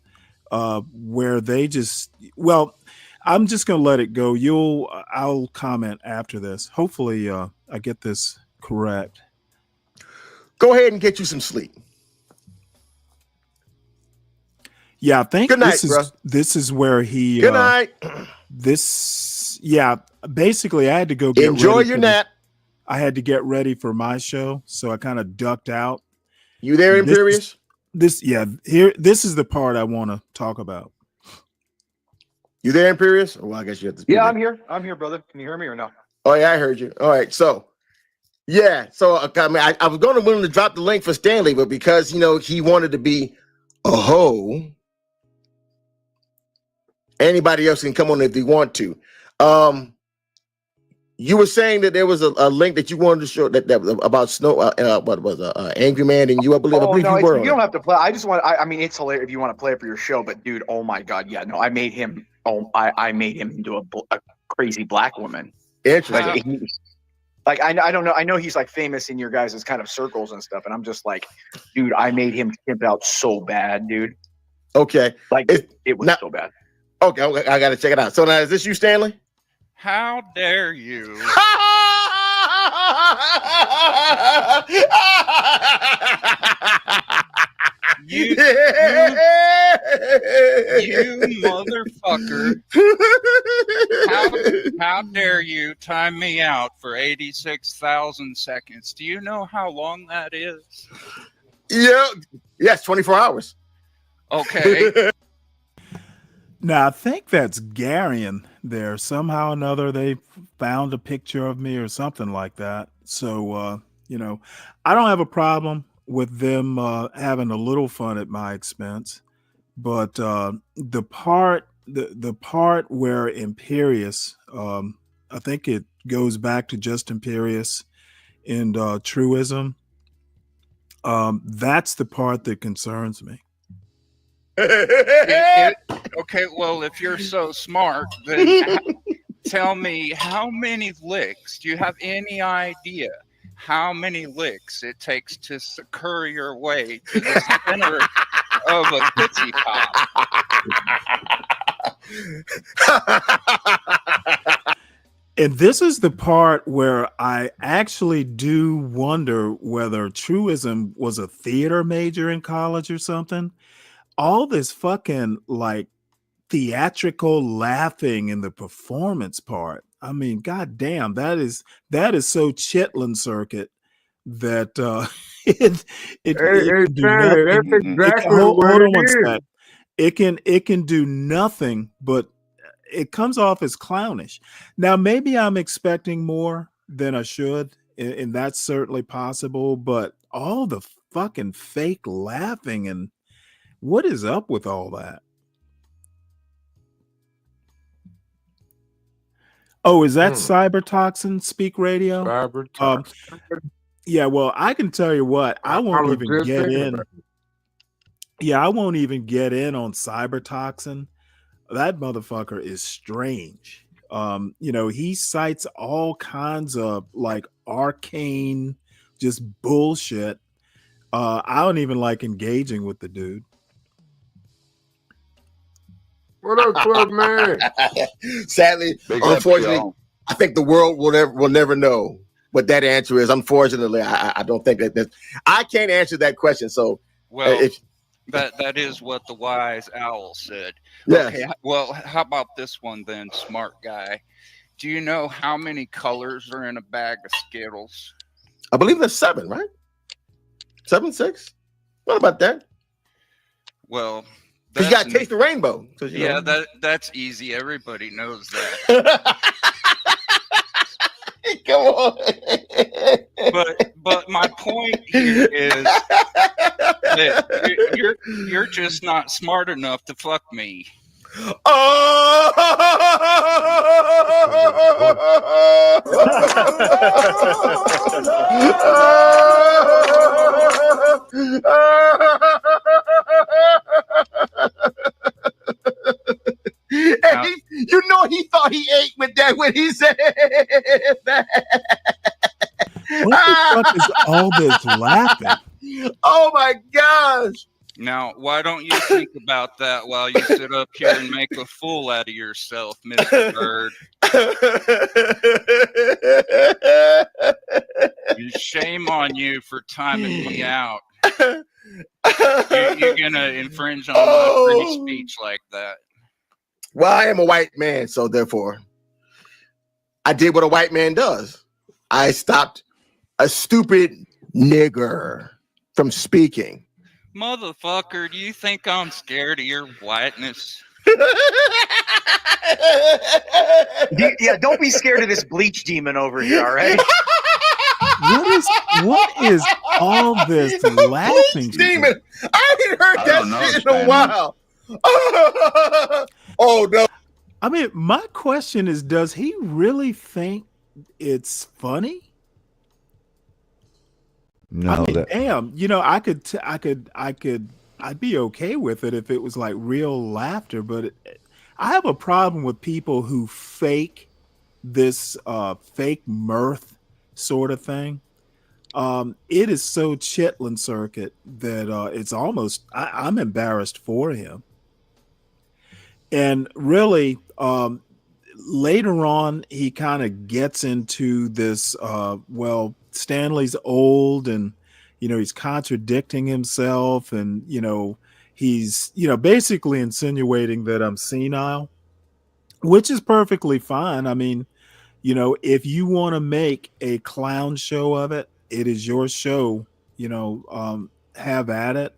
where they just, well, I'm just going to let it go. I'll comment after this. Hopefully I get this correct. Go ahead and get you some sleep. Yeah, I think good night, this is where he. Good night. Basically, I had to go get enjoy ready your nap. I had to get ready for my show, so I kind of ducked out. You there, Imperious? This is the part I want to talk about. You there, Imperious? Well, I guess you have to. Yeah, I'm here. I'm here, brother. Can you hear me or no? Oh yeah, I heard you. All right, so yeah, so I mean, I was going to drop the link for Stanley, but because you know he wanted to be a hoe. Anybody else can come on if they want to. You were saying that there was a link that you wanted to show that about Snow. What was Angry Man and you? I believe. No, you were. You don't have to play. I just want. I mean, it's hilarious if you want to play it for your show. But dude, oh my god, yeah, no, I made him. Oh, I made him into a crazy black woman. Interesting. Like I don't know. I know he's like famous in your guys' kind of circles and stuff. And I'm just like, dude, I made him pimp out so bad, dude. Okay. Like it was so bad. Okay, I got to check it out. So now, is this you, Stanley? How dare you? You motherfucker. How dare you time me out for 86,000 seconds? Do you know how long that is? Yeah. Yes, 24 hours. Okay. Now, I think that's Garion there. Somehow or another, they found a picture of me or something like that. So, you know, I don't have a problem with them having a little fun at my expense. But the part where Imperious, I think it goes back to just Imperious and truism. That's the part that concerns me. Okay, well, if you're so smart, then tell me how many licks. Do you have any idea how many licks it takes to secure your way to the center of a Tootsie Pop? And this is the part where I actually do wonder whether truism was a theater major in college or something. All this fucking like theatrical laughing in the performance part. I mean, goddamn, that is so Chitlin circuit that it can do Stanley, that's nothing. exactly Hold what on it one is. sec. It can do nothing, but it comes off as clownish. Now, maybe I'm expecting more than I should, and that's certainly possible. But all the fucking fake laughing and what is up with all that? Oh, is that cybertoxin speak radio? Cybertoxin. Yeah, well, I can tell you what, I won't even just get thinking in. about it. Yeah, I won't even get in on cybertoxin. That motherfucker is strange. He cites all kinds of like arcane just bullshit. I don't even like engaging with the dude. What up, Club Man? Sadly, Big up, unfortunately, y'all. I think the world will never know what that answer is. Unfortunately, I don't think that I can't answer that question. So, Well, that is what the wise owl said. Yes. Okay, well, how about this one then, smart guy? Do you know how many colors are in a bag of Skittles? I believe that's 7, right? 7, 6. What about that? Well, You got to taste the rainbow. Yeah, that's easy. Everybody knows that. Come on. But my point here is that you're just not smart enough to fuck me. And he thought he ate with that when he said that. What the fuck is all this laughing? Oh my gosh. Now, why don't you think about that while you sit up here and make a fool out of yourself, Mr. Bird? Shame on you for timing me out. You're gonna infringe on my free speech like that. Well, I am a white man, so therefore, I did what a white man does. I stopped a stupid nigger from speaking. Motherfucker, do you think I'm scared of your whiteness? Yeah, don't be scared of this bleach demon over here, all right? What is all this laughing? Demon, I haven't heard that shit in a while. Oh no. I mean, my question is, does he really think it's funny? No, I mean, damn, I'd be okay with it if it was like real laughter, but I have a problem with people who fake this fake mirth sort of thing. It is so Chitlin circuit that it's almost I'm embarrassed for him. And really, later on, he kind of gets into this. Stanley's old, and he's contradicting himself, and he's basically insinuating that I'm senile, which is perfectly fine. I mean, if you want to make a clown show of it, it is your show. Have at it.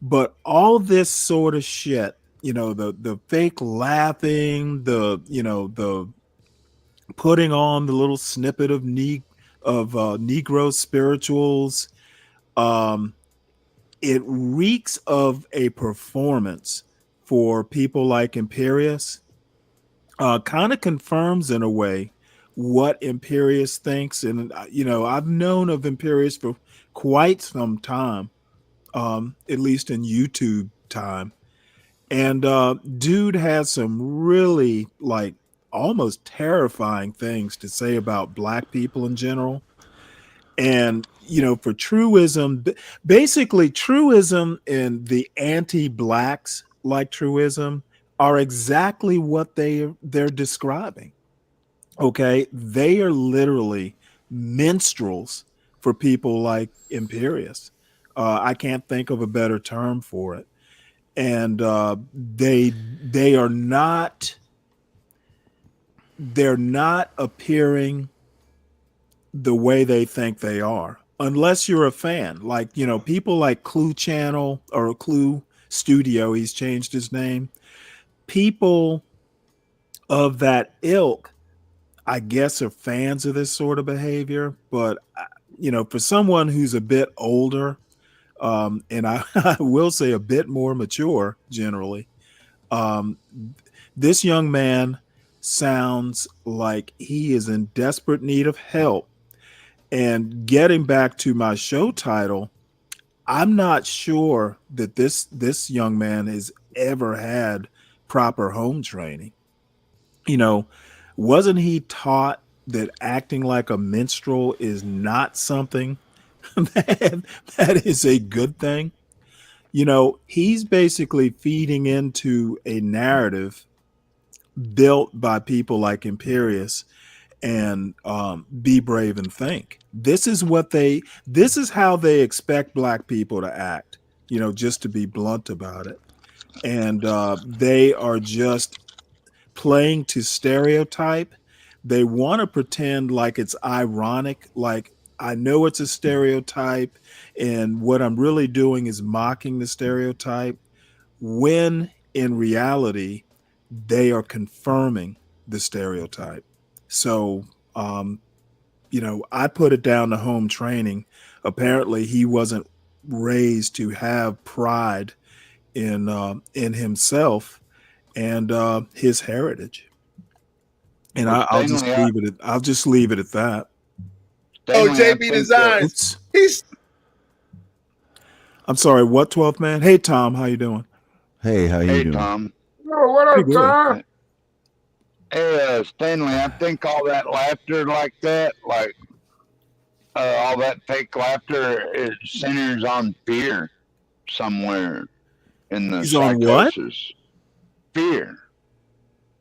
But all this sort of shit, the fake laughing, the putting on the little snippet of Negro spirituals, it reeks of a performance for people like Imperius. Kind of confirms in a way what Imperius thinks, and I've known of Imperius for quite some time, at least in YouTube time. And dude has some really like almost terrifying things to say about black people in general. And for truism, basically truism and the anti-blacks like truism are exactly what they're describing. Okay, they are literally minstrels for people like Imperius. I can't think of a better term for it. And they are not, they're not appearing the way they think they are, unless you're a fan. Like, you know, people like Clue Channel or Clue Studio, he's changed his name. People of that ilk, I guess, are fans of this sort of behavior. But, you know, for someone who's a bit older, and I will say a bit more mature generally, um, this young man sounds like he is in desperate need of help. And getting back to my show title, I'm not sure that this young man has ever had proper home training. You know, wasn't he taught that acting like a minstrel is not something that is a good thing? You know, he's basically feeding into a narrative built by people like Imperius and Be Brave and Think. This is how they expect Black people to act, you know, just to be blunt about it. And they are just playing to stereotype. They want to pretend like it's ironic, like I know it's a stereotype, and what I'm really doing is mocking the stereotype, when in reality, they are confirming the stereotype. So, you know, I put it down to home training. Apparently, he wasn't raised to have pride in himself and his heritage. And Well, I'll just Stanley, leave it at that. Oh, Stanley, I JB think Designs. He's I'm sorry, what 12th man? Hey Tom, how you doing? Hey, how you Hey, doing? Tom. Oh, what Pretty up, good. Tom? Hey, Stanley, I think all that laughter like that, like all that fake laughter, it centers on fear somewhere in the He's on what? psychosis. Fear.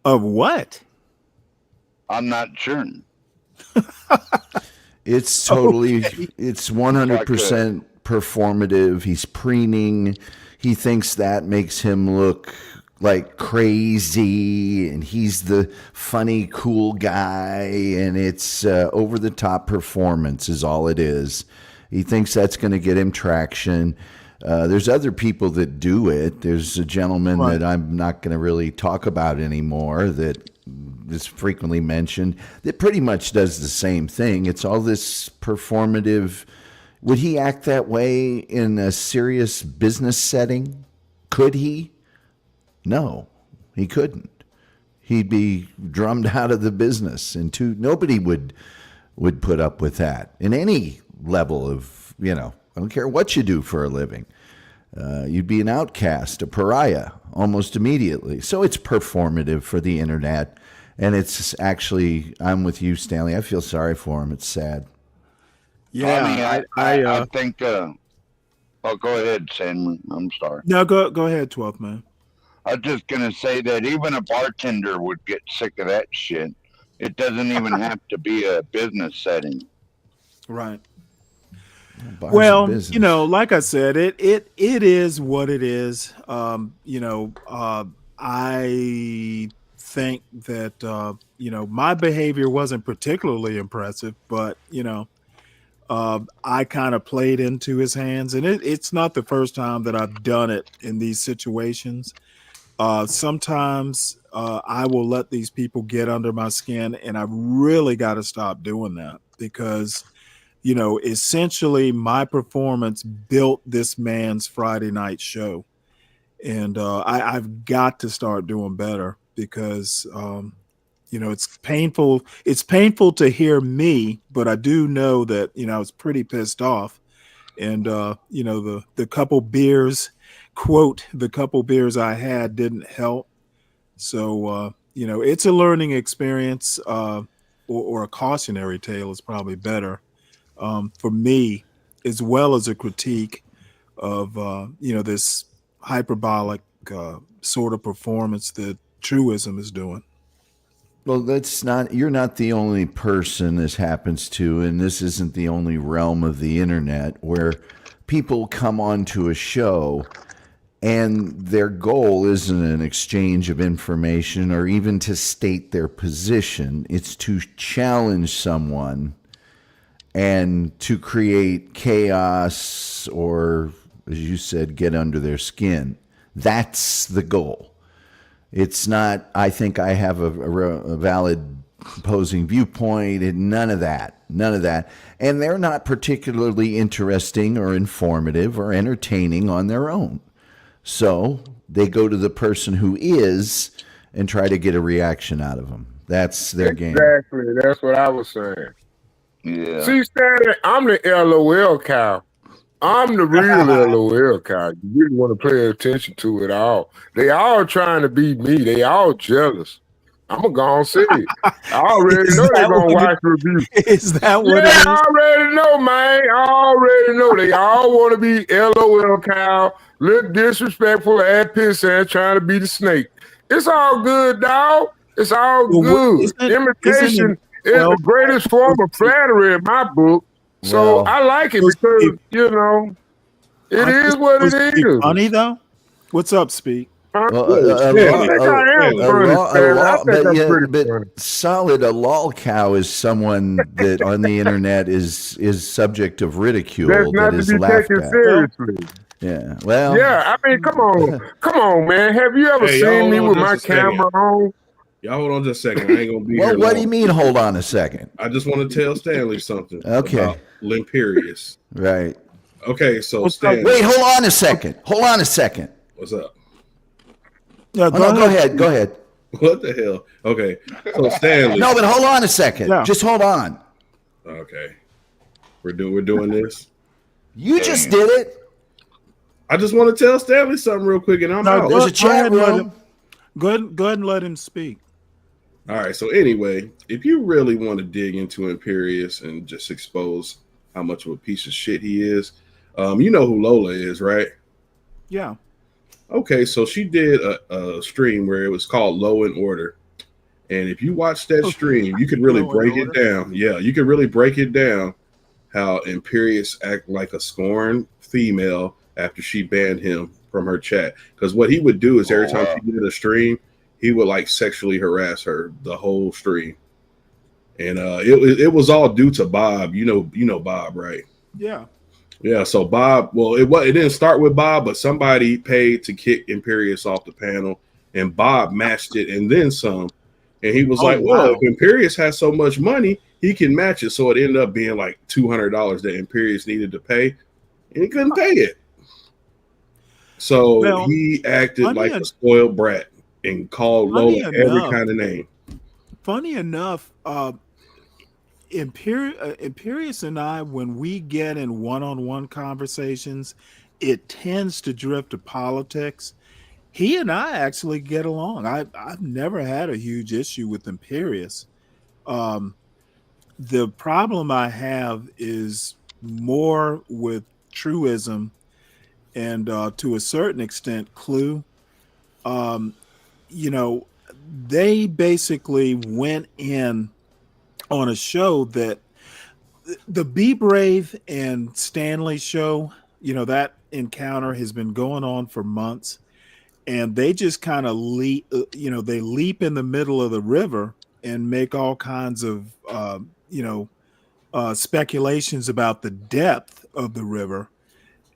Of what? I'm not sure. It's totally, Okay. it's 100% performative. He's preening. He thinks that makes him look like crazy, and he's the funny, cool guy, and it's over the top performance is all it is. He thinks that's going to get him traction. There's other people that do it. There's a gentleman Right. that I'm not going to really talk about anymore that is frequently mentioned that pretty much does the same thing. It's all this performative. Would he act that way in a serious business setting? Could he? No, he couldn't. He'd be drummed out of the business, and nobody would put up with that in any level of, you know, I don't care what you do for a living. You'd be an outcast, a pariah, almost immediately. So it's performative for the internet, and it's actually, I'm with you, Stanley. I feel sorry for him. It's sad. Yeah, I think. Oh, go ahead, Sam. I'm sorry. No, go ahead, 12th man. I was just gonna say that even a bartender would get sick of that shit. It doesn't even have to be a business setting. Right. Bars Well, of business. you know, like I said, it is what it is. You know, I think that you know, my behavior wasn't particularly impressive, but you know, I kind of played into his hands, and it's not the first time that I've done it in these situations. Sometimes I will let these people get under my skin, and I've really got to stop doing that because, you know, essentially my performance built this man's Friday night show. And I've got to start doing better because, you know, it's painful. It's painful to hear me, but I do know that, you know, I was pretty pissed off. And, you know, the couple beers, quote, the couple beers I had didn't help. So, you know, it's a learning experience, or a cautionary tale is probably better, for me, as well as a critique of, you know, this hyperbolic sort of performance that truism is doing. Well, you're not the only person this happens to, and this isn't the only realm of the internet where people come onto a show and their goal isn't an exchange of information or even to state their position. It's to challenge someone and to create chaos or, as you said, get under their skin. That's the goal. It's not, I think I have a valid opposing viewpoint, and none of that. And they're not particularly interesting or informative or entertaining on their own. So they go to the person who is and try to get a reaction out of them. That's their game. Exactly. That's what I was saying. Yeah. See, Stanley, I'm the LOL cow. I'm the real LOL cow. You really want to pay attention to it all. They all trying to beat me. They all jealous. I'm going to go and say it. I already know they're going to watch the review. Is that what it is? I already know, man. I already know. They all want to be LOL cow, look disrespectful at piss and trying to be the snake. It's all good, dog. It's all good. Imitation is the greatest form of flattery in my book. So I like it because, it is what it is. Funny, though? What's up, Speak? Solid, a lol cow is someone that on the internet is subject of ridicule. That's not that to is be laughed taken at. seriously. Yeah, well. Yeah, I mean, come on, man. Have you ever seen me with my camera on? Y'all hold on just a second. I ain't gonna be here. What do you mean? Hold on a second. I just want to tell Stanley something. Okay. About Limperius. Right. Okay, so Stanley. Wait, hold on a second. What's up? Yeah, go ahead. Go ahead. What the hell? Okay, so Stanley. No, but hold on a second. Yeah. Just hold on. Okay, we're doing this. You just did it. I just want to tell Stanley something real quick, and I'm out. There's a chat room. Go ahead and let him speak. All right. So anyway, if you really want to dig into Imperius and just expose how much of a piece of shit he is, you know who Lola is, right? Yeah. Okay, so she did a stream where it was called Low in Order. And if you watch that stream, you can really break it down. Yeah, you can really break it down how Imperius act like a scorned female after she banned him from her chat. Because what he would do is every time she did a stream, he would like sexually harass her the whole stream. And it was all due to Bob. You know Bob, right? Yeah. Yeah, so Bob, well, it didn't start with Bob, but somebody paid to kick Imperius off the panel, and Bob matched it and then some. And he was like, well, if Imperius has so much money, he can match it. So it ended up being like $200 that Imperius needed to pay, and he couldn't pay it. So he acted like a spoiled brat and called Lola every kind of name. Funny enough, Imperius and I, when we get in one-on-one conversations, it tends to drift to politics. He and I actually get along. I've never had a huge issue with Imperius. The problem I have is more with truism and to a certain extent Clue. They basically went in on a show that the Be Brave and Stanley show, that encounter has been going on for months, and they just kind of leap in the middle of the river and make all kinds of speculations about the depth of the river,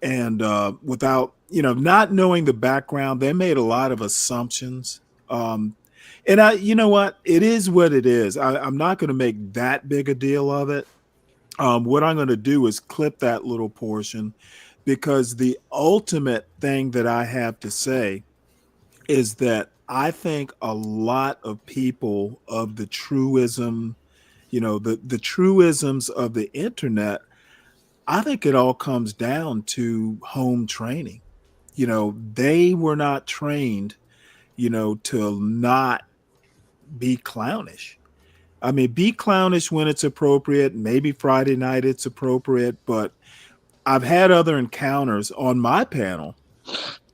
and without not knowing the background, they made a lot of assumptions. And you know what? It is what it is. I'm not going to make that big a deal of it. What I'm going to do is clip that little portion, because the ultimate thing that I have to say is that I think a lot of people of the truism, the truisms of the internet, I think it all comes down to home training. They were not trained, to not be clownish. I mean, be clownish when it's appropriate. Maybe Friday night it's appropriate, but I've had other encounters on my panel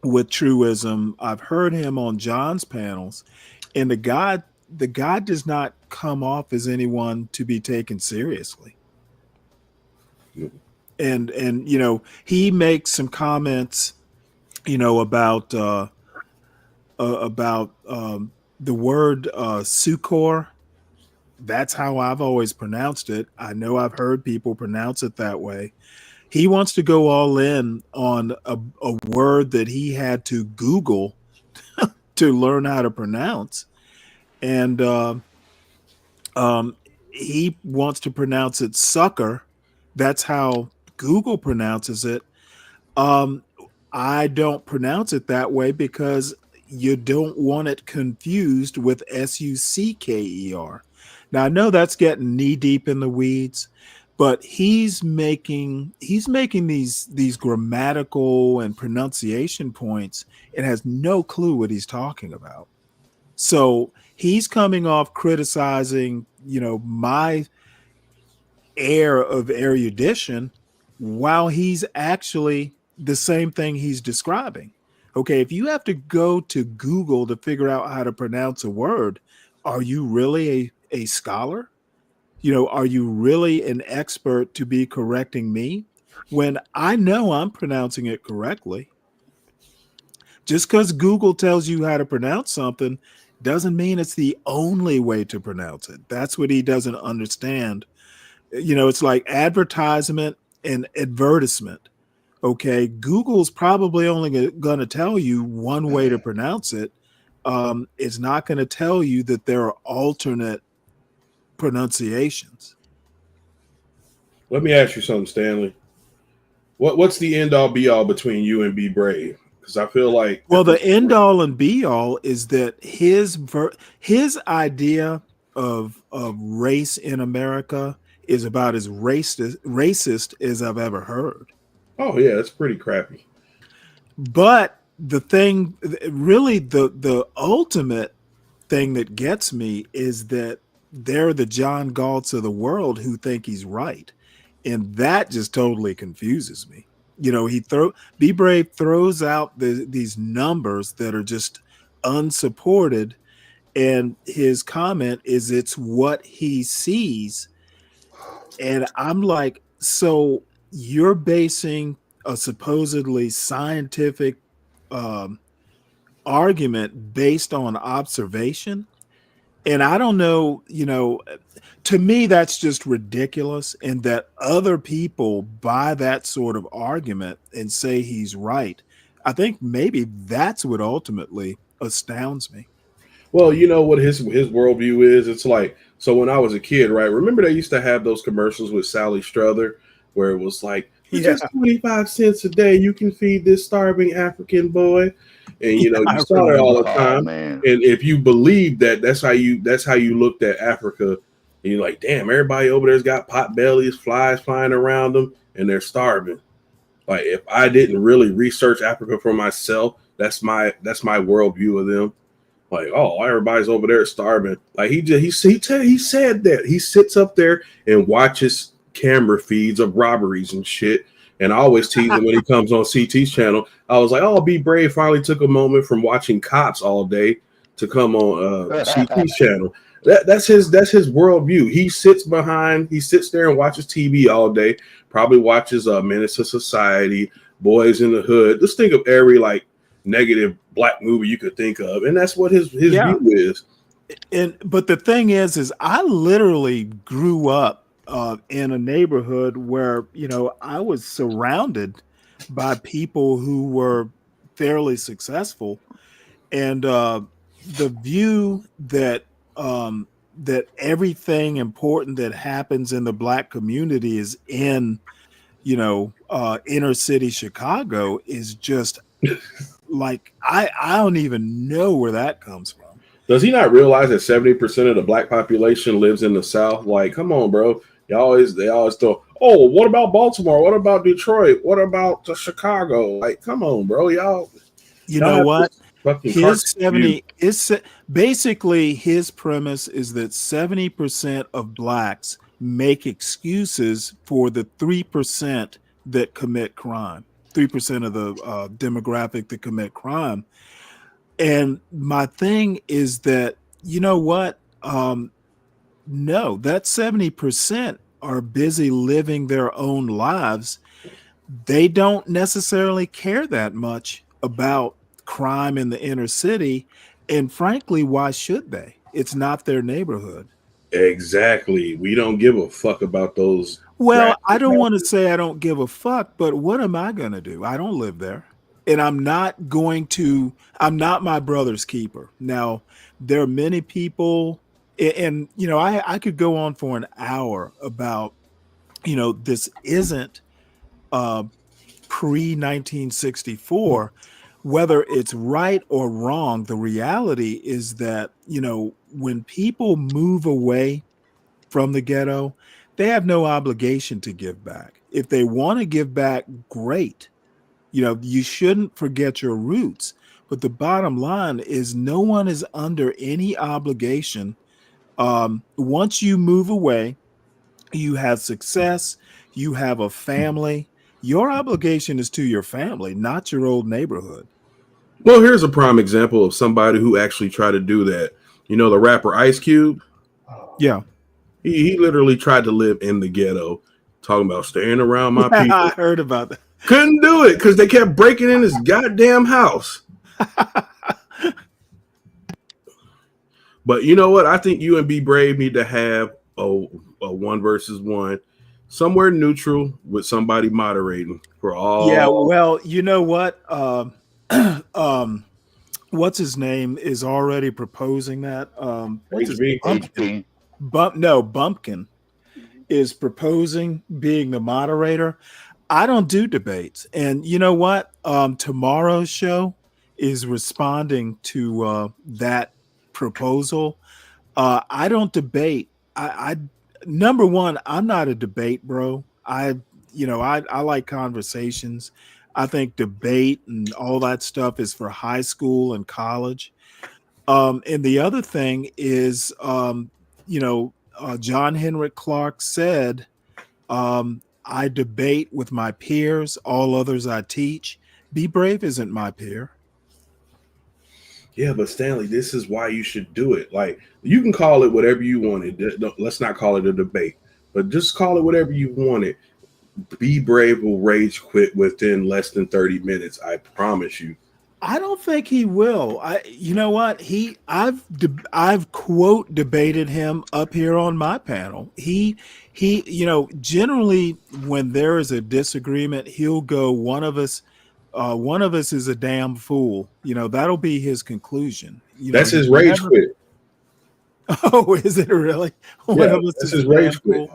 with truism. I've heard him on John's panels, and the guy does not come off as anyone to be taken seriously. And he makes some comments, about the word sucor. That's how I've always pronounced it. I know I've heard people pronounce it that way. He wants to go all in on a word that he had to Google to learn how to pronounce. And he wants to pronounce it sucker. That's how Google pronounces it. I don't pronounce it that way because you don't want it confused with sucker. Now I know that's getting knee deep in the weeds, but he's making these grammatical and pronunciation points and has no clue what he's talking about. So he's coming off criticizing, my air of erudition while he's actually the same thing he's describing. Okay, if you have to go to Google to figure out how to pronounce a word, are you really a scholar? Are you really an expert to be correcting me when I know I'm pronouncing it correctly? Just because Google tells you how to pronounce something doesn't mean it's the only way to pronounce it. That's what he doesn't understand. It's like advertisement and advertisement. Okay, Google's probably only going to tell you one way to pronounce it. It's not going to tell you that there are alternate pronunciations. Let me ask you something, Stanley. What's the end all be all between you and Be Brave? Because I feel like the end all and be all is that his idea of race in America is about as racist as I've ever heard. Oh yeah, it's pretty crappy. But the thing, really, the ultimate thing that gets me is that they're the John Galts of the world who think he's right, and that just totally confuses me. Be Brave throws out these numbers that are just unsupported, and his comment is it's what he sees. And I'm like, so you're basing a supposedly scientific argument based on observation? And I don't know, to me, that's just ridiculous. And that other people buy that sort of argument and say he's right. I think maybe that's what ultimately astounds me. Well, you know what his worldview is? It's like, so when I was a kid, right? Remember they used to have those commercials with Sally Struther where it was like, for just 25 cents a day, you can feed this starving African boy. And you saw it all the time. And if you believe that, that's how you looked at Africa. And you're like, damn, everybody over there's got pot bellies, flies flying around them, and they're starving. Like, if I didn't really research Africa for myself, that's my worldview of them. Like, oh, everybody's over there starving. Like he said that he sits up there and watches camera feeds of robberies and shit. And I always tease him when he comes on CT's channel. I was like, oh, Be Brave finally took a moment from watching cops all day to come on CT's channel. That's his worldview. He sits there and watches TV all day. Probably watches Menace to Society, Boys in the Hood. Let's think of every like negative black movie you could think of, and that's what his view is. But the thing is I literally grew up in a neighborhood where I was surrounded by people who were fairly successful, and the view that that everything important that happens in the black community is in inner city Chicago is just like I don't even know where that comes from. Does he not realize that 70% of the black population lives in the South? Like, come on, bro. They always throw, oh, what about Baltimore? What about Detroit? What about Chicago? Like, come on, bro. Y'all know what? His basically his premise is that 70% of blacks make excuses for the 3% that commit crime. 3% of the demographic that commit crime. And my thing is that, you know what? No, that 70% are busy living their own lives. They don't necessarily care that much about crime in the inner city. And frankly, why should they? It's not their neighborhood. Exactly. We don't give a fuck about those. Well, I don't want to say I don't give a fuck, but what am I going to do? I don't live there. And I'm not my brother's keeper. Now, there are many people, and, you know, I could go on for an hour about, you know, this isn't pre 1964, whether it's right or wrong. The reality is that, you know, when people move away from the ghetto, they have no obligation to give back. If they want to give back, great. You know, you shouldn't forget your roots. But the bottom line is no one is under any obligation. Once you move away, you have success, you have a family. Your obligation is to your family, not your old neighborhood. Well, here's a prime example of somebody who actually tried to do that. You know, the rapper Ice Cube? Yeah. He literally tried to live in the ghetto, talking about staying around my people. I heard about that. Couldn't do it because they kept breaking in his goddamn house. But you know what? I think you and Be Brave need to have a 1 versus 1, somewhere neutral with somebody moderating for all. Yeah, well, you know what? What's his name is already proposing that. What's his name? Bumpkin is proposing being the moderator. I don't do debates. And you know what? Tomorrow's show is responding to that proposal. I don't debate. I number one, I'm not a debate bro. I like conversations. I think debate and all that stuff is for high school and college. And the other thing is, John Henrik Clark said, I debate with my peers, all others I teach. Be Brave isn't my peer. Yeah, but Stanley, this is why you should do it. Like, you can call it whatever you want it. Let's not call it a debate, but just call it whatever you want it. Be Brave will rage quit within less than 30 minutes. I promise you. I don't think he will. You know what? I've quote debated him up here on my panel. He, generally when there is a disagreement, he'll go, one of us is a damn fool. You know, that'll be his conclusion. That's his rage quit. Oh, is it really? Yeah, that's his rage quit.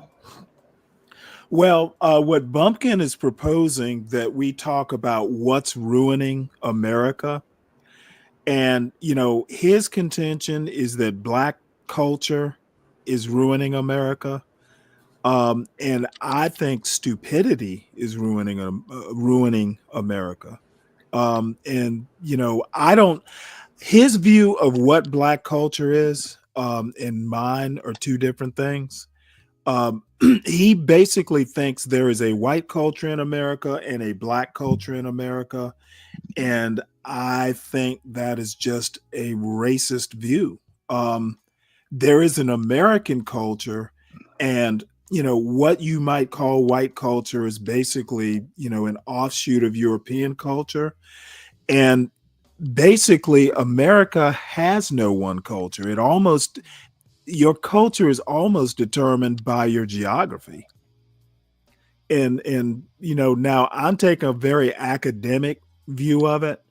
Well, what Bumpkin is proposing that we talk about what's ruining America. And, his contention is that Black culture is ruining America. And I think stupidity is ruining America. His view of what Black culture is and mine are two different things. He basically thinks there is a white culture in America and a Black culture in America. And I think that is just a racist view. There is an American culture, and, what you might call white culture is basically, an offshoot of European culture. And basically, America has no one culture. Your culture is almost determined by your geography. And now I'm taking a very academic view of it,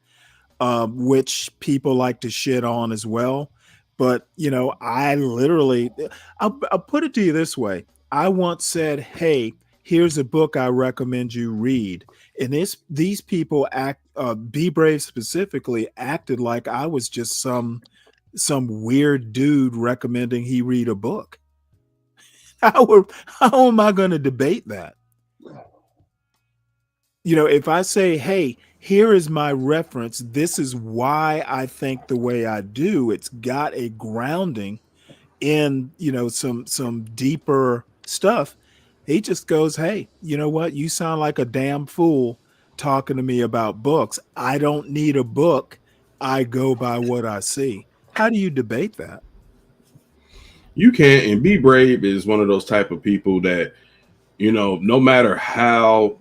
which people like to shit on as well. But, I'll put it to you this way. I once said, hey, here's a book I recommend you read. And these people Be Brave specifically acted like I was just some weird dude recommending he read a book. How am I going to debate that? If I say, hey, here is my reference, this is why I think the way I do, it's got a grounding in, some deeper stuff. He just goes, hey, you know what? You sound like a damn fool. talking to me about books. I don't need a book. I go by what I see. How do you debate that? You can't. And Be Brave is one of those type of people that, you know, no matter how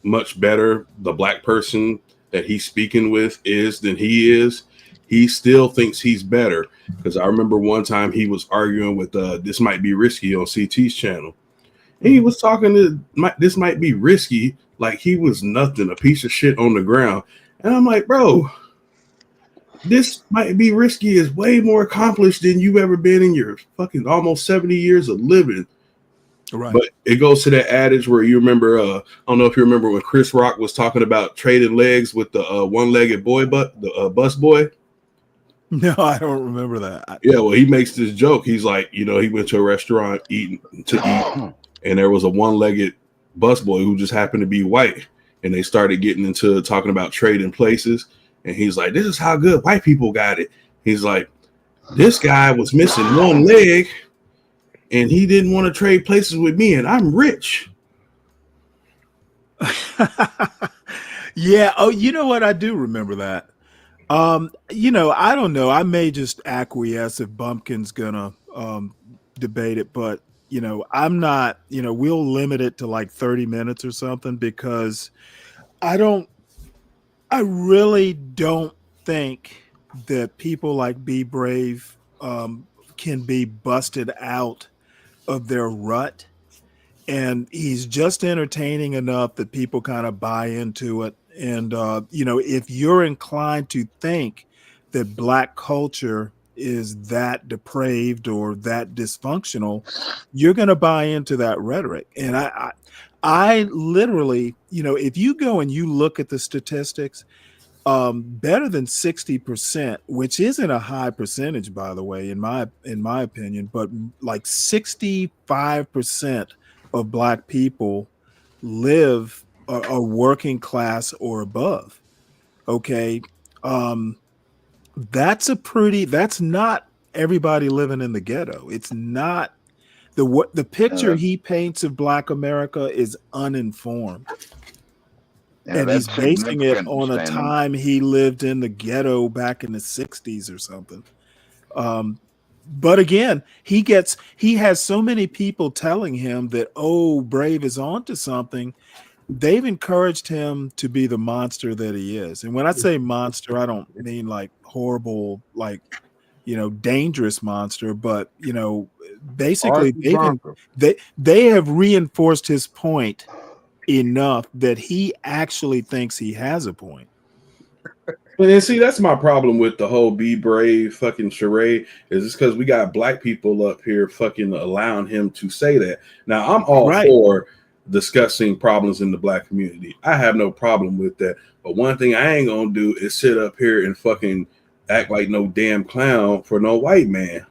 much better the black person that he's speaking with is than he is, he still thinks he's better. Because I remember one time he was arguing with This Might Be Risky on CT's channel. He was talking to This Might Be Risky like he was nothing, a piece of shit on the ground. And I'm like, bro, This Might Be Risky is way more accomplished than you've ever been in your fucking almost 70 years of living. Right. But it goes to that adage where you remember, I don't know if you remember when Chris Rock was talking about trading legs with the one-legged boy, the bus boy. No, I don't remember that. Yeah, well, he makes this joke. He's like, you know, he went to a restaurant to eat, and there was a one-legged busboy who just happened to be white, and they started getting into talking about trading places. And he's like, "This is how good white people got it." He's like, "This guy was missing one leg, and he didn't want to trade places with me, and I'm rich." Yeah. Oh, you know what? I do remember that. You know, I don't know. I may just acquiesce if Bumpkin's gonna debate it, but you know, I'm not. You know, we'll limit it to like 30 minutes or something because I really don't think that people like Be Brave can be busted out of their rut. And he's just entertaining enough that people kind of buy into it. And, you know, if you're inclined to think that black culture is that depraved or that dysfunctional, you're going to buy into that rhetoric. And I literally, you know, if you go and you look at the statistics, better than 60%, which isn't a high percentage, by the way, in my opinion, but like 65% of black people live a working class or above. Okay. That's not everybody living in the ghetto. It's not the picture he paints of black America is uninformed. Yeah, And he's that's basing it significant, on a Stanley. time he lived in the ghetto back in the 60s or something. But again, he has so many people telling him that, oh, Brave is onto something. They've encouraged him to be the monster that he is. And when I say monster, I don't mean like horrible, like, you know, dangerous monster, but you know, basically they have reinforced his point enough that he actually thinks he has a point. And see, that's my problem with the whole Be Brave fucking charade is it's because we got black people up here fucking allowing him to say that. Now, I'm all for discussing problems in the black community. I have no problem with that. But one thing I ain't gonna do is sit up here and fucking act like no damn clown for no white man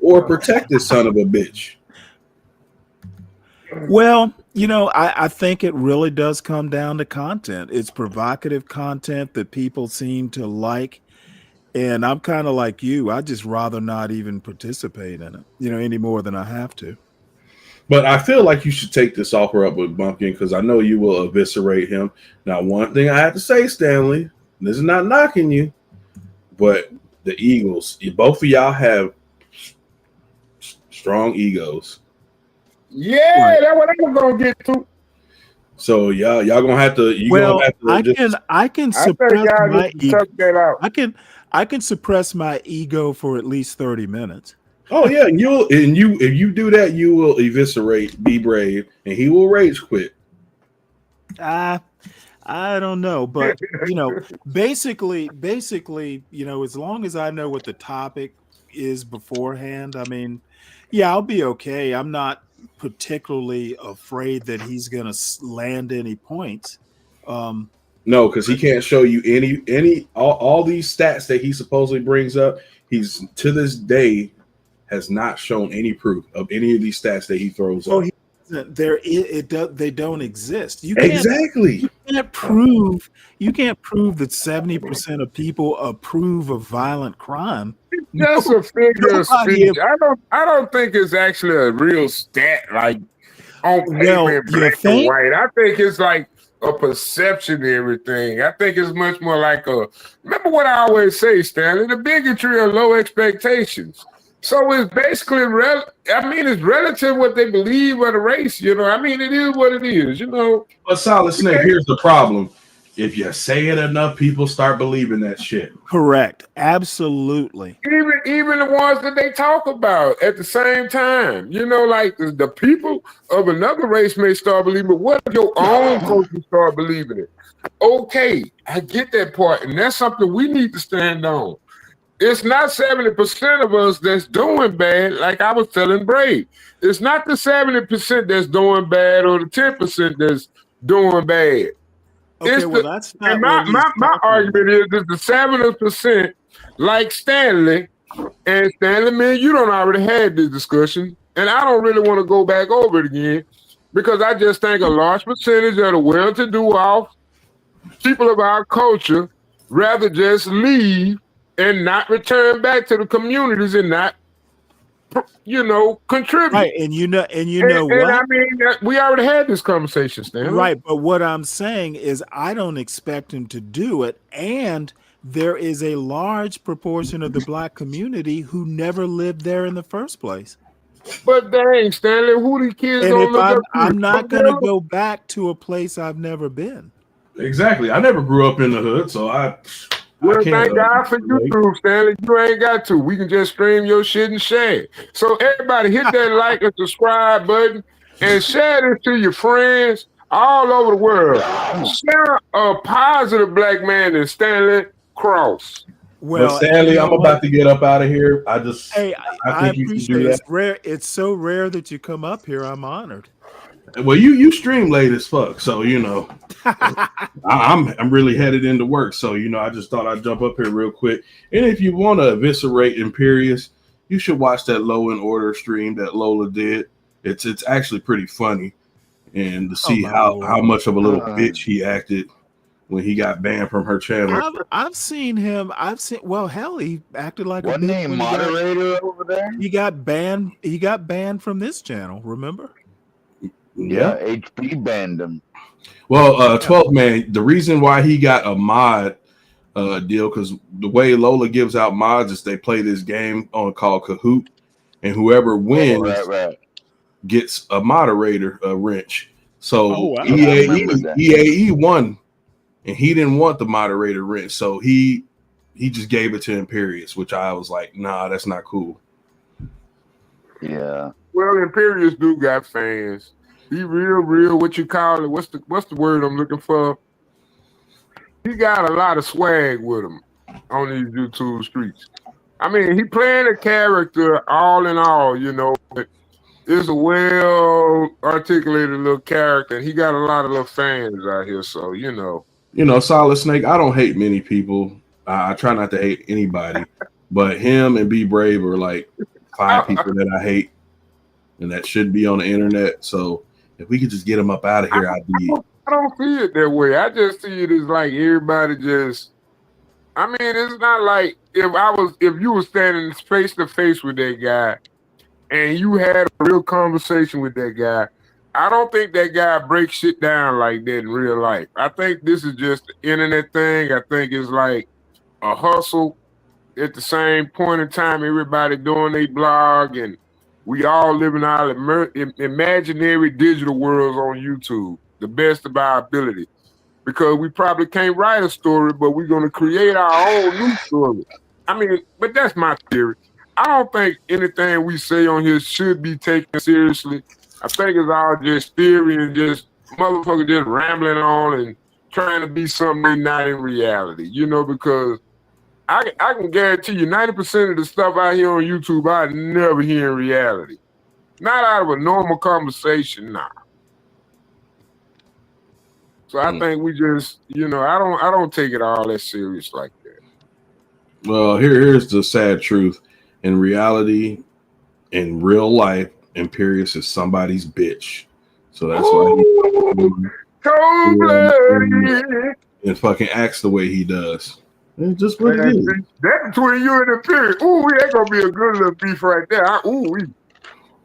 or protect this son of a bitch. Well, you know, I think it really does come down to content. It's provocative content that people seem to like. And I'm kind of like you. I just rather not even participate in it, you know, any more than I have to. But I feel like you should take this offer up with Bumpkin because I know you will eviscerate him. Now, one thing I have to say, Stanley, this is not knocking you, but the Eagles, both of y'all have strong egos. Yeah, that's what I'm gonna get to. So y'all gonna have to. I can suppress my ego. I can suppress my ego for at least 30 minutes. Oh yeah, if you do that, you will eviscerate Be Brave, and he will rage quit. I don't know, but you know, basically, you know, as long as I know what the topic is beforehand, I mean, yeah, I'll be okay. I'm not particularly afraid that he's gonna land any points. No, because he can't show you all these stats that he supposedly brings up. He's to this day has not shown any proof of any of these stats that he throws up. They don't exist. You can't prove that 70% of people approve of violent crime. That's a figure of speech. I don't think it's actually a real stat like on paper, black and white. I think it's like a perception of everything. I think it's much more like remember what I always say, Stanley, the bigotry of low expectations. So it's basically, it's relative what they believe of the race, you know. I mean, it is what it is, you know. But Solid Snake, here's the problem. If you say it enough, people start believing that shit. Correct. Absolutely. Even the ones that they talk about at the same time, you know, like the people of another race may start believing, but what if your own culture start believing it? Okay, I get that part, and that's something we need to stand on. It's not 70% of us that's doing bad, like I was telling Brave. It's not the 70% that's doing bad or the 10% that's doing bad. Okay, It's well, that's not and what he's my argument is the 70% like Stanley, and Stanley, man, you don't already had this discussion, and I don't really want to go back over it again because I just think a large percentage of the well-to-do off people of our culture rather just leave and not return back to the communities and not, you know, contribute. Right, and you know what? what? I mean, we already had this conversation, Stanley. Right, but what I'm saying is I don't expect him to do it, and there is a large proportion of the black community who never lived there in the first place. But dang, Stanley, who these kids And gonna if look up to? I'm not going to go back to a place I've never been. Exactly. I never grew up in the hood, so Well, can't, thank God for YouTube, Stanley. You ain't got to. We can just stream your shit and share it. So everybody hit that like and subscribe button and share this to your friends all over the world. Share a positive black man than Stanley Cross. But Stanley, I'm about to get up out of here. I think you can do that. It's rare. It's so rare that you come up here. I'm honored. Well, you stream late as fuck, so you know I'm really headed into work. So you know, I just thought I'd jump up here real quick. And if you want to eviscerate Imperius, you should watch that Low and Order stream that Lola did. It's actually pretty funny, and to see how much of a little bitch he acted when he got banned from her channel. I've seen him. Well, hell, he acted like Wasn't a he bitch when moderator over there? He got banned. He got banned from this channel. Remember? Yeah, HP banned him. Well, 12 man, the reason why he got a mod deal, because the way Lola gives out mods is they play this game called Kahoot, and whoever wins gets a moderator wrench. So EAE won, and he didn't want the moderator wrench, so he just gave it to Imperius, which I was like, nah, that's not cool. Yeah. Well, Imperius do got fans. He real, what you call it? What's the word I'm looking for? He got a lot of swag with him on these YouTube streets. I mean, he playing a character all in all, you know, but it's a well articulated little character. And he got a lot of little fans out here, so you know. You know, Solid Snake, I don't hate many people. I try not to hate anybody, but him and Be Brave are like 5 people that I hate and that should be on the internet. So if we could just get them up out of here, I'd be. I don't see it that way. I just see it as like everybody just. I mean, it's not like if you were standing face to face with that guy, and you had a real conversation with that guy. I don't think that guy breaks shit down like that in real life. I think this is just the internet thing. I think it's like a hustle. At the same point in time, everybody doing their blog, and we all live in our imaginary digital worlds on YouTube, the best of our ability. Because we probably can't write a story, but we're going to create our own new story. I mean, but that's my theory. I don't think anything we say on here should be taken seriously. I think it's all just theory and just motherfuckers just rambling on and trying to be something they're not in reality, you know, because I can guarantee you 90% of the stuff I hear on YouTube, I never hear in reality. Not out of a normal conversation, nah. So I think we just, you know, I don't take it all that serious like that. Well, here's the sad truth. In reality, in real life, Imperius is somebody's bitch. So that's why he and fucking acts the way he does. It's just what it is. That's between you and Imperius. Ooh, that's gonna be a good little beef right there. Ooh,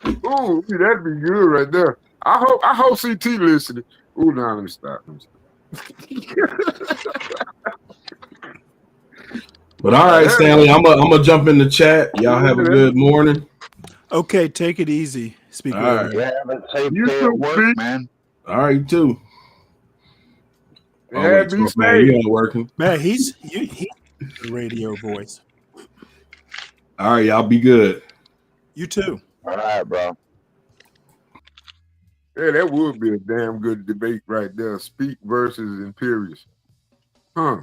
that'd be good right there. I hope CT listening. Ooh, now let me stop. But all right, Stanley, I'm gonna jump in the chat. Y'all have a good morning. Okay, take it easy. Speak All with right. everyone. Yeah, but safe You day too, at work, Pete. man. All right, you too. Yeah, be man, safe. you ain't working. Man, he's the radio voice. All right, y'all be good. You too. All right, bro. Yeah, that would be a damn good debate right there. Speak versus Imperious. Huh.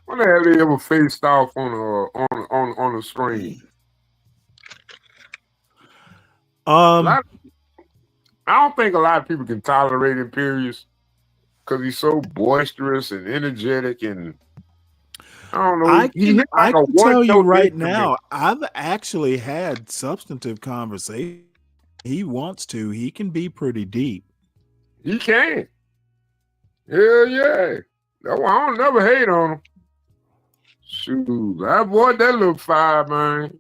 When the hell they ever faced off on a screen? I don't think a lot of people can tolerate Imperious because he's so boisterous and energetic, and I don't know. I He can, hit like I a can tell you one-note right instrument. now, I've actually had substantive conversation. He wants to. He can be pretty deep. He can. Hell yeah. I don't never hate on him. Shoot, I avoid that little fire, man.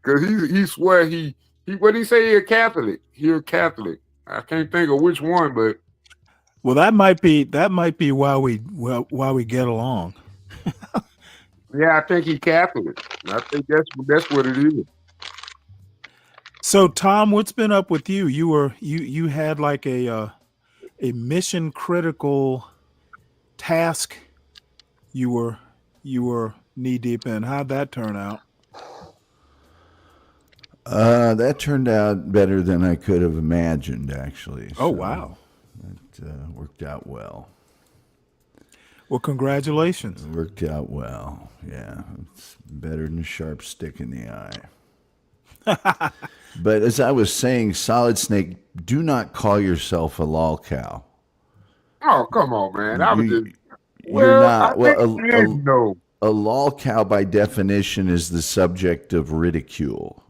Cause he swear he what he say he a Catholic. He a Catholic. I can't think of which one, but Well, that might be why we get along. yeah, I think he Catholic. I think that's what it is. So, Tom, what's been up with you? You had like a mission critical task. You were knee deep in. How'd that turn out? That turned out better than I could have imagined, actually. Oh, wow. That worked out well. Well, congratulations. It worked out well. Yeah, it's better than a sharp stick in the eye. But as I was saying, Solid Snake, do not call yourself a lol cow. Oh, come on, man. I was just You're not. I think he is, no. A lol cow, by definition, is the subject of ridicule.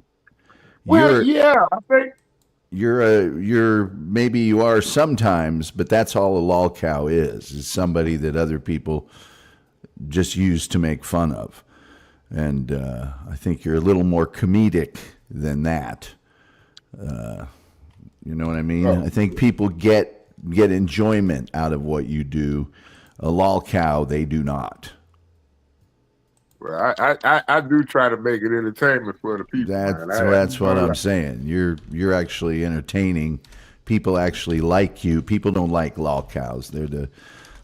Well, yeah, I think You're maybe you are sometimes, but that's all a lol cow is somebody that other people just use to make fun of. And I think you're a little more comedic than that. You know what I mean? Oh. I think people get enjoyment out of what you do. A lol cow, they do not. well, I do try to make it entertainment for the people. That's what I'm saying. You're actually entertaining. People actually like you. People don't like lol cows. They're the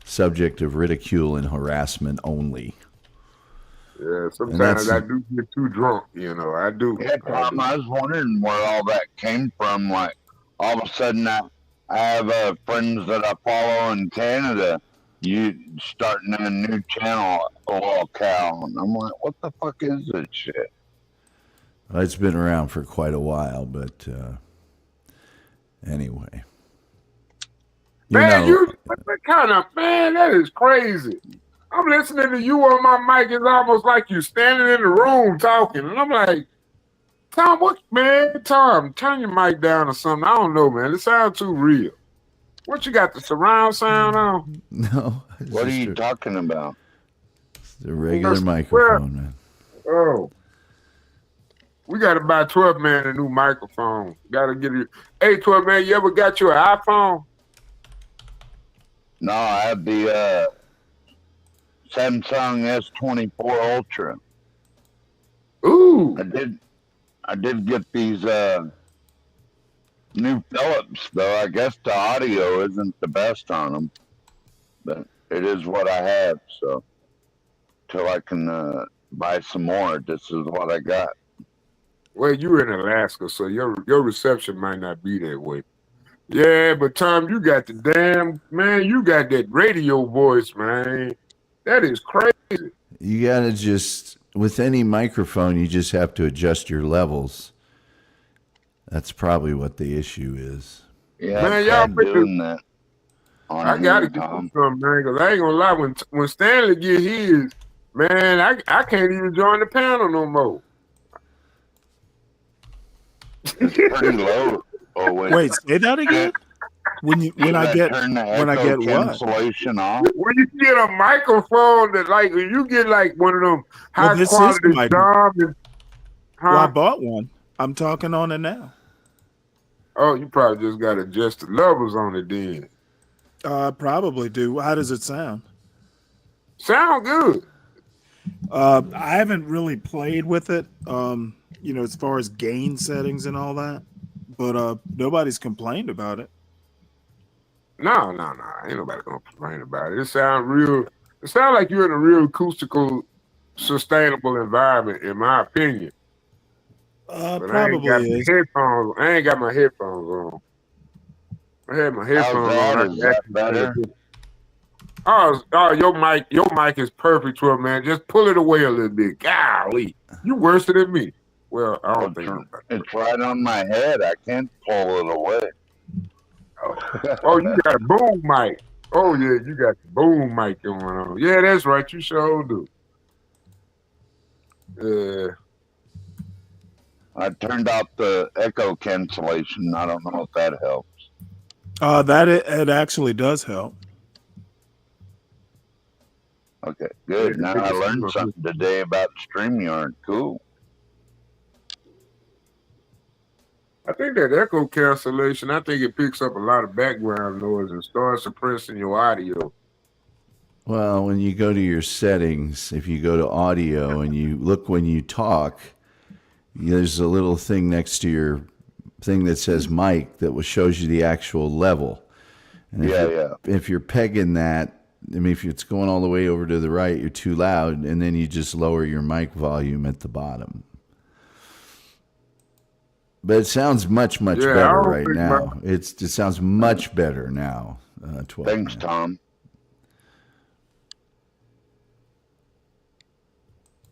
subject of ridicule and harassment only. Yeah, sometimes I do get too drunk, I do. Yeah, Tom, I was wondering where all that came from. Like, all of a sudden, I have friends that I follow in Canada. You starting a new channel, lol cow, and I'm like, what the fuck is this shit? Well, it's been around for quite a while, but anyway. Man, that is crazy. I'm listening to you on my mic. It's almost like you standing in the room talking. And I'm like, Tom, Tom, turn your mic down or something. I don't know, man. It sounds too real. What, you got the surround sound on? No. What are you talking about? It's the regular microphone, man. Oh. We got to buy 12 man a new microphone. Got to get it. Hey, 12 man, you ever got your iPhone? No, I have the Samsung S24 Ultra. Ooh. I did get these new Philips, though. I guess the audio isn't the best on them, but it is what I have. So till I can buy some more, this is what I got. Well, you're in Alaska, so your reception might not be that way. Yeah, but Tom, you got you got that radio voice, man. That is crazy. You got to just, with any microphone, you just have to adjust your levels. That's probably what the issue is. Yeah, Man, I've y'all tried doing that. I gotta get you some, man, because I ain't gonna lie. When Stanley get his, man, I can't even join the panel no more. It's pretty low. Oh, Wait, say that again. When I get what? Cancellation off. When you get a microphone that when you get one of them high this is quality my dumb. Well, I bought one. I'm talking on it now. Oh, you probably just got to adjust the levels on it then. Probably do. How does it sound? Sound good. I haven't really played with it, as far as gain settings and all that, but nobody's complained about it. No. Ain't nobody gonna complain about it. It sounds like you're in a real acoustical, sustainable environment, in my opinion. But Probably I is. ain't got my headphones on. I had my headphones that? on. Is that better? Oh, your mic is perfect for it, man. Just pull it away a little bit. Golly, you worse than me. Well, I don't think it's right on my head. I can't pull it away. Oh, you got a boom mic. Oh yeah, you got the boom mic going on. Yeah, that's right. You sure do. I turned off the echo cancellation. I don't know if that helps. It actually does help. Okay, good. Now I learned something today about StreamYard. Cool. I think that echo cancellation, I think it picks up a lot of background noise and starts suppressing your audio. Well, when you go to your settings, if you go to audio and you look when you talk, there's a little thing next to your thing that says mic that shows you the actual level. And if you're pegging that, I mean, if it's going all the way over to the right, you're too loud, and then you just lower your mic volume at the bottom. But it sounds much better right now. It sounds much better now. 12 Thanks, Tom.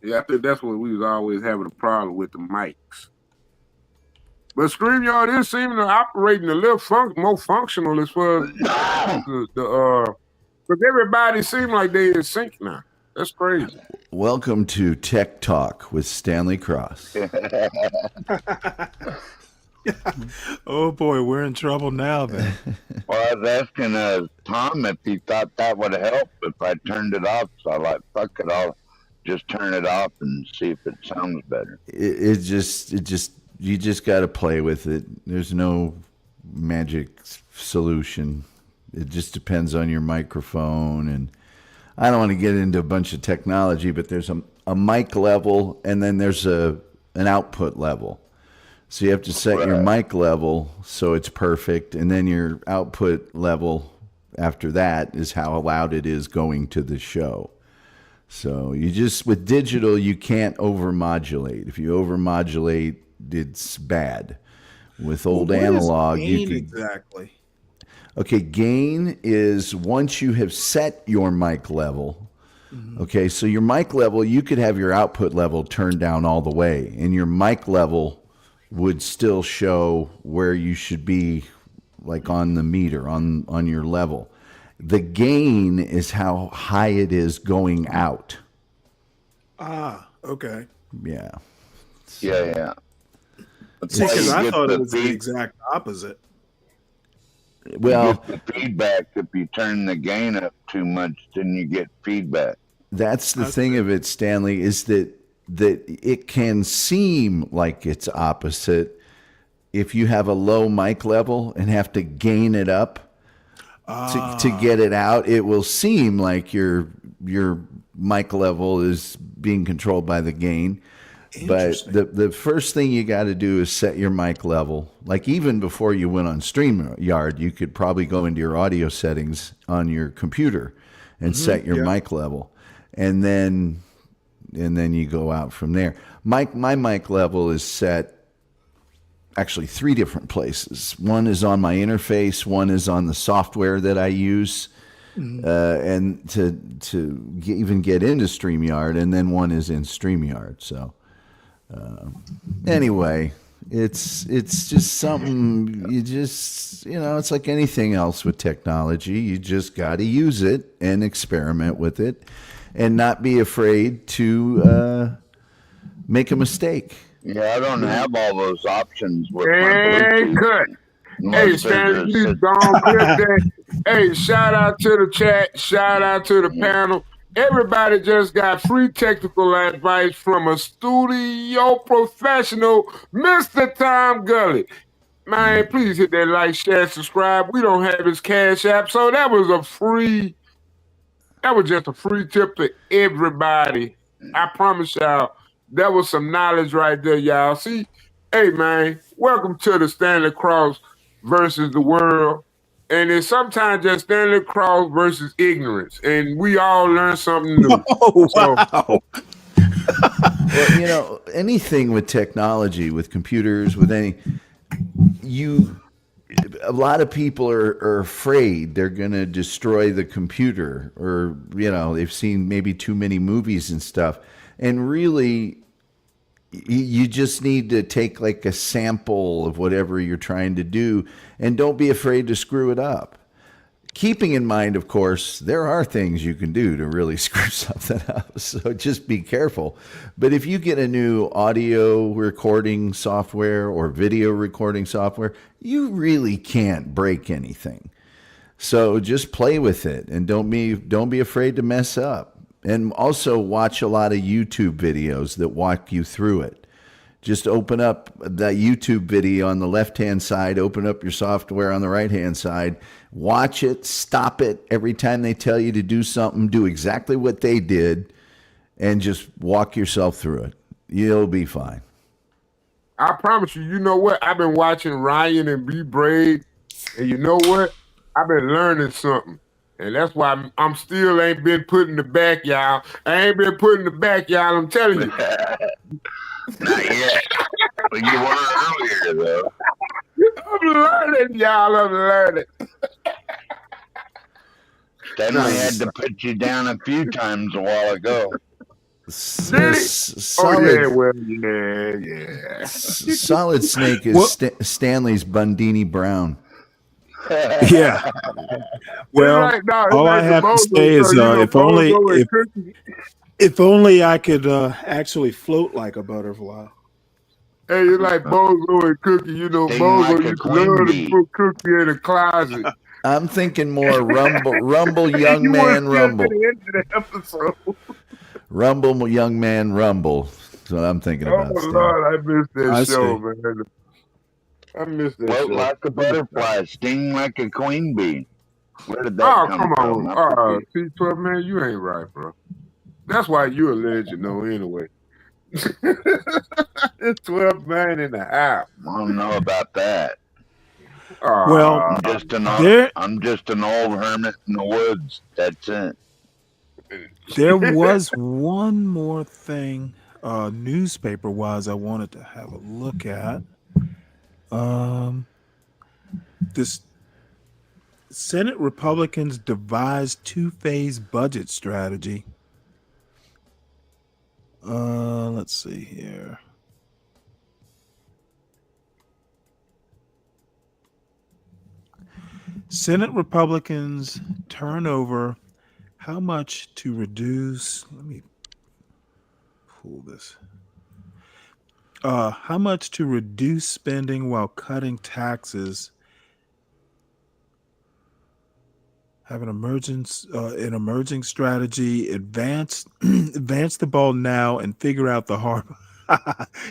Yeah, I think that's what we was always having a problem with, the mics. But StreamYard is seeming to operating a little more functional as far as because everybody seems like they in sync now. That's crazy. Welcome to Tech Talk with Stanley Cross. Oh boy, we're in trouble now then. Well, I was asking Tom if he thought that would help if I turned it off. So I like, fuck it, I'll just turn it off and see if it sounds better. You just got to play with it. There's no magic solution. It just depends on your microphone, and I don't want to get into a bunch of technology, but there's a mic level, and then there's an output level. So you have to set your mic level so it's perfect, and then your output level after that is how loud it is going to the show. So with digital, you can't overmodulate. If you overmodulate, it's bad. With old analog, you can exactly. Okay, gain is once you have set your mic level. Okay, so your mic level, you could have your output level turned down all the way, and your mic level would still show where you should be, like on the meter, on your level. The gain is how high it is going out. Ah, okay. Yeah. Yeah. Because I thought it was the exact opposite. Well, you get the feedback. If you turn the gain up too much, then you get feedback. That's the thing of it, Stanley, is that it can seem like it's opposite if you have a low mic level and have to gain it up to get it out. It will seem like your mic level is being controlled by the gain. But the first thing you got to do is set your mic level. Like even before you went on StreamYard, you could probably go into your audio settings on your computer and set your mic level. And then you go out from there. My mic level is set actually 3 different places. One is on my interface, one is on the software that I use and to even get into StreamYard, and then one is in StreamYard. So anyway, it's just something it's like anything else with technology. You just got to use it and experiment with it and not be afraid to make a mistake. Yeah, I don't have all those options with my Hey, Bluetooth. cut. Hey, Stanley, you don't clip that. Hey, shout out to the chat. Shout out to the panel. Everybody just got free technical advice from a studio professional, Mr. Tom Gully. Man, please hit that like, share, subscribe. We don't have his Cash App, so that was just a free tip to everybody. I promise y'all, that was some knowledge right there, y'all. See, hey man, welcome to the Stanley Cross versus the world. And it's sometimes just Stanley Cross versus ignorance. And we all learn something new. Oh, wow. Well, anything with technology, with computers, with a lot of people are afraid they're going to destroy the computer, or they've seen maybe too many movies and stuff, and really you just need to take like a sample of whatever you're trying to do, and don't be afraid to screw it up. Keeping in mind, of course, there are things you can do to really screw something up, so just be careful. But if you get a new audio recording software or video recording software, you really can't break anything. So just play with it, and don't be afraid to mess up. And also watch a lot of YouTube videos that walk you through it. Just open up the YouTube video on the left-hand side, open up your software on the right-hand side, watch it, stop it every time they tell you to do something, do exactly what they did, and just walk yourself through it. You'll be fine. I promise you, you know what? I've been watching Ryan and B Braid, and you know what? I've been learning something. And that's why I'm still ain't been put in the back, y'all. I ain't been put in the back, y'all. I'm telling you. Not yet. But you were earlier, though. I'm learning, y'all. I'm learning. Stanley had to put you down a few times a while ago. Solid Snake is Stanley's Bundini Brown. Yeah. Well, all I have to say is if only I could actually float like a butterfly. Hey, you're like Bozo and Cookie. Bozo used to love to put Cookie in the closet. I'm thinking more rumble, young man, rumble. Rumble, young man, rumble. That's what I'm thinking about. Oh, Lord, I missed that show, man. I missed that show. Float like a butterfly, sting like a queen bee. Where did that come from? T12, man, you ain't right, bro. That's why you're a legend, though, anyway. It's 12 man in the house. I don't know about that. Well, I'm just an old hermit in the woods. That's it. There was one more thing, newspaper-wise, I wanted to have a look at. This Senate Republicans devised two-phase budget strategy. Let's see here. Senate Republicans turn over how much to reduce. Let me pull this. How much to reduce spending while cutting taxes. Have an emerging strategy. Advance the ball now and figure out the hard.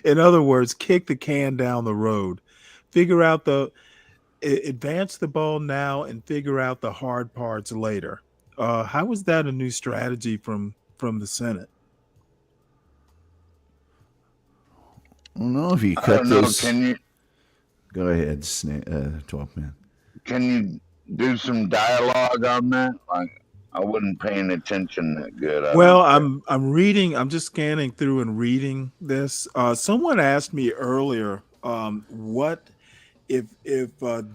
In other words, kick the can down the road. Advance the ball now and figure out the hard parts later. How is that a new strategy from the Senate? I don't know if you cut this. Go ahead, 12 man. Can you do some dialogue on that? Like, I wasn't paying attention that good. I'm reading. I'm just scanning through and reading this. Someone asked me earlier, what if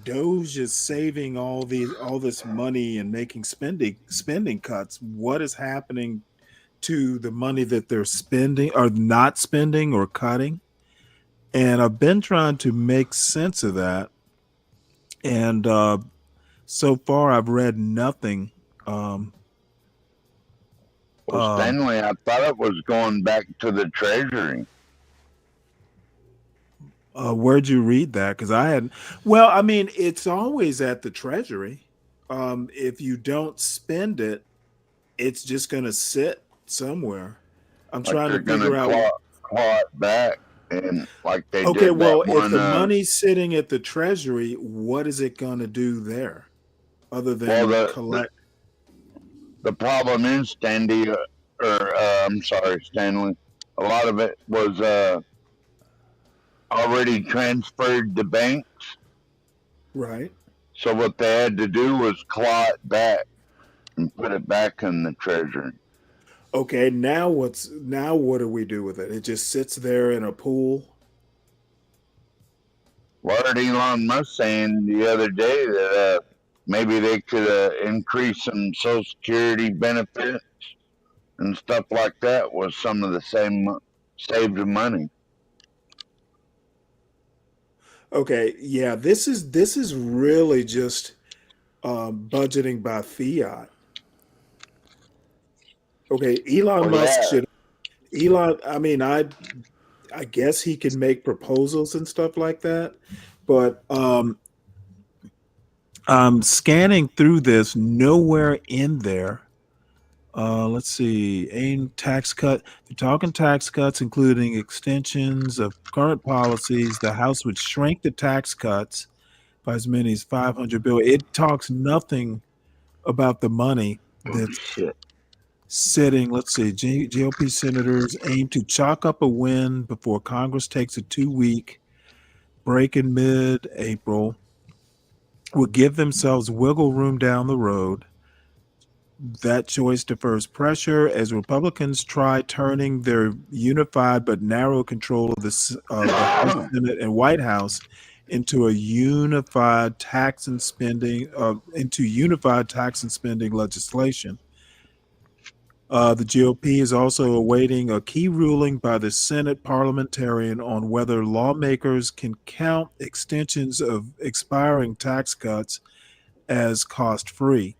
Doge is saving all this money and making spending cuts? What is happening to the money that they're spending or not spending or cutting? And I've been trying to make sense of that. And so far, I've read nothing. Stanley, I thought it was going back to the Treasury. Where'd you read that? Because I hadn't. Well, I mean, it's always at the Treasury. If you don't spend it, it's just going to sit somewhere. I'm trying to figure out. Claw it back. And like they Okay, did well, that if one. the money's sitting at the Treasury, what is it going to do there, other than Well, collect? the problem is, I'm sorry, Stanley. A lot of it was already transferred to banks. Right. So what they had to do was claw it back and put it back in the Treasury. Okay, now what do we do with it? It just sits there in a pool. Well, I heard Elon Musk saying the other day that maybe they could increase some Social Security benefits and stuff like that with some of the same saved money. Okay, yeah, this is really just budgeting by fiat. Okay, Elon Well, Musk yeah. should. I mean, I guess he can make proposals and stuff like that, but I'm scanning through this. Nowhere in there. Let's see. Aim tax cut. They're talking tax cuts, including extensions of current policies. The House would shrink the tax cuts by as many as 500 billion. It talks nothing about the money that's sitting. Let's see. GOP senators aim to chalk up a win before Congress takes a 2-week break in mid-April. Will give themselves wiggle room down the road. That choice defers pressure as Republicans try turning their unified but narrow control of the House, Senate, and White House into unified tax and spending legislation. The GOP is also awaiting a key ruling by the Senate parliamentarian on whether lawmakers can count extensions of expiring tax cuts as cost-free.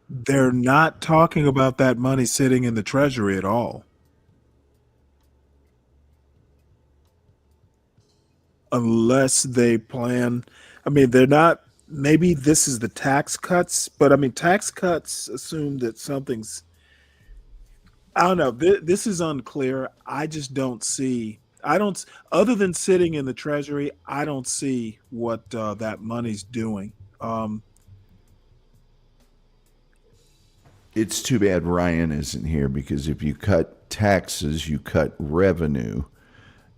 They're not talking about that money sitting in the Treasury at all. Unless they plan, I mean, they're not, maybe this is the tax cuts, but I mean, tax cuts assume that something's, I don't know. This is unclear. I just don't see, other than sitting in the Treasury, I don't see what that money's doing. It's too bad Ryan isn't here, because if you cut taxes, you cut revenue,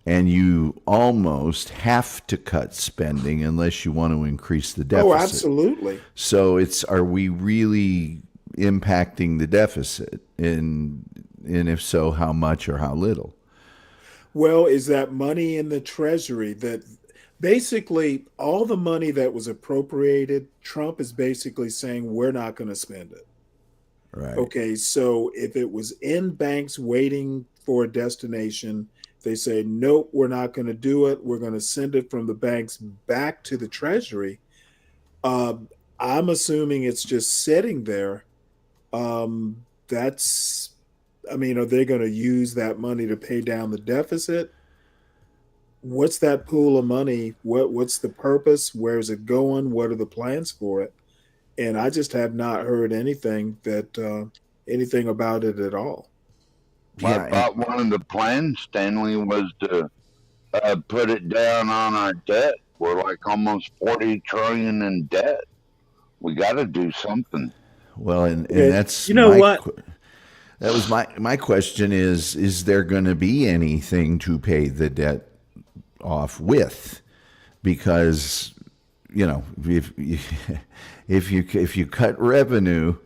and you almost have to cut spending unless you want to increase the deficit. Oh, absolutely. So are we really impacting the deficit? And if so, how much or how little? Well, is that money in the Treasury that basically all the money that was appropriated, Trump is basically saying we're not going to spend it. Right. Okay, so if it was in banks waiting for a destination, they say, nope, we're not going to do it. We're going to send it from the banks back to the Treasury. I'm assuming it's just sitting there. Are they going to use that money to pay down the deficit? What's that pool of money? What's the purpose? Where is it going? What are the plans for it? And I just have not heard anything about it at all. I thought one of the plans, Stanley, was to put it down on our debt. We're like almost $40 trillion in debt. We got to do something. Well, and that's that was my question is there going to be anything to pay the debt off with? Because if you cut revenue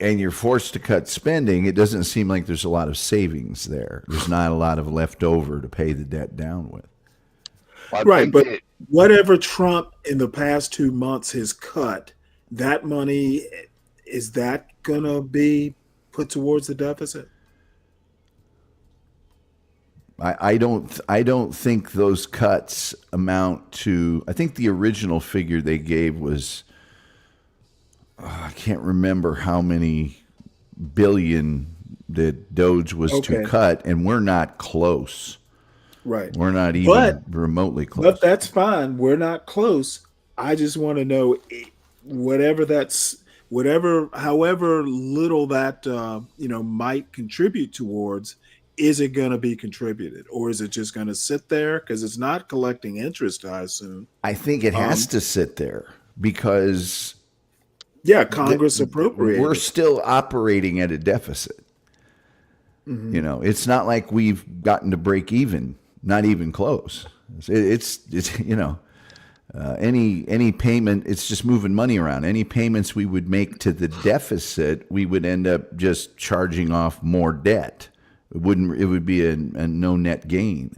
and you're forced to cut spending, it doesn't seem like there's a lot of savings there. There's not a lot of left over to pay the debt down with. Right, but whatever Trump in the past 2 months has cut, that money, is that going to be put towards the deficit? I don't think those cuts amount to. I think the original figure they gave was I can't remember how many billion that Doge was to cut, and we're not close. Right, we're not even remotely close. But that's fine. We're not close. I just want to know whatever however little that might contribute towards, is it going to be contributed, or is it just going to sit there because it's not collecting interest? I assume. I think it has to sit there because Congress appropriated. We're still operating at a deficit. Mhm. It's not like we've gotten to break even, not even close. It's any payment, it's just moving money around. Any payments we would make to the deficit, we would end up just charging off more debt. It would be a no net gain.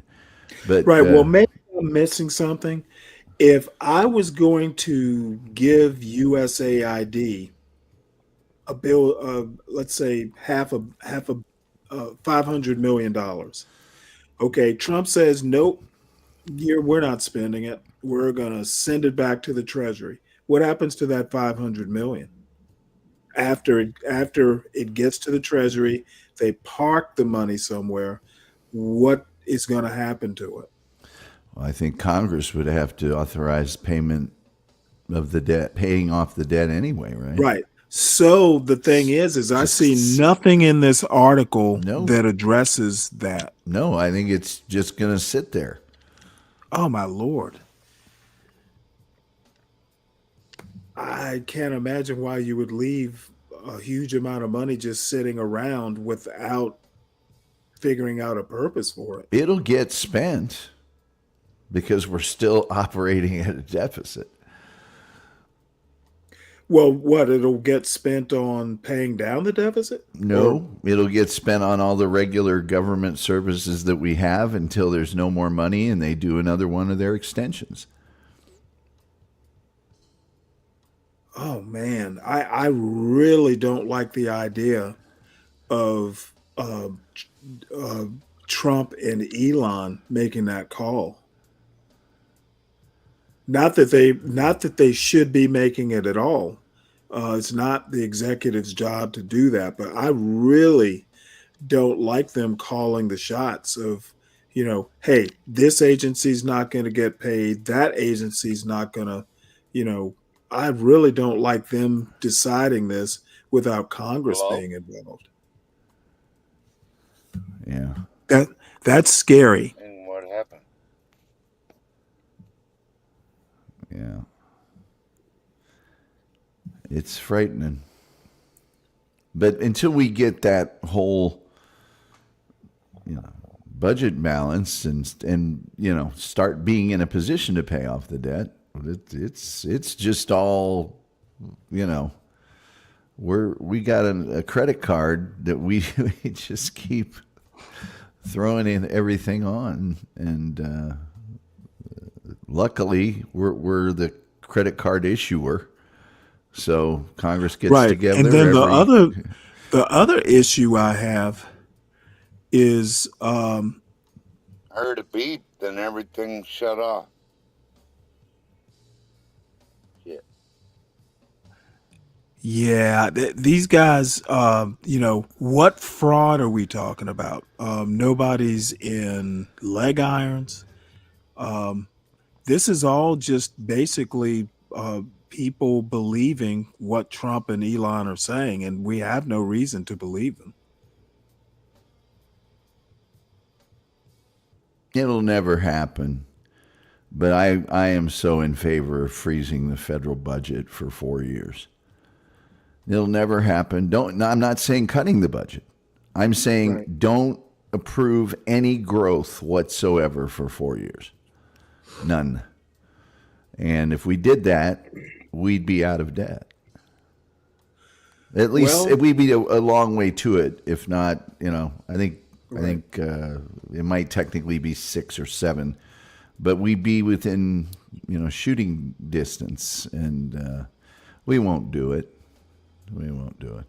But Right. Well, maybe I'm missing something. If I was going to give USAID a bill of, let's say, half a $500 million. Okay, Trump says nope, we're not spending it. We're gonna send it back to the Treasury. What happens to that $500 million? After it gets to the Treasury, they park the money somewhere. What is going to happen to it? Well, I think Congress would have to authorize payment of the debt, paying off the debt anyway, right? Right. So the thing is I see nothing in this article that addresses that. No, I think it's just going to sit there. Oh my Lord. I can't imagine why you would leave a huge amount of money just sitting around without figuring out a purpose for it. It'll get spent because we're still operating at a deficit. Well, what? It'll get spent on paying down the deficit? No, it'll get spent on all the regular government services that we have until there's no more money and they do another one of their extensions. Oh man, I really don't like the idea of Trump and Elon making that call. Not that they should be making it at all. It's not the executive's job to do that, but I really don't like them calling the shots of, hey, this agency's not going to get paid, that agency's not going to, I really don't like them deciding this without Congress being involved. Yeah. That's scary. And what happened? Yeah. It's frightening. But until we get that whole budget balance and start being in a position to pay off the debt, it's just all, we got a credit card that we just keep throwing in everything on, and luckily we're the credit card issuer, so Congress gets together. And then the other issue I have is heard a beat, then everything shut off. Yeah, these guys, what fraud are we talking about? Nobody's in leg irons. This is all just basically people believing what Trump and Elon are saying, and we have no reason to believe them. It'll never happen. But I am so in favor of freezing the federal budget for 4 years. It'll never happen. I'm not saying cutting the budget. I'm saying don't approve any growth whatsoever for 4 years. None. And if we did that, we'd be out of debt. At least we'd be a long way to it. If not, I think it might technically be 6 or 7, but we'd be within shooting distance, and we won't do it. We won't do it.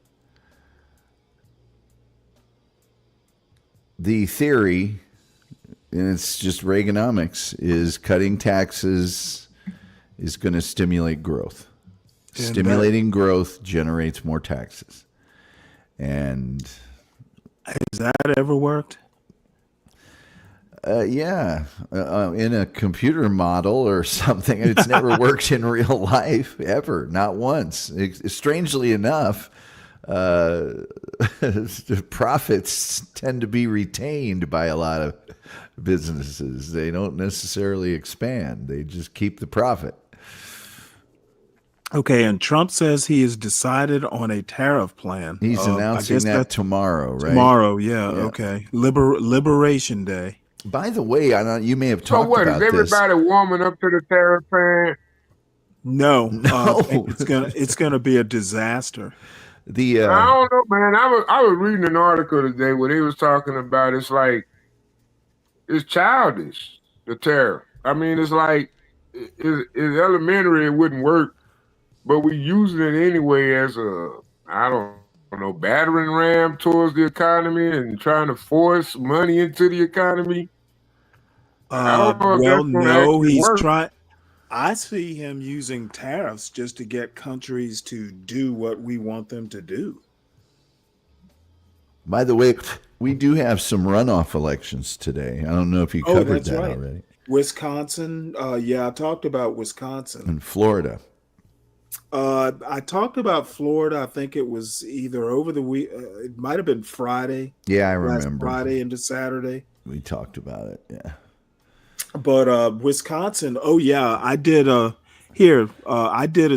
The theory, and it's just Reaganomics, is cutting taxes is going to stimulate growth. And Stimulating growth generates more taxes. And has that ever worked? Yeah, in a computer model or something. It's never worked in real life ever, not once. Strangely enough, the profits tend to be retained by a lot of businesses. They don't necessarily expand. They just keep the profit. Okay, and Trump says he has decided on a tariff plan. He's announcing that that's tomorrow, right? Tomorrow, yeah. Okay. Liberation Day. By the way, I know you may have So talked what? Is about this. everybody warming up to the tariff plan? No, No. it's gonna be a disaster. I don't know, man. I was reading an article today where they was talking about it's childish, the tariff. I mean, it's like it's elementary. It wouldn't work, but we using it anyway as I don't know, battering ram towards the economy and trying to force money into the economy. I don't know if Well, that's gonna no, actually he's work. trying. I see him using tariffs just to get countries to do what we want them to do. By the way, we do have some runoff elections today. I don't know if you covered that already. Wisconsin. Yeah, I talked about Wisconsin. And Florida. I talked about Florida. I think it was either over the week. It might have been Friday. Yeah, I last remember. Friday into Saturday. We talked about it. Yeah. But Wisconsin. Oh yeah, I did. I did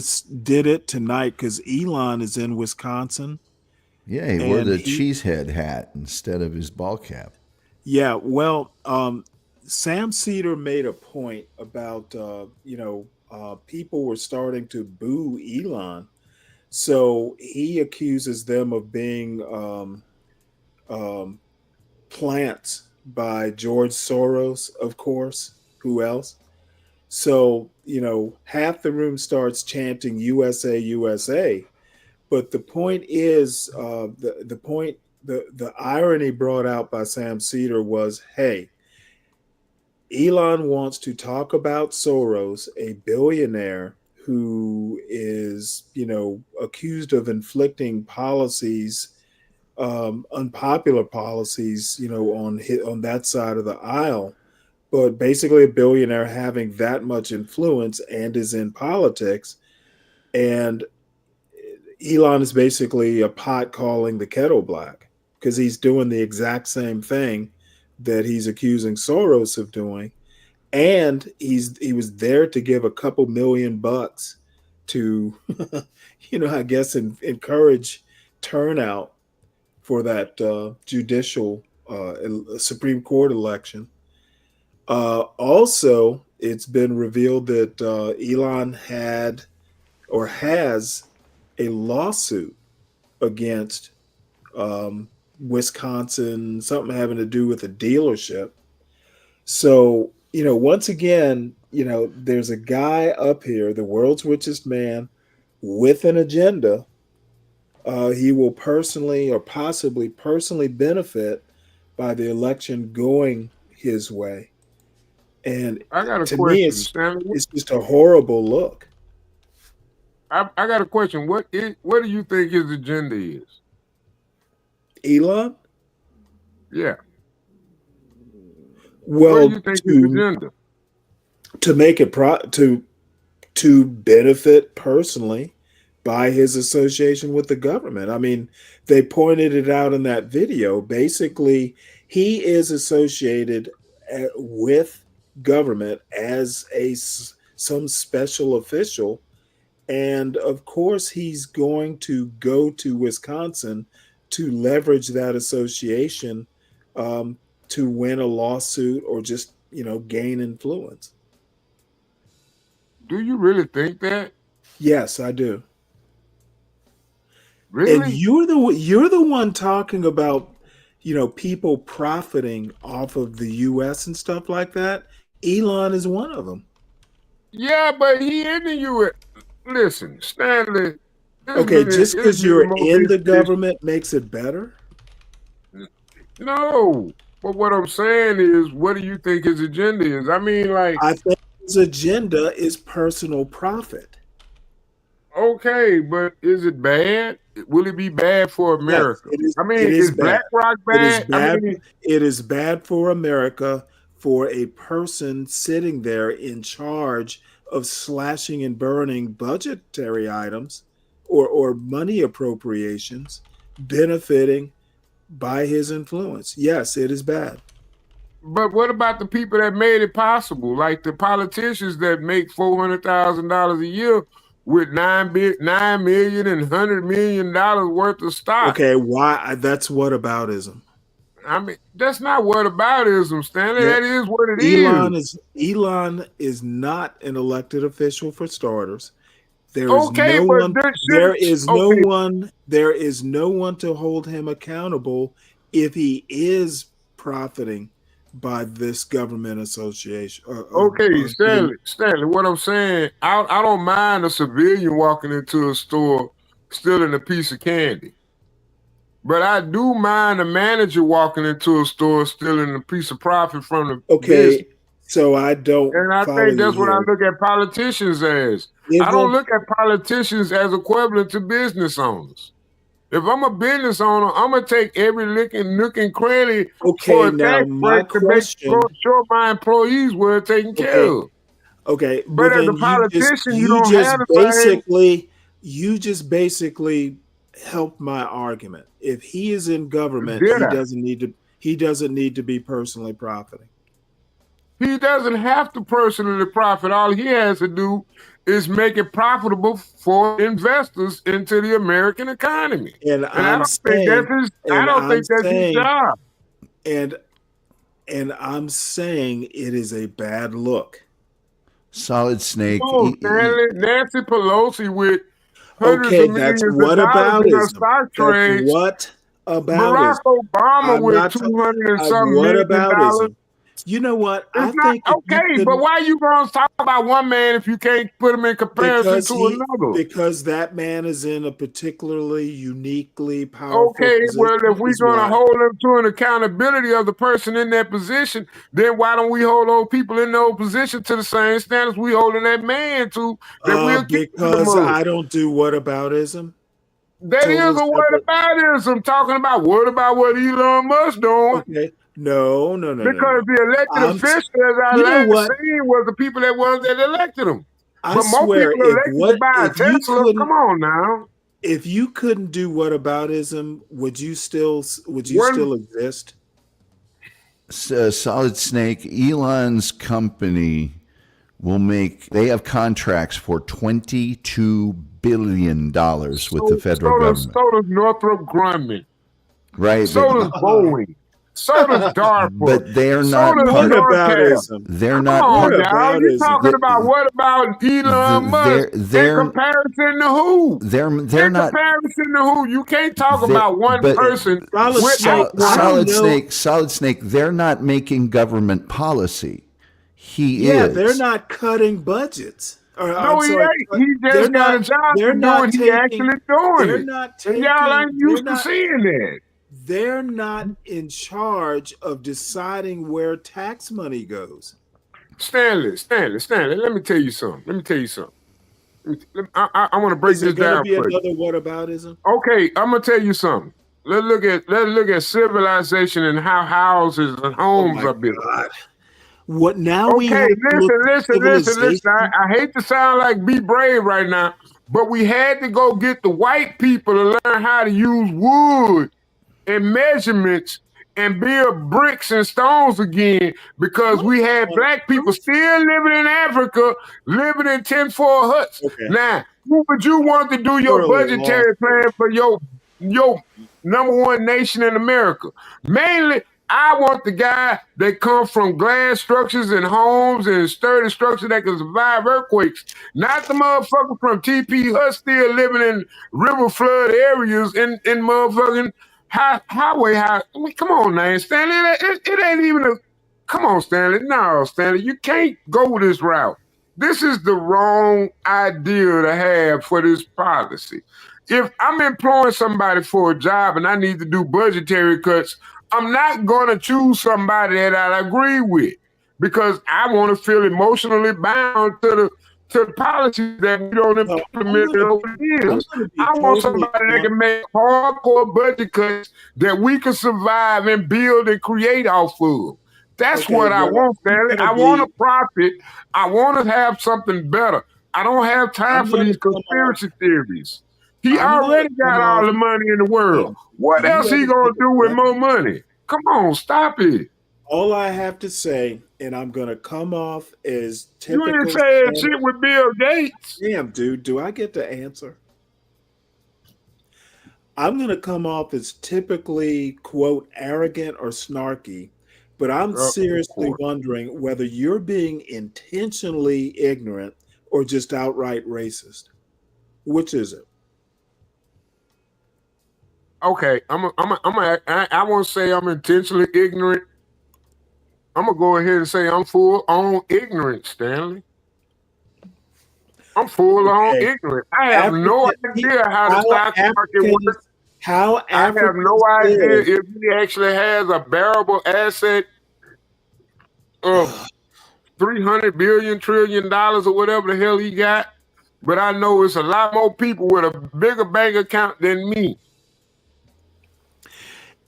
it tonight because Elon is in Wisconsin. Yeah, he wore And the he- cheesehead hat instead of his ball cap. Yeah, well, Sam Cedar made a point about people were starting to boo Elon, so he accuses them of being plants by George Soros, of course. Who else? So half the room starts chanting USA, USA. But the point is, the irony brought out by Sam Cedar was, hey, Elon wants to talk about Soros, a billionaire who is, accused of inflicting policies, unpopular policies, on that side of the aisle. But basically, a billionaire having that much influence and is in politics, and Elon is basically a pot calling the kettle black because he's doing the exact same thing that he's accusing Soros of doing. And he was there to give a couple $1 million to, I guess, encourage turnout for that judicial Supreme Court election. Also, it's been revealed that Elon had or has a lawsuit against Wisconsin, something having to do with a dealership. So, once again, there's a guy up here, the world's richest man, with an agenda. He will personally or possibly personally benefit by the election going his way. And I got a to question, me, Stanley. it's just a horrible look. I got a question. What do you think his agenda is? Elon? Yeah. Well, What do you think his agenda? to make it to benefit personally by his association with the government. I mean, they pointed it out in that video. Basically, he is associated with government as some special official. And of course, he's going to go to Wisconsin to leverage that association to win a lawsuit or just, gain influence. Do you really think that? Yes, I do. Really? And you're the one talking about, people profiting off of the U.S. and stuff like that. Elon is one of them. Yeah, but he in the U.S. Listen, Stanley. Okay, just because you're in the government makes it better? No. But what I'm saying is, what do you think his agenda is? I mean, like, I think his agenda is personal profit. okay, but is it bad? Will it be bad for America? Yes, I mean, it is bad. BlackRock It is bad? bad. I mean, It is bad for America for a person sitting there in charge of slashing and burning budgetary items or money appropriations benefiting by his influence. Yes, it is bad. But what about the people that made it possible? Like the politicians that make $400,000 a year with $9 million and $100 million worth of stock. Okay, why? That's whataboutism. I mean, that's not whataboutism, Stanley. Yeah. That is what it is. Elon is not an elected official for starters. There is Okay, no but one. there is no one to hold him accountable if he is profiting by this government association. Okay, Stanley, what I'm saying, I don't mind a civilian walking into a store stealing a piece of candy. But I do mind a manager walking into a store stealing a piece of profit from the business. So I don't. And I think that's what I look at politicians as. I don't look at politicians as equivalent to business owners. If I'm a business owner, I'm gonna take every nook and cranny for a tax break to make sure my employees were taken care of. Okay, but as a politician, you don't have you just basically helped my argument. If he is in government, he doesn't need to be personally profiting. He doesn't have to personally profit. All he has to do is make it profitable for investors into the American economy. And I don't think that's his job. And I'm saying it is a bad look. Solid Snake. No, Stanley, Nancy Pelosi with hundreds of millions of dollars in a stock trade. What about Barack Obama with 200 and some million dollars? You know what? It's not okay, but why you going to talk about one man if you can't put him in comparison to another? Because that man is in a particularly uniquely powerful position. Well, if we're going to hold him to an accountability of the person in that position, then why don't we hold those people in those positions to the same standards we holding that man to? Because I don't do whataboutism. That is a whataboutism. Talking about what Elon Musk doing. Okay. No. Because the elected officials, as I last seen, was the people that elected them. But most people elected by Tesla. Come on now. If you couldn't do whataboutism, would you still exist? Solid Snake, Elon's company they have contracts for $22 billion with the federal government. So does Northrop Grumman. Right. So does Boeing. So does Darfur. But they're not whataboutism. They're not part. You talking about what about Elon Musk? In comparison to who? They're in not. comparison to who? You can't talk about one person. Solid Snake. They're not making government policy. He is. Yeah, they're not cutting budgets. No, he ain't. He just got a job to do and he actually doing it. And y'all ain't used to seeing that. They're not in charge of deciding where tax money goes. Stanley, let me tell you something. I want to break this down for you. Is there going to be another whataboutism? Okay, I'm going to tell you something. Let's look at civilization and how houses and homes are built. What now? Okay, listen. I hate to sound like Be Brave right now, but we had to go get the white people to learn how to use wood and measurements and build bricks and stones again because we had black people still living in Africa, living in tinfoil huts. Okay. Now, who would you want to do your budgetary plan for your number one nation in America? Mainly, I want the guy that comes from glass structures and homes and sturdy structures that can survive earthquakes. Not the motherfucker from TP Hut still living in river flood areas in motherfucking highway. I mean, come on, man, Stanley. It ain't even come on, Stanley. No, Stanley, you can't go this route. This is the wrong idea to have for this policy. If I'm employing somebody for a job and I need to do budgetary cuts, I'm not going to choose somebody that I agree with because I want to feel emotionally bound to the policies that we don't implement over the years. I want somebody that can make hardcore budget cuts that we can survive and build and create off of. That's Okay, what I well, want, I'm Stanley. gonna I want be to profit. I want to have something better. I don't have time I'm for gonna these come off conspiracy theories. He I'm gonna already come got all off the money in the world. and What you else he ever gonna take do a with breath? more money? Come on, stop it. All I have to say, and I'm gonna come off as You ain't typical saying Stanley. shit with Bill Gates. Damn, dude, do I get to answer? I'm gonna come off as typically, quote, arrogant or snarky, but I'm Of seriously course. wondering whether you're being intentionally ignorant or just outright racist. Which is it? Okay, I won't say I'm intentionally ignorant. I'm gonna go ahead and say I'm full on ignorant, Stanley. I'm full on Okay. ignorant. I have no African idea how the how stock market Africans works. how I have no Africans idea live. if he actually has a bearable asset of $300 billion, trillion or whatever the hell he got. But I know it's a lot more people with a bigger bank account than me.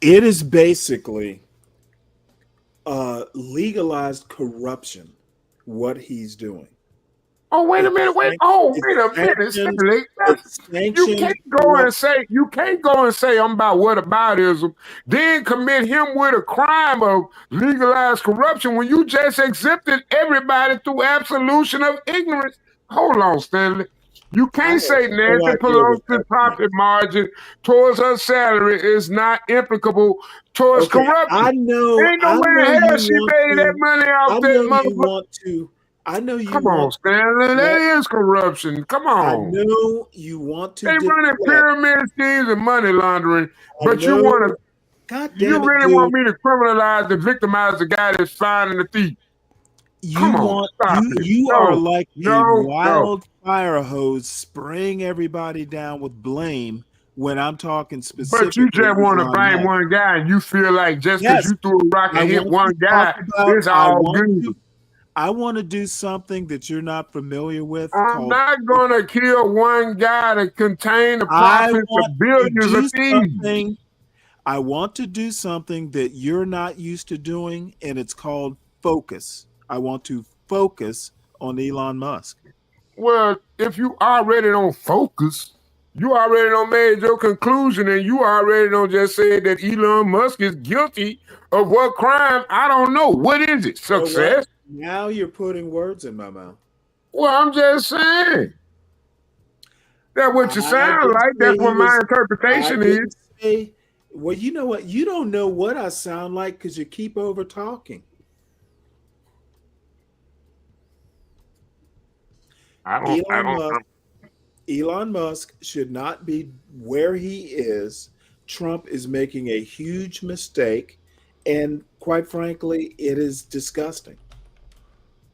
It is basically legalized corruption, what he's doing. Oh, wait a It's minute, wait. sanc- Oh, it's wait a minute, sanctioned, Stanley. it's You can't sanctioned go and corruption. say I'm about whataboutism, then commit him with a crime of legalized corruption when you just exempted everybody through absolution of ignorance. Hold on, Stanley. You I can't have say no Nancy idea what Pelosi's that profit means. margin towards her salary is not implicable towards Okay, corruption. Ain't no I way know in hell you she want made that to money off I that know you motherfucker. want to I know you Come on, want to Stanley. deflect. That is corruption. Come I on. know you want to They running deflect. pyramid schemes and money laundering, I but you know. want to, God you damn it, really want dude. me to criminalize and victimize the guy that's finding the thief. You Come on, want stop it. you are No, like a no, no. wild fire hose spraying everybody down with blame when I'm talking But you specifically just want to Elon blame Musk. one guy and you feel like just because Yes, you threw a rock I and hit want one to talk guy, about it's all good. I want to do something that you're not familiar with I'm called not going to kill one guy to contain the I profits want of to billions of do thieves. something. I want to do something that you're not used to doing, and it's called focus. I want to focus on Elon Musk. Well, if you already don't focus, you already don't made your conclusion, and you already don't just said that Elon Musk is guilty of what crime? I don't know. What is it? You know what? Success? Now you're putting words in my mouth. Well, I'm just saying. That's what you I sound didn't like. say That's he what my was. I interpretation is. didn't say. Well, you know what? You don't know what I sound like because you keep over talking. Elon Musk should not be where he is. Trump is making a huge mistake, and quite frankly, it is disgusting.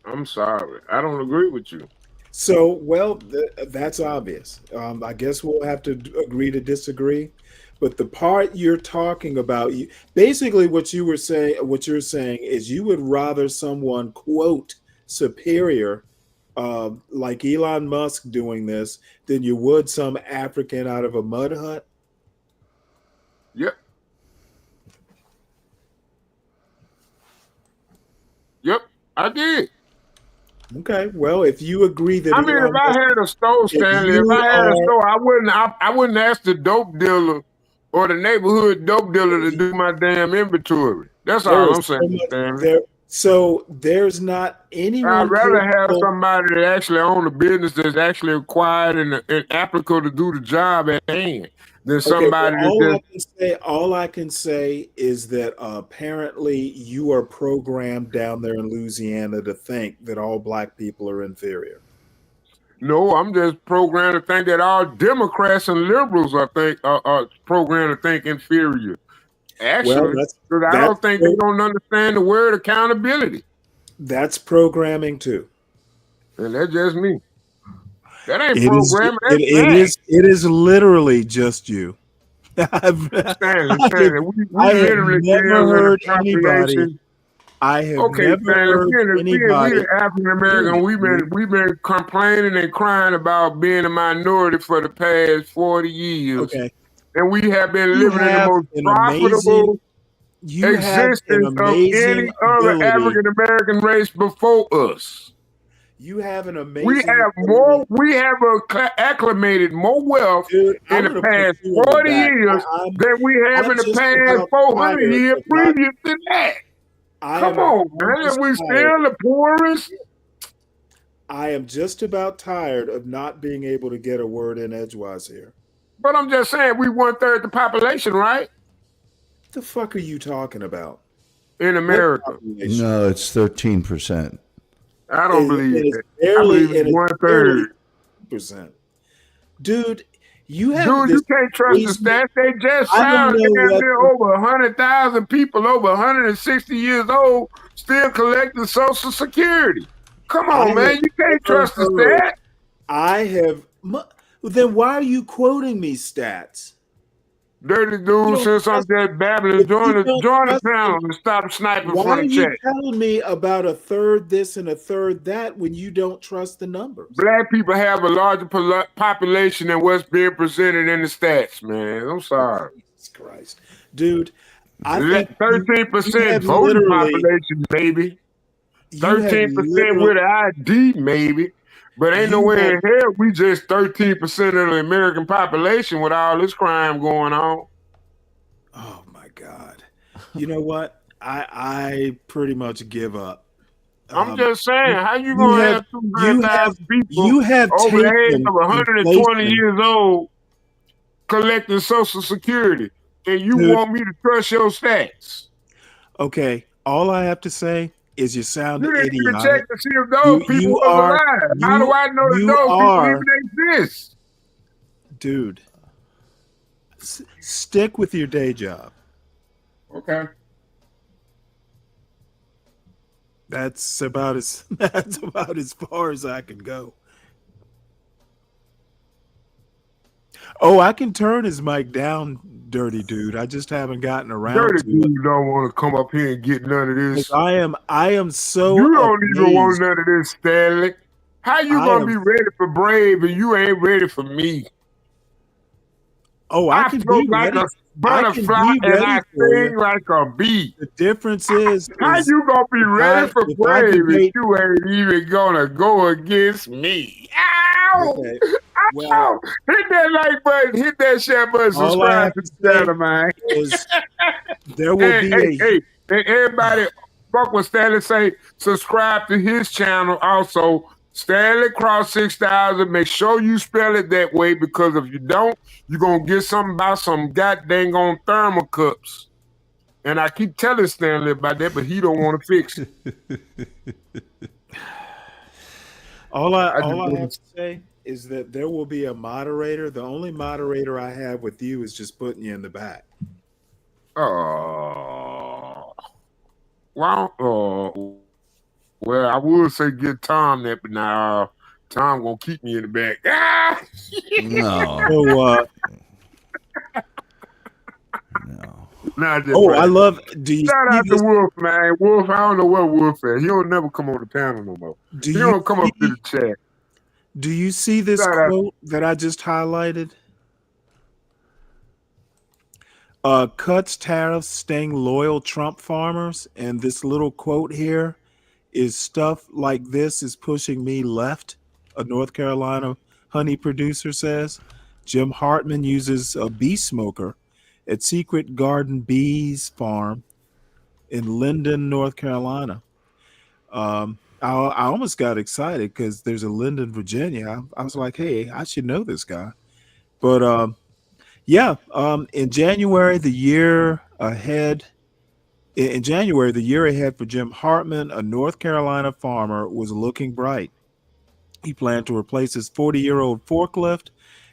I'm sorry. I don't agree with you. So, well, that's obvious. I guess we'll have to agree to disagree. But the part you're talking about, basically, what you're saying is you would rather someone quote superior, like Elon Musk doing this, than you would some African out of a mud hut. Yep. Yep, I did. Okay, well, if you agree that I mean, if Elon I Musk, had a store, Stanley, if I had a store, I wouldn't ask the dope dealer or the neighborhood dope dealer to do my damn inventory. That's there all is I'm so saying, much Stanley. there. So there's not anyone I'd rather have capable. somebody that actually own a business that's actually acquired and applicable to do the job at hand than Okay, well, somebody that just all I can say is that apparently you are programmed down there in Louisiana to think that all black people are inferior. No, I'm just programmed to think that all Democrats and liberals are programmed to think inferior. Actually, because I don't think they don't understand the word accountability. That's programming too. And that's just me. That ain't It is. programming. That's It fact. is. It is literally just you. Stanley, we I have literally never live in heard a anybody. population. I have Okay, never Stanley, heard we anybody. the African American. We've been complaining and crying about being a minority for the past 40 years. Okay. And we have been You living in the have most an profitable. You have an existence of amazing any other ability. African American race before us. You have an amazing. We have more. We have acclimated more wealth Dude, in I'm the gonna past put you on the 40 back. years than we have I'm in the just past about 400 tired years of not. previous to that. Come I'm on, man. just We tired. still the poorest. I am just about tired of not being able to get a word in edgewise here. But I'm just saying, we 1/3 the population, right? The fuck are you talking about? In America. No, it's 13%. I don't believe It's it. I believe it's 1/3. percent. Dude, you have Dude, this you can't trust the crazy- stats. They just I don't found know damn what near over 100,000 people over 160 years old still collecting Social Security. Come I on, have man. You can't never trust the heard- stats. I have. Then why are you quoting me stats? Dirty dude, don't since I'm trust- just babbling, if join you the don't trust panel me, and stop sniping Why from are the you chat. telling me about a third this and a third that when you don't trust the numbers? Black people have a larger population than what's being presented in the stats, man. I'm sorry. Jesus Christ, dude. I think 13% you have voting literally- population, maybe. You have 13% with an ID, maybe. But ain't no You way have- in hell we just 13% of the American population with all this crime going on. Oh my God! You know what? I pretty much give up. I'm just saying, how you you gonna have- have 200,000 people you have over the age taken of 120 inflation- years old collecting Social Security, and you Dude. want me to trust your stats? Okay, all I have to say is you sound You didn't even idiotic. check to see if those people was alive. How do I know that you those people are- even exist? Dude, stick with your day job. Okay. That's about as far as I can go. Oh, I can turn his mic down, dirty dude. I just haven't gotten around Dirty to it. dude don't want to come up here and get none of this. I am so You don't even want amazed. none of this, Stanley. How you I gonna am- be ready for Brave and you ain't ready for me? Oh, I can float be like ready. a butterfly I can be and ready I for you. sing like a bee. The difference is How you gonna be ready for if I Brave if debate- you ain't even gonna go against me? Ow! Okay. Ow! Hit that like button, hit that share button, All I subscribe have to to the channel, man. is there will be Hey, everybody, fuck what Stanley say. Subscribe to his channel also. Stanley Cross 6000. Make sure you spell it that way because if you don't, you're gonna get something about some goddamn on thermal cups. And I keep telling Stanley about that, but he don't want to fix it. All I just have wouldn't- to say is that there will be a moderator. The only moderator I have with you is just putting you in the back. Oh, well, I would say get Tom that, but now Tom gonna keep me in the back. Ah! No. So, Nah, just oh, right. I love. Do you Shout see out this? to Wolf, man. Wolf, I don't know what Wolf at. He don't never come on the panel no more. Do He you don't come up to the chat. Do you see this Shout out. quote that I just highlighted? Cuts tariffs sting loyal Trump farmers, and this little quote here is stuff like this is pushing me left. A North Carolina honey producer says Jim Hartman uses a bee smoker at Secret Garden Bees Farm in Linden, North Carolina. I almost got excited because there's a Linden, Virginia. I was like, hey, I should know this guy. But yeah, in January, the year ahead for Jim Hartman, a North Carolina farmer, was looking bright. He planned to replace his 40-year-old forklift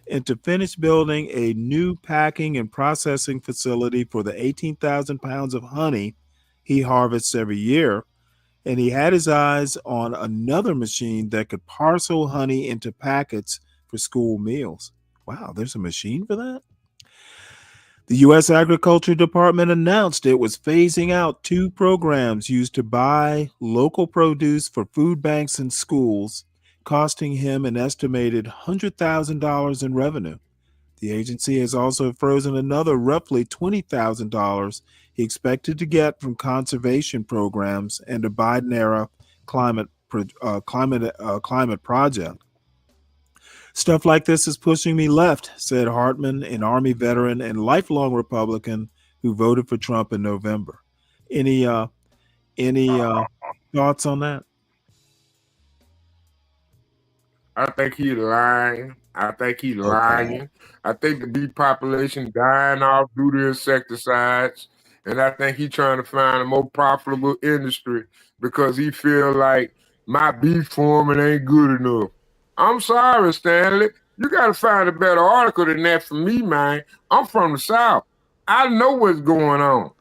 and to finish building a new packing and processing facility for the 18,000 pounds of honey he harvests every year. And he had his eyes on another machine that could parcel honey into packets for school meals. Wow, there's a machine for that? The U.S. Agriculture Department announced it was phasing out 2 programs used to buy local produce for food banks and schools, costing him an estimated $100,000 in revenue. The agency has also frozen another roughly $20,000 he expected to get from conservation programs and a Biden-era climate project. Stuff like this is pushing me left, said Hartman, an Army veteran and lifelong Republican who voted for Trump in November. Any thoughts on that? I think he's lying. I think the bee population dying off due to insecticides. And I think he's trying to find a more profitable industry because he feel like my bee farming ain't good enough. I'm sorry, Stanley. You got to find a better article than that for me, man. I'm from the South. I know what's going on.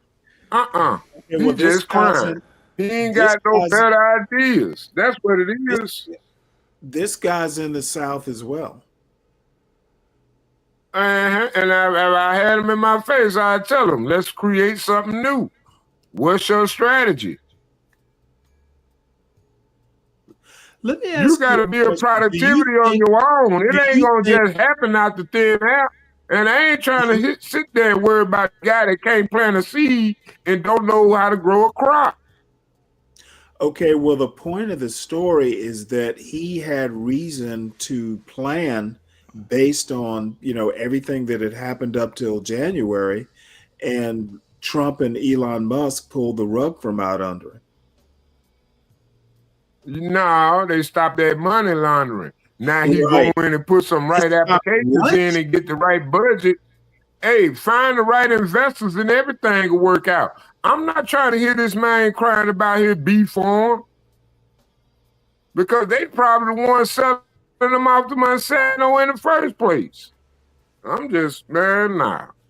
He just crying. He ain't got no better ideas. That's what it is. This guy's in the South as well. And if I had him in my face, I'd tell him, let's create something new. What's your strategy? Let me ask you got to build productivity on your own. It ain't going to just happen out the thin air. And I ain't trying to sit there and worry about a guy that can't plant a seed and don't know how to grow a crop. Okay, well, the point of the story is that he had reason to plan based on, everything that had happened up till January, and Trump and Elon Musk pulled the rug from out under him. No, they stopped that money laundering. Now he go in and put some right applications in and get the right budget. Hey, find the right investors and everything will work out. I'm not trying to hear this man crying about his bee farm because they probably the ones selling them off to Monsanto in the first place. I'm just, man,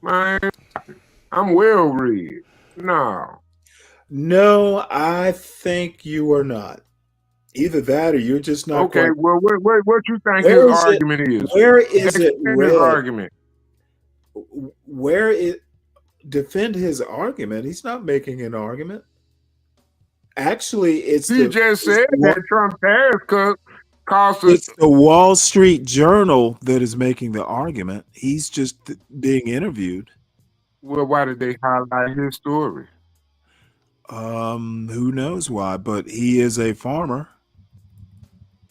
I'm well read. No, I think you are not. Either that or you're just not. Okay, well, what you think his argument is? Where is it his argument? Defend his argument? He's not making an argument. Actually, he just said that Trump tariffs cost us. It's the Wall Street Journal that is making the argument. He's just being interviewed. Well, why did they highlight his story? Who knows why? But he is a farmer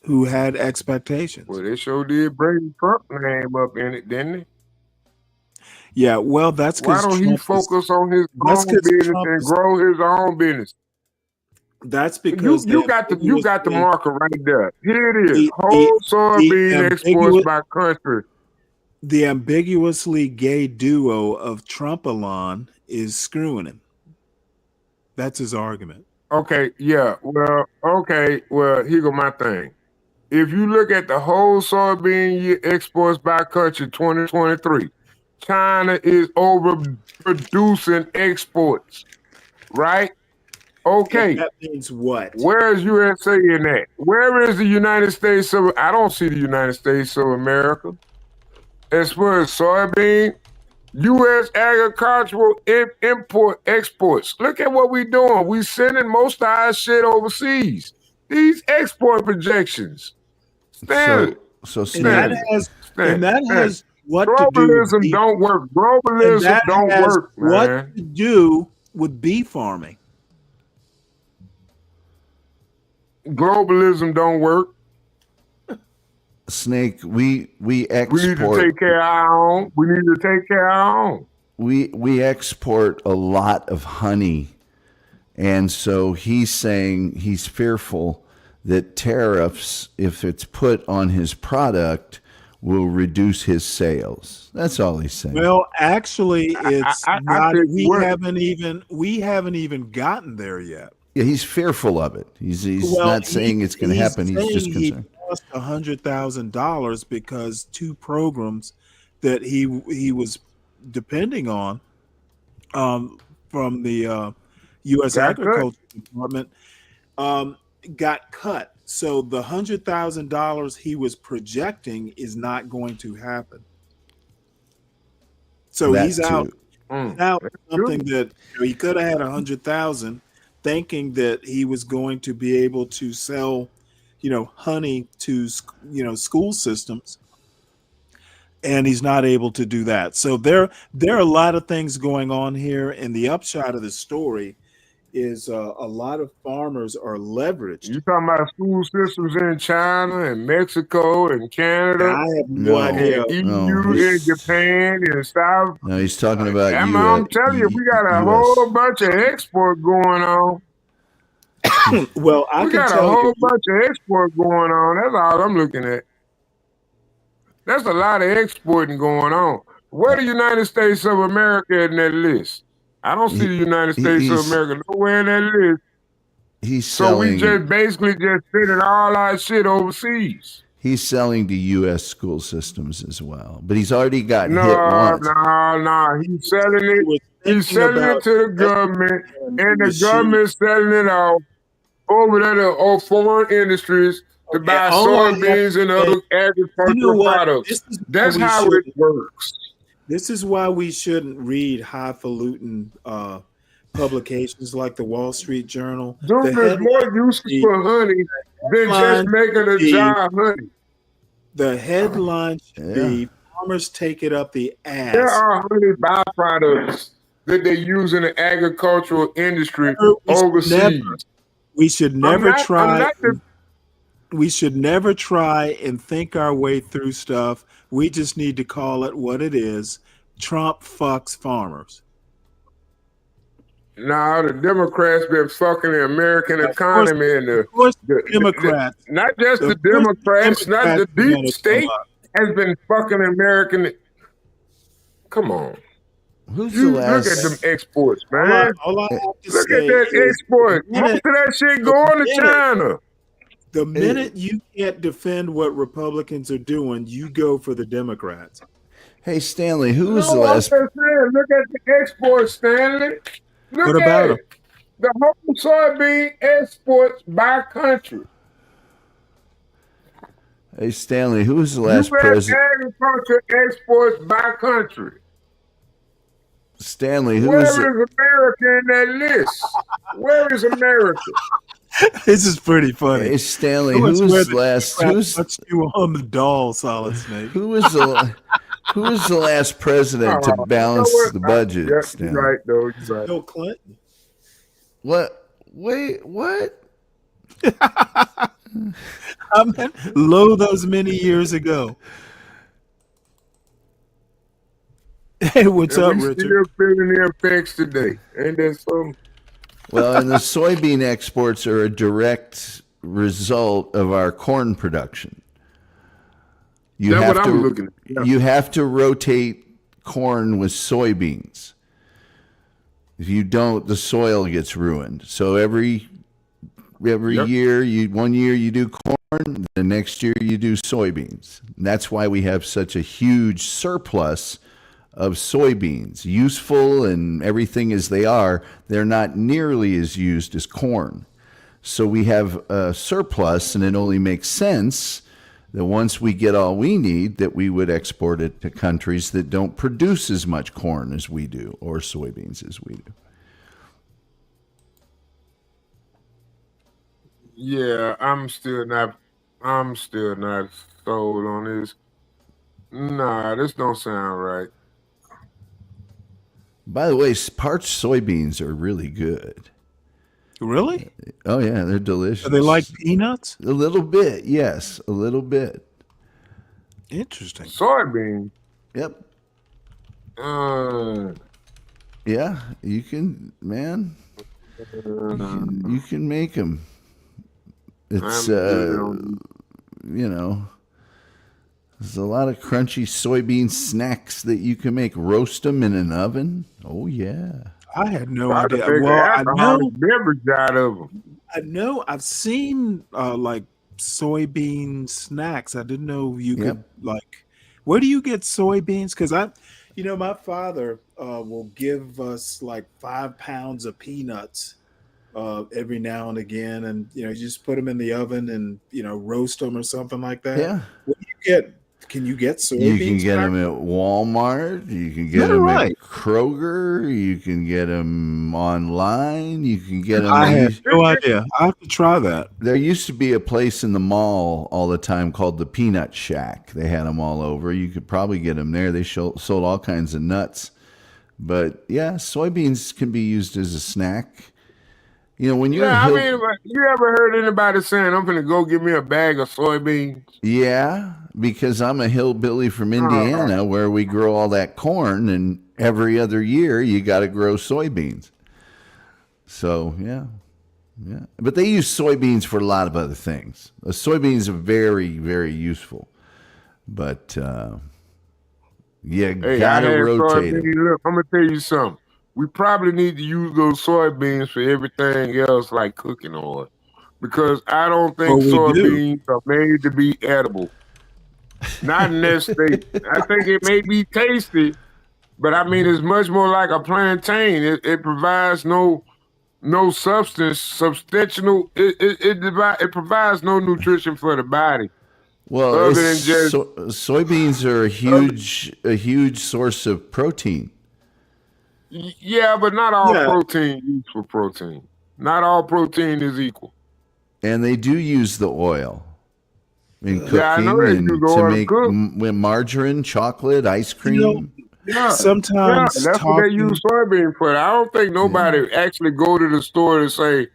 who had expectations. Well, they sure did bring Trump's name up in it, didn't they? Yeah, well, that's because why don't he focus on his own business and grow his own business? That's because you got the marker right there. Here it is. Whole soybean exports by country. The ambiguously gay duo of Trump-Elon is screwing him. That's his argument. Okay, yeah. Well, here go my thing. If you look at the whole soybean exports by country 2023, China is overproducing exports, right? Okay. And that means what? Where is USA in that? Where is the United States of? I don't see the United States of America. As far as soybean, U.S. agricultural exports. Look at what we're doing. We sending most of our shit overseas. These export projections. Stanley. So Stanley. And that has what globalism to do don't work. Globalism don't work, man. What to do with bee farming? Globalism don't work. Snake, we export. We need to take care of our own. We need to take care of our own. We export a lot of honey, and so he's saying he's fearful that tariffs, if it's put on his product, will reduce his sales. That's all he's saying. Well, actually, it's not. We haven't even gotten there yet. Yeah, he's fearful of it. He's not saying it's going to happen. He's just concerned. He lost $100,000 because two programs that he was depending on from the U.S. Agriculture Department got cut. So the $100,000 he was projecting is not going to happen. So he's out. Now something that he could have had $100,000, thinking that he was going to be able to sell, honey to school systems. and he's not able to do that. So there are a lot of things going on here, and the upshot of the story is a lot of farmers are leveraged. You talking about school systems in China and Mexico and Canada? I have no idea. And EU and Japan and South. No, he's talking about I'm telling you, we got a whole bunch of export going on. Well, we got a whole bunch of export going on. That's all I'm looking at. That's a lot of exporting going on. Where the United States of America in that list? I don't see the United States of America nowhere in that list. He's So we selling. just basically just sending all our shit overseas. He's selling to U.S. school systems as well, but he's already got hit No. once. He's selling it. He's selling it to the government, and the government's selling it off over there to foreign industries to buy soybeans and other agricultural products. That's how it works. This is why we shouldn't read highfalutin publications like the Wall Street Journal. Dude, there's more uses for honey than just making a jar honey. The headline should be farmers take it up the ass. There are honey byproducts that they use in the agricultural industry overseas. We should never try and think our way through stuff. We just need to call it what it is. Trump fucks farmers. Now the Democrats been fucking the American economy and the Democrats. Not just the Democrats, not the deep state has been fucking American. Come on. Who's You the last? look at them exports, man. All I have to Look say at that is export. the Most of that shit going to China. The minute you can't defend what Republicans are doing, you go for the Democrats. Hey, Stanley, who was No, the I'm last? just saying, look at the export, Stanley. Look What at about it. The whole soybean exports by country. Hey, Stanley, who was the last U.S. president? agriculture exports by country. Stanley, who Where was is America in that list? Where is America? This is pretty funny. Hey, Stanley, Who who is was where the the last? Democrats touched you on the doll, Solid Snake? Who was the last president to balance the budget? You're Stanley? right, though. You're right. Bill Clinton. What? Wait, what? I mean, lo those many years ago. Hey, what's And up, we Richard? still feeling the effects today. Ain't that something? Well, and the soybean exports are a direct result of our corn production. You That's have what to I'm looking at. Yeah. you have to rotate corn with soybeans. If you don't, the soil gets ruined. So every year, one year you do corn, the next year you do soybeans. And that's why we have such a huge surplus of soybeans. Useful and everything as they are, they're not nearly as used as corn. So we have a surplus, and it only makes sense that once we get all we need, that we would export it to countries that don't produce as much corn as we do or soybeans as we do. Yeah, I'm still not sold on this. Nah, this don't sound right. By the way, parched soybeans are really good. Really? Oh yeah, they're delicious. Are they like peanuts? A little bit, yes, a little bit. Interesting. Soybean. Yep. Uh, Yeah, you can, man. You can make them. It's you know, there's a lot of crunchy soybean snacks that you can make. Roast them in an oven. Oh yeah. I had no try to idea. make an Well, I alcoholic know. beverage out of them. I know. I've seen like soybean snacks. I didn't know you could like. Where do you get soybeans? Because my father will give us like 5 pounds of peanuts every now and again, and you just put them in the oven and roast them or something like that. Yeah. Where do you get Can you get soybeans? You can get them at Walmart. You can get them at Kroger. You can get them online. You can get them. I have no idea. I have to try that. There used to be a place in the mall all the time called the Peanut Shack. They had them all over. You could probably get them there. They sold all kinds of nuts. But yeah, soybeans can be used as a snack. You know, when you're I mean, you ever heard anybody saying, "I'm gonna go get me a bag of soybeans"? Yeah, because I'm a hillbilly from Indiana where we grow all that corn, and every other year you got to grow soybeans. So, yeah. But they use soybeans for a lot of other things. Soybeans are very, very useful. But you got to rotate them. Look, I'm going to tell you something. We probably need to use those soybeans for everything else like cooking oil. Because I don't think soybeans are made to be edible. Not in that state. I think it may be tasty, but I mean, it's much more like a plantain. It provides no substantial. It provides no nutrition for the body. Well, other than just soybeans are a huge source of protein. Yeah, but not all protein used for protein. Not all protein is equal. And they do use the oil in cooking I know they and use to oil to make cook. margarine, chocolate, ice cream. Sometimes that's what they use soybean for. I don't think nobody actually go to the store and say,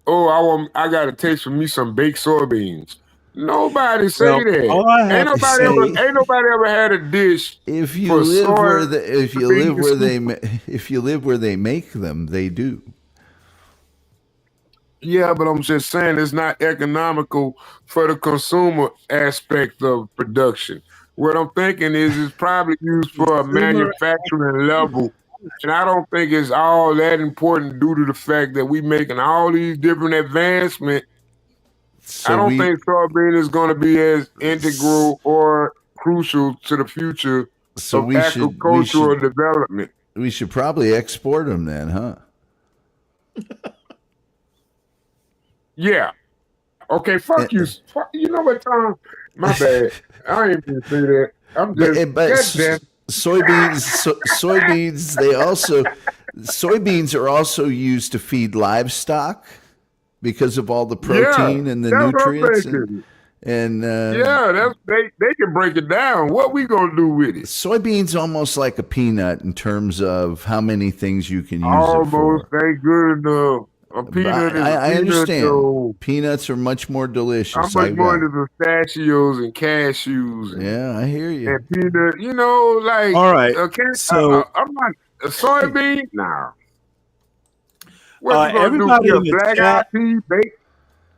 "Oh, I got a taste for me some baked soybeans." Nobody say that. all I have Ain't to say- nobody ever had a dish. If you for live soy where beans. you live where they make them, they do. Yeah, but I'm just saying it's not economical for the consumer aspect of production. What I'm thinking is it's probably used for a manufacturing level. And I don't think it's all that important due to the fact that we making all these different advancements. I don't think soybean is going to be as integral or crucial to the future of agricultural development. We should probably export them then, huh? Yeah. Okay, fuck you. You know what, Tom? My bad. I ain't gonna say that. I'm just goddamn. Soybeans. Soybeans are also used to feed livestock because of all the protein and the that's what I'm nutrients. thinking. They can break it down. What we gonna do with it? Soybeans almost like a peanut in terms of how many things you can use it for. Almost ain't good enough. A peanut is a I peanut, understand. though. Peanuts are much more delicious. I'm much more into pistachios and cashews. Yeah, I hear you. And peanut, like All right, I'm not a soybean. Nah. What you gonna do? everybody Get in a the black chat, eyed pea baked?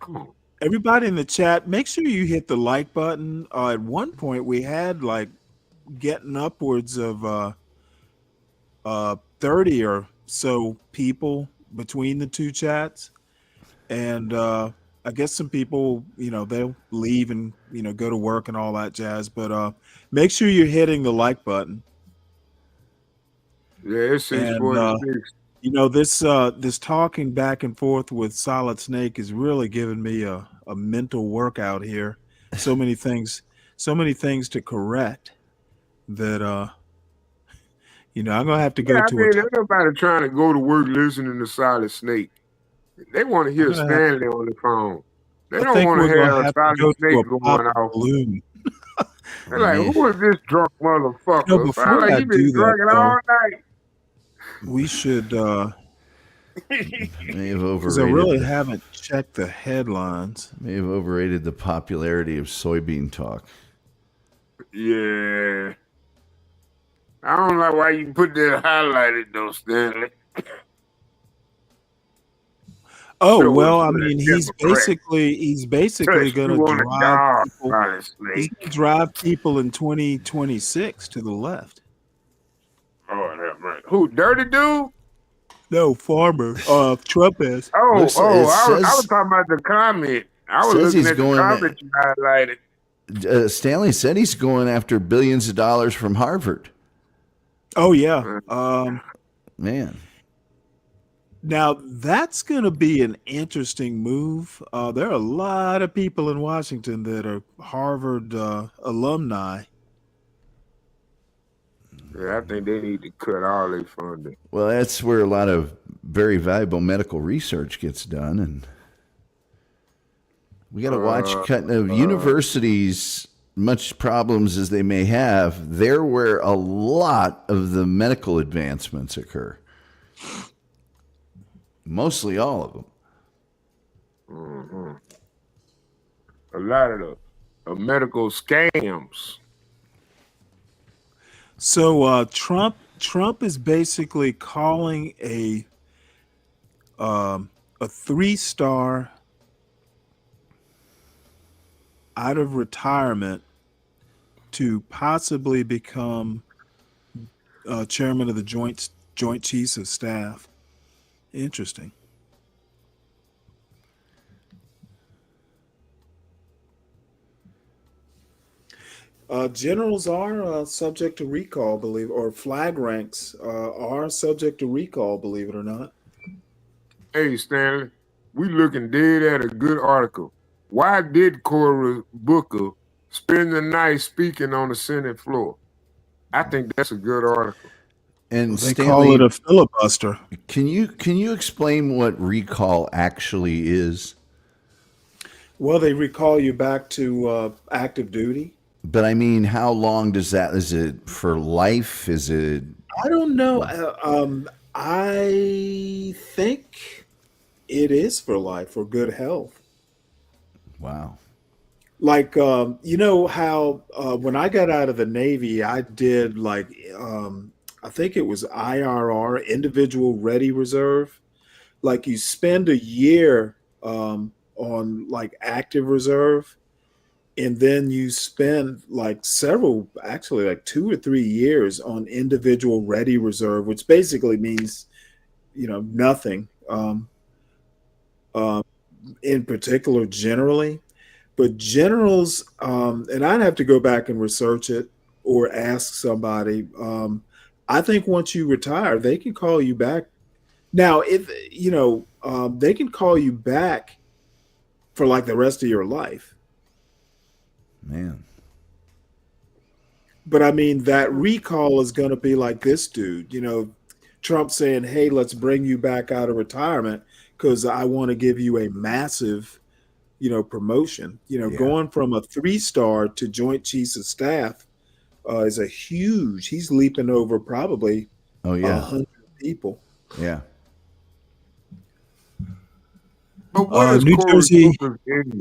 Come on. everybody in the chat, make sure you hit the like button. At one point, we had like getting upwards of 30 or so people between the two chats, and I guess some people, they'll leave and go to work and all that jazz. But make sure you're hitting the like button. Yeah, it's 646. This talking back and forth with Solid Snake is really giving me a mental workout here. So many things to correct that I'm gonna have to go to there's nobody trying to go to work listening to Solid Snake. They want to hear Stanley on the phone. They don't want to have Solid Snake going off. They're like, who is this drunk motherfucker? Before I He been do that, drinking all night. we should May have because I overrated. really haven't checked the headlines. May have overrated the popularity of soybean talk. Yeah. I don't know why you put that highlighted though, Stanley. Oh So well, what's I the mean, he's basically going to drive people. He's gonna drive people in 2026 to the left. Oh, that right. Who? Dirty dude? No, Farmer. Trump is. I was says- talking about the comment. I was says looking he's at the going- comment you highlighted. Stanley said he's going after billions of dollars from Harvard. Oh yeah. Man. Now that's going to be an interesting move. There are a lot of people in Washington that are Harvard alumni. Yeah, I think they need to cut all their funding. Well, that's where a lot of very valuable medical research gets done, and we got to watch cutting of universities. Much problems as they may have, they're where a lot of the medical advancements occur. Mostly all of them. Mm-hmm. A lot of the medical scams. So Trump is basically calling a 3-star out of retirement to possibly become chairman of the Joint Chiefs of Staff. Interesting. Generals are subject to recall, or flag ranks are subject to recall, believe it or not. Hey, Stanley, we looking dead at a good article. Why did Cory Booker spend the night speaking on the Senate floor? I think that's a good article. They And Stanley, call it a filibuster. Can you explain what recall actually is? Well, they recall you back to active duty. But I mean, how long does that? Is it for life? Is it? I don't know. I think it is for life, for good health. Wow. Like, you know how when I got out of the Navy, I did I think it was IRR, Individual Ready Reserve. Like you spend a year on like active reserve, and then you spend like actually like 2 or 3 years on Individual Ready Reserve, which basically means, nothing in particular generally. But generals, and I'd have to go back and research it or ask somebody. I think once you retire, they can call you back. Now, if they can call you back for like the rest of your life. Man. But I mean, that recall is going to be like this dude, Trump saying, hey, let's bring you back out of retirement because I want to give you a massive, promotion. Going from a 3-star to Joint Chiefs of Staff is a huge, he's leaping over probably 100 people. Yeah. New Jersey.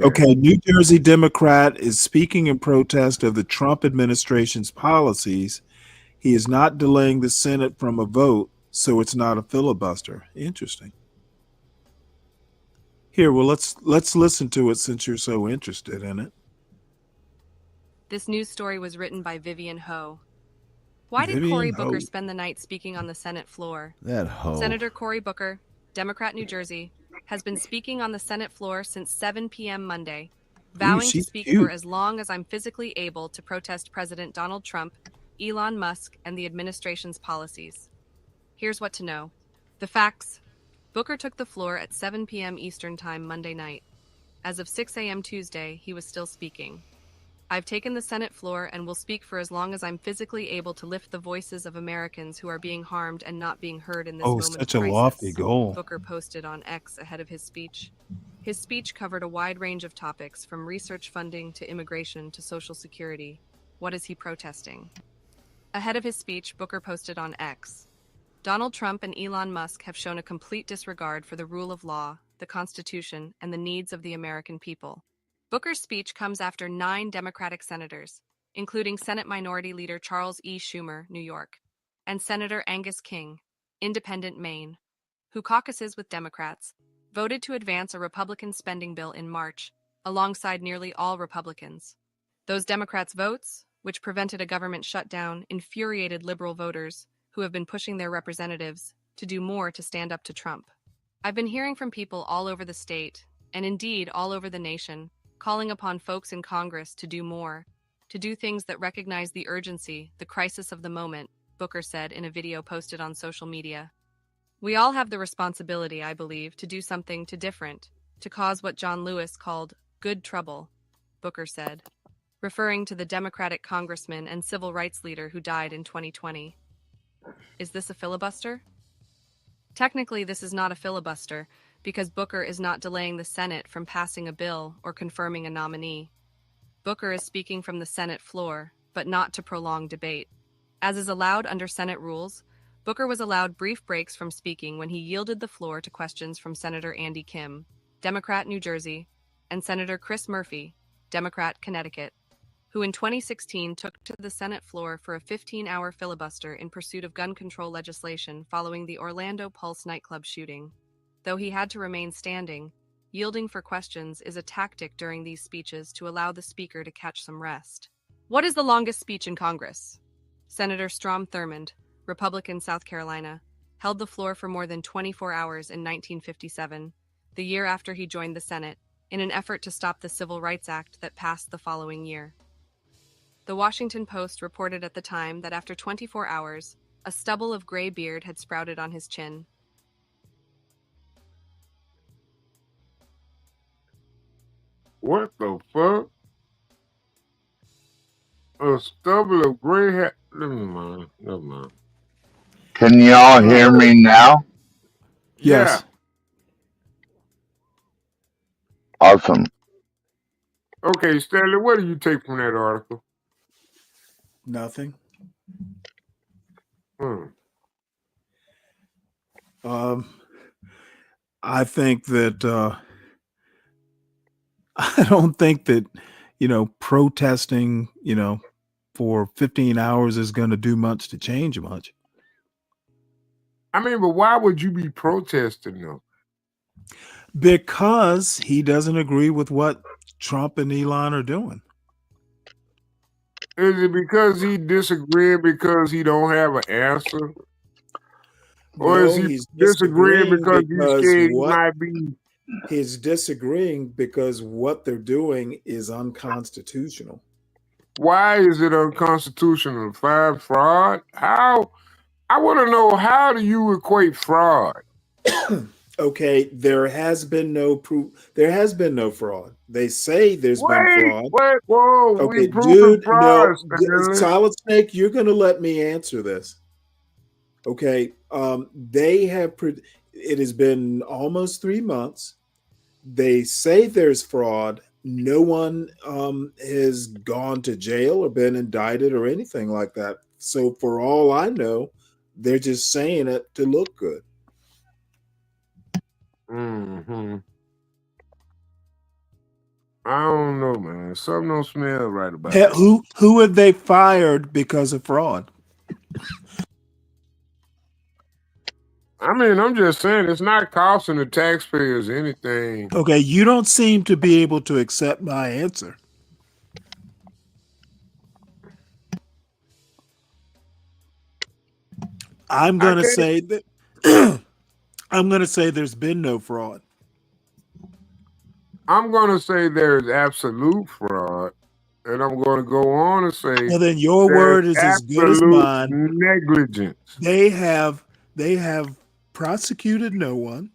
Okay, New Jersey Democrat is speaking in protest of the Trump administration's policies. He is not delaying the Senate from a vote, so it's not a filibuster. Interesting. Here, well, let's listen to it since you're so interested in it. This news story was written by Vivian Ho. Why did Vivian Cory Ho. Booker spend the night speaking on the Senate floor? That hoe. Senator Cory Booker, Democrat, New Jersey, has been speaking on the Senate floor since 7 p.m. Monday, vowing to she's speak cute. for as long as I'm physically able to protest President Donald Trump, Elon Musk, and the administration's policies. Here's what to know. The facts. Booker took the floor at 7 p.m. Eastern Time Monday night. As of 6 a.m. Tuesday, he was still speaking. I've taken the Senate floor and will speak for as long as I'm physically able to lift the voices of Americans who are being harmed and not being heard in this moment Such of a crisis, lofty goal. Booker posted on X ahead of his speech. His speech covered a wide range of topics from research funding to immigration to Social Security. What is he protesting? Ahead of his speech, Booker posted on X. Donald Trump and Elon Musk have shown a complete disregard for the rule of law, the Constitution, and the needs of the American people. Booker's speech comes after 9 Democratic senators, including Senate Minority Leader Charles E. Schumer, New York, and Senator Angus King, Independent, Maine, who caucuses with Democrats, voted to advance a Republican spending bill in March, alongside nearly all Republicans. Those Democrats' votes, which prevented a government shutdown, infuriated liberal voters who have been pushing their representatives to do more to stand up to Trump. I've been hearing from people all over the state, and indeed all over the nation, calling upon folks in Congress to do more, to do things that recognize the urgency, the crisis of the moment, Booker said in a video posted on social media. We all have the responsibility, I believe, to do something to different, to cause what John Lewis called good trouble, Booker said, referring to the Democratic congressman and civil rights leader who died in 2020. Is this a filibuster? Technically, this is not a filibuster because Booker is not delaying the Senate from passing a bill or confirming a nominee. Booker is speaking from the Senate floor, but not to prolong debate. As is allowed under Senate rules, Booker was allowed brief breaks from speaking when he yielded the floor to questions from Senator Andy Kim, Democrat, New Jersey, and Senator Chris Murphy, Democrat, Connecticut, who in 2016 took to the Senate floor for a 15-hour filibuster in pursuit of gun control legislation following the Orlando Pulse nightclub shooting. Though he had to remain standing, yielding for questions is a tactic during these speeches to allow the speaker to catch some rest. What is the longest speech in Congress? Senator Strom Thurmond, Republican, South Carolina, held the floor for more than 24 hours in 1957, the year after he joined the Senate, in an effort to stop the Civil Rights Act that passed the following year. The Washington Post reported at the time that after 24 hours, a stubble of gray beard had sprouted on his chin. What the fuck? A stubble of gray hair. Never mind. Never mind. Can y'all hear me now? Yeah. Awesome. Okay, Stanley, what do you take from that article? Nothing. I think that I don't think that protesting for 15 hours is going to do much to change much. I mean, but why would you be protesting though? Because he doesn't agree with what Trump and Elon are doing. Is it because he disagreeing because he don't have an answer? Or is he he's disagreeing because he's scared he what might be? he's disagreeing because what they're doing is unconstitutional. Why is it unconstitutional? Fraud? How? I want to know, how do you equate fraud? Okay, there has been no proof. There has been no fraud. They say there's been fraud. Whoa, Okay, we proving dude, fraud, no, Stanley. Solid Snake, you're going to let me answer this. Okay, they have. It has been almost 3 months. They say there's fraud. No one has gone to jail or been indicted or anything like that. So for all I know, they're just saying it to look good. Mm-hmm. I don't know, man. Something don't smell right about it. Who have they fired because of fraud? I mean, I'm just saying it's not costing the taxpayers anything. Okay, you don't seem to be able to accept my answer. I'm going to say that I'm going to say there's been no fraud. I'm going to say there's absolute fraud, and I'm going to go on and say, well, then your word is as good as mine. Negligence. They have prosecuted no one,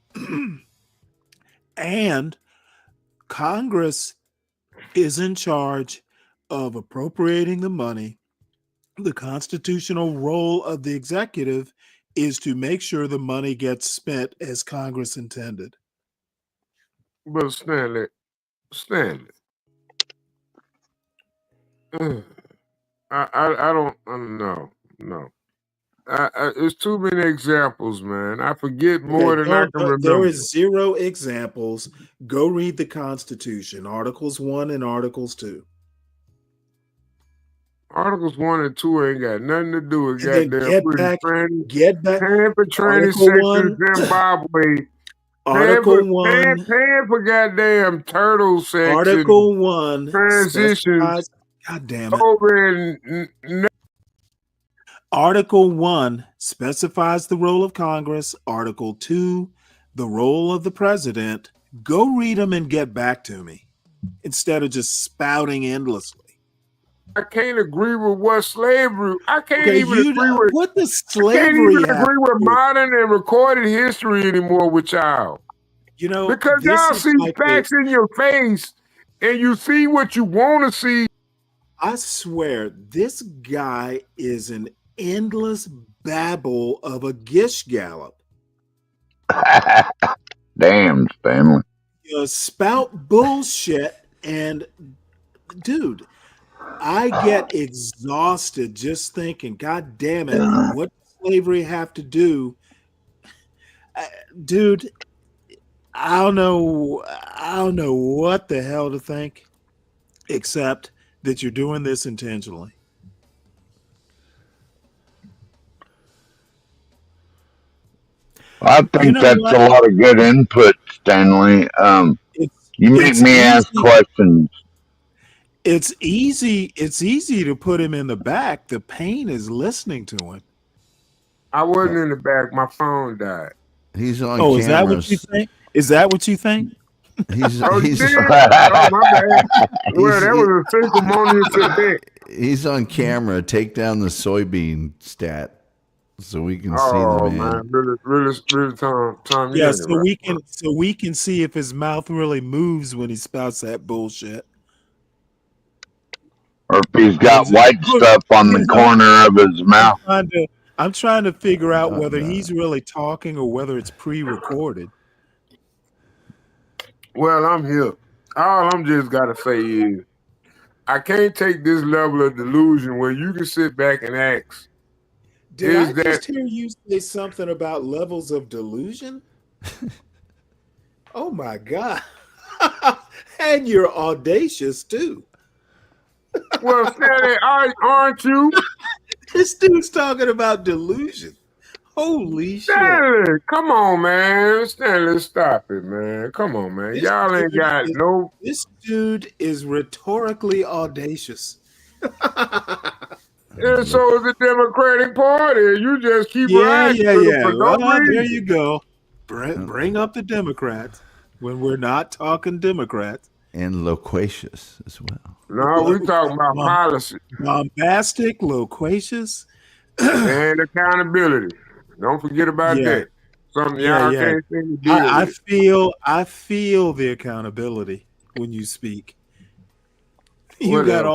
and Congress is in charge of appropriating the money. The constitutional role of the executive is to make sure the money gets spent as Congress intended. But Stanley, I don't no. It's too many examples, man. I forget more than I can remember. There is 0 examples. Go read the Constitution, Articles 1 and Articles 2. Articles 1 and 2 ain't got nothing to do with goddamn get back. Paying for training sections in Zimbabwe. Article 1. Paying for goddamn turtle sex. Article 1. Transitions. God damn it. Over in Article 1 specifies the role of Congress. Article 2, the role of the president. Go read them and get back to me instead of just spouting endlessly. I can't agree with what slavery. I can't Okay, even you agree with. what does I can't slavery even have agree to with do? modern and recorded history anymore with y'all. You know, Because this y'all is see like a, facts in your face and you see what you want to see. I swear, this guy is an endless babble of a gish gallop. Damn, Stanley. You spout bullshit, and dude, I get exhausted just thinking, God damn it, what does slavery have to do? Dude, I don't know what the hell to think, except that you're doing this intentionally. I think You know that's what? a lot of good input, Stanley. You make It's me ask easy. questions. It's easy to put him in the back. The pain is listening to him. I wasn't in the back. My phone died. He's on Oh, is that what you cameras. think? Is that what you think? He's Oh, you he's did? Oh, my bad. Well, that was a sanctimonious event. he's on camera. Take down the soybean stat so we can see the Oh man. man, really, Tom, you Yeah, ain't right. so we can see if his mouth really moves when he spouts that bullshit. Or if he's Or got is it, white stuff on the corner of his mouth. I'm trying to figure out whether he's really talking or whether it's pre-recorded. Well, I'm here. All I'm just gotta say is, I can't take this level of delusion where you can sit back and ask. Did I just hear you say something about levels of delusion? Oh my God. And you're audacious too. Well, Stanley, aren't you? This dude's talking about delusion. Holy shit. Stanley, come on, man. Stanley, stop it, man. Come on, man. Y'all ain't got no. This dude is rhetorically audacious. And so is the Democratic Party. You just keep Yeah. riding with them for no Well, there reason. you go. Bring up the Democrats when we're not talking Democrats. And loquacious as well. No, we talking about policy. Bombastic, loquacious. And accountability. Don't forget about that. Something y'all can't seem to deal with. I feel the accountability when you speak. You Whatever. got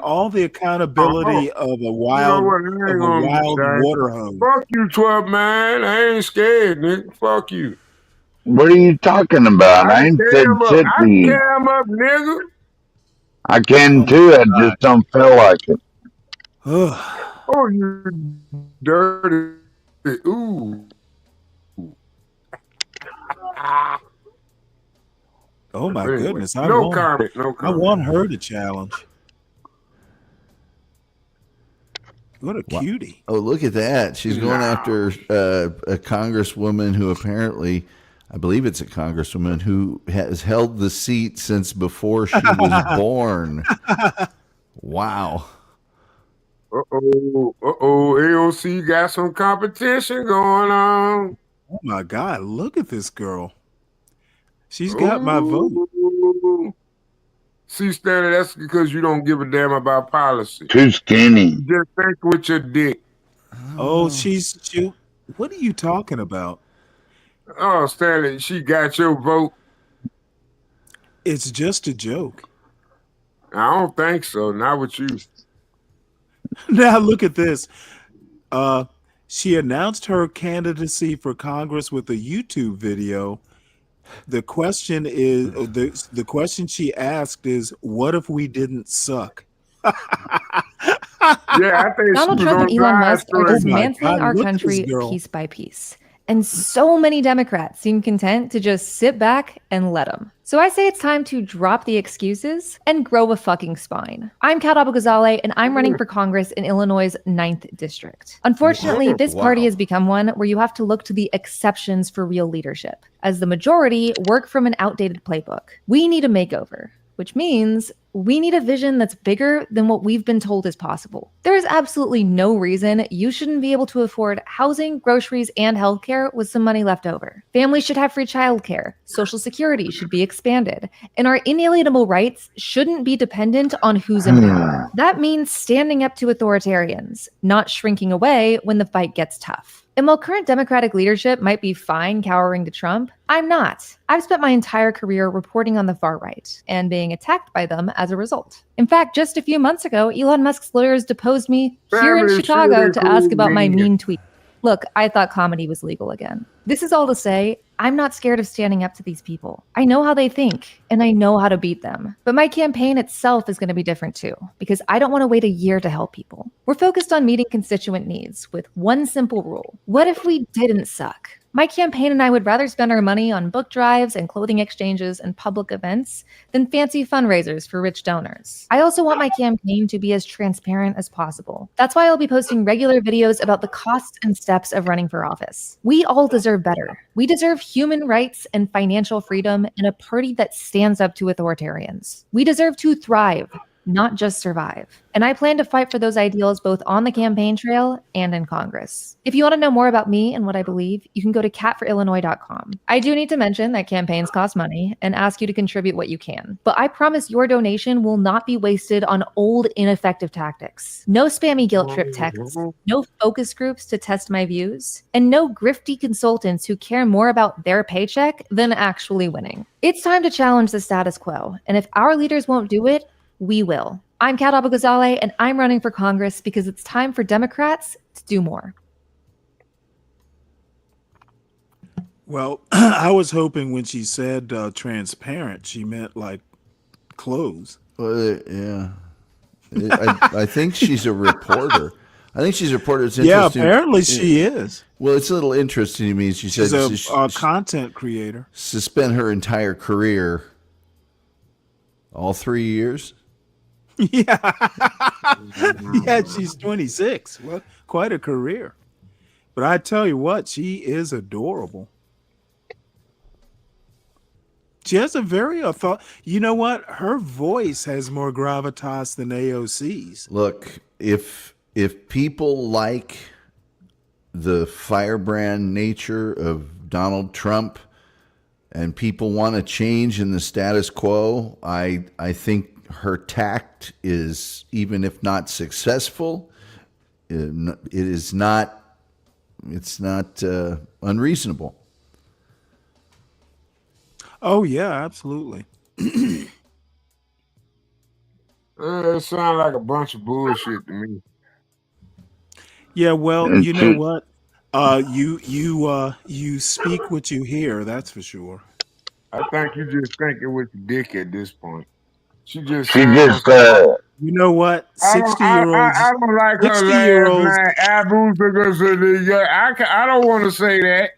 all the accountability of a wild water hose. Fuck you, 12 man. I ain't scared, nigga. Fuck you. What are you talking about? I ain't said shit I to you. cam up, nigga. I can too. I just don't feel like it. Oh, you dirty. Ooh. Oh my Anyway, goodness! no comment. I want her to challenge. What a cutie! Oh, look at that! She's going after a congresswoman who apparently, I believe it's a congresswoman who has held the seat since before she was born. Wow. AOC got some competition going on. Oh my God! Look at this girl. She's got my vote. See, Stanley, that's because you don't give a damn about policy. Too skinny. You just think with your dick. Oh, what are you talking about? Oh, Stanley, she got your vote. It's just a joke. I don't think so. Not with you. Now look at this. She announced her candidacy for Congress with a YouTube video. The question is the question she asked is, "What if we didn't suck?" Yeah, I think Donald Trump and Elon Musk are dismantling our country piece by piece. And so many Democrats seem content to just sit back and let them. So I say it's time to drop the excuses and grow a fucking spine. I'm Kat Abou-Ghazaleh, and I'm running for Congress in Illinois' 9th District. Unfortunately, this party has become one where you have to look to the exceptions for real leadership, as the majority work from an outdated playbook. We need a makeover, which means We need a vision that's bigger than what we've been told is possible. There is absolutely no reason you shouldn't be able to afford housing, groceries, and healthcare with some money left over. Families should have free childcare, Social Security should be expanded, and our inalienable rights shouldn't be dependent on who's in power. That means standing up to authoritarians, not shrinking away when the fight gets tough. And while current Democratic leadership might be fine cowering to Trump, I'm not. I've spent my entire career reporting on the far right and being attacked by them as a result. In fact, just a few months ago, Elon Musk's lawyers deposed me here in Chicago to ask about my mean tweet. Look, I thought comedy was legal again. This is all to say, I'm not scared of standing up to these people. I know how they think, and I know how to beat them. But my campaign itself is going to be different too, because I don't want to wait a year to help people. We're focused on meeting constituent needs with one simple rule. What if we didn't suck? My campaign and I would rather spend our money on book drives and clothing exchanges and public events than fancy fundraisers for rich donors. I also want my campaign to be as transparent as possible. That's why I'll be posting regular videos about the costs and steps of running for office. We all deserve better. We deserve human rights and financial freedom and a party that stands up to authoritarians. We deserve to thrive, not just survive. And I plan to fight for those ideals both on the campaign trail and in Congress. If you want to know more about me and what I believe, you can go to catforillinois.com. I do need to mention that campaigns cost money and ask you to contribute what you can. But I promise your donation will not be wasted on old, ineffective tactics. No spammy guilt trip texts, no focus groups to test my views, and no grifty consultants who care more about their paycheck than actually winning. It's time to challenge the status quo. And if our leaders won't do it, we will. I'm Kat Abou-Ghazaleh, and I'm running for Congress because it's time for Democrats to do more. Well, I was hoping when she said transparent, she meant like clothes. Well, yeah. I think she's a reporter. I think she's a reporter. It's Yeah, interesting. apparently she is. Well, it's a little interesting to me. She She's said a content creator. She spent her entire career, all 3 years. Yeah. Yeah, she's 26. Well, quite a career. But I tell you what, she is adorable. She has a very you know what? Her voice has more gravitas than AOC's. Look, if people like the firebrand nature of Donald Trump and people want to change in the status quo, I think her tact is, even if not successful, it's not unreasonable. Oh yeah, absolutely. It sounds like a bunch of bullshit to me. Yeah, well, you know what? You speak what you hear, that's for sure. I think you just thinking with your dick at this point. She just you know what? 60-year-olds. I don't like her 60-year-olds. last name. I don't want to say that. I don't want to say that.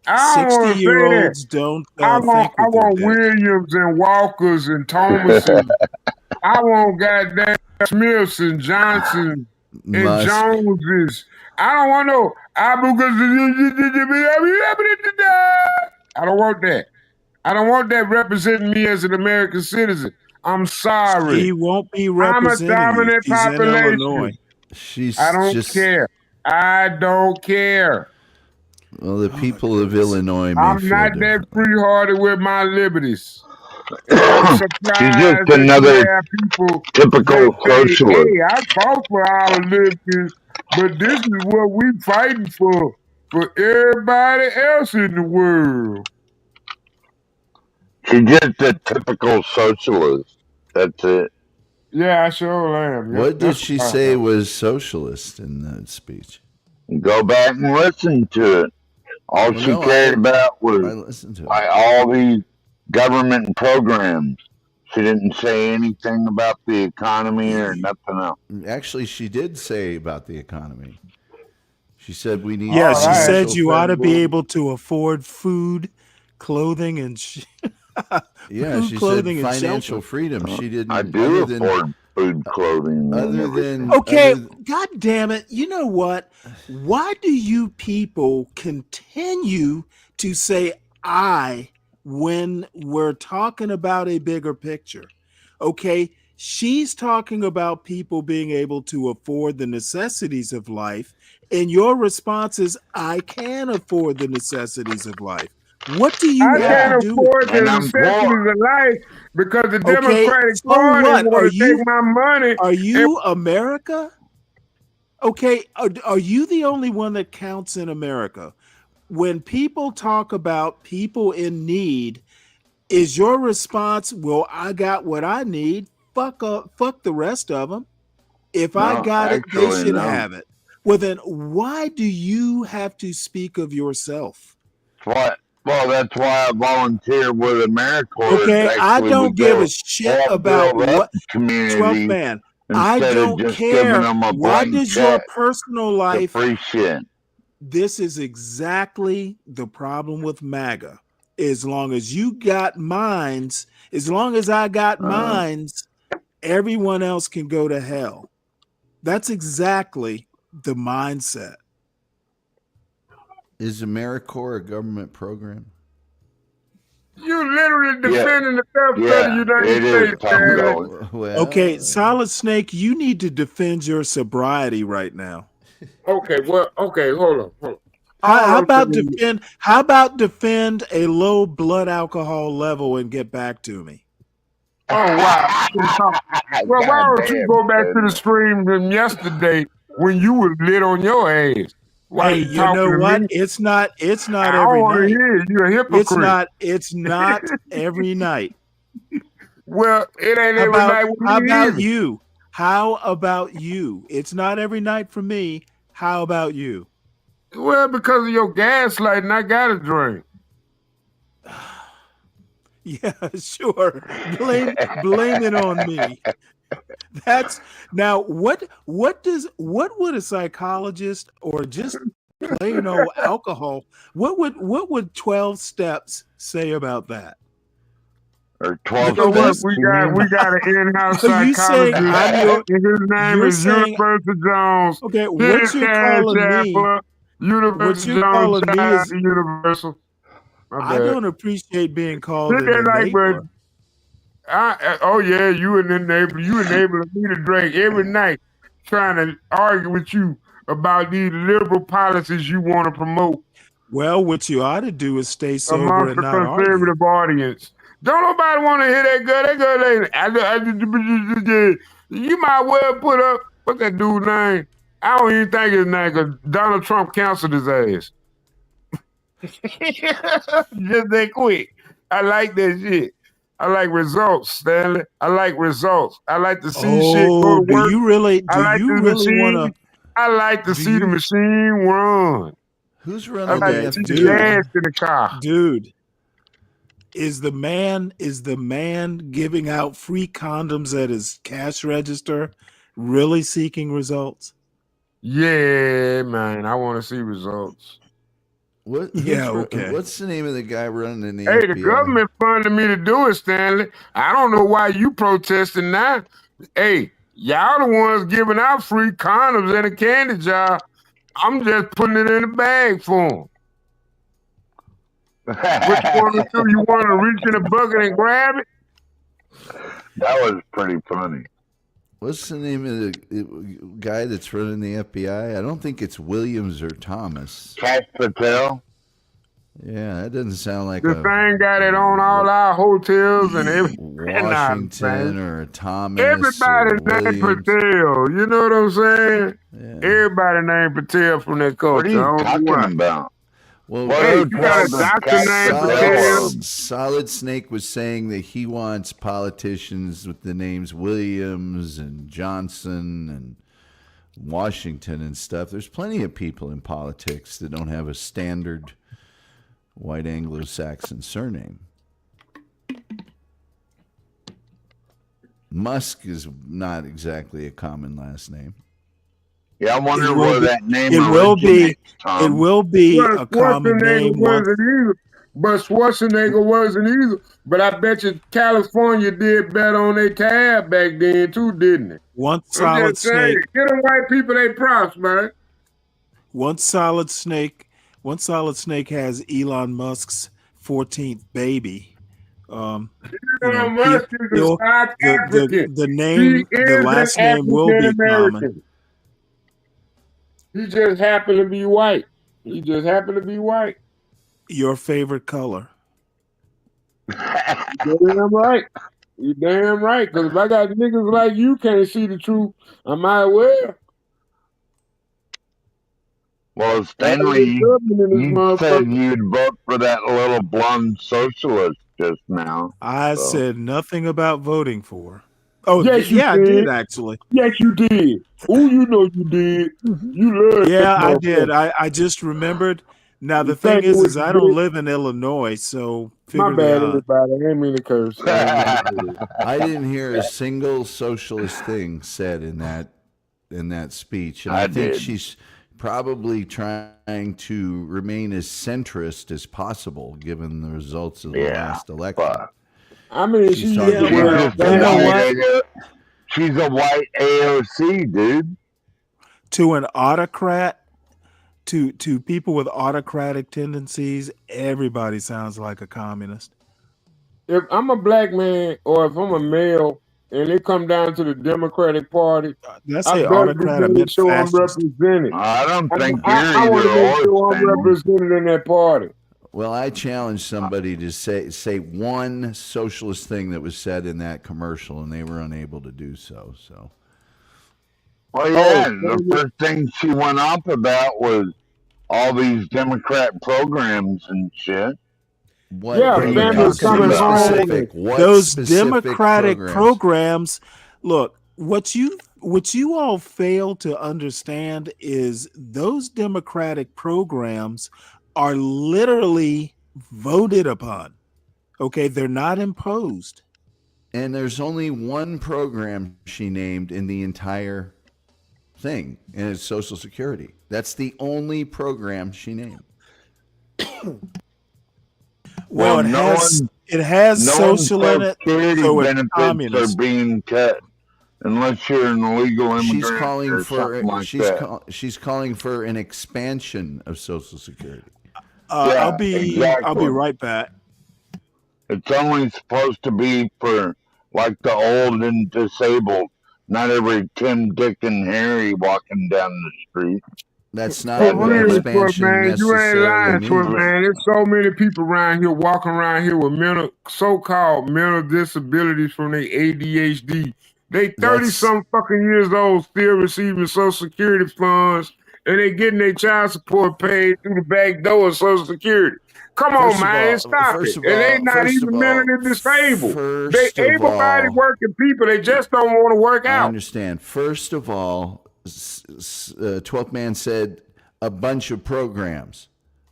60-year-olds don't I think want Williams and Walkers and Thomason. I want goddamn Smiths and Johnson and Musk. Joneses. I don't want no I don't want that. I don't want that representing me as an American citizen. I'm sorry. He won't be I'm a representing you. dominant He's in population. Illinois. I don't care. I don't care. Well, the people of Illinois may I'm feel not different. that free-hearted with my liberties. I'm surprised She's just that you another have people typical that say, socialist. hey, I fought for our liberties, but this is what we fighting for everybody else in the world. She's just a typical socialist. That's it. Yeah, I sure am. Yeah, What did that's she what I say am. was socialist in that speech? Go back and listen to it. All Well, she no, cared about I was listened to it. like all these government programs. She didn't say anything about the economy or nothing else. Actually, she did say about the economy. She said we need. Yeah, she financial said you ought to be freedom. able to afford food, clothing, and Yeah, food, she said clothing, and financial shelter. freedom. She didn't. I do other than- afford food, clothing, and Other everything. than Okay, other th- God damn it. You know what? Why do you people continue to say I when we're talking about a bigger picture? Okay. She's talking about people being able to afford the necessities of life. And your response is, I can afford the necessities of life. What do you I have to can't do with afford that? the necessities of life because the Okay, Democratic so Party what? want to take my money. Are you America? Okay, are you the only one that counts in America? When people talk about people in need, is your response, well, I got what I need, fuck the rest of them. If I No, got it, they actually, should no. have it. Well, then why do you have to speak of yourself? What? Well, that's why I volunteer with AmeriCorps. Okay, I Actually, we don't give go a shit help about build up what the 12th community man. I instead of don't just giving care. them a Why blank does your check personal for life? free shit. This is exactly the problem with MAGA. As long as you got minds, as long as I got minds, everyone else can go to hell. That's exactly the mindset. Is AmeriCorps a government program? You literally defending the government of the United States, Stanley. Okay, Solid Snake, you need to defend your sobriety right now. Okay, well, okay, hold on. How All I'm about saying- defend? How about defend a low blood alcohol level and get back to me? Oh wow! Well, why don't you go back to the stream from yesterday when you was lit on your ass? Why Hey, you you talking know to what? me? It's not I every don't want to night. hear it. You're a hypocrite. It's not every night. Well, it ain't How every about night with how me about either. you? How about you? It's not every night for me. How about you? Well, because of your gaslighting, I got to drink. Yeah, sure. Blame it on me. That's now what would a psychologist or just plain old alcohol, what would 12 steps say about that? Or You 12 know what? steps. We got an in-house Are you saying psychologist. I'm your And his name you're is saying Universal Jones. okay, Hit what his you're cash calling app me, up. Universal Jones, shout out to Universal. My I bad. don't appreciate being called Hit an that like button. enabler. Oh yeah, you enabling me to drink every night, trying to argue with you about these liberal policies you want to promote Well, what you ought to do is stay sober amongst and the not argue. conservative audience. Don't nobody want to hear that girl. That girl ain't. You might well put up what's that dude's name? I don't even think his name, because Donald Trump canceled his ass. Just that quick. I like that shit. I like results, Stanley. I like results. I like to see shit go to Do work. you really I like the want machine. to I like to see the machine run. Who's I running like Okay, to see the dude. gas in the car. Dude, is the man giving out free condoms at his cash register really seeking results? Yeah, man. I want to see results. Yeah, okay. What's the name of the guy running in the Hey, the FBI? government funded me to do it, Stanley. I don't know why you protesting now. Hey, y'all the ones giving out free condoms in a candy jar. I'm just putting it in the bag for them. What you want to do? You want to reach in the bucket and grab it? That was pretty funny. What's the name of the guy that's running the FBI? I don't think it's Williams or Thomas. Cash Patel. Yeah, that doesn't sound like The a thing got it on all our hotels and everything. Washington or a Thomas. Everybody or named Williams. Patel. You know what I'm saying? Everybody named Patel from that culture. What are you I don't know talking why. about? Well, Hey, you got a doctor named Patel. Solid Snake was saying that he wants politicians with the names Williams and Johnson and Washington and stuff. There's plenty of people in politics that don't have a standard white Anglo-Saxon surname. Musk is not exactly a common last name. Yeah, I wonder where that name It will be Well, a common name once. wasn't either. But Schwarzenegger wasn't either. But I bet you California did better on their tab back then too, didn't it? Once I'm Solid just saying, Snake. get them white people they props, man. Once Solid Snake has Elon Musk's 14th baby, You know, Musk is a South African. The He name, the is last an name will African be common. American. He just happened to be white. He just happened to be white. Your favorite color? You damn right. You damn right. Because if I got niggas like you can't see the truth, I might well. Well, Stanley, you said you'd vote for that little blonde socialist just now. I so. said nothing about voting for. Oh, Yes, you yeah, I did. did actually. Yes, you did. Oh, you know you did. You love Yeah, that I did. motherfucker. I just remembered. Now the You thing think it was is I good? don't live in Illinois, so My figure the bad, odds. everybody. I didn't mean to curse. I didn't mean to do that. I didn't hear a single socialist thing said in that speech, and I think did. she's probably trying to remain as centrist as possible given the results of the last election. I mean, She's she talking used the word about- She's a white AOC, dude. To an autocrat, to people with autocratic tendencies, everybody sounds like a communist. If I'm a black man or if I'm a male and it come down to the Democratic Party, Did I I say better autocrat? I be meant sure I'm fascist. represented. I don't think I want to you're make either sure or, I'm Stanley. represented in that party. Well, I challenge somebody to say one socialist thing that was said in that commercial, and they were unable to do so. So, Well, yeah, the first thing she went off about was all these Democrat programs and shit. what Yeah, programs? families coming Be home. specific. What Those specific democratic programs? Look, what you all fail to understand is those democratic programs are literally voted upon. Okay, they're not imposed. And there's only one program she named in the entire thing, and it's Social Security. That's the only program she named. Well, it has social in it, Security so it's benefits communist. are being cut unless you're an illegal immigrant She's calling or for something like that. she's calling for an expansion of Social Security. I'll be exactly. right back. It's only supposed to be for like the old and disabled, not every Tim, Dick, and Harry walking down the street. That's not For what real, expansion man, you ain't lying necessarily to it, means. man. There's so many people around here walking around here with so-called mental disabilities from their ADHD. They 30-some fucking years old, still receiving Social Security funds, and they getting their child support paid through the back door of Social Security. Come on, man, stop it. And they not even mentally disabled. They able-bodied working people. They just don't want to work I out. understand. First of all, 12th Man said a bunch of programs.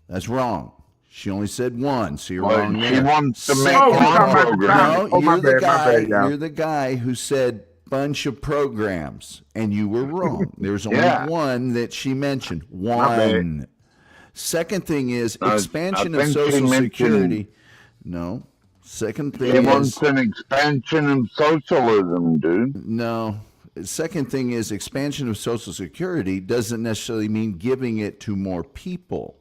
That's wrong. She only said one, so you're wrong She there. wants to make Oh, one program. No, my you're the bad, my guy. bad, y'all. You're the guy who said bunch of programs, and you were wrong. There was only Yeah. one that she mentioned. My bad. One. Second thing is I expansion of think she Social mentioned- Security. No. Second He thing wants is an expansion of socialism, dude. no. Second thing is expansion of Social Security doesn't necessarily mean giving it to more people.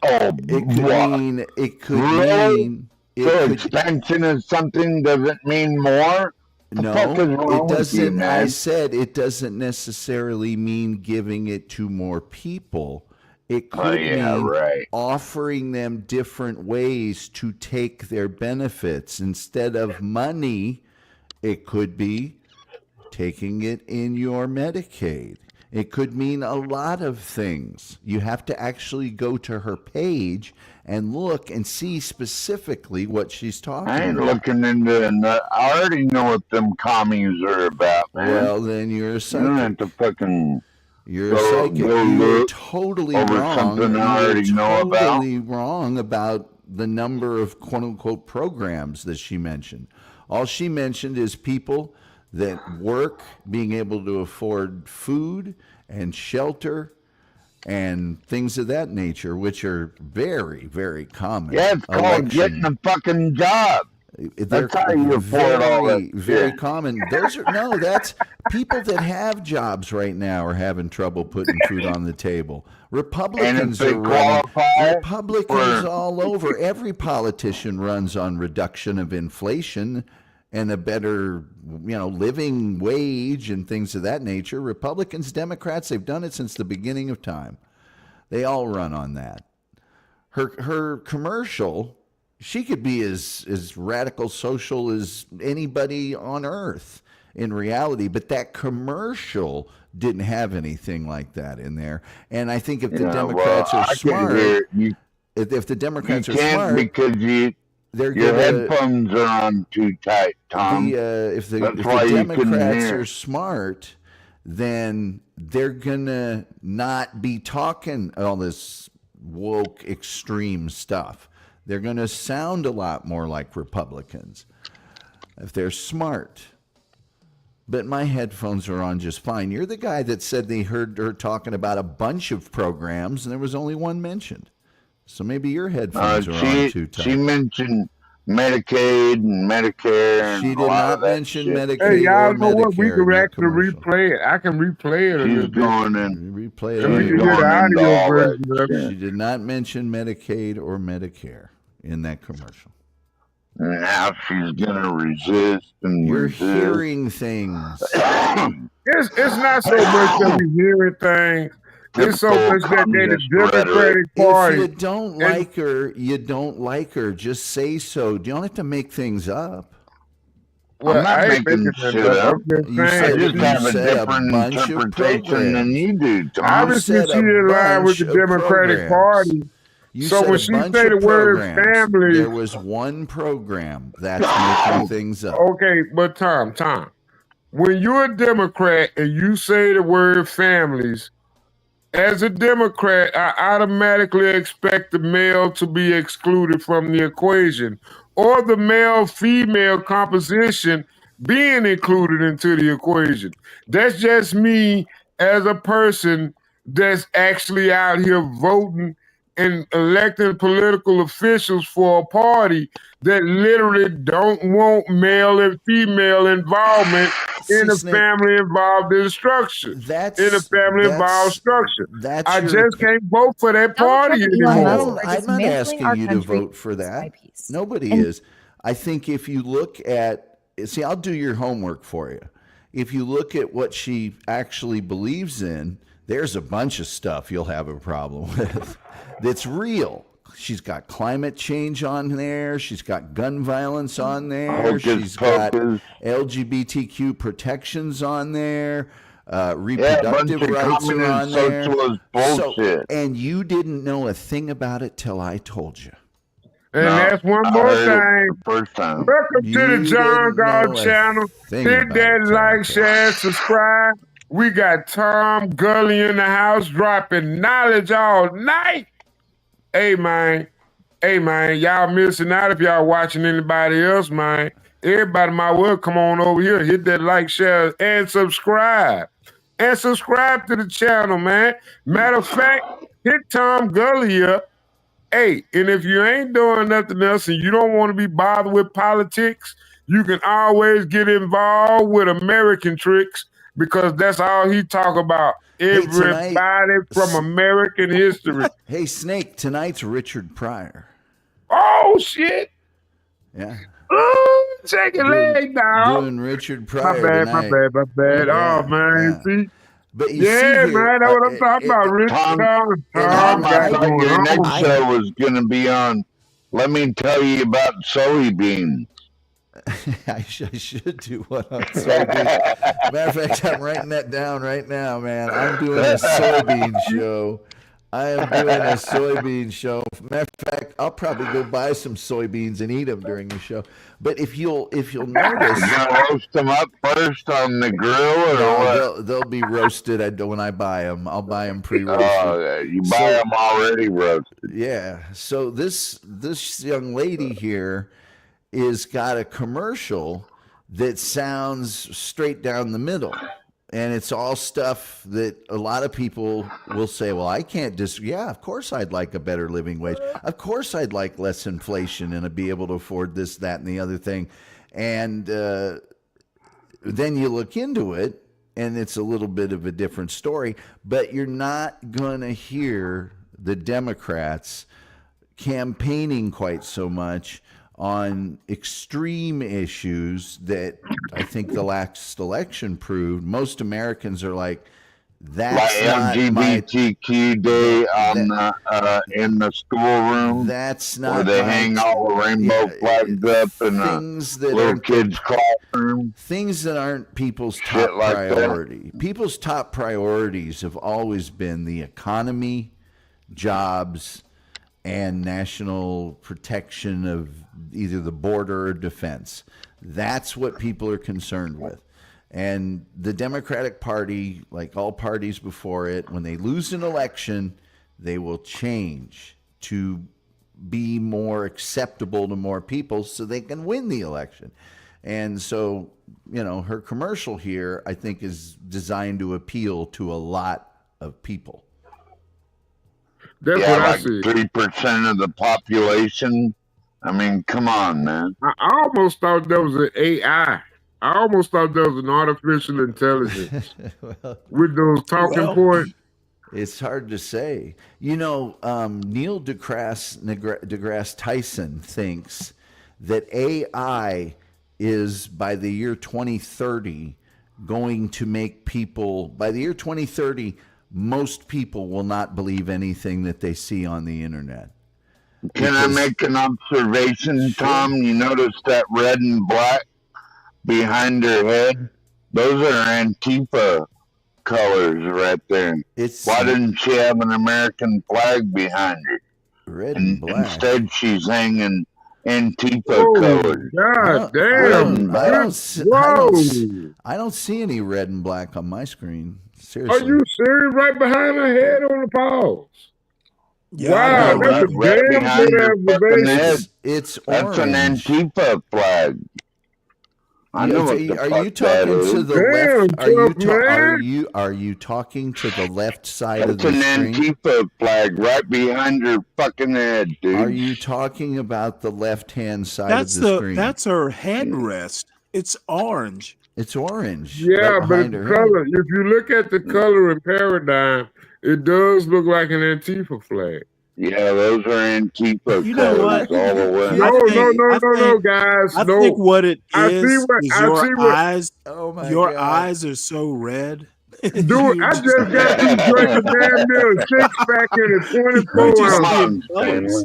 Oh, It could what? mean Really? mean So expansion of something doesn't mean more? The fuck is no, wrong it with you, doesn't. I man? said it doesn't necessarily mean giving it to more people. It could yeah, mean right. offering them different ways to take their benefits. Instead of money, it could be taking it in your Medicaid. It could mean a lot of things. You have to actually go to her page and look and see specifically what she's talking I ain't about. looking into it. I already know what them commies are about, man. Well, then you're a You psychic. don't have to fucking You're a psychic. go You were look totally over wrong. something I You were already know about. totally wrong about the number of quote unquote programs that she mentioned. All she mentioned is people that work being able to afford food and shelter and things of that nature, which are very, very common. Yeah, it's called getting a fucking job. They're That's how you afford all that very shit. common. Those are no, that's people that have jobs right now are having trouble putting food on the table. Republicans they are running. qualify Republicans for- all over. Every politician runs on reduction of inflation and a better, living wage and things of that nature. Republicans, Democrats, they've done it since the beginning of time. They all run on that. Her commercial, she could be as radical social as anybody on earth in reality, but that commercial didn't have anything like that in there. And I think if the Democrats are smart, if the Democrats are smart, because they're your gonna, headphones are on too tight, Tom. if the That's why you couldn't Democrats hear. are smart, then they're gonna not be talking all this woke extreme stuff. They're gonna sound a lot more like Republicans if they're smart. But my headphones are on just fine. You're the guy that said they heard her talking about a bunch of programs and there was only one mentioned. So maybe your headphones are on too tight. She mentioned Medicaid and Medicare. She and did a lot not of that mention shit. Medicaid Hey, y'all or know what? We Medicare can in that actually commercial. replay it. I can replay it a little She's bit. going in. Replay So we it. can hear the audio version of it. She did not mention Medicaid or Medicare in that commercial. Now she's gonna resist and You're resist. hearing things. It's not so much that we hearing things. It's so much that they the Democratic Party. If you don't like her, you don't like her. Just say so. You don't have to make things up. Well, I'm not I ain't making making shit that up. up. I'm just You saying. said- I just you have a said a different bunch of interpretation than programs. you do, Tom. Obviously, said she a in line with the bunch of Democratic programs. Party. You So said when a she bunch say of the word programs. family, There was one program that's making things up. okay, but Tom, when you're a Democrat and you say the word families, as a Democrat, I automatically expect the male to be excluded from the equation, or the male-female composition being included into the equation. That's just me as a person that's actually out here voting and electing political officials for a party that literally don't want male and female involvement in a family-involved structure. In a family-involved structure. I just can't vote for that party anymore. I'm not asking you to vote for that. Nobody is. I think if you look at, I'll do your homework for you. If you look at what she actually believes in, there's a bunch of stuff you'll have a problem with that's real. She's got climate change on there. She's got gun violence on there. She's got LGBTQ protections on there. Reproductive rights are on there. So, and you didn't know a thing about it till I told you. And that's one more thing. First time. Welcome to the John Gall channel. Hit that like, share, subscribe. We got Tom Gully in the house dropping knowledge all night. Hey, man, y'all missing out if y'all watching anybody else, man. Everybody might well come on over here, hit that like, share, and subscribe. And subscribe to the channel, man. Matter of fact, hit Tom Gully up. Hey, and if you ain't doing nothing else and you don't want to be bothered with politics, you can always get involved with American tricks because that's all he talk about. Everybody from American history. Hey, Snake, tonight's Richard Pryor. Oh, shit. Yeah. Oh, check it leg down. Doing Richard Pryor My tonight. bad. Yeah, Oh, man. yeah. See? But you see Yeah, here, man, that's what I'm talking about. Richard Tom, I thought your next show was going to be on, let me tell you about soybeans. I should do one on soybeans. Matter of fact, I'm writing that down right now, man. I'm doing a soybean show. I am doing a soybean show. Matter of fact, I'll probably go buy some soybeans and eat them during the show. But if you'll notice, you gonna roast them up first on the grill, or what? They'll be roasted. When I buy them, I'll buy them pre-roasted. You buy them already roasted. Yeah. So this young lady here is got a commercial that sounds straight down the middle. And it's all stuff that a lot of people will say, well, I can't yeah, of course I'd like a better living wage. Of course I'd like less inflation and to be able to afford this, that, and the other thing. And then you look into it, and it's a little bit of a different story. But you're not going to hear the Democrats campaigning quite so much on extreme issues that I think the last election proved. Most Americans are like, that's like not my LGBTQ day on in the schoolroom. That's where not they my hang all the rainbow flags up in things that little aren't kids' classroom. Things that aren't people's Shit top like that. priority. People's top priorities have always been the economy, jobs, and national protection of either the border or defense. That's what people are concerned with. And the Democratic Party, like all parties before it, when they lose an election, they will change to be more acceptable to more people so they can win the election. And so, her commercial here, I think, is designed to appeal to a lot of people. That's what I see. 3% of the population. I mean, come on, man. I almost thought that was an AI. I almost thought that was an artificial intelligence with those talking points. It's hard to say. Neil deGrasse Tyson thinks that AI is, by the year 2030, going to make people, by the year 2030, most people will not believe anything that they see on the internet. Can I make an observation, Tom? You notice that red and black behind her head? Those are Antifa colors right there. Why didn't she have an American flag behind her? Red and black. Instead, she's hanging Antifa colors. God damn! I don't see any red and black on my screen. Are Seriously. you serious? Right behind her head on the pause. Yeah, wow, I know, that's a right damn behind good her fucking head. observation. It's That's an orange. Antifa flag. I know what the Are fuck you talking that to is. the left? Are you talking to the left side of That's the an screen? Antifa flag right behind her fucking head, dude. Are you talking about the left-hand side of That's the screen? that's her headrest. It's orange. It's orange. Yeah, right but behind the her head. color, if you look at the color and paradigm, it does look like an Antifa flag. Yeah, those are Antifa You know colors what? all the way. No, guys. I no. think what it I see is what- I your see what- eyes. Oh my your God. eyes are so red. Dude, I just got through drinking damn near a six-pack in a 24 ounce.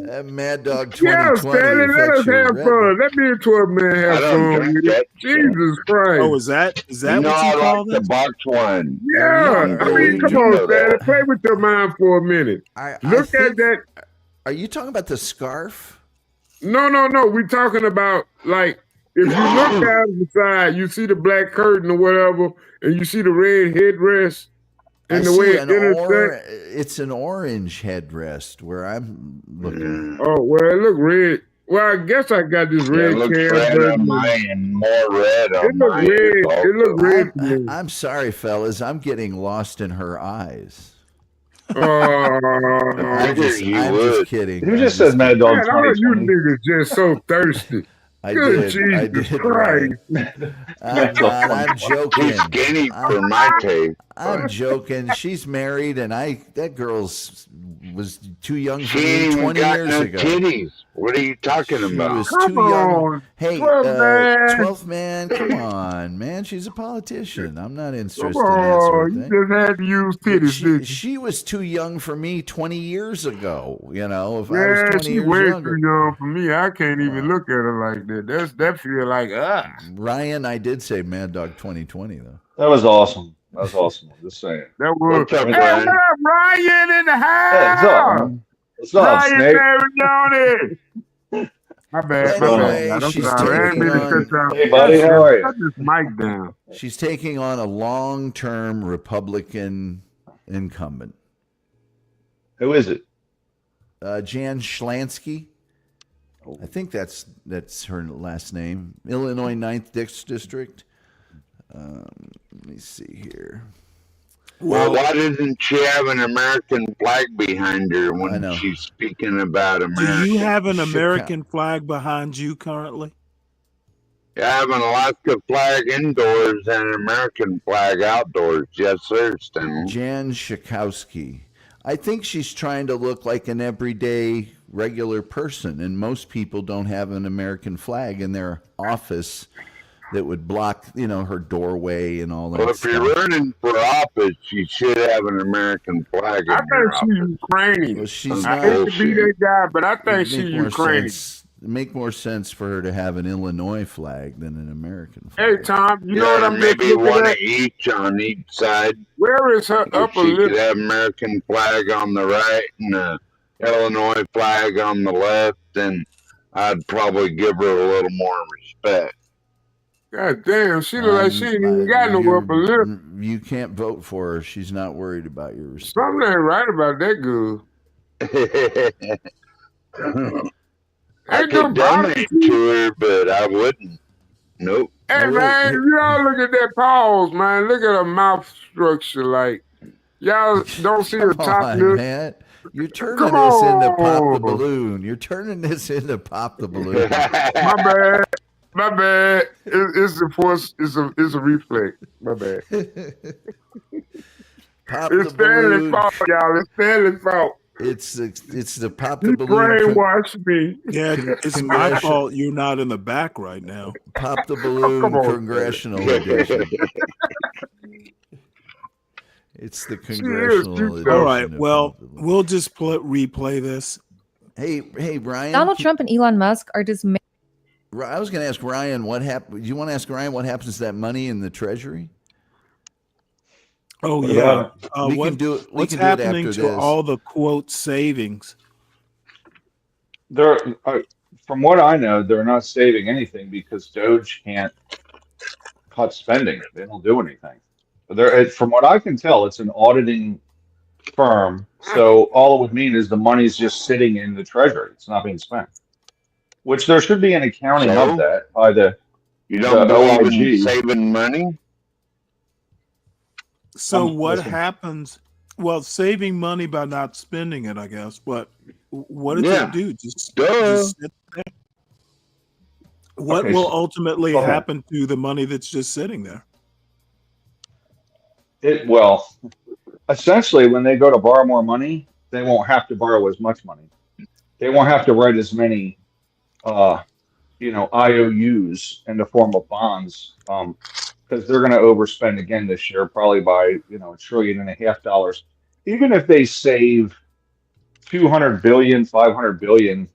That Mad Dog Yeah, 2020 Stanley, let affects us your have retina. fun. Let me and 12 man have I don't fun drink with that it. Jesus Christ. Oh, is that No, what you I call like the this? box one. Yeah, I mean, come on, Stanley. Play with your mind for a minute. Look at that. Are you talking about the scarf? No. We're talking about, like, if you look out of the side, you see the black curtain or whatever, and you see the red headrest, and the way it intersects. It's an orange headrest where I'm looking. Oh, well, it look red. Well, I guess I got this red It looks can red button. on mine and more red on It look mine. red. It look red to me. I'm sorry, fellas. I'm getting lost in her eyes. I'm just kidding. Who just said Mad Dog Man, all you 2020? niggas just so thirsty. I Good did. Jesus Christ. I'm joking. Too skinny for my taste. I'm joking. She's married, and that girl's was too young for She ain't me even 20 got years no ago. titties. What are you talking She about? was Come too young. on, Hey, 12th man. 12th man, come on, man. She's a politician. I'm not interested Come in that sort on, of you thing. just had to use titties, didn't you? She was too young for me 20 years ago. If I was Man, 20 she years way younger. too young for me. I can't even look at her like that. That feel like Ryan, I did say Mad Dog 2020 though. That was awesome. That was awesome. I'm just saying. That was. What's up, Hey, Ryan? what up, Ryan in the house? Hey, what's up, man? What's up, Ryan Snake? Marioni. My bad. Anyway, I'm she's sorry. I taking didn't mean to on- cut you off. Hey, buddy, how are you? Cut this mic down. She's taking on a long-term Republican incumbent. Who is it? Jan Schlansky. I think that's her last name. Illinois 9th District. Let me see here. Well, why doesn't she have an American flag behind her when she's speaking about America? Do you have an American flag behind you currently? I have an Alaska flag indoors and an American flag outdoors. Yes, sir, Stanley. Jan Schakowsky. I think she's trying to look like an everyday regular person, and most people don't have an American flag in their office that would block, her doorway and all that Well, if stuff. you're running for office, you should have an American flag in I your think she's Ukrainian. Well, she's I not. hate to be that guy, but I think she's It'd make more Ukrainian. sense. It'd make more sense for her to have an Illinois flag than an American flag. Hey, Tom, you know what I'm maybe looking one at? each on each side. Where is her If upper she lip? could have American flag on the right and the Illinois flag on the left, then I'd probably give her a little more respect. God damn, she look like she ain't even got no upper lip. You can't vote for her. She's not worried about your respect. Something ain't right about that girl. I could donate to her, but I wouldn't. Nope. Hey, man, y'all look at that pause, man. Look at her mouth structure. Like, y'all don't see her top on, lip. man. You're turning Come this into pop the on. balloon. You're turning this into pop the balloon. My bad. My bad. It's a force. It's a reflex. My bad. Pop It's the Stanley's balloon. fault, y'all. It's Stanley's fault. It's the pop He the balloon. brainwashed me. Yeah, it's my fault you're not in the back right now. Pop the balloon come on, congressional edition. It's the congressional edition. All right. of Well, Pop the Balloon. we'll just replay this. Hey, Ryan. Donald Trump and Elon Musk are just. I was going to ask Ryan what happened. Do you want to ask Ryan what happens to that money in the Treasury? Oh What yeah. about it? We can do it. We What's can do it happening after to this. all the quote savings? They're from what I know, they're not saving anything because Doge can't cut spending. They don't do anything. From what I can tell, it's an auditing firm. So all it would mean is the money's just sitting in the treasury. It's not being spent. Which there should be an accounting So? of that by the You don't the believe in OIG. saving money? So what listen. happens? Well, saving money by not spending it, I guess. But what does Yeah. it do? Just Duh. sit there? What Okay, will so- ultimately go ahead. happen to the money that's just sitting there? Essentially, when they go to borrow more money, they won't have to borrow as much money. They won't have to write as many, IOUs in the form of bonds, because they're going to overspend again this year, probably by $1.5 trillion. Even if they save 200 billion, 500 billion,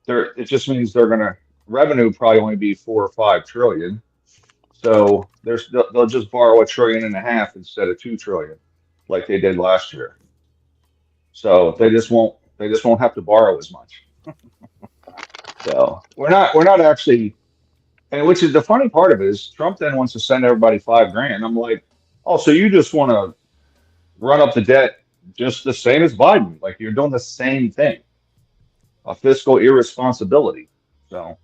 it just means they're going to revenue probably only be 4 or 5 trillion. So they'll just borrow $1.5 trillion instead of 2 trillion, like they did last year. So they just won't have to borrow as much. So we're not actually, and which is the funny part of it is Trump then wants to send everybody $5,000. I'm like, oh, so you just want to run up the debt just the same as Biden? Like you're doing the same thing, a fiscal irresponsibility. So,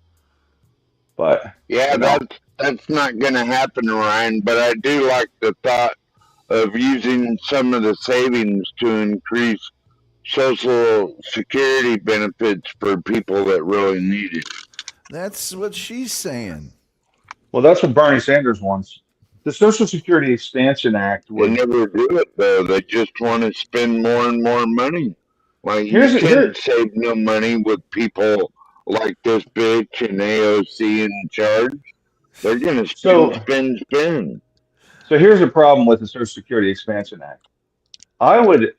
but Yeah, that's not going to happen, Ryan. But I do like the thought of using some of the savings to increase Social Security benefits for people that really need it. That's what she's saying. Well, that's what Bernie Sanders wants. The Social Security Expansion Act They would. never do it though. They just want to spend more and more money. Like you Here's can't save no money with people like this bitch and AOC in charge. They're gonna spend. So here's the problem with the Social Security Expansion Act. I would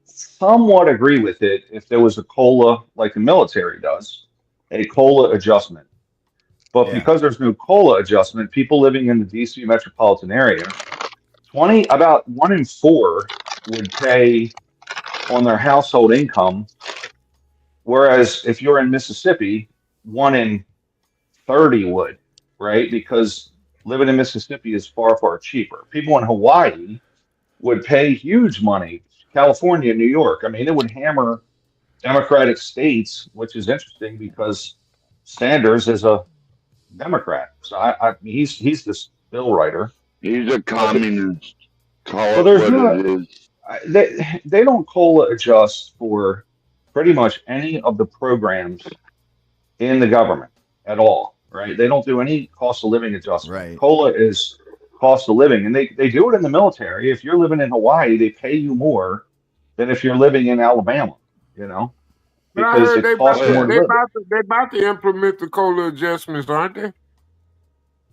somewhat agree with it if there was a COLA like the military does, a COLA adjustment. But because there's no COLA adjustment, people living in the DC metropolitan area, about 1 in 4 would pay on their household income, whereas if you're in Mississippi, 1 in 30 would, right? Because living in Mississippi is far, far cheaper. People in Hawaii would pay huge money. California, New York. I mean, it would hammer Democratic states, which is interesting because Sanders is a Democrat. So he's the bill writer. He's a communist. Call Well, it there's what no. it is. They don't COLA adjust for pretty much any of the programs in the government at all, right? They don't do any cost of living adjustment. Right. COLA is cost of living, and they do it in the military. If you're living in Hawaii, they pay you more than if you're living in Alabama, you know, But I because heard it costs more to live there. they about to implement the COLA adjustments, aren't they?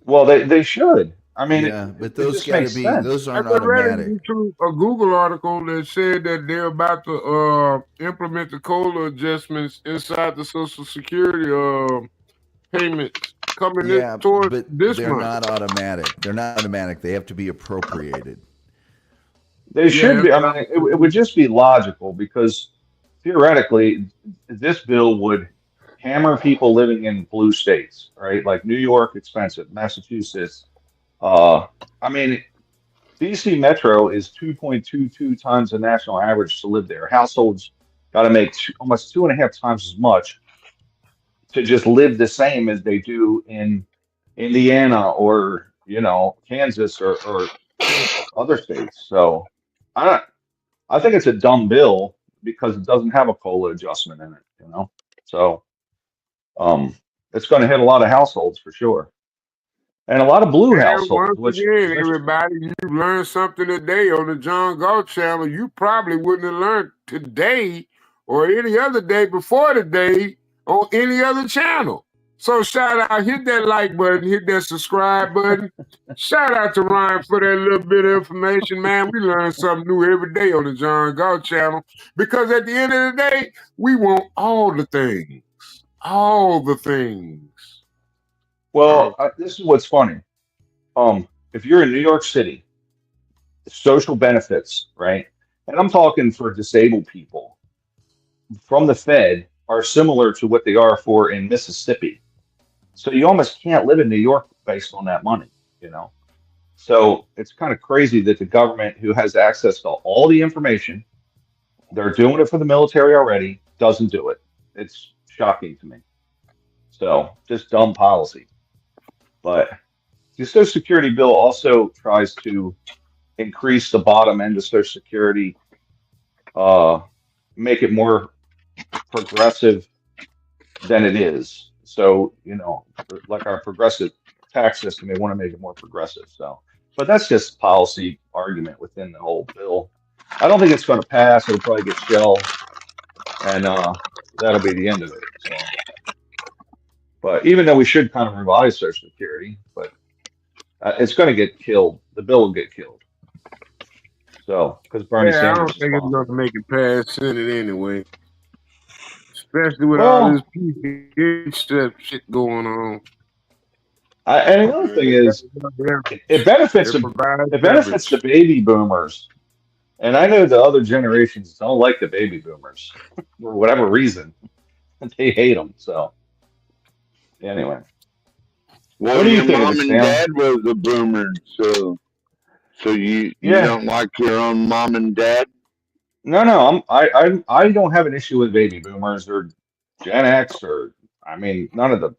Well, they should. I mean, Yeah, but it those just got to makes be, sense. those I aren't just read a automatic. Google article that said that they're about to implement the COLA adjustments inside the Social Security payments coming Yeah, toward but this they're month. not automatic. They're not automatic. They have to be appropriated. They should be. I mean, it would just be logical because theoretically, this bill would hammer people living in blue states, right? Like New York, expensive, Massachusetts. I mean, DC Metro is 2.22 times the national average to live there. Households got to make almost 2.5 times as much to just live the same as they do in Indiana or Kansas or other states. So I think it's a dumb bill because it doesn't have a COLA adjustment in it. So it's going to hit a lot of households for sure, and a lot of blue And households. once Which again, everybody, you learned something today on the John Galt channel you probably wouldn't have learned today or any other day before today on any other channel. So shout out, hit that like button, hit that subscribe button. Shout out to Ryan for that little bit of information, man. We learn something new every day on the John Galt channel because at the end of the day, we want all the things. All the things. Well, this is what's funny. If you're in New York City, social benefits, right? And I'm talking for disabled people from the Fed are similar to what they are for in Mississippi. So you almost can't live in New York based on that money. So it's kind of crazy that the government, who has access to all the information, they're doing it for the military already, doesn't do it. It's shocking to me. So just dumb policy. But the Social Security bill also tries to increase the bottom end of Social Security, make it more progressive than it is. So, like our progressive tax system, they want to make it more progressive. So, but that's just policy argument within the whole bill. I don't think it's going to pass. It'll probably get shelved, and that'll be the end of it. So, but even though we should kind of revise Social Security, but it's going to get killed. The bill will get killed. So, because Bernie I don't Sanders is think it's gone. going to make it past Senate anyway. Especially with all this PK shit going on. And another thing is, it benefits the baby boomers. And I know the other generations don't like the baby boomers for whatever reason. They hate them. So, anyway. Well, what do you your think of mom it, and Stanley? dad was a boomer, so you don't like your own mom and dad? No. I don't have an issue with baby boomers or Gen X or none of them.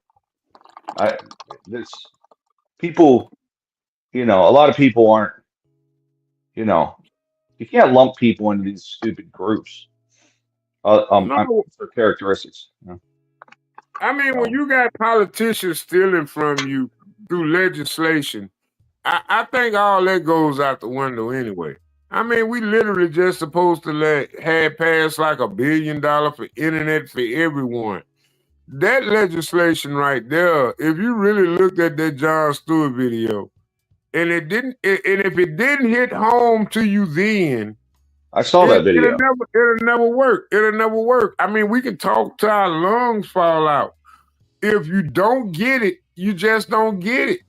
This people, a lot of people aren't. You can't lump people into these stupid groups. For characteristics. I mean, when you got politicians stealing from you through legislation, I think all that goes out the window anyway. I mean, we literally just supposed to have passed like $1 billion for internet for everyone. That legislation right there, if you really looked at that Jon Stewart video, and if it didn't hit home to you then, I saw that video. It'll never work. It'll never work. I mean, we can talk till our lungs fall out. If you don't get it, you just don't get it.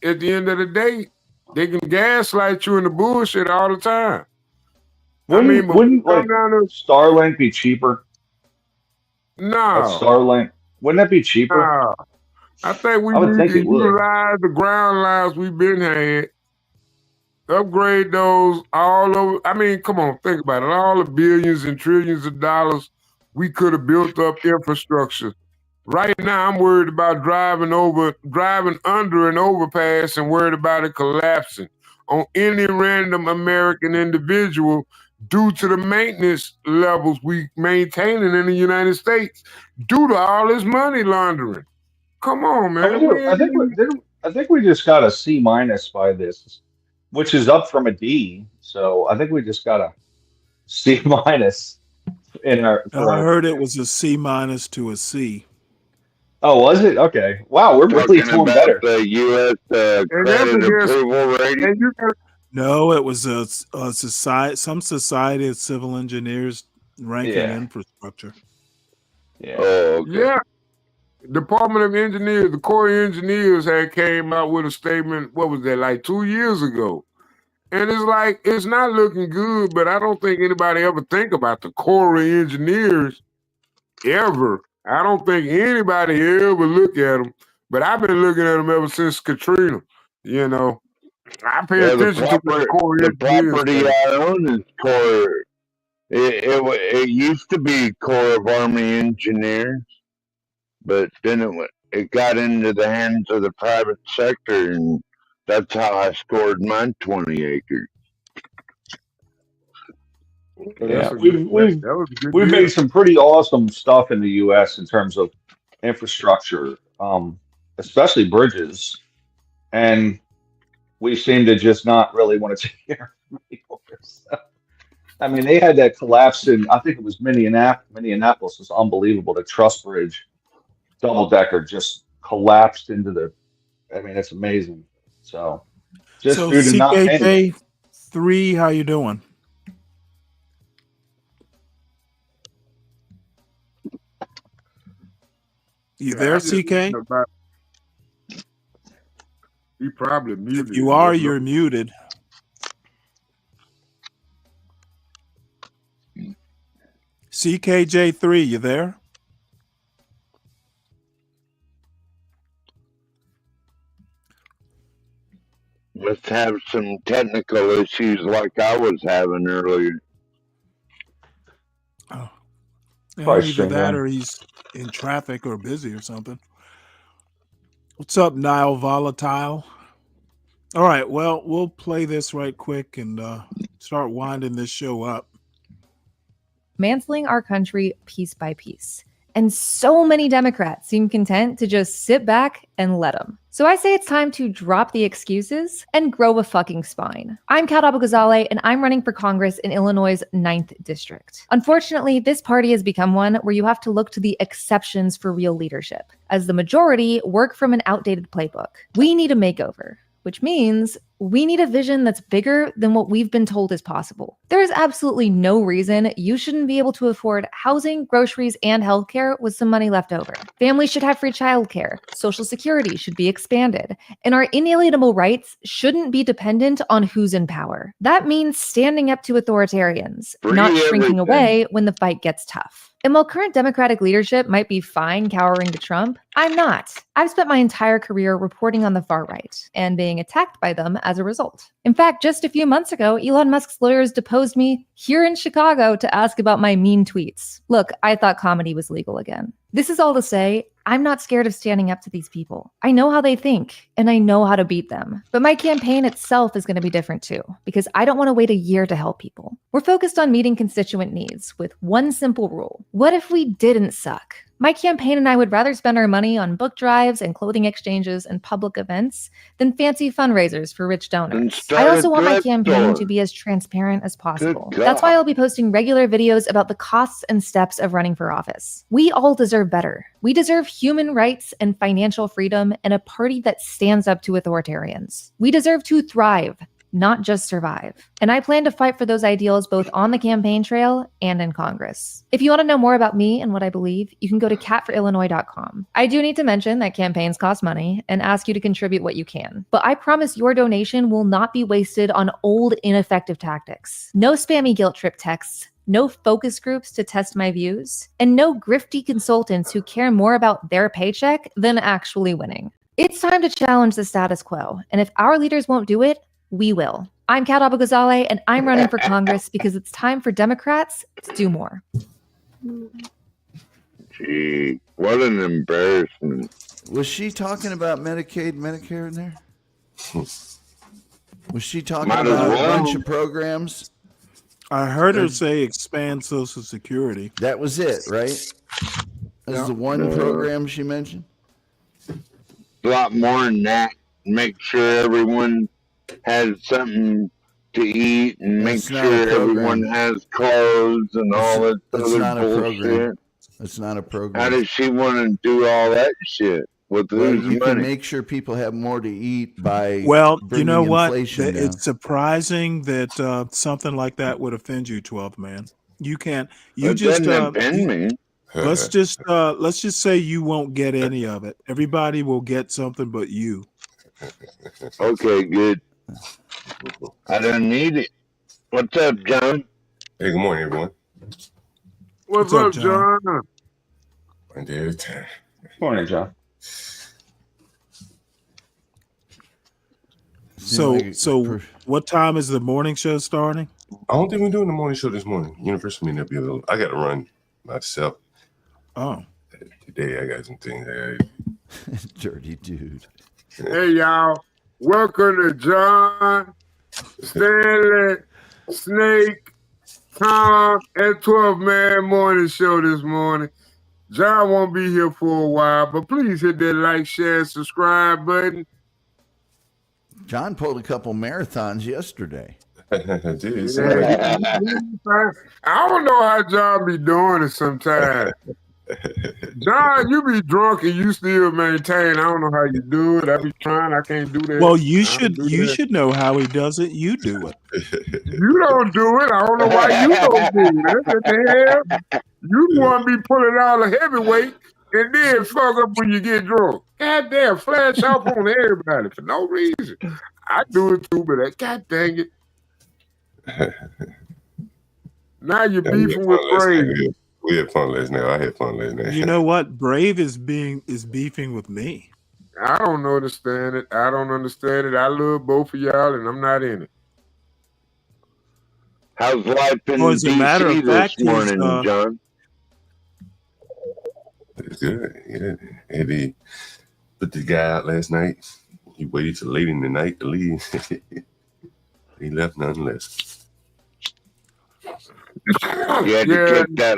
At the end of the day, they can gaslight you in the bullshit all the time. Wouldn't Starlink be cheaper? No. Starlink, wouldn't that be cheaper? No. I think we need to utilize the ground lines we've been had, upgrade those all over. I mean, come on, think about it. All the billions and trillions of dollars we could have built up infrastructure Right now, I'm worried about driving under an overpass and worried about it collapsing on any random American individual due to the maintenance levels we maintaining in the United States due to all this money laundering. Come on, man. I think we just got a C- by this, which is up from a D. So I think we just got a C- in our. I heard it was a C- to a C. Oh, was it? Okay. Wow, we're really Talking doing about better. the U.S. credit approval rating. No, it was a society, some Society of Civil Engineers ranking Yeah. infrastructure. Yeah. Oh, okay. Yeah. Department of Engineers, the Corps of Engineers had came out with a statement, what was that, like 2 years ago? And it's like, it's not looking good, but I don't think anybody ever think about the Corps of Engineers ever. I don't think anybody ever look at them, but I've been looking at them ever since Katrina. You know, I pay attention to what the Corps of the Engineers property say. I own is Corps. It used to be Corps of Army Engineers, but then it got into the hands of the private sector, and that's how I scored my 20 acres. Yeah, we've made some pretty awesome stuff in the U.S. in terms of infrastructure, especially bridges, and we seem to just not really want to take care of people. So, I mean, they had that collapse in, I think it was Minneapolis. Was unbelievable. The truss bridge, double decker, just collapsed into the. I mean, it's amazing. So, just due to not paying. CKJ3, how you doing? You there, CK? He probably muted. If you are, you're muted. CKJ3, you there? Must have some technical issues like I was having earlier. Oh. Yeah, Probably either that streaming. or he's in traffic or busy or something. What's up, Nile Volatile? All right, well, we'll play this right quick and start winding this show up. Mantling our country piece by piece. And so many Democrats seem content to just sit back and let them. So I say it's time to drop the excuses and grow a fucking spine. I'm Kat Abou-Ghazaleh, and I'm running for Congress in Illinois' 9th District. Unfortunately, this party has become one where you have to look to the exceptions for real leadership, as the majority work from an outdated playbook. We need a makeover, which means we need a vision that's bigger than what we've been told is possible. There is absolutely no reason you shouldn't be able to afford housing, groceries, and healthcare with some money left over. Families should have free childcare, Social Security should be expanded, and our inalienable rights shouldn't be dependent on who's in power. That means standing up to authoritarians, not shrinking away when the fight gets tough. And while current Democratic leadership might be fine cowering to Trump, I'm not. I've spent my entire career reporting on the far right and being attacked by them as a result. In fact, just a few months ago, Elon Musk's lawyers deposed me here in Chicago to ask about my mean tweets. Look, I thought comedy was legal again. This is all to say, I'm not scared of standing up to these people. I know how they think, and I know how to beat them. But my campaign itself is going to be different too, because I don't want to wait a year to help people. We're focused on meeting constituent needs with one simple rule. What if we didn't suck? My campaign and I would rather spend our money on book drives and clothing exchanges and public events than fancy fundraisers for rich donors. I also want my campaign to be as transparent as possible. That's why I'll be posting regular videos about the costs and steps of running for office. We all deserve better. We deserve human rights and financial freedom and a party that stands up to authoritarians. We deserve to thrive, not just survive. And I plan to fight for those ideals both on the campaign trail and in Congress. If you want to know more about me and what I believe, you can go to catforillinois.com. I do need to mention that campaigns cost money and ask you to contribute what you can. But I promise your donation will not be wasted on old, ineffective tactics. No spammy guilt trip texts, no focus groups to test my views, and no grifty consultants who care more about their paycheck than actually winning. It's time to challenge the status quo, and if our leaders won't do it, we will. I'm Kat Abou-Ghazaleh, and I'm running for Congress because it's time for Democrats to do more. Gee, what an embarrassment. Was she talking about Medicaid, Medicare in there? Was she talking Might as about a well. bunch of programs? I heard her say expand Social Security. That was it, right? That's Yeah. the one program she mentioned? A lot more than that. Make sure everyone has something to eat and That's make not a sure everyone program. has cars and all that That's other not a bullshit. program. That's not a How program. does she want to do all that shit with Well, whose you can money? make sure people have more to eat by Well, you bringing know what? inflation down. It's surprising that something like that would offend you, 12 man. You can't. You It just doesn't offend me. let's just say you won't get any of it. Everybody will get something but you. Okay, good. I don't need it. What's up, John? Hey, good morning, everyone. What's up, John? One day at a time. Morning, John. So what time is the morning show starting? I don't think we're doing the morning show this morning. University may not be available. I got to run myself. Oh. Today I got some things. Dirty dude. Hey, y'all. Welcome to John, Stanley, Snake, Tom, and 12-man morning show this morning. John won't be here for a while, but please hit that like, share, and subscribe button. John pulled a couple marathons yesterday. I don't know how John be doing it sometimes. John, you be drunk and you still maintain. I don't know how you do it. I be trying. I can't do that. Well, you should know how he does it. You do it. You don't do it. I don't know why you don't do it. What the hell? You want to be pulling all the heavyweight and then fuck up when you get drunk. Goddamn, flash off on everybody for no reason. I do it too, but god dang it. Now you're beefing with Brave. We had fun last night. I had fun last night. You know what? Brave is beefing with me. I don't understand it. I don't understand it. I love both of y'all, and I'm not in it. How's life in Well, as a matter DC of fact, this morning, John? It's good. Yeah. And they put the guy out last night. He waited till late in the night to leave. He left nonetheless. You had to kick that.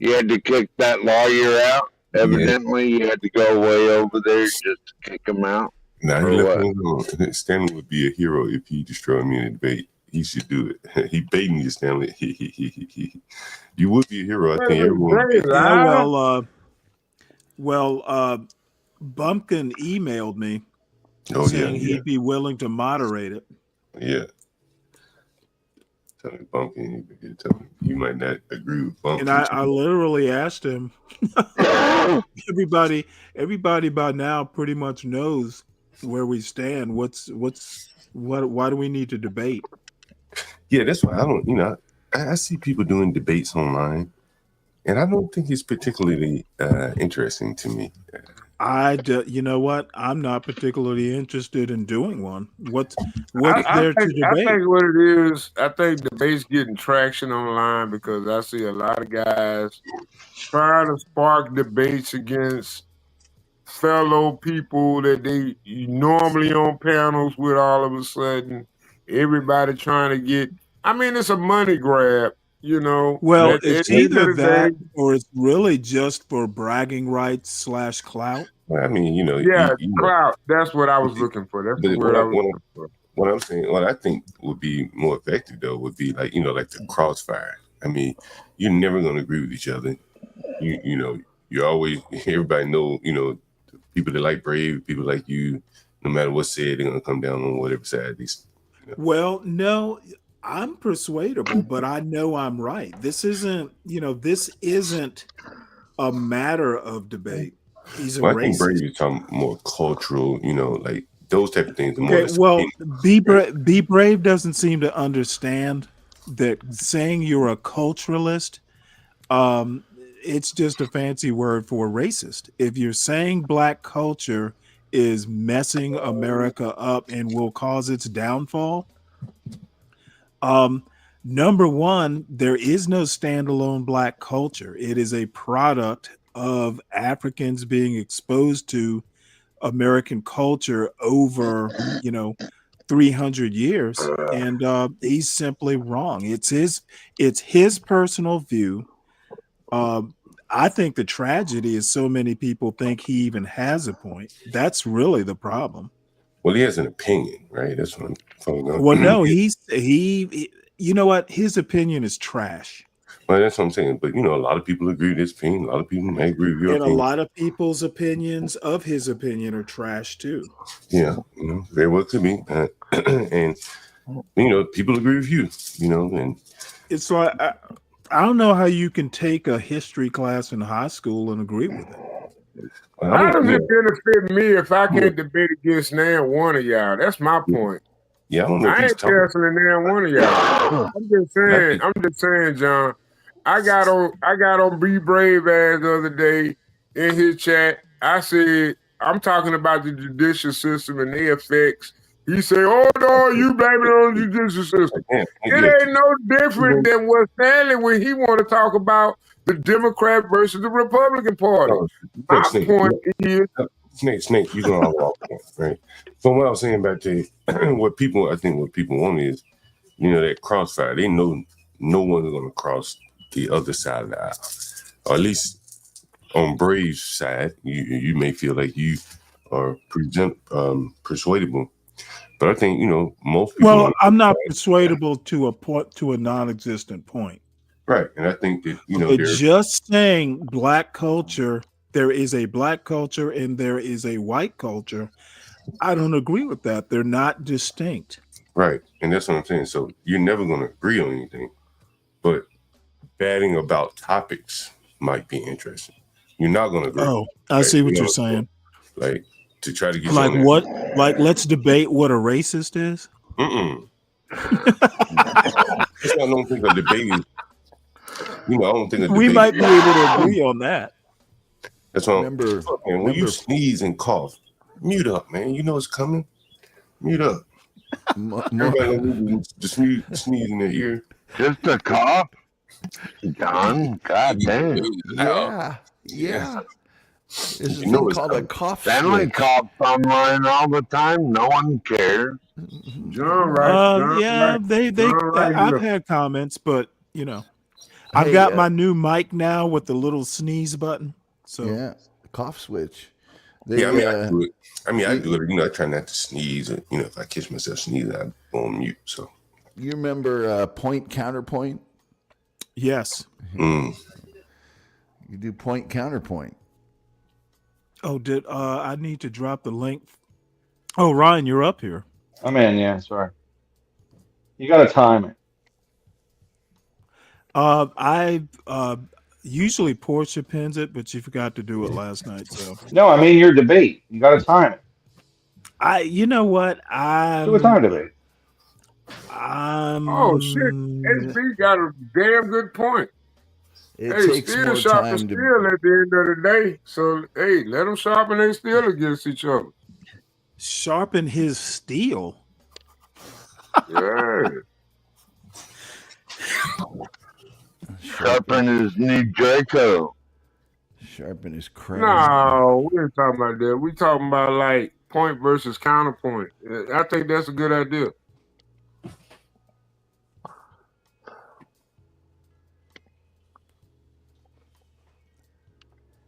You had to kick that lawyer out. Evidently, you had to go way over there just to kick him out. Nah, he left me alone. Stanley would be a hero if he destroyed me in a debate. He should do it. He paid me, Stanley. You would be a hero. I think everyone would be. Yeah, Bumpkin emailed me saying he'd be willing to moderate it. Yeah. Tell me, Bumpkin, you might not agree with Bumpkin. And I literally asked him. everybody by now pretty much knows where we stand. Why do we need to debate? Yeah, that's why I don't. I see people doing debates online, and I don't think it's particularly interesting to me. You know what? I'm not particularly interested in doing one. What's there to debate? I think what it is, I think debate's getting traction online because I see a lot of guys trying to spark debates against fellow people that they normally on panels with. All of a sudden, everybody trying to get. I mean, it's a money grab. Well, it's either that or it's really just for bragging rights / clout. Well, I mean, clout. That's what I was looking for. That's the word I was looking for. What I'm saying, what I think would be more effective though, would be like the crossfire. I mean, you're never going to agree with each other. You always, everybody know, people that like Brave, people like you, no matter what said, they're going to come down on whatever side these. Well, no. I'm persuadable, but I know I'm right. This isn't a matter of debate. He's a racist. I think Brave is talking more cultural, like those type of things. Okay, well, be brave doesn't seem to understand that saying you're a culturalist, it's just a fancy word for racist. If you're saying black culture is messing America up and will cause its downfall, Number one, there is no standalone black culture. It is a product of Africans being exposed to American culture over, 300 years. And he's simply wrong. It's his personal view. I think the tragedy is so many people think he even has a point. That's really the problem. Well, he has an opinion, right? That's what I'm talking about. Well, no, he you know what? His opinion is trash. Well, that's what I'm saying. But, a lot of people agree with his opinion. A lot of people may agree with your And a opinion. lot of people's opinions of his opinion are trash too. Yeah, very well could be. And, people agree with you, and It's like, I don't know how you can take a history class in high school and agree with it. How does it benefit me if I can't debate against now one of y'all? That's my point. Yeah, I don't know if I he's ain't canceling now one of y'all. I'm just saying, John. I got on Be Brave Ass the other day in his chat. I said, I'm talking about the judicial system and the effects. He said, "Oh no, you blame it on the judicial system." It ain't no different than what Stanley when he want to talk about the Democrat versus the Republican Party. My point is, Snake, you going all off, right? So what I was saying back to what people want is, that crossfire. They know no one's going to cross the other side of the aisle, or at least on Brave's side. You may feel like you are persuadable, but I think most people. Well, I'm not persuadable to a non-existent point. Right, and I think that But just saying black culture, there is a black culture and there is a white culture. I don't agree with that. They're not distinct. Right, and that's what I'm saying. So you're never going to agree on anything, but batting about topics might be interesting. You're not going to agree. Oh, I see what you're saying. Like to try to get Like you on what? Like let's debate what a racist is. That's why I don't think a debate is. I don't think a debate. We might be able to agree on that. That's why. Remember, man, when you sneeze and cough, mute up, man. You know it's coming. Mute up. Everybody just sneeze in their ear. Just a cough. John, God damn. Yeah. There's a thing called a cough Stanley switch. coughs online all the time. No one cares. John, right? Yeah, I've had comments, but I've got my new mic now with the little sneeze button. So yeah, cough switch. I do it. I do it. I try not to sneeze. If I catch myself sneezing, I go on mute. So you remember point counterpoint? Yes. You do point counterpoint. Oh, I need to drop the link? Oh, Ryan, you're up here. I'm in. Yeah, sorry. You got to time it. I usually Portia pins it, but she forgot to do it last night. So No, I mean your debate. You got to time it. you know what? Do a time debate. oh shit, SB got a damn good point. It Hey, takes steel more sharpen time steel at the end of the day. So hey, let them sharpen their steel against each other. Sharpen his steel. Yeah. Sharpen his knee Draco. Sharpen his crayon. No, we ain't talking about that. We talking about like point versus counterpoint. I think that's a good idea.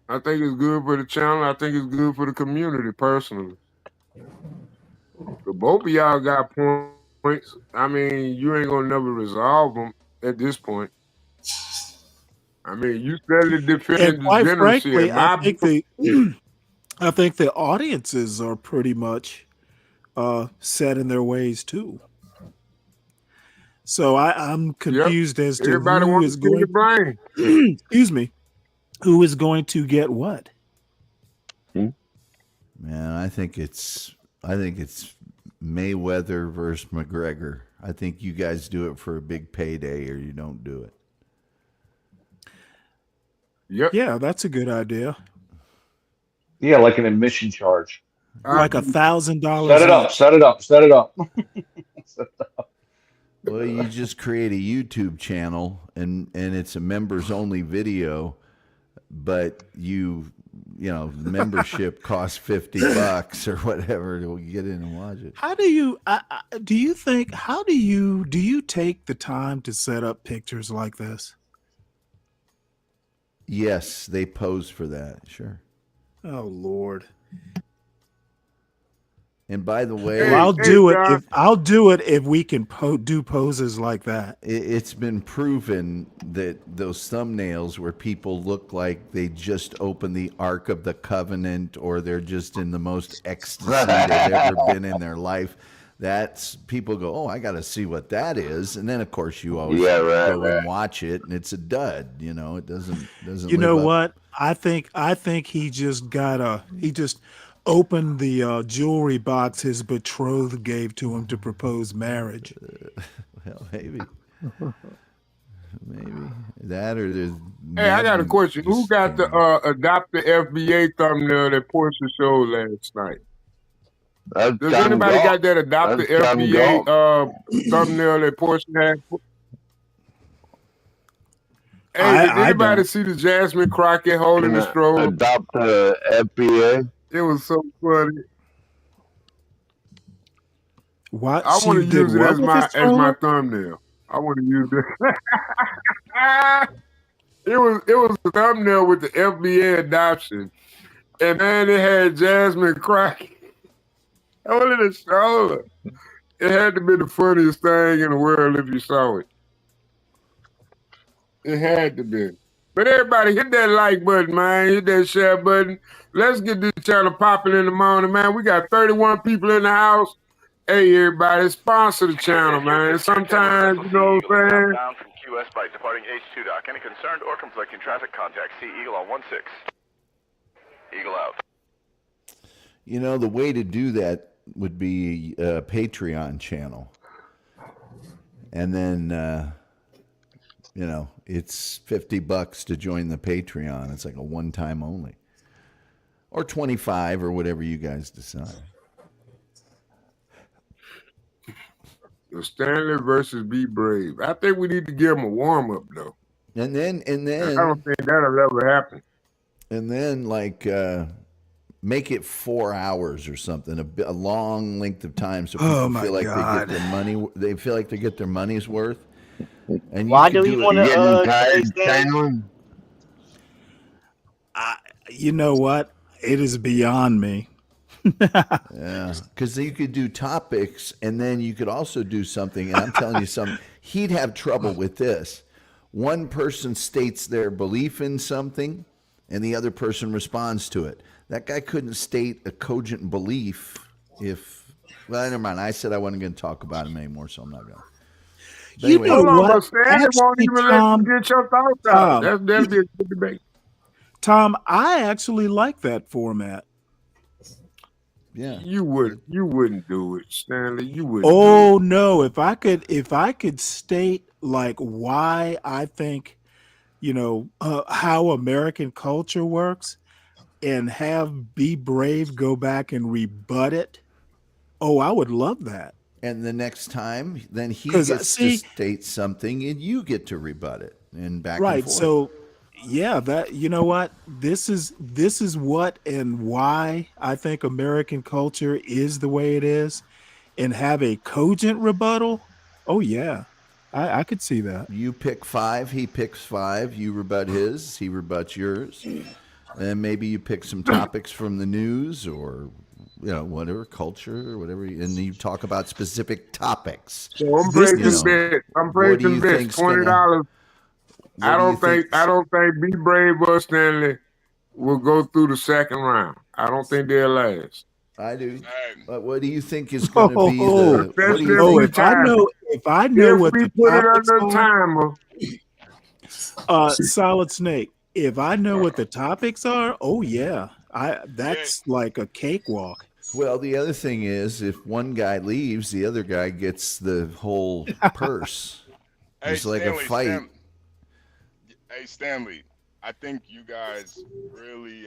I think it's good for the channel. I think it's good for the community personally. But both of y'all got points. I mean, you ain't gonna never resolve them at this point. I mean, you steadily defending And quite the frankly, genocide. I think the audiences are pretty much set in their ways too. So I'm confused as to Everybody who wants is to see going. the blame. Excuse me. Who is going to get what? Man, I think it's Mayweather versus McGregor. I think you guys do it for a big payday, or you don't do it. Yep. Yeah, that's a good idea. Yeah, like an admission charge. Like $1,000. Set it up. Set it up. Set it up. Well, you just create a YouTube channel and it's a members only video, but membership costs $50 or whatever to get in and watch it. How do you do you think how do you take the time to set up pictures like this? Yes, they pose for that. Sure. Oh Lord. And by the way, Well, I'll do it if we can do poses like that. It's been proven that those thumbnails where people look like they just opened the Ark of the Covenant or they're just in the most ecstasy they've ever been in their life. That's people go, oh, I got to see what that is, and then of course you always go and watch it, and it's a dud. It doesn't. You know what? I think he just opened the jewelry box his betrothed gave to him to propose marriage. Well, maybe that or there's. Hey, I got a question. Who got the adopt the FBA thumbnail that Portia showed last night? Does anybody got that adopt the FBA thumbnail that Portia had? Hey, did anybody see the Jasmine Crockett holding the stroller? Adopt the FBA. It was so funny. What? I want to use it as my thumbnail. I want to use it. It was a thumbnail with the FBA adoption, and then it had Jasmine Crockett holding the stroller. It had to be the funniest thing in the world if you saw it. It had to be. But everybody hit that like button, man. Hit that share button. Let's get this channel popping in the morning, man. We got 31 people in the house. Hey, everybody, sponsor the channel, man. Sometimes, you know what I'm saying? Down from QS Bike departing H2 dock. Any concerned or conflicting traffic, contact C Eagle on 16. Eagle out. The way to do that would be a Patreon channel. And then, it's $50 to join the Patreon. It's like a one-time only. Or 25 or whatever you guys decide. The Stanley versus Be Brave. I think we need to give them a warm-up, though. And then I don't think that'll ever happen. And then, make it 4 hours or something, a long length of time, so people feel like they get their money. They feel like they get their money's worth. And why do you want to? You know what? It is beyond me. Yeah, because you could do topics, and then you could also do something. And I'm telling you something, he'd have trouble with this. One person states their belief in something, and the other person responds to it. That guy couldn't state a cogent belief if. Well, never mind. I said I wasn't going to talk about him anymore, so I'm not going to. You know what? Stanley won't even let you get your thoughts out. That'd be a good debate. Tom, I actually like that format. Yeah, you wouldn't do it, Stanley. You wouldn't. Oh no! If I could state why I think, how American culture works, and have Be Brave go back and rebut it. Oh, I would love that. And the next time, then he gets to state something, and you get to rebut it, and back and forth. So. Yeah, that what this is what and why I think American culture is the way it is, and have a cogent rebuttal. Oh yeah, I could see that. You pick 5, he picks 5. You rebut his, he rebuts yours, and maybe you pick some topics from the news or whatever culture or whatever, and you talk about specific topics. So I'm breaking bets. I'm breaking bets. $20. I don't think Be Brave or Stanley will go through the second round. I don't think they'll last. I do. But what do you think is going to be the? If I know what we the put it topics under are, timer. Solid Snake. If I know what the topics are, oh yeah, that's like a cakewalk. Well, the other thing is, if one guy leaves, the other guy gets the whole purse. It's like a fight. Hey, Stanley, I think you guys really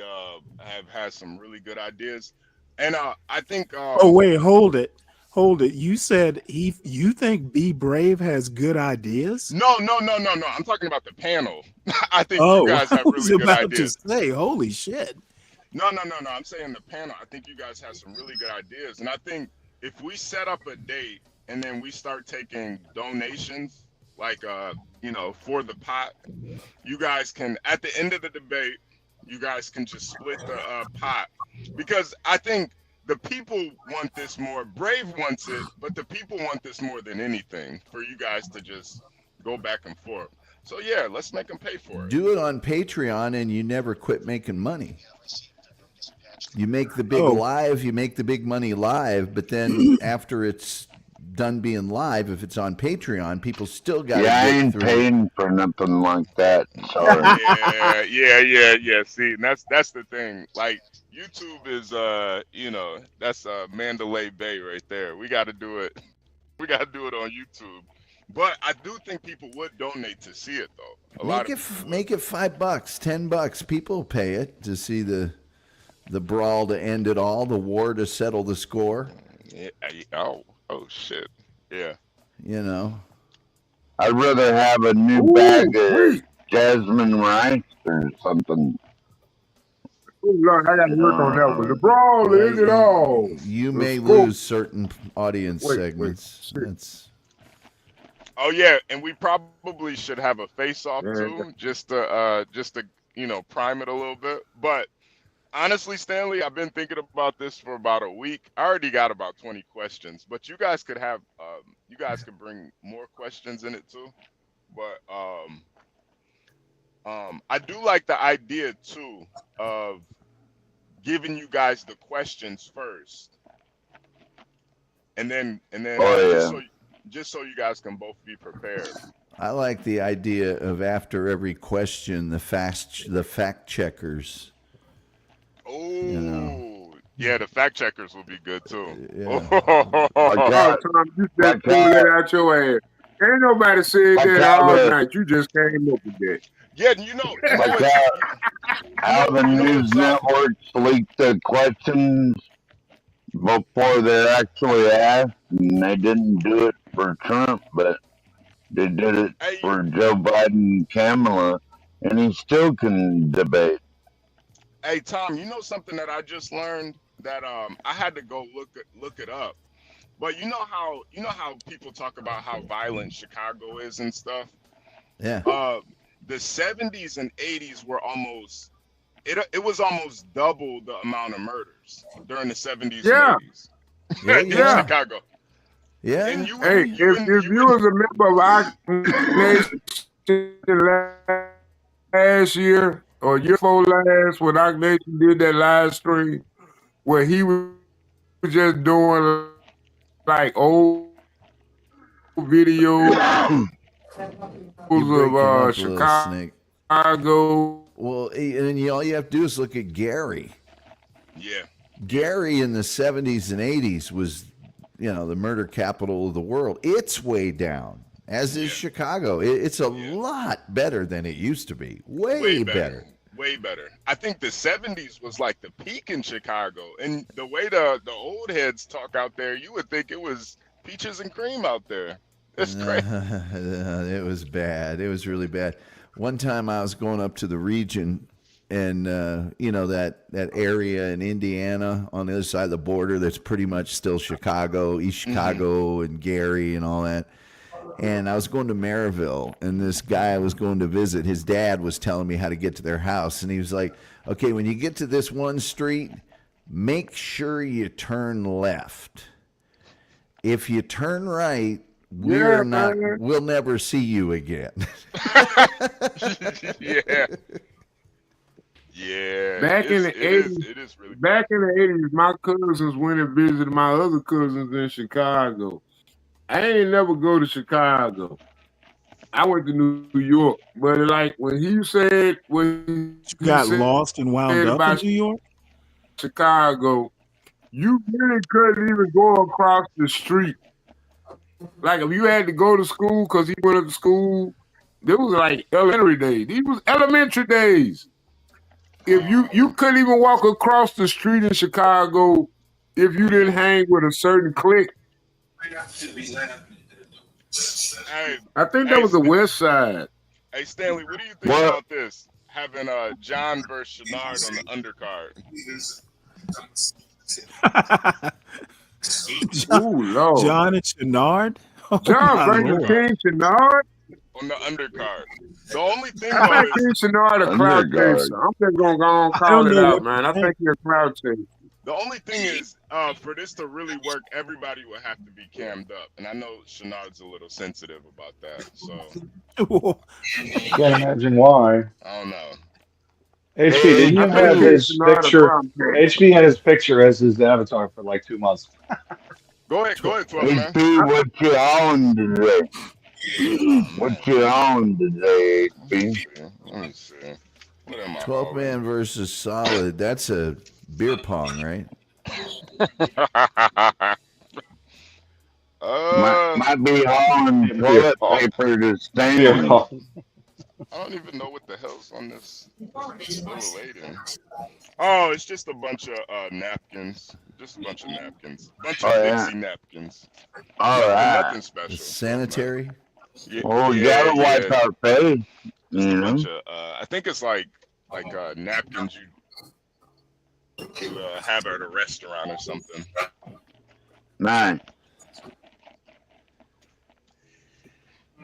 have had some really good ideas. And I think... oh, wait, hold it. Hold it. You said you think Be Brave has good ideas? No. I'm talking about the panel. I think you Oh, guys I have was really good about ideas. to say, holy shit. No. I'm saying the panel. I think you guys have some really good ideas, and I think if we set up a date and then we start taking donations, like for the pot, you guys can at the end of the debate, you guys can just split the pot, because I think the people want this more. Brave wants it, but the people want this more than anything, for you guys to just go back and forth. So yeah, let's make them pay for it. Do it on Patreon, and you never quit making money. You make the big live, you make the big money live, but then after it's done being live, if it's on Patreon, people still got to Yeah, I get ain't through. paying for nothing like that. Sorry. Yeah. See, and that's the thing. Like YouTube is that's Mandalay Bay right there. We got to do it. We got to do it on YouTube. But I do think people would donate to see it, though. Make it $5, $10. People pay it to see the brawl to end it all, the war to settle the score. Yeah. Oh shit. Yeah. You know, I'd rather have a new bag of jasmine rice or something. Oh, Lord, I got to work on that one. The brawl to end it all. You The may score. lose certain audience segments. That's Oh yeah, and we probably should have a face-off too, just to prime it a little bit. But honestly, Stanley, I've been thinking about this for about a week. I already got about 20 questions, but you guys could have you guys could bring more questions in it too. But I do like the idea too of giving you guys the questions first, and then just so you guys can both be prepared. I like the idea of after every question, the fact checkers. Oh, yeah, the fact checkers will be good too. Yeah. Tom, you just pulled that out your ass. Ain't nobody said that all night. You just came up with that. Yeah, how the news networks leak the questions before they're actually asked, and they didn't do it for Trump, but they did it for Joe Biden and Kamala, and he still can debate. Hey Tom, you know something that I just learned that I had to go look it up. But you know how people talk about how violent Chicago is and stuff? Yeah. The 70s and 80s were almost it was almost double the amount of murders during the 70s and 80s in Chicago. Yeah. And you if you was a member of our nation last year or year before last, when our nation did that live stream where he was just doing like old videos of Chicago. Well, and all you have to do is look at Gary. Yeah. Gary in the 70s and 80s was, the murder capital of the world. It's way down, as is Chicago. It's a lot better than it used to be. Way better. Way better. I think the 70s was like the peak in Chicago. And the way the old heads talk out there, you would think it was peaches and cream out there. It's crazy. It was bad. It was really bad. One time I was going up to the region, and that area in Indiana on the other side of the border that's pretty much still Chicago, East Chicago and Gary and all that. And I was going to Maryville, and this guy I was going to visit, his dad was telling me how to get to their house. And he was like, okay, when you get to this one street, make sure you turn left. If you turn right, we'll never see you again. Yeah. Back in the 80s, it is really back in the 80s, my cousins went and visited my other cousins in Chicago. I ain't never go to Chicago. I went to New York, but like when he said got lost and wound up in New York, Chicago, you really couldn't even go across the street. Like if you had to go to school because he went up to school, there was like elementary days. These was elementary days. If you couldn't even walk across the street in Chicago if you didn't hang with a certain clique Hey, I think that was the West Side. Hey Stanley, what do you think about this? Having John versus Shenard on the undercard. John and Shenard. Oh, John my versus Lord. King Shenard. On the undercard. The only thing I though think King is Shenard a cloud chaser. I'm just gonna go on and call it out, man. I think he's a cloud chaser. the only thing is for this to really work, everybody would have to be cammed up, and I know Shenard's a little sensitive about that. So Can't imagine why. I don't know. HB, didn't you have his picture? HB had his picture as his avatar for like 2 months. Go ahead, 12 man. HP, what you on today? What you on today, HP? Let me see. What am I 12 man versus solid. That's a beer pong, right? Might be hauling toilet paper to Stanley. I don't even know what the hell's on this little lady. Oh, it's just a bunch of napkins. Just a bunch of napkins. Bunch of Dixie napkins. Nothing special. Sanitary? Yeah, You gotta wipe our face. Just a bunch of, I think it's like napkins you have at a restaurant or something. Nice.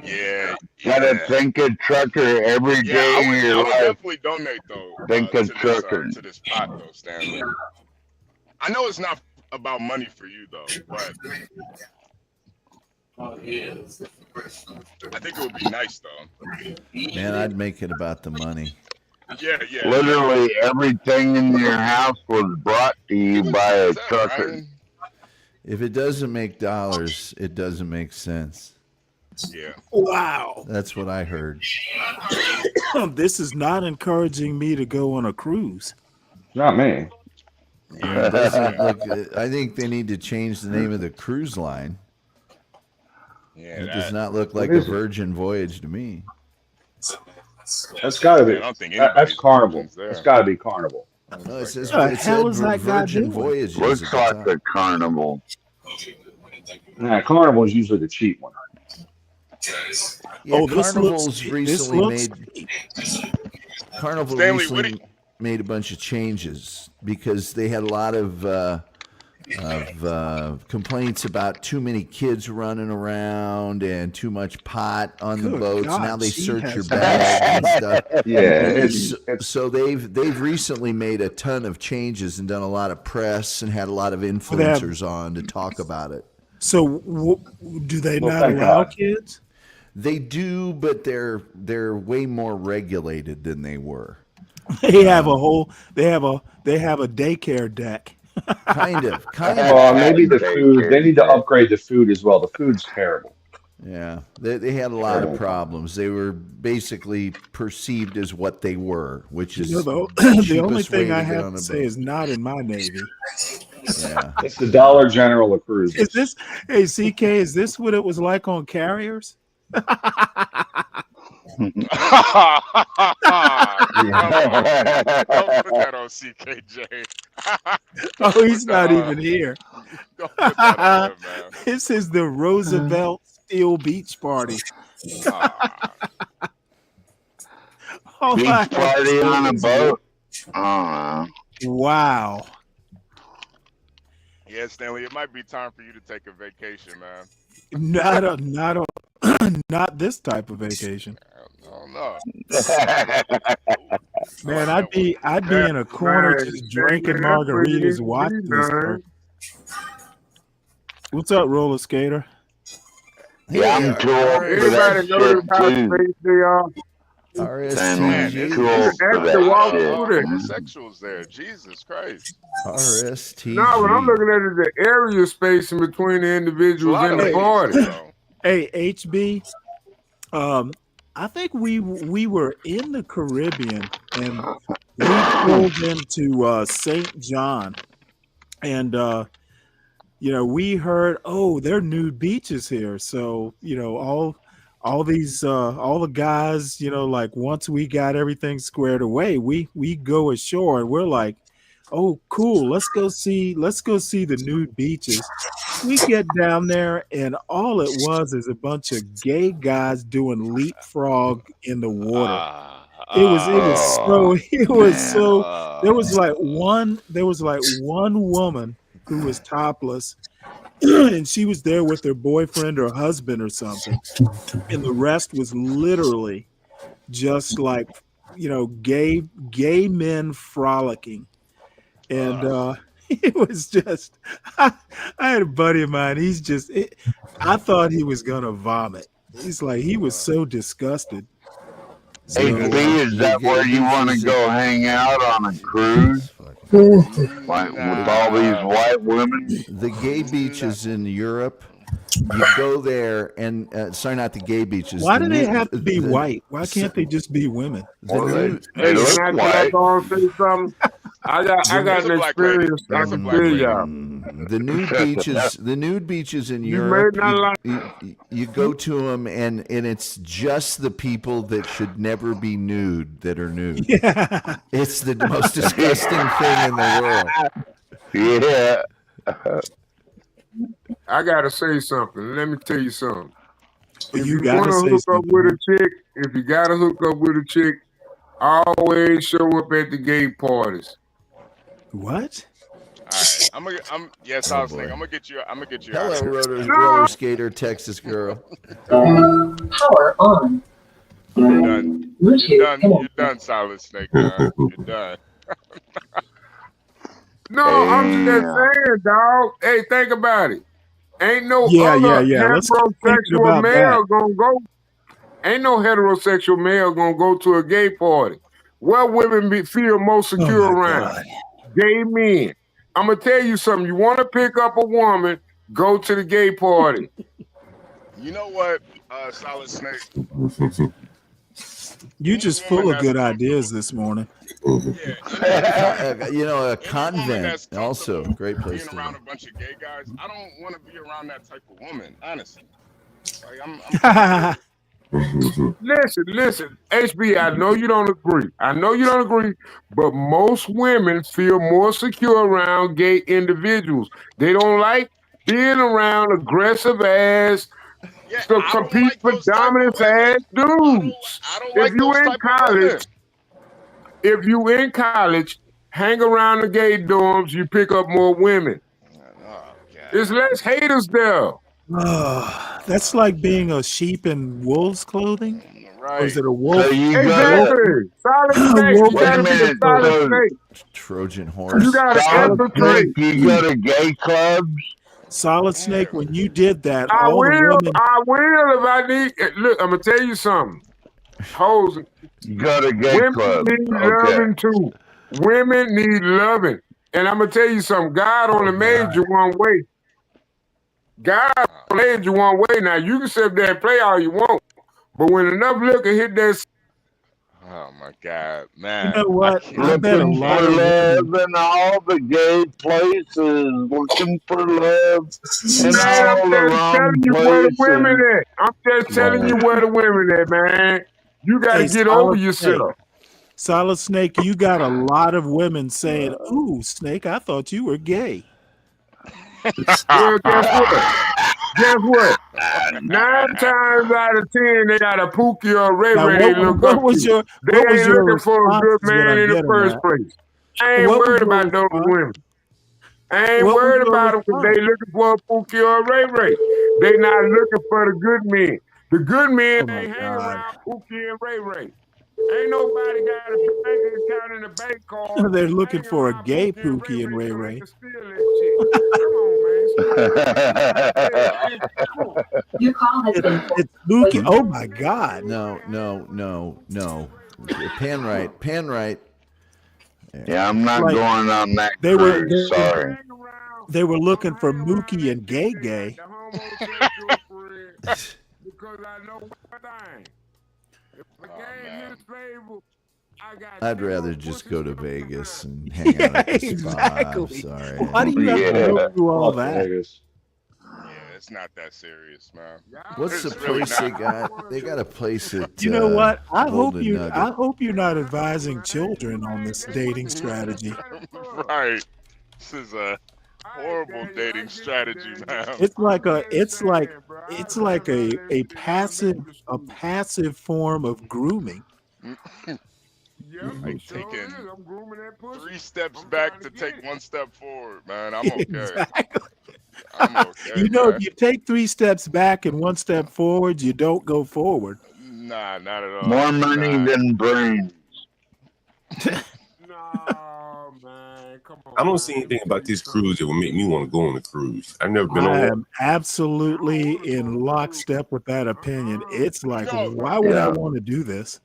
Yeah. Gotta think a trucker every day I of would your life. definitely donate though. Think a trucker. To this pot though, Stanley. I know it's not about money for you though, but I think it would be nice though. Man, I'd make it about the money. Yeah. Literally everything in your house was brought to you by a trucker. If it doesn't make dollars, it doesn't make sense. Yeah. Wow. That's what I heard. This is not encouraging me to go on a cruise. Not me. Yeah, it doesn't look, I think they need to change the name of the cruise line. Yeah, it does not look like a Virgin Voyage to me. That's got to be. I don't think That's Carnival. It's got to be Carnival. No, it says What the hell is that guy Virgin doing? Voyages. Looks like a Carnival. Nah, Carnival is usually the cheap one. Yeah, this Carnival's recently cheap. Carnival Stanley, recently made a bunch of changes because they had a lot of complaints about too many kids running around and too much pot on the boats. God, now they she search has your bag and stuff. Yeah, so they've recently made a ton of changes and done a lot of press and had a lot of influencers on to talk about it. So do they Well, not thank allow God. kids? They do, but they're way more regulated than they were. They have a whole. They have a daycare deck. Kind of. Maybe the food. They need to upgrade the food as well. The food's terrible. Yeah, they had a lot of problems. They were basically perceived as what they were, which is The only thing I have to say is not in my Navy. Yeah, It's the Dollar General of cruises. Is this, hey CK? Is this what it was like on carriers? Don't put that on CKJ. Oh, he's not even here. Don't put that on him, man. This is the Roosevelt Steel Beach Party. Oh, Beach my party on a goodness. boat. Wow. Yeah, Stanley, it might be time for you to take a vacation, man. Not this type of vacation. I don't know. Man, I'd be in a corner just drinking margaritas, watching this person. What's up, roller skater? Yeah, I'm too old for that Everybody knows shit, how too. space they are. Man, RSTG. too old for that shit. Homosexuals there. Jesus Christ. RSTG. No, what I'm looking at is the area space in between the individuals in the party. Hey, HB, I think we were in the Caribbean and we pulled into St. John, and we heard, oh, there are nude beaches here. So all the guys, like once we got everything squared away, we go ashore and we're like, oh, cool. Let's go see the nude beaches. We get down there, and all it was is a bunch of gay guys doing leapfrog in the water. It was so there was like one woman who was topless and she was there with her boyfriend or husband or something, and the rest was literally just like, gay men frolicking. And it was just I had a buddy of mine, I thought he was gonna vomit. He was so disgusted. Hey, B, is that where you want to go hang out on a cruise? Like with all these white women? The gay beaches in Europe, you go there and sorry, not the gay beaches. Why do they have to be white? Why can't they just be women? Hey, can I go and say something? I got an experience. I can tell y'all. The nude beaches in Europe. You go to them and it's just the people that should never be nude that are nude. Yeah. It's the most disgusting thing in the world. Yeah. I gotta say something. Let me tell you something. If You you gotta want to say hook up something. with a chick, if you gotta hook up with a chick, always show up at the gay parties. What? All right, yes, I was thinking. I'm gonna get you. Hello, out of here. roller skater, Texas girl. Power on. You're done, Solid Snake. Man. You're done. No, I'm just saying, dog. Hey, think about it. Ain't no other Let's keep thinking heterosexual about male that. gonna go. Ain't no heterosexual male gonna go to a gay party. What women feel most secure around? Gay men. I'm gonna tell you something. You want to pick up a woman, go to the gay party. You know what, Solid Snake? You just full of good ideas this morning. A convent also great place being to around go. a bunch of gay guys. I don't want to be around that type of woman, honestly. Like, Listen, HB, I know you don't agree, but most women feel more secure around gay individuals. They don't like being around aggressive ass, to compete for dominance ass dudes. If you in college, hang around the gay dorms, you pick up more women. There's less haters there. That's like being a sheep in wolf's clothing. Or is it a wolf? So you Exactly. Solid snake. You gotta be a solid snake. Trojan horse. You gotta infiltrate. You go to gay clubs? Solid Snake, when you did that, I all the will women. if I need. Look, I'm gonna tell you something. Hoes. Go to gay Women club. need Okay. loving too. Women need loving. And I'm gonna tell you something. God only made you one way. God made you one way. Now you can sit there and play all you want, but when enough liquor hit that. oh my God, man! You know what? I bet a Looking lot for of love women. in all the gay places. Looking for love in Man, I'm all the just wrong telling you where the women places. at. I'm just telling you where the women at, man. You gotta Hey, get over yourself. Solid Snake, you got a lot of women saying, "Ooh, Snake, I thought you were gay." Well, guess what? 9 times out of 10, they got a Pookie or a Ray Now, Ray they look what up was to. your They what was ain't your looking for a response? good Is what man I'm in the getting first at. place. I ain't What was worried your about those response? women. I ain't What was worried your about them because they looking for a Pookie or a Ray Ray. They not looking for the good men. The good men Oh my ain't hanging God. around Pookie and Ray Ray. Ain't nobody got a bank account in the bank card. They're looking hanging for a around gay Pookie and Ray Pookie and Ray so they Ray. can steal that shit. Come on, man. Come on. Your call has been. It's Mookie. Oh my God. No. Pan right. Yeah, I'm not Like, going on that They were cruise. Sorry. they were looking for Mookie and Gay. Because I know one thing. If the game is favorable, I got I'd rather just go to Vegas and hang out at the spa. I'm Exactly. sorry. Why do you have to go through all that? Yeah, it's not that serious, man. What's the It's really place they not. got? They got a place at You know what? Golden Nugget. I hope you're not advising children on this dating strategy. Right. This is a horrible dating strategy, man. It's like a passive form of grooming. Like taking 3 steps back to take 1 step forward, man. I'm okay. Exactly. I'm okay. You know, man. if you take 3 steps back and 1 step forward, you don't go forward. Nah, not at all. More money than brains. I don't see anything about this cruise that would make me want to go on a cruise. I've never been on I one. am absolutely in lockstep with that opinion. It's like, why would I want to do this?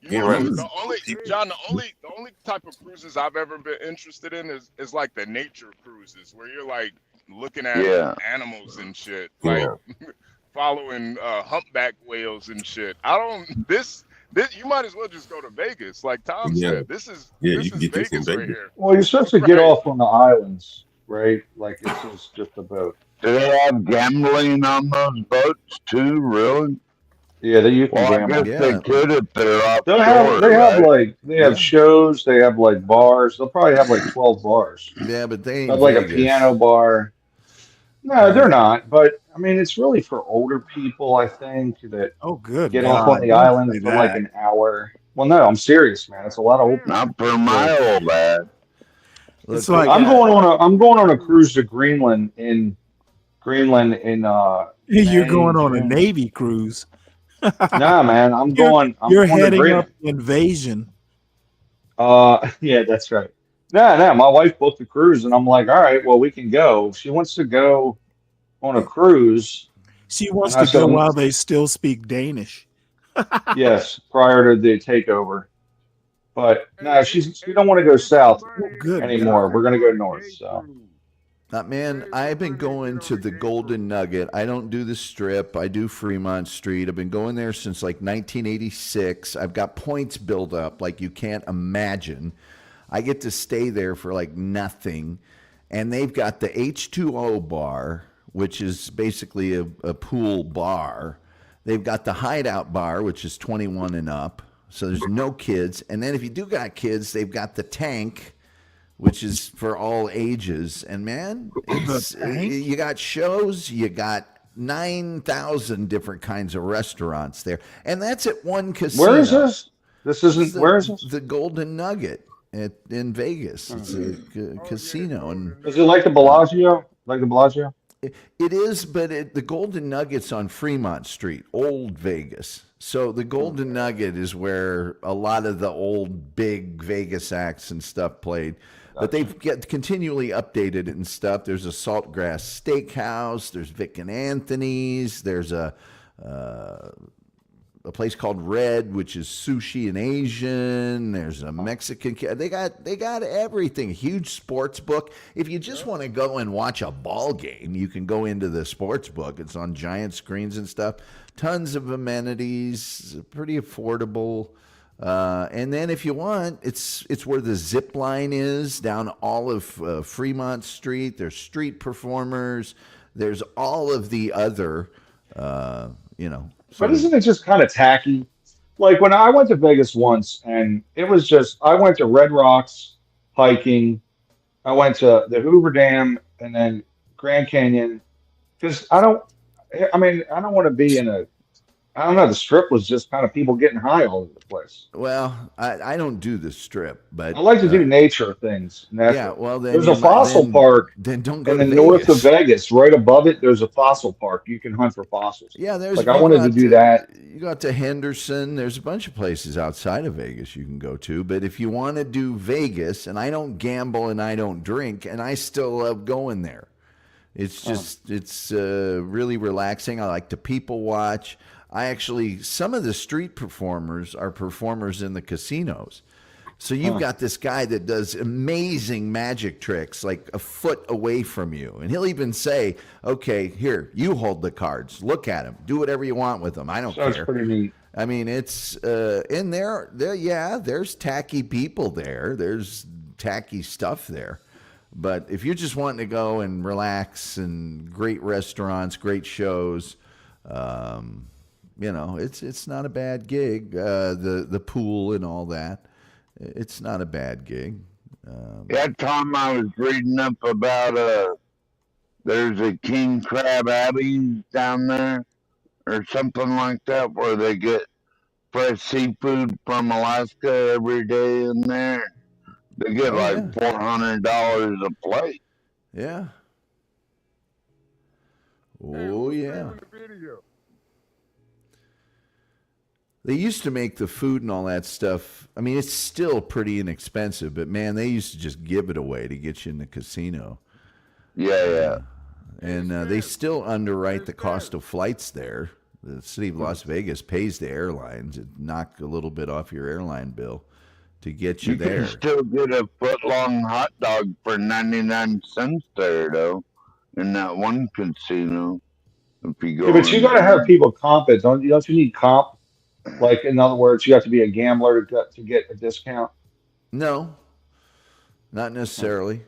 You know, the only type of cruises I've ever been interested in is like the nature cruises where you're like looking at animals and shit, like following humpback whales and shit. This you might as well just go to Vegas, like Tom said. This is you can get Vegas this in right Vegas. here. Well, you're supposed to get off on the islands, right? Like this is just a boat. Do they have gambling on those boats too? Really? Yeah, you can Well, I gamble. guess they could if they're They offshore, have right? like shows. They have like bars. They'll probably have like 12 bars. Yeah, but they ain't Have like Vegas. a piano bar. No, they're not. But I mean, it's really for older people. I think that good get God, off on the don't island say for like that. an hour. Well, no, I'm serious, man. It's a lot of old people. Not per mile, lad. It's like I'm going on a cruise to Greenland in You're May, going on a June. Navy cruise. Nah, man, I'm going You're to heading Greenland. up Invasion. Yeah, that's right. No, my wife booked the cruise, and I'm like, all right, well, we can go. She wants to go on a cruise. She wants And I to go said, while they still speak Danish. yes, prior to the takeover. But no, she don't want to go south anymore. We're going to go north. So. Man, I've been going to the Golden Nugget. I don't do the Strip. I do Fremont Street. I've been going there since like 1986. I've got points built up like you can't imagine. I get to stay there for like nothing. And they've got the H2O bar, which is basically a pool bar. They've got the Hideout bar, which is 21 and up. So there's no kids. And then if you do got kids, they've got the Tank, which is for all ages. And man, you got shows, you got 9,000 different kinds of restaurants there. And that's at one casino. Where is this? Where is this? The Golden Nugget in Vegas. It's a casino. And is it like the Bellagio? Like the Bellagio? It is, but the Golden Nugget's on Fremont Street, old Vegas. So the Golden Nugget is where a lot of the old big Vegas acts and stuff played. But they've continually updated it and stuff. There's a Saltgrass Steakhouse. There's Vic and Anthony's. There's a place called Red, which is sushi and Asian. There's a Mexican. They got everything. A huge sports book. If you just want to go and watch a ball game, you can go into the sports book. It's on giant screens and stuff. Tons of amenities. Pretty affordable. And then if you want, it's where the zip line is down all of Fremont Street. There's street performers. There's all of the other, But isn't it just kind of tacky? Like when I went to Vegas once, and it was just, I went to Red Rocks hiking. I went to the Hoover Dam and then Grand Canyon. Because I don't want to be I don't know. The Strip was just kind of people getting high all over the place. Well, I don't do the Strip, but I like to do nature things. Yeah, well, then there's a fossil park. Then don't go in to the Vegas. north of Vegas. Right above it, there's a fossil park. You can hunt for fossils. Yeah, there's like I wanted to do that. You go out to Henderson. There's a bunch of places outside of Vegas you can go to. But if you want to do Vegas, and I don't gamble and I don't drink, and I still love going there. It's just it's really relaxing. I like to people watch. Some of the street performers are performers in the casinos. So you've got this guy that does amazing magic tricks like a foot away from you. And he'll even say, okay, here, you hold the cards. Look at them. Do whatever you want with them. I don't care. That's pretty neat. I mean, it's in there. There's tacky people there. There's tacky stuff there. But if you're just wanting to go and relax and great restaurants, great shows, it's not a bad gig. The pool and all that, it's not a bad gig. That time I was reading up about there's a king crab abbey down there or something like that where they get fresh seafood from Alaska every day in there. They get like $400 a plate. Yeah. Oh, yeah. They used to make the food and all that stuff. I mean, it's still pretty inexpensive, but man, they used to just give it away to get you in the casino. Yeah. And they still underwrite the cost of flights there. The city of Las Vegas pays the airlines. It knock a little bit off your airline bill to get you there. You can still get a foot-long hot dog for 99 cents there, though, in that one casino. If you go Yeah, but you got to have people comp it. Don't you need comp? Like, in other words, you have to be a gambler to get a discount? No, not necessarily.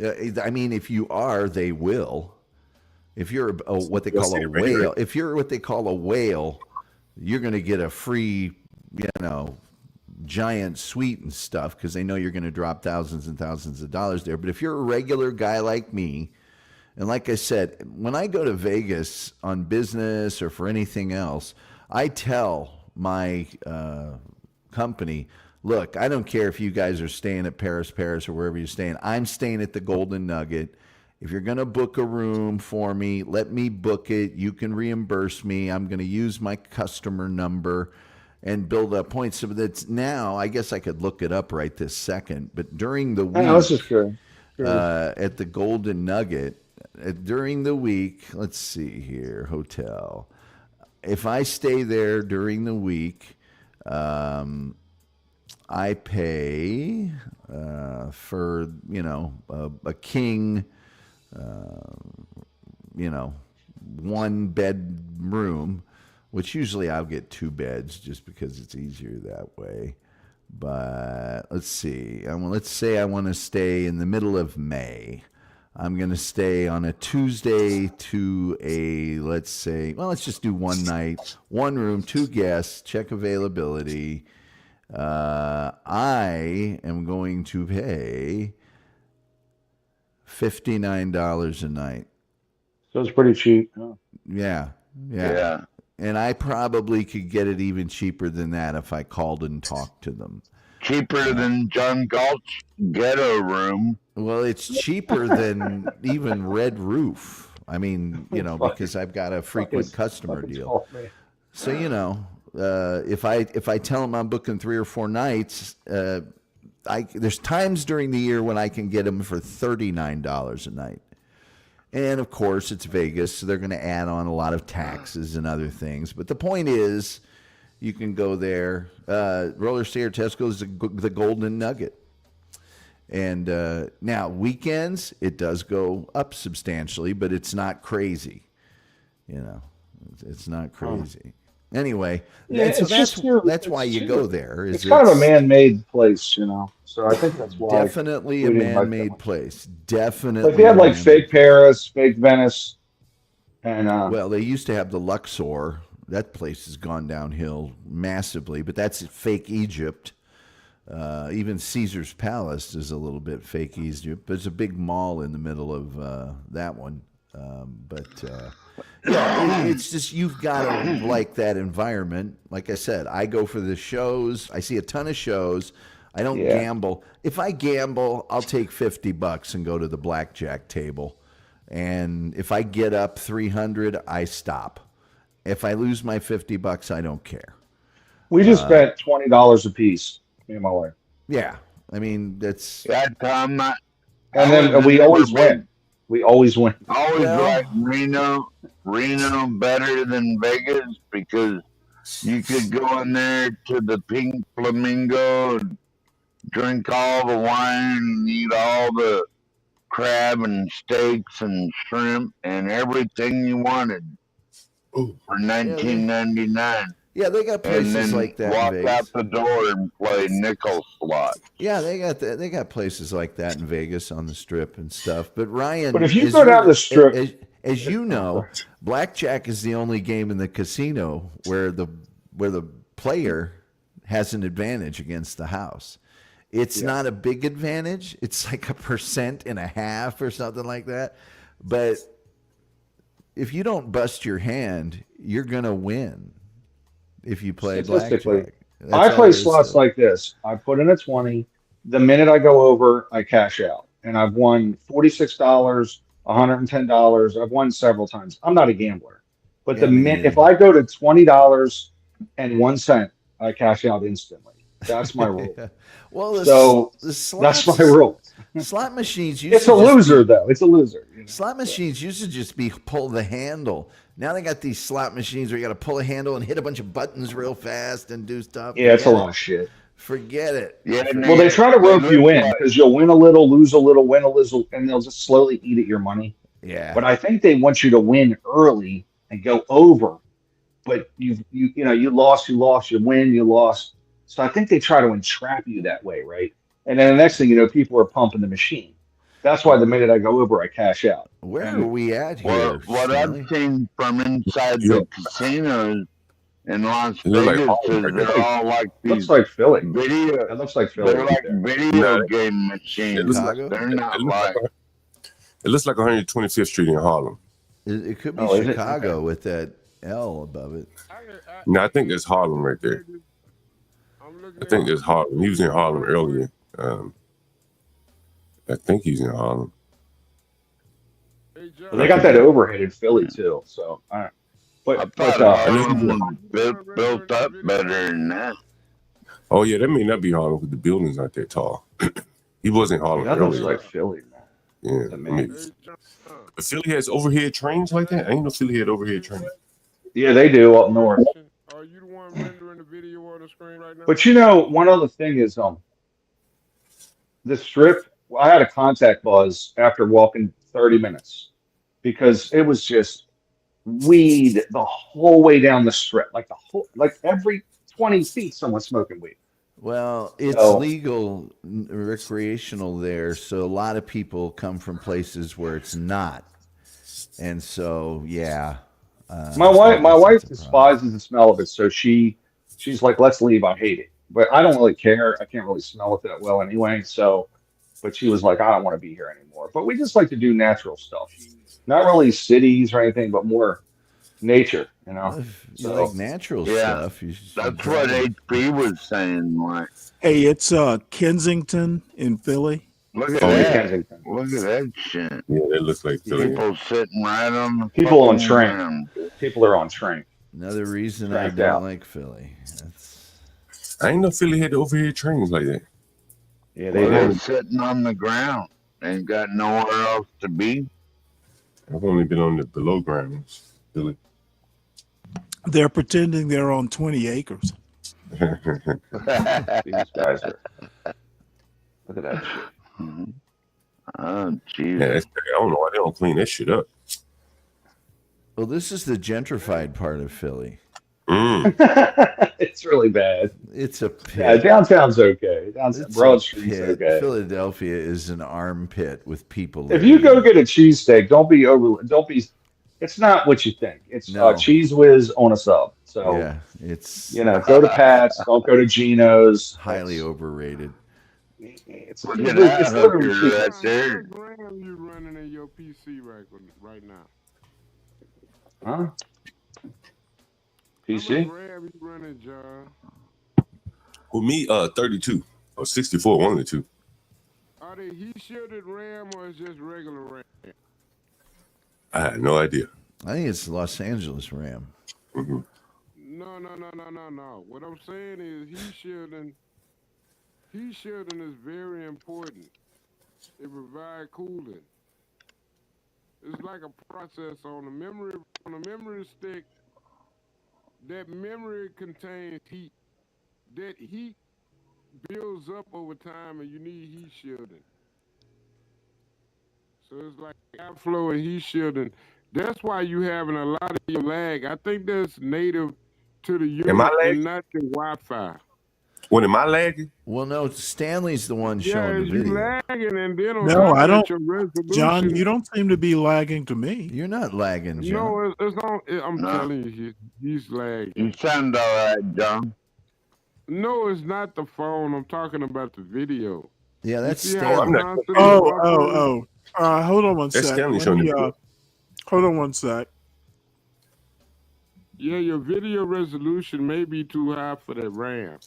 I mean, if you are, they will. If you're what they call a whale, if you're what they call a whale, you're going to get a free, giant suite and stuff because they know you're going to drop thousands and thousands of dollars there. But if you're a regular guy like me, and like I said, when I go to Vegas on business or for anything else, I tell my company, look, I don't care if you guys are staying at Paris, or wherever you're staying. I'm staying at the Golden Nugget. If you're going to book a room for me, let me book it. You can reimburse me. I'm going to use my customer number and build up points. So that's now, I guess I could look it up right this second, but during the week, this is good. At the Golden Nugget, during the week, let's see here, hotel. If I stay there during the week, I pay for, a king, one bed room, which usually I'll get 2 beds just because it's easier that way. But let's see. Let's say I want to stay in the middle of May. I'm going to stay on a Tuesday to let's just do one night, 1 room, 2 guests, check availability. I am going to pay $59 a night. So it's pretty cheap. Huh? Yeah. Yeah. And I probably could get it even cheaper than that if I called and talked to them. Cheaper than John Galt's ghetto room. Well, it's cheaper than even Red Roof. I mean, because I've got a frequent customer deal. So, if I tell them I'm booking 3 or 4 nights, there's times during the year when I can get them for $39 a night. And of course, it's Vegas, so they're going to add on a lot of taxes and other things. But the point is, you can go there. Roller Stayer Tesco is the Golden Nugget. And now, weekends, it does go up substantially, but it's not crazy. It's not crazy. Anyway, that's why you go there. It's kind of a man-made place, So I think that's why. Definitely a man-made place. Definitely. Like they had like fake Paris, fake Venice, and well, they used to have the Luxor. That place has gone downhill massively, but that's fake Egypt. Even Caesar's Palace is a little bit fake Egypt. There's a big mall in the middle of that one. It's just you've got to like that environment. Like I said, I go for the shows. I see a ton of shows. I don't gamble. If I gamble, I'll take $50 and go to the blackjack table. And if I get up 300, I stop. If I lose my $50, I don't care. We just spent $20 a piece, me and my wife. Yeah, I mean that's. That time, and then we always win. We always win. Always like Reno better than Vegas because you could go in there to the Pink Flamingo, and drink all the wine, and eat all the crab and steaks and shrimp and everything you wanted for $19.99. Yeah, they got and places then like that in walk Vegas. out the door and play nickel slot. Yeah, they got places like that in Vegas on the Strip and stuff. But Ryan, But if you go down the Strip, as you know, blackjack is the only game in the casino where the player has an advantage against the house. It's not a big advantage. It's like 1.5% or something like that. But if you don't bust your hand, you're gonna win. If you play blackjack. I play slots like this. I put in a 20. The minute I go over, I cash out. And I've won $46, $110. I've won several times. I'm not a gambler. But if I go to $20.01, I cash out instantly. That's my rule. Well, that's my rule. Slot machines It's a loser, though. It's a loser. Slot machines used to just be pull the handle. Now they got these slot machines where you got to pull a handle and hit a bunch of buttons real fast and do stuff. Yeah, it's a lot of shit. Forget it. Yeah. Well, they try to rope you in because you'll win a little, lose a little, win a little, and they'll just slowly eat at your money. Yeah. But I think they want you to win early and go over. But you lost, you win, you lost. So I think they try to entrap you that way, right? And then the next thing you know, people are pumping the machine. That's why the minute I go over, I cash out. Where are we at here? Well, what I've seen from inside the casinos in Las Look like Vegas Harlem is right they're there. all like these Looks like Philly. video. It looks like Philly. They're right like there. video game machines. Chicago? They're not like. It looks like 125th Street in Harlem. It could be Oh, is it? Chicago Okay. with that L above it. No, I think that's Harlem right there. I think that's Harlem. He was in Harlem earlier. I think he's in Harlem. Well, they got that overhead in Philly too. So, all right. I thought Harlem was built up better than that. Oh yeah, that may not be Harlem because the buildings aren't that tall. He was in Harlem that looks earlier. like Philly, man. Yeah, That's I mean, but Philly has overhead trains like that. I ain't know Philly had overhead trains. Yeah, they do up north. Are you the one rendering the video on the screen right now? But one other thing is the Strip. I had a contact buzz after walking 30 minutes because it was just weed the whole way down the Strip, like every 20 feet, someone's smoking weed. Well, it's legal, recreational there, so a lot of people come from places where it's not, and so yeah. My wife despises the smell of it, so she's like, "Let's leave. I hate it." But I don't really care. I can't really smell it that well anyway. So, but she was like, "I don't want to be here anymore." But we just like to do natural stuff, not really cities or anything, but more nature. If you like natural stuff. That's what HP was saying. Like, Hey, it's Kensington in Philly. look at Oh, yeah. that! Kensington. Look at that shit. Yeah, that looks like Philly. People sitting right on the People on fucking train. ground. People are on train. Another reason I Cranked don't out. like Philly. I ain't know Philly had the overhead trains like that. Yeah, they They're do. sitting on the ground. Ain't got nowhere else to be. I've only been on the below grounds. Philly. They're pretending they're on 20 acres. These guys are. Look at that shit. Mhm. Oh, jeez. Yeah, I don't know why they don't clean that shit up. Well, this is the gentrified part of Philly. It's really bad. It's a pit. Yeah, downtown's okay. It's Broad a Street's pit. okay. Philadelphia is an armpit with people. If you go get a cheesesteak, don't be. It's not what you think. It's Cheese Whiz on a sub. So yeah, it's go to Pat's. Don't go to Geno's. highly overrated. It's Look at that literally hooker cheap. right there. Gram you running in your PC right now? Huh? How PC? much RAM you running, John? With me, 32 or 64, one of the two. Are they heat shielded RAM or is just regular RAM? I had no idea. I think it's Los Angeles Ram. Mm-hmm. No. What I'm saying is heat shielding is very important. It provides cooling. It's like a process on a memory stick. That memory contains heat. That heat builds up over time and you need heat shielding. So it's like airflow and heat shielding. That's why you having a lot of your lag. I think that's native to the Am I unit lagging? and not the Wi-Fi. What, am I lagging? Well, no, Stanley's the one Yeah, showing the you video. lagging, and then on No, top I of don't. that, your resolution. John, you don't seem to be lagging to me. You're not lagging, John. No, it's on. I'm No. telling you, he's lagging. You sound all right, John. No, it's not the phone. I'm talking about the video. Yeah, that's You see how Stanley. it's constantly Oh. buffering? Hold on one That's sec. Stanley Let showing me, the video. hold on one sec. Yeah, your video resolution may be too high for that RAM.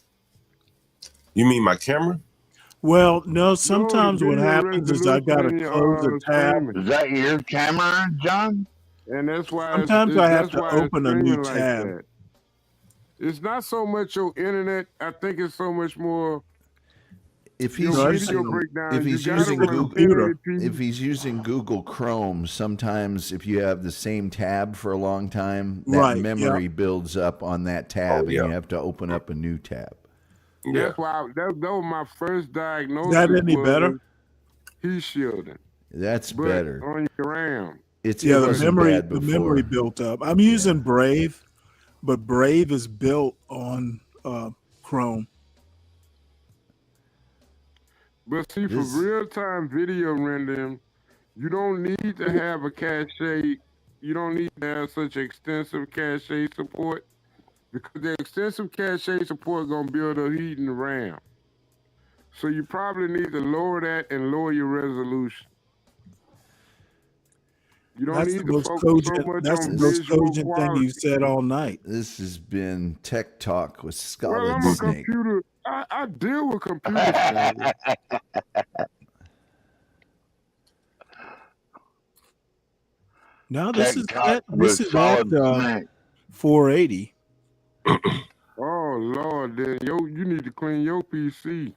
You mean my camera? Well, no. Sometimes what video happens is I gotta resolution, close a tab. streaming. Is that your camera, John? And that's why Sometimes I have that's to why it's open a new streaming like tab. that. It's not so much your internet. I think it's so much more If your he's video using breakdown. if he's You gotta using run Google 1080p. if he's using Google Chrome, sometimes if you have the same tab for a long time, that Right, memory yeah. builds up on that tab, and yeah. you have to open up a new tab. Yeah. That's why that was my first diagnosis. Is that any was better? heat shielding. That's But better. on your RAM. It Yeah, the wasn't memory bad the before. memory built up. I'm using Brave, but Brave is built on Chrome. But see, for This- real-time video rendering, you don't need to have a cache. You don't need to have such extensive cache support because the extensive cache support is going to build up heat in the RAM. So you probably need to lower that and lower your resolution. You don't That's need the to most focus cogent. so much That's on the most visual cogent thing quality. you've said all night. This has been Tech Talk with Well, Scarlet I'm a Snake. computer. I deal with computers. Stanley. No, this Tech is Talk at with this is at Solid Snake. 480. Oh Lord, then you need to clean your PC.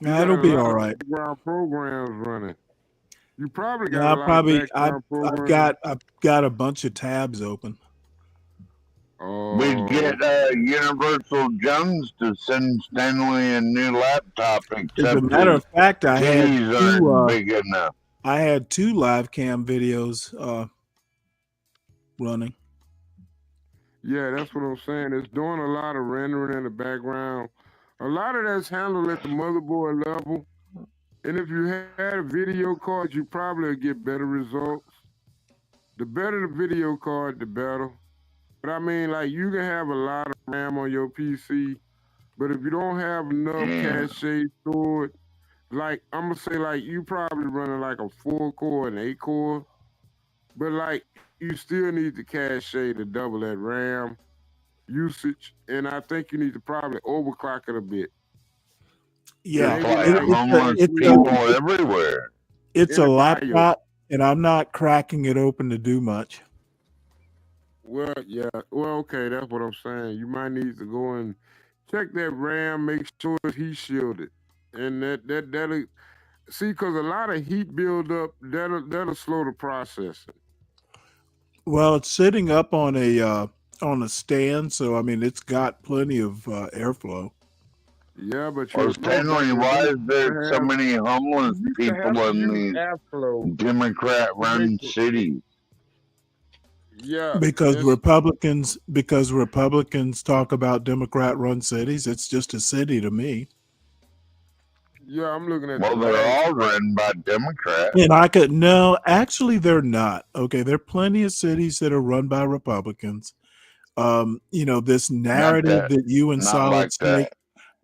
Nah, it'll be all Of right. background programs running. You probably got Now, a lot of background programs. I've got a bunch of tabs open. We'd get Universal Jones to send Stanley a new laptop, As a except matter his of fact, I had titties two. aren't big enough. I had two live cam videos running. Yeah, that's what I'm saying. It's doing a lot of rendering in the background. A lot of that's handled at the motherboard level. And if you had a video card, you probably would get better results. The better the video card, the better. But I mean, like, you can have a lot of RAM on your PC, but if you don't have enough cache stored, like, I'm going to say, like, you probably running like a 4-core and 8-core, but, like, you still need the cache to double that RAM usage, and I think you need to probably overclock it a bit. Yeah, homeless people everywhere. It's In a the laptop, and I'm not cracking it open to do much. Well, yeah. Well, okay, that's what I'm saying. You might need to go and check that RAM, make sure it's heat shielded, and that'll see, because a lot of heat build up that'll slow the processing. Well, it's sitting up on a stand, so I mean it's got plenty of airflow. Yeah, but Well, Stanley, why is there so many homeless people in these Democrat-run cities? Yeah, Because Republicans talk about Democrat-run cities. It's just a city to me. Yeah, I'm looking at. Well, they're all run by Democrats. And actually, they're not. Okay, there are plenty of cities that are run by Republicans. This narrative that you and Not Solid like Snake, that.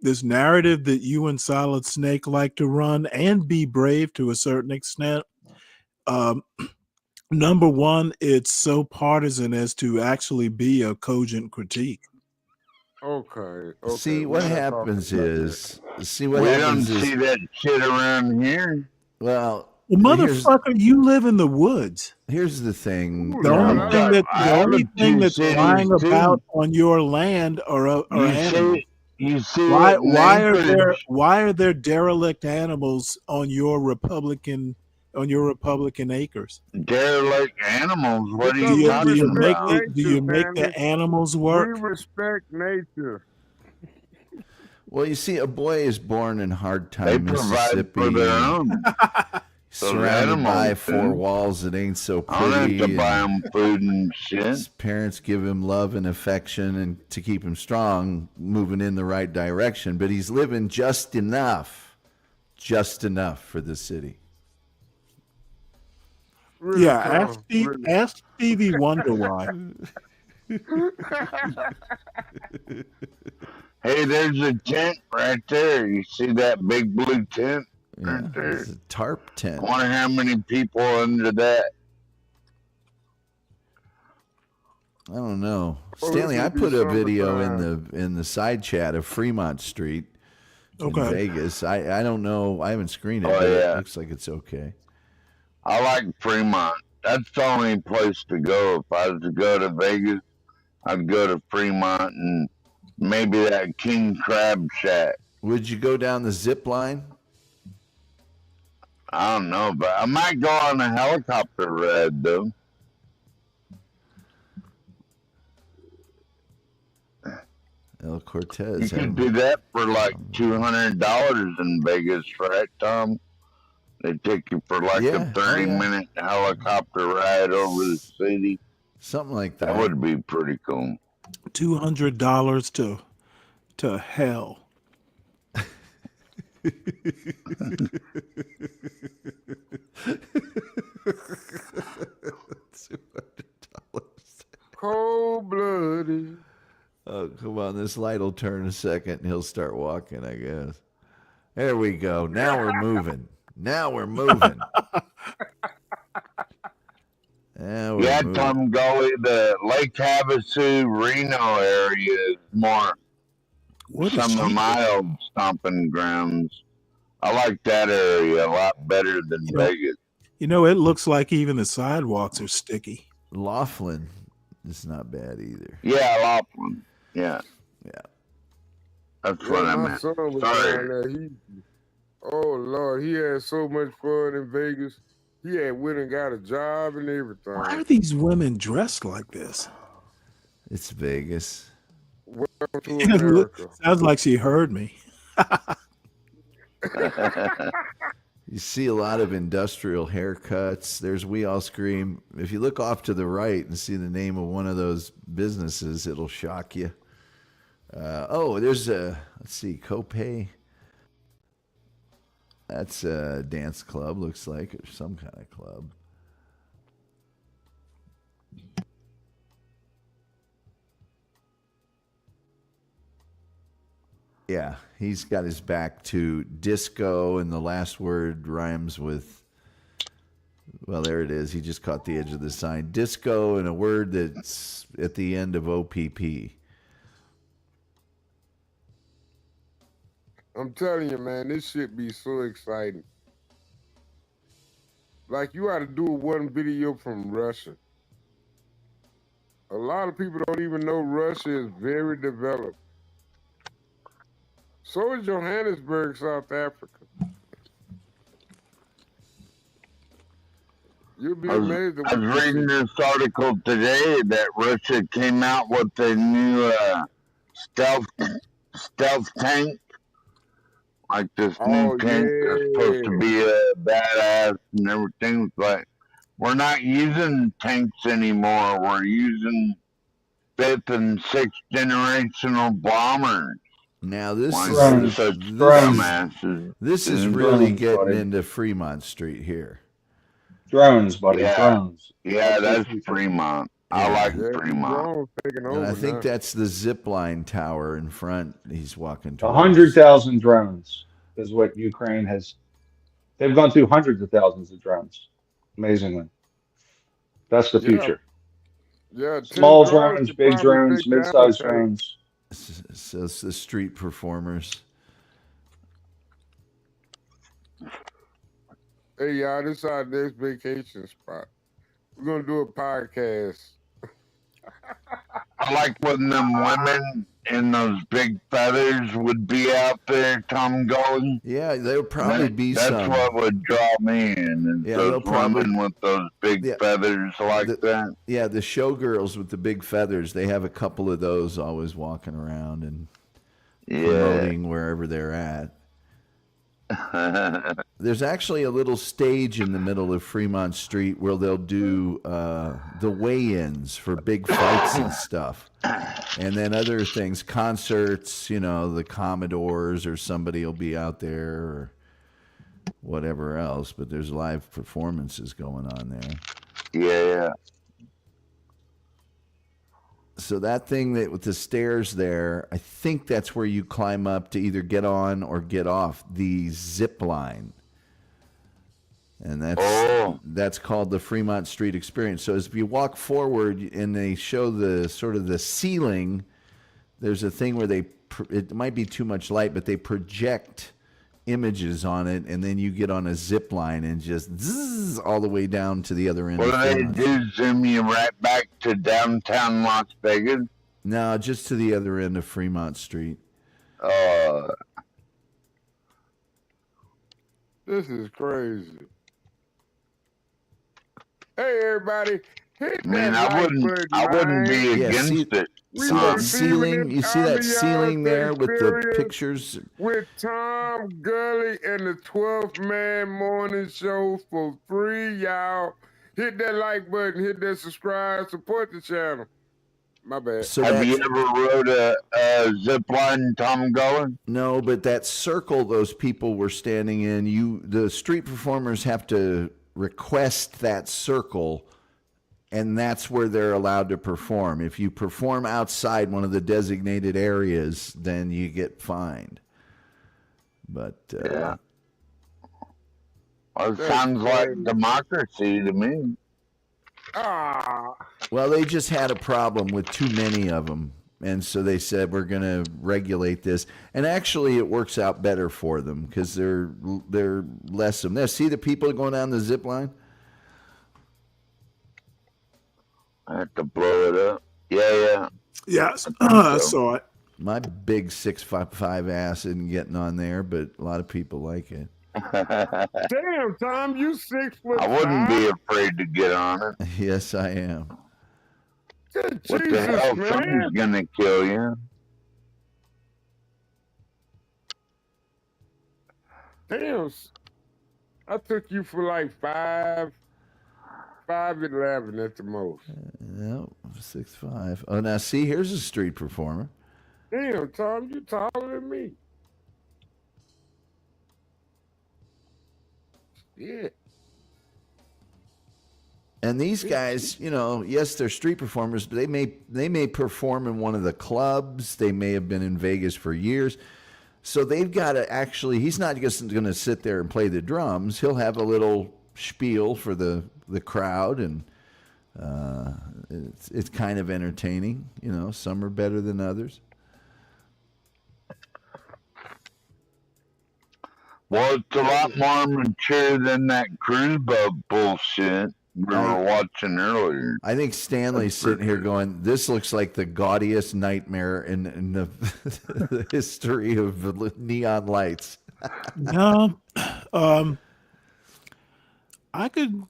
this narrative that you and Solid Snake like to run and be brave to a certain extent. Number one, it's so partisan as to actually be a cogent critique. Okay. See what happens is we don't see that shit around here. Well, motherfucker, you live in the woods. Here's the thing. The only thing that's lying about on your land are animals. You see why are there derelict animals on your Republican acres? Derelict animals? What are Do you talking about? do you make the animals work? We respect nature. Well, you see, a boy is born in Hard They Time, provide Mississippi. for their own. surrounded by animals, four dude. walls that ain't so I don't have pretty. to buy and him food and shit. his parents give him love and affection and to keep him strong, moving in the right direction. But he's living just enough for the city. Yeah, ask Stevie Wonder why. Hey, there's a tent right there. You see that big blue tent right there? It's a tarp tent. I wonder how many people are under that. I don't know, Oh, Stanley. this I would be put a video summertime. in the side chat of Fremont Street in Okay. Vegas. I don't know. I haven't screened it, Oh, but yeah. it looks like it's okay. I like Fremont. That's the only place to go. If I was to go to Vegas, I'd go to Fremont and maybe that King Crab Shack. Would you go down the zip line? I don't know, but I might go on a helicopter ride, though. El You Cortez. could do that for like $200 in Vegas, right, Tom? They take you for like Yeah. a 30-minute helicopter ride over the city. Something like That that. would be pretty cool. $200 to hell. Cold blooded. Oh, come on. This light will turn a second and he'll start walking, I guess. There we go. Now we're moving. Now we're moving. Now we're Yeah, moving. Tom Gully, the Lake Havasu, Reno area is more What is some of she my old stomping grounds. I like that area a lot better than Vegas. You know, it looks like even the sidewalks are sticky. Laughlin is not bad either. Yeah, Laughlin. Yeah. Yeah. That's what I My meant. son was Sorry. down there. Oh Lord, he had so much fun in Vegas. He had went and got a job and everything. Why are these women dressed like this? It's Vegas. Welcome to America. Sounds like she heard me. You see a lot of industrial haircuts. There's We All Scream. If you look off to the right and see the name of one of those businesses, it'll shock you. There's a, let's see, Copay. That's a dance club, looks like, or some kind of club. Yeah, he's got his back to disco, and the last word rhymes with, well, there it is. He just caught the edge of the sign. Disco, and a word that's at the end of OPP. I'm telling you, man, this shit be so exciting. Like, you ought to do one video from Russia. A lot of people don't even know Russia is very developed. So is Johannesburg, South Africa. You'll be amazed at I was reading this article today that Russia came out with a new stealth tank. Like this new tank that's supposed to be badass and everything. But we're not using tanks anymore. We're using 5th and 6th generational bombers. Now this Drones. this is really getting into Fremont Street here. Drones, buddy. Yeah. Drones. Yeah, that's Fremont. I like Fremont. And I think that's the zip line tower in front. He's walking towards. 100,000 drones is what Ukraine has. They've gone through hundreds of thousands of drones. Amazingly. That's the future. Yeah, Small 10 drones, could big probably drones, take down mid-sized a tank. drones. So it's the street performers. Hey, y'all, this is our next vacation spot. We're going to do a podcast. I like when them women in those big feathers would be out there, Tom Gully. Yeah, there would probably be That's some. what would draw me in. Is Yeah, those they'll probably- women with those big feathers like that. Yeah, the showgirls with the big feathers, they have a couple of those always walking around and promoting wherever they're at. There's actually a little stage in the middle of Fremont Street where they'll do the weigh-ins for big fights and stuff. And then other things, concerts, the Commodores or somebody will be out there or whatever else. But there's live performances going on there. Yeah. So that thing with the stairs there, I think that's where you climb up to either get on or get off the zip line. And that's called the Fremont Street Experience. So as you walk forward and they show the sort of the ceiling, there's a thing where it might be too much light, but they project images on it, and then you get on a zip line and just zzz, all the way down to the other end. Well, they do zoom you right back to downtown Las Vegas? No, just to the other end of Fremont Street. This is crazy. Hey, everybody. Hit that I wouldn't be against it. See that ceiling? You see that ceiling there with the pictures? With Tom Gurley and the 12th Man Morning Show for free, y'all. Hit that like button, hit that subscribe, support the channel. My bad. So have you ever rode a zip line, Tom Gurley? No, but that circle those people were standing in, the street performers have to request that circle, and that's where they're allowed to perform. If you perform outside one of the designated areas, then you get fined. But yeah. Well, it sounds like democracy to me. Well, they just had a problem with too many of them, and so they said we're going to regulate this. And actually, it works out better for them because they're less of them. There, see the people going down the zip line? I have to blow it up. Yeah. Yes, I saw it. My big 6'5" ass isn't getting on there, but a lot of people like it. Damn, Tom, you 6 foot. I wouldn't be afraid to get on it. Yes, I am. What the hell? Man. Something's gonna kill you. Damn, I took you for like 5'11" at the most. No, 6'5". Oh, now see, here's a street performer. Damn, Tom, you taller than me. Yeah. And these guys, yes, they're street performers, but they may perform in one of the clubs. They may have been in Vegas for years. So they've got to actually, he's not just going to sit there and play the drums. He'll have a little spiel for the crowd, and it's kind of entertaining. Some are better than others. Well, it's a lot more mature than that cruise boat bullshit we were watching earlier. I think Stanley's sitting here going, this looks like the gaudiest nightmare in the history of neon lights. No, I could,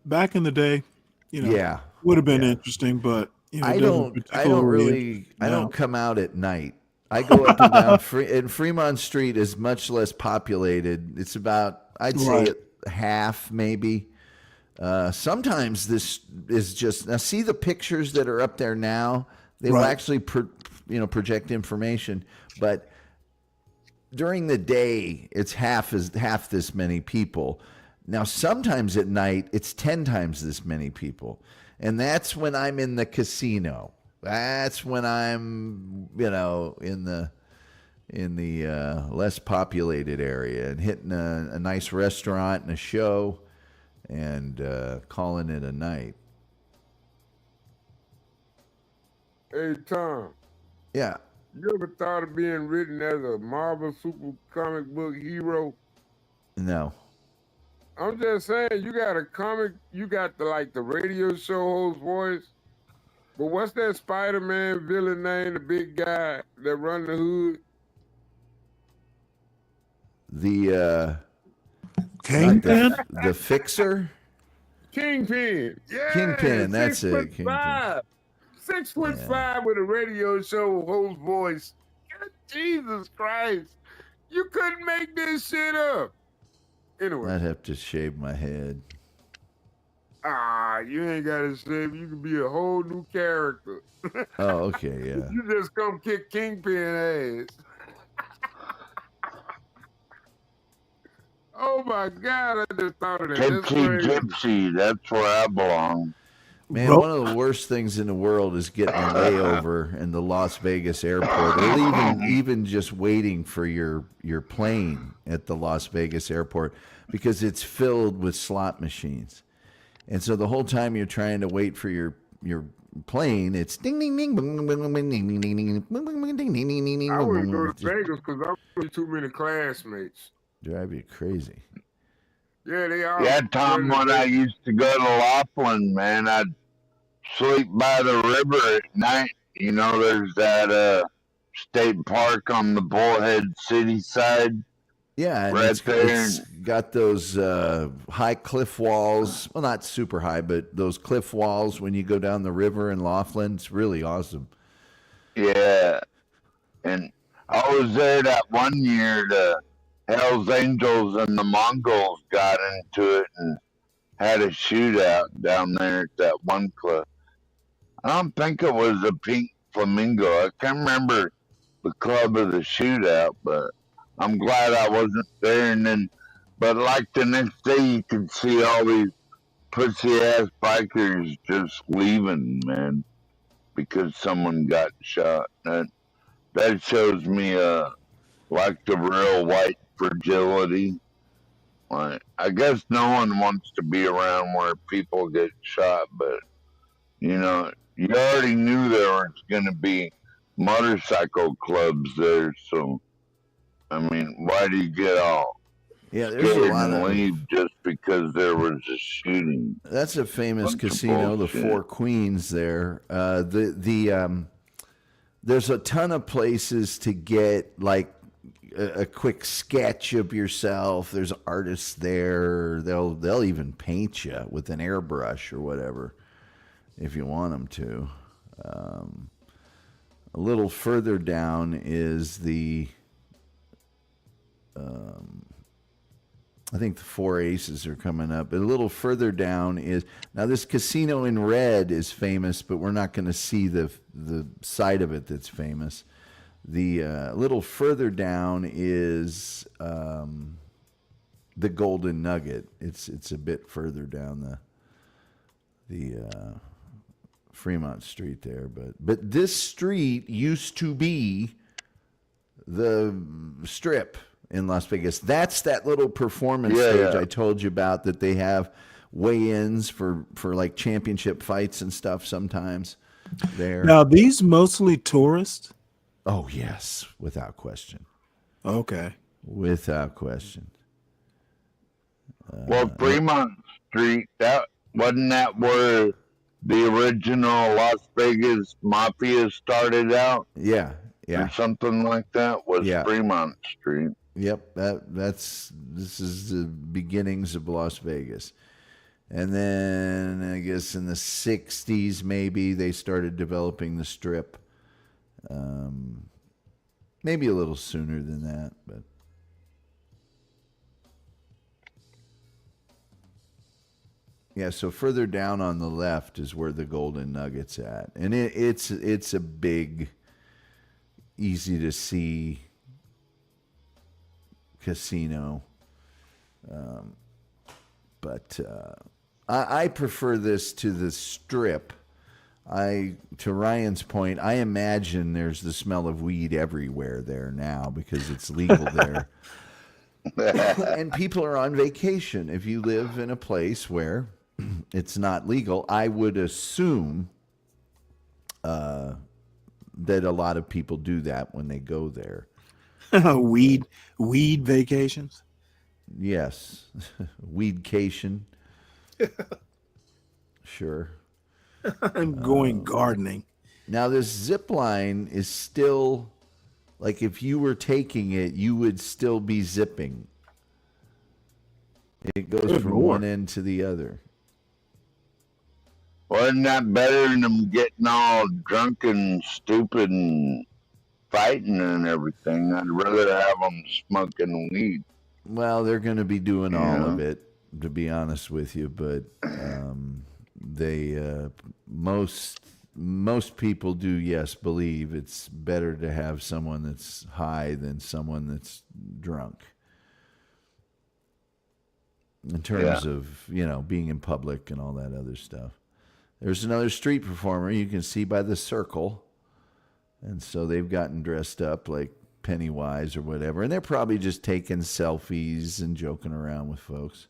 back in the day, yeah, would have been interesting, but I don't come out at night. I go up and down, and Fremont Street is much less populated. It's about, I'd say, half maybe. Sometimes this is just, now see the pictures that are up there now? They will actually, project information, but during the day, it's half this many people. Now, sometimes at night, it's 10 times this many people, and that's when I'm in the casino. That's when I'm, in the less populated area and hitting a nice restaurant and a show and calling it a night. Hey, Tom. Yeah. You ever thought of being written as a Marvel super comic book hero? No. I'm just saying, you got a comic, you got the radio show host voice. But what's that Spider-Man villain name, the big guy that run the hood? The Kingpin? The Fixer? Kingpin. Yeah, Kingpin, that's it. Kingpin. 6'5" with a radio show host voice. Jesus Christ. You couldn't make this shit up. Anyway. I'd have to shave my head. You ain't got to shave. You can be a whole new character. Oh, okay, yeah. You just come kick Kingpin ass. Oh my God! I just thought of that. That's crazy. Gypsy, that's where I belong. Man, one of the worst things in the world is getting a layover in the Las Vegas airport, or even just waiting for your plane at the Las Vegas airport, because it's filled with slot machines. And so the whole time you're trying to wait for your plane, it's ding ding ding ding ding ding ding ding ding ding ding ding. I wouldn't go to Vegas because I have too many classmates. Drive you crazy. Yeah, they are. Yeah, Tom, when I used to go to Laughlin, man, I'd sleep by the river at night. You know, there's that state park on the Bullhead City side. Yeah, and right it's got those high cliff walls. Well, not super high, but those cliff walls when you go down the river in Laughlin. It's really awesome. Yeah. And I was there that one year. The Hells Angels and the Mongols got into it and had a shootout down there at that one club. I don't think it was a Pink Flamingo. I can't remember the club of the shootout, but I'm glad I wasn't there. And then, but like the next day, you could see all these pussy ass bikers just leaving, man, because someone got shot. That shows me like the real white fragility. Like, I guess no one wants to be around where people get shot, but you know, you already knew there was going to be motorcycle clubs there, so I mean, why do you get all there's a lot and of leave just because there was a shooting? That's a famous Bunch of casino, the bullshit. Four Queens. There, there's a ton of places to get like a quick sketch of yourself. There's artists there. They'll even paint you with an airbrush or whatever if you want them to. A little further down is the I think the Four Aces are coming up. But a little further down is, now this casino in red is famous, but we're not going to see the side of it that's famous. The little further down is the Golden Nugget. It's a bit further down the Fremont Street there, but this street used to be the Strip in Las Vegas. That's that little performance stage I told you about that they have weigh-ins for like championship fights and stuff sometimes there. Now, these mostly tourists? Oh, yes, without question. Okay. Without question. Well, Fremont Street, that wasn't that where the original Las Vegas Mafia started out? Yeah. Or something like that was Fremont Street. Yep, this is the beginnings of Las Vegas. And then I guess in the 60s maybe they started developing the Strip. Maybe a little sooner than that, but yeah, so further down on the left is where the Golden Nugget's at. And it's a big, easy to see casino. But I prefer this to the Strip. To Ryan's point, I imagine there's the smell of weed everywhere there now because it's legal there. And people are on vacation. If you live in a place where it's not legal, I would assume that a lot of people do that when they go there. Weed vacations? Yes. Weedcation. Sure. I'm going gardening. Now, this zip line is still, like, if you were taking it, you would still be zipping. It goes from one end to the other. Wasn't that better than them getting all drunk and stupid and fighting and everything. I'd rather have them smoking weed. Well, they're going to be doing all Yeah. of it, to be honest with you, but they most people do, yes, believe it's better to have someone that's high than someone that's drunk. In terms of, being in public and all that other stuff. There's another street performer you can see by the circle. And so they've gotten dressed up like Pennywise or whatever. And they're probably just taking selfies and joking around with folks.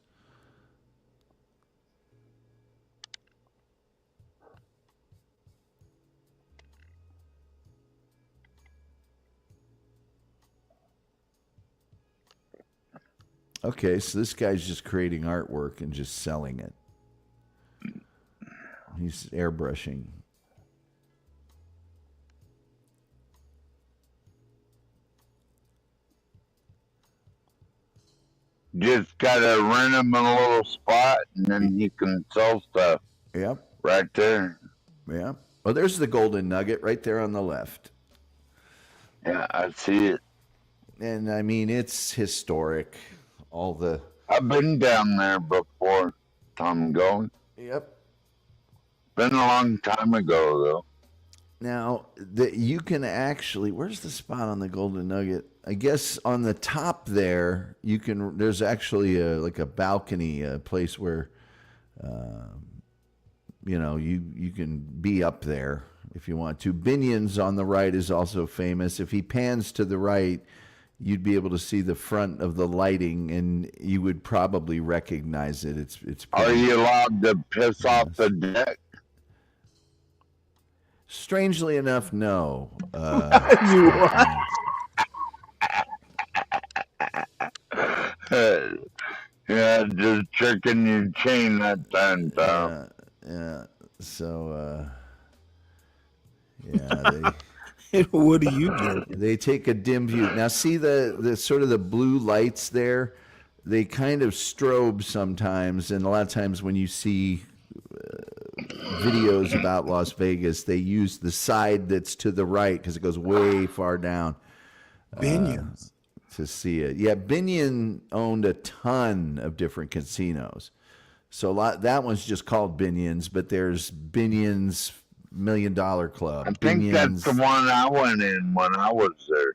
Okay, so this guy's just creating artwork and just selling it. He's airbrushing. Just gotta rent him in a little spot, and then you can sell stuff. Yep. Right there. Yeah. Well, there's the golden nugget right there on the left. Yeah, I see it. And I mean, it's historic. I've been down there before. Time ago. Yep. Been a long time ago, though. Now, you can actually, where's the spot on the golden nugget? I guess on the top there, there's actually like a balcony, a place where, you can be up there if you want to. Binion's on the right is also famous. If he pans to the right, you'd be able to see the front of the lighting, and you would probably recognize it. It's. Are you allowed to piss off the deck? Strangely enough, no. You are. Yeah, just checking your chain that time, Tom. Yeah. So, yeah. What do you do? They take a dim view. Now, see the sort of the blue lights there? They kind of strobe sometimes, and a lot of times when you see videos about Las Vegas, they use the side that's to the right because it goes way far down. Binion's. To see it. Yeah, Binion owned a ton of different casinos. So that one's just called Binion's, but there's Binion's $1 Million Club. I think that's the one I went in when I was there.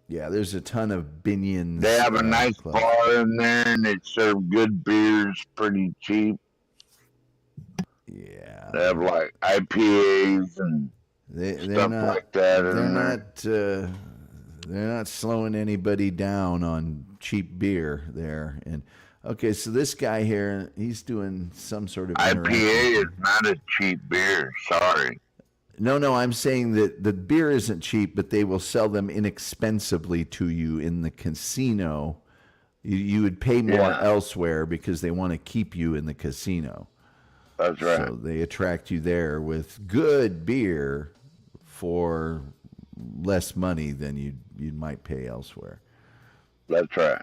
Yeah, there's a ton of Binion's. They have a nice bar in there, and they serve good beers pretty cheap. Yeah. They have like IPAs and stuff like that. They're not slowing anybody down on cheap beer there. And okay, so this guy here, he's doing some sort of IPA is not a cheap beer. Sorry. No, I'm saying that the beer isn't cheap, but they will sell them inexpensively to you in the casino. You would pay more elsewhere because they want to keep you in the casino. That's right. So they attract you there with good beer for less money than you might pay elsewhere. That's right.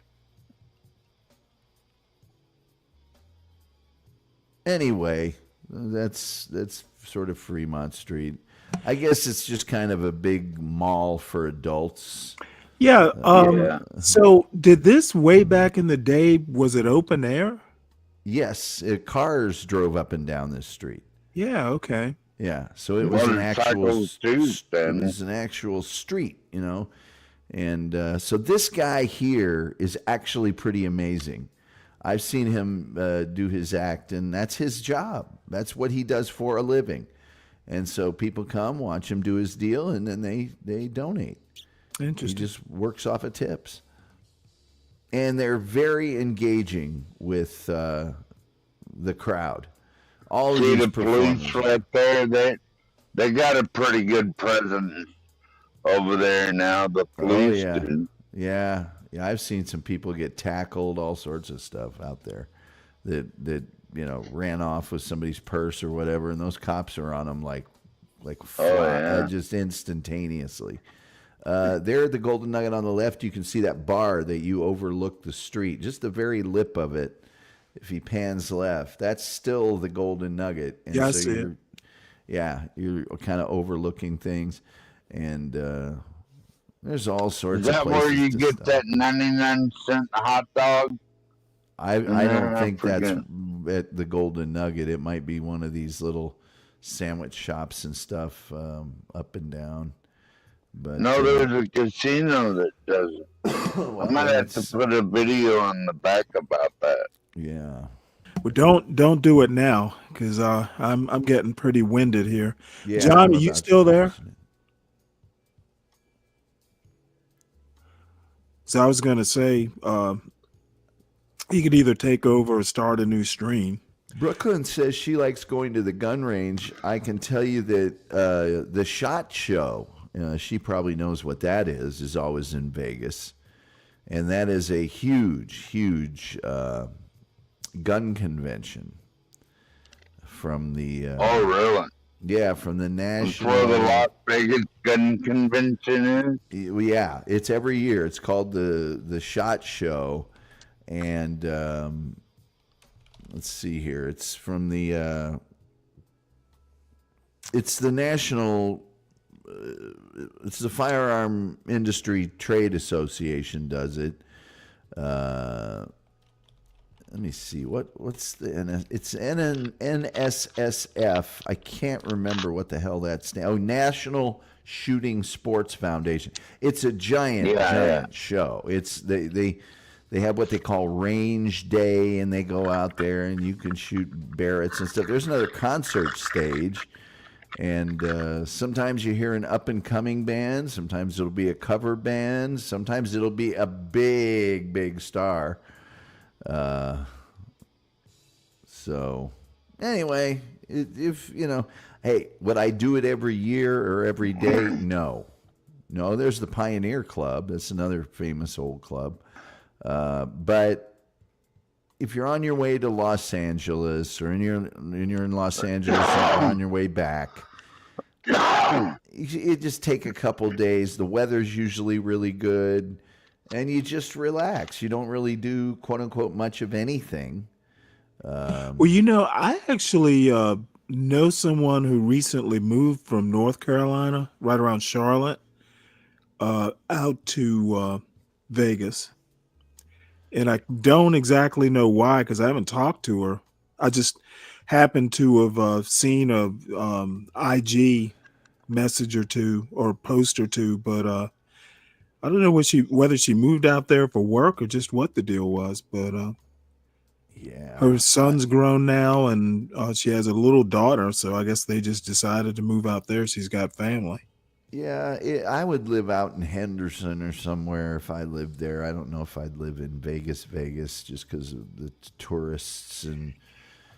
Anyway, that's sort of Fremont Street. I guess it's just kind of a big mall for adults. Yeah. So did this way back in the day, was it open air? Yes. Cars drove up and down this street. Yeah. Okay. Yeah. So it was an actual street, And so this guy here is actually pretty amazing. I've seen him do his act, and that's his job. That's what he does for a living. And so people come, watch him do his deal, and then they donate. Interesting. He just works off of tips. And they're very engaging with the crowd. All of See these the police right there? They got a pretty good presence over there now. The police do. Yeah. I've seen some people get tackled, all sorts of stuff out there that ran off with somebody's purse or whatever, and those cops are on them like just instantaneously. There at the Golden Nugget on the left, you can see that bar that you overlook the street, just the very lip of it. If he pans left, that's still the Golden Nugget. And I see it. Yeah, you're kind of overlooking things, and There's all sorts Is of that places where you to get stop. that 99-cent hot dog? I don't think that's forget. at the Golden Nugget. It might be one of these little sandwich shops and stuff up and down. But No, there's a casino that does it. I might have to put a video on the back about that. Yeah. Well, don't do it now because I'm getting pretty winded here. Yeah, John, I'm are you about still to there? finish it. So I was gonna say, he could either take over or start a new stream. Brooklyn says she likes going to the gun range. I can tell you that the SHOT Show, she probably knows what that is always in Vegas. And that is a huge, huge gun convention from the... Oh, really? Yeah, from the That's national... where the Las Vegas Gun Convention is? Yeah, it's every year. It's called the SHOT Show. And let's see here. It's from the... it's the national... it's the Firearm Industry Trade Association does it. Let me see. What's the it's NSSF. I can't remember what the hell that stands. Oh, National Shooting Sports Foundation. It's a giant show. It's they have what they call range day, and they go out there and you can shoot Barretts and stuff. There's another concert stage. And sometimes you hear an up-and-coming band. Sometimes it'll be a cover band. Sometimes it'll be a big, big star. So, anyway, if, hey, would I do it every year or every day? No. No, there's the Pioneer Club. That's another famous old club. But if you're on your way to Los Angeles or you're in Los Angeles and on your way back, you just take a couple days. The weather's usually really good, and you just relax. You don't really do, quote unquote, much of anything. Well, I actually know someone who recently moved from North Carolina, right around Charlotte, out to Vegas. And I don't exactly know why because I haven't talked to her. I just happened to have seen a IG message or two or post or two, but I don't know whether she moved out there for work or just what the deal was. But yeah, her son's grown now, and she has a little daughter, so I guess they just decided to move out there. She's got family. Yeah, I would live out in Henderson or somewhere if I lived there. I don't know if I'd live in Vegas, just because of the tourists and.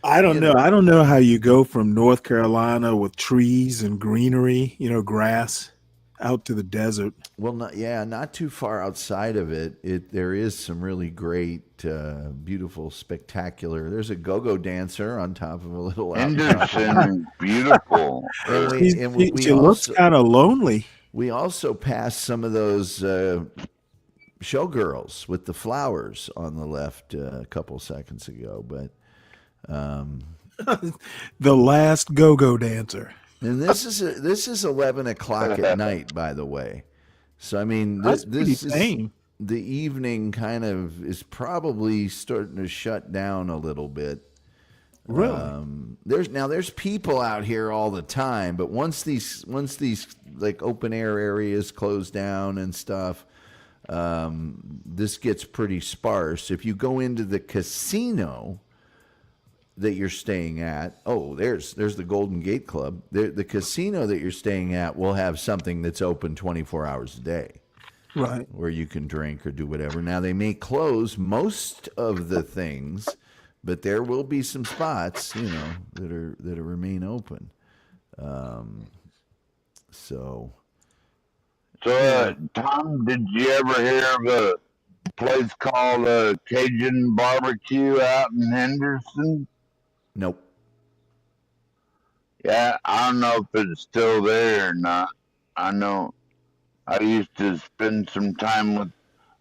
I don't know. I don't know how you go from North Carolina with trees and greenery, grass, out to the desert. Well, not too far outside of it. There is some really great, beautiful, spectacular. There's a go-go dancer on top of a little. Henderson, beautiful. She looks kind of lonely. We also passed some of those showgirls with the flowers on the left a couple seconds ago, but. The last go-go dancer. And this is 11 o'clock at night, by the way. So I mean, this is the evening kind of is probably starting to shut down a little bit. Really? There's people out here all the time, but once these like open air areas close down and stuff, this gets pretty sparse. If you go into the casino that you're staying at, there's the Golden Gate Club. The casino that you're staying at will have something that's open 24 hours a day. Right. Where you can drink or do whatever. Now, they may close most of the things, but there will be some spots, that remain open. So, Tom, did you ever hear of a place called Cajun Barbecue out in Henderson? Nope. Yeah, I don't know if it's still there or not. I know I used to spend some time with.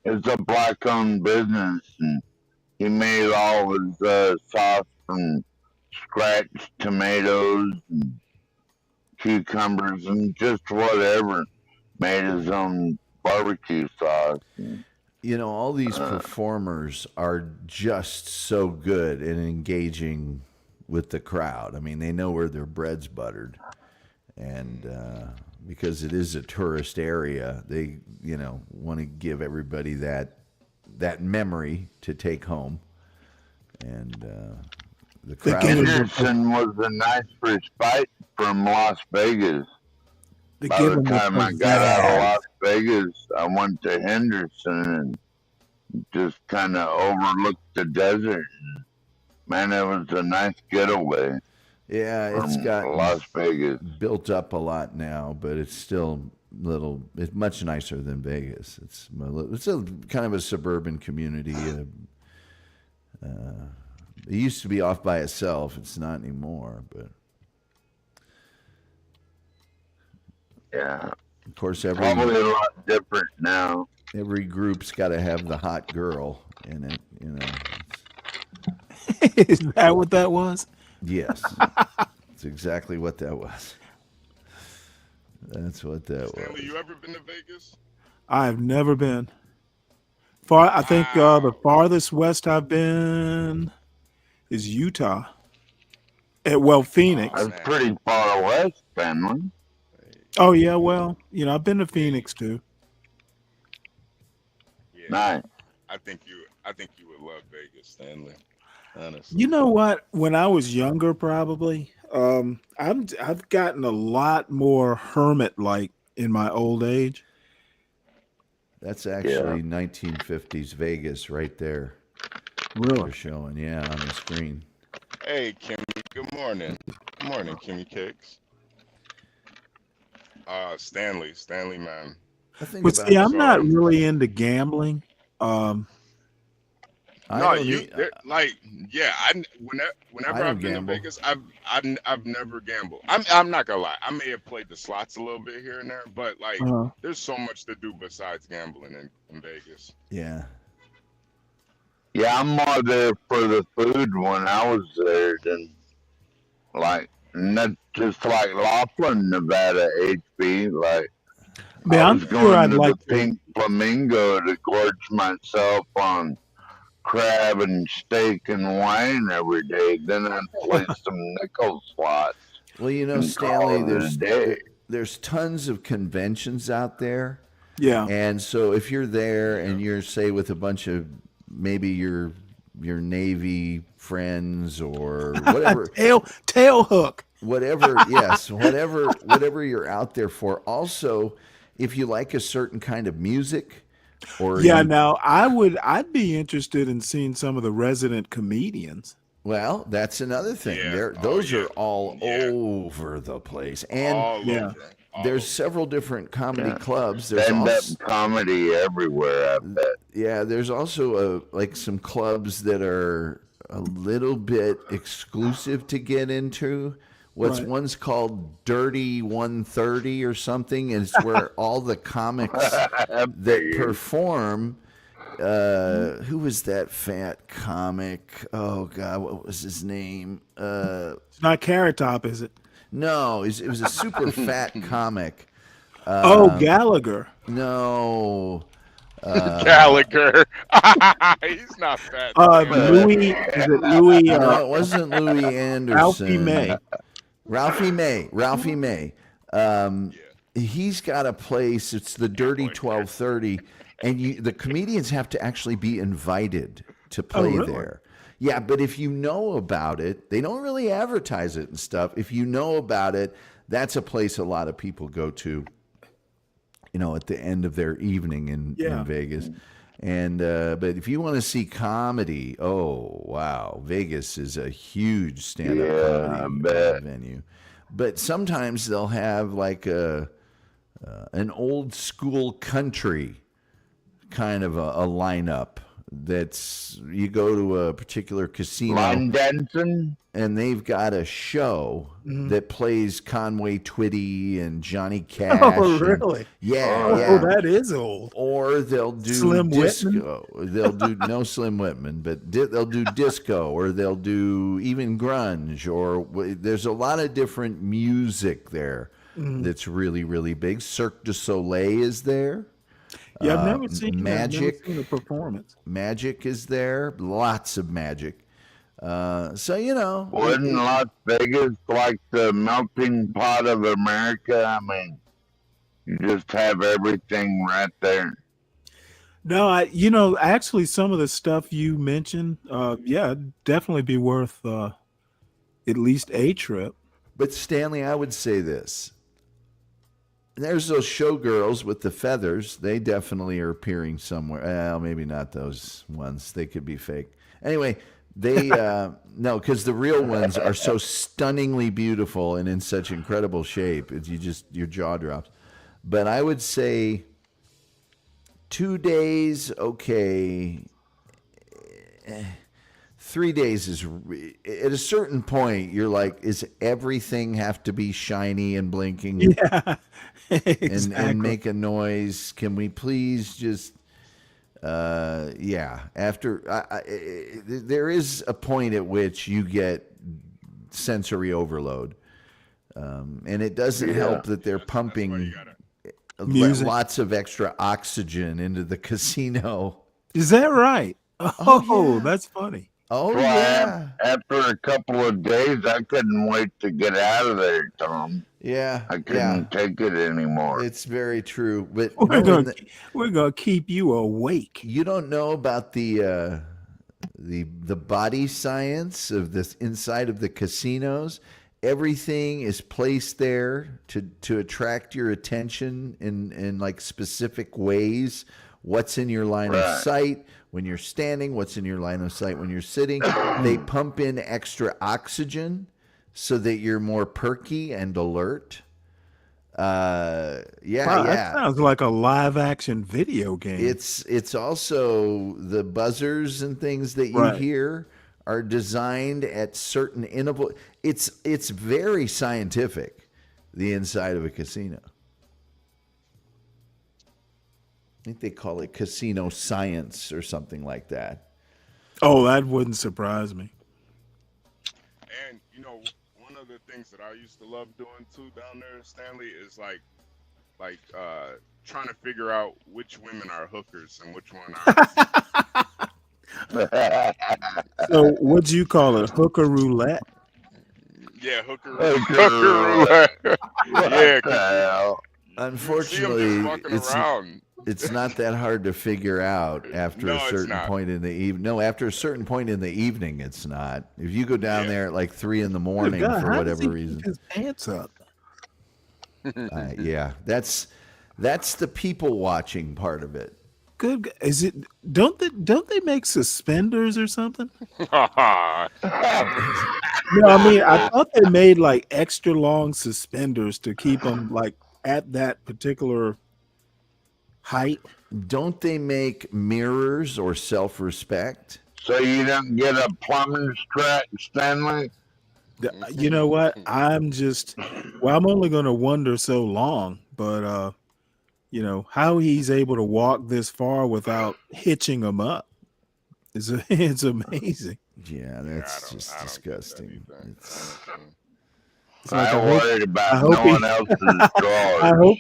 It's a black-owned business, and he made all his sauce from scratch, tomatoes and cucumbers and just whatever. Made his own barbecue sauce. You know, all these performers are just so good and engaging with the crowd. I mean, they know where their bread's buttered. And because it is a tourist area, they, you know, want to give everybody that memory to take home. And the crowd. Henderson was a nice respite from Las Vegas. By the time I got out of Las Vegas, I went to Henderson and just kind of overlooked the desert. Man, it was a nice getaway. Yeah, it's got Las Vegas built up a lot now, but it's still it's much nicer than Vegas. It's a kind of a suburban community. It used to be off by itself. It's not anymore, but yeah, of course, probably a lot different now. Every group's got to have the hot girl in it, you know. Is that what that was? Yes, that's exactly what that was. That's what that Stanley, was. you ever been to Vegas? I've never been. I think the farthest west I've been is Utah. Phoenix. That's pretty far west, Stanley. Oh yeah, well, you know, I've been to Phoenix too. Yeah. Nice. I think you would love Vegas, Stanley. Honestly. You know what? When I was younger, probably, I've gotten a lot more hermit-like in my old age. That's actually 1950s Vegas right there. Really? They're showing, yeah, on the screen. Hey, Kimmy. Good morning. Good morning, Kimmy Cakes. Stanley, man. But see, I'm not really into gambling. Whenever I've been gamble. to Vegas, I've never gambled. I'm not gonna lie. I may have played the slots a little bit here and there, but like, there's so much to do besides gambling in Vegas. Yeah. Yeah, I'm more there for the food when I was there than not just like Laughlin, Nevada, HB. Like, Man, I was I'm going sure I'd to like the Pink Flamingo to gorge myself on crab and steak and wine every day. Then I'd play some nickel slots. Well, you know, and Stanley, call it a day. there's tons of conventions out there. Yeah. And so if you're there and you're, say, with a bunch of maybe your Navy friends or whatever. tail hook. Whatever, yes, whatever you're out there for. Also, if you like a certain kind of music, or now I'd be interested in seeing some of the resident comedians. Well, that's another thing. Those are all over the place, and there's several different comedy clubs. There's stand-up comedy everywhere, I bet. Yeah, there's also like some clubs that are a little bit exclusive to get into. One's called Dirty 130 or something, and it's where all the comics that perform. Who was that fat comic? Oh God, what was his name? It's not Carrot Top, is it? No, it was a super fat comic. Gallagher. No. Gallagher. He's not fat. Louis. Is it Louis? No, it wasn't Louis Anderson. Ralphie May. Ralphie May. He's got a place. It's the Dirty 1230, and the comedians have to actually be invited to play there. Yeah, but if you know about it, they don't really advertise it and stuff. If you know about it, that's a place a lot of people go to, you know, at the end of their evening in Vegas. And but if you want to see comedy, oh wow, Vegas is a huge stand-up comedy venue. But sometimes they'll have like an old school country kind of a lineup. That's you go to a particular casino, Line dancing, and they've got a show that plays Conway Twitty and Johnny Cash. Oh, really? Yeah. That is old. Or they'll do Slim disco. They'll do no Slim Whitman, but they'll do disco, or they'll do even grunge, or there's a lot of different music there that's really, really big. Cirque du Soleil is there. Yeah, I've never seen Magic. a performance. Magic is there. Lots of magic. So you know, Wasn't Las Vegas like the melting pot of America? I mean, you just have everything right there. No, actually, some of the stuff you mentioned, yeah, it'd definitely be worth at least a trip. But Stanley, I would say this. There's those showgirls with the feathers. They definitely are appearing somewhere. Well, maybe not those ones. They could be fake. Anyway, they no, because the real ones are so stunningly beautiful and in such incredible shape. Your jaw drops. But I would say 2 days, okay. 3 days is at a certain point. You're like, is everything have to be shiny and blinking? Yeah, exactly. and make a noise? Can we please just? Yeah. After there is a point at which you get sensory overload, and it doesn't help that they're pumping Music. lots of extra oxygen into the casino. Is that right? Oh, yeah. that's funny. Oh, So yeah. After a couple of days, I couldn't wait to get out of there, Tom. Yeah. I couldn't take it anymore. It's very true. But We're gonna keep you awake. You don't know about the body science of this inside of the casinos. Everything is placed there to attract your attention in like specific ways. What's in your line of sight when you're standing? What's in your line of sight when you're sitting? They pump in extra oxygen so that you're more perky and alert. Wow, that sounds like a live action video game. It's also the buzzers and things that you hear are designed at certain interval. It's very scientific, the inside of a casino. I think they call it casino science or something like that. Oh, that wouldn't surprise me. And one of the things that I used to love doing too down there, Stanley, is like trying to figure out which women are hookers and which one are. So, what do you call it? Hooker roulette? Yeah, hooker roulette. Yeah. Unfortunately, it's not that hard to figure out after a certain point in the evening. No, after a certain point in the evening, it's not. If you go down there at like 3 a.m. for whatever reason, keep his pants up. Yeah, that's the people watching part of it. Good. Is it? Don't they make suspenders or something? No, I mean, I thought they made like extra long suspenders to keep them like at that particular height. Don't they make mirrors or self-respect? So you don't get a plumber's track, Stanley? You know what? I'm only going to wonder so long, but how he's able to walk this far without hitching him up it's amazing. Yeah, that's just disgusting. Like, I'm worried about no one else's drawers. I hope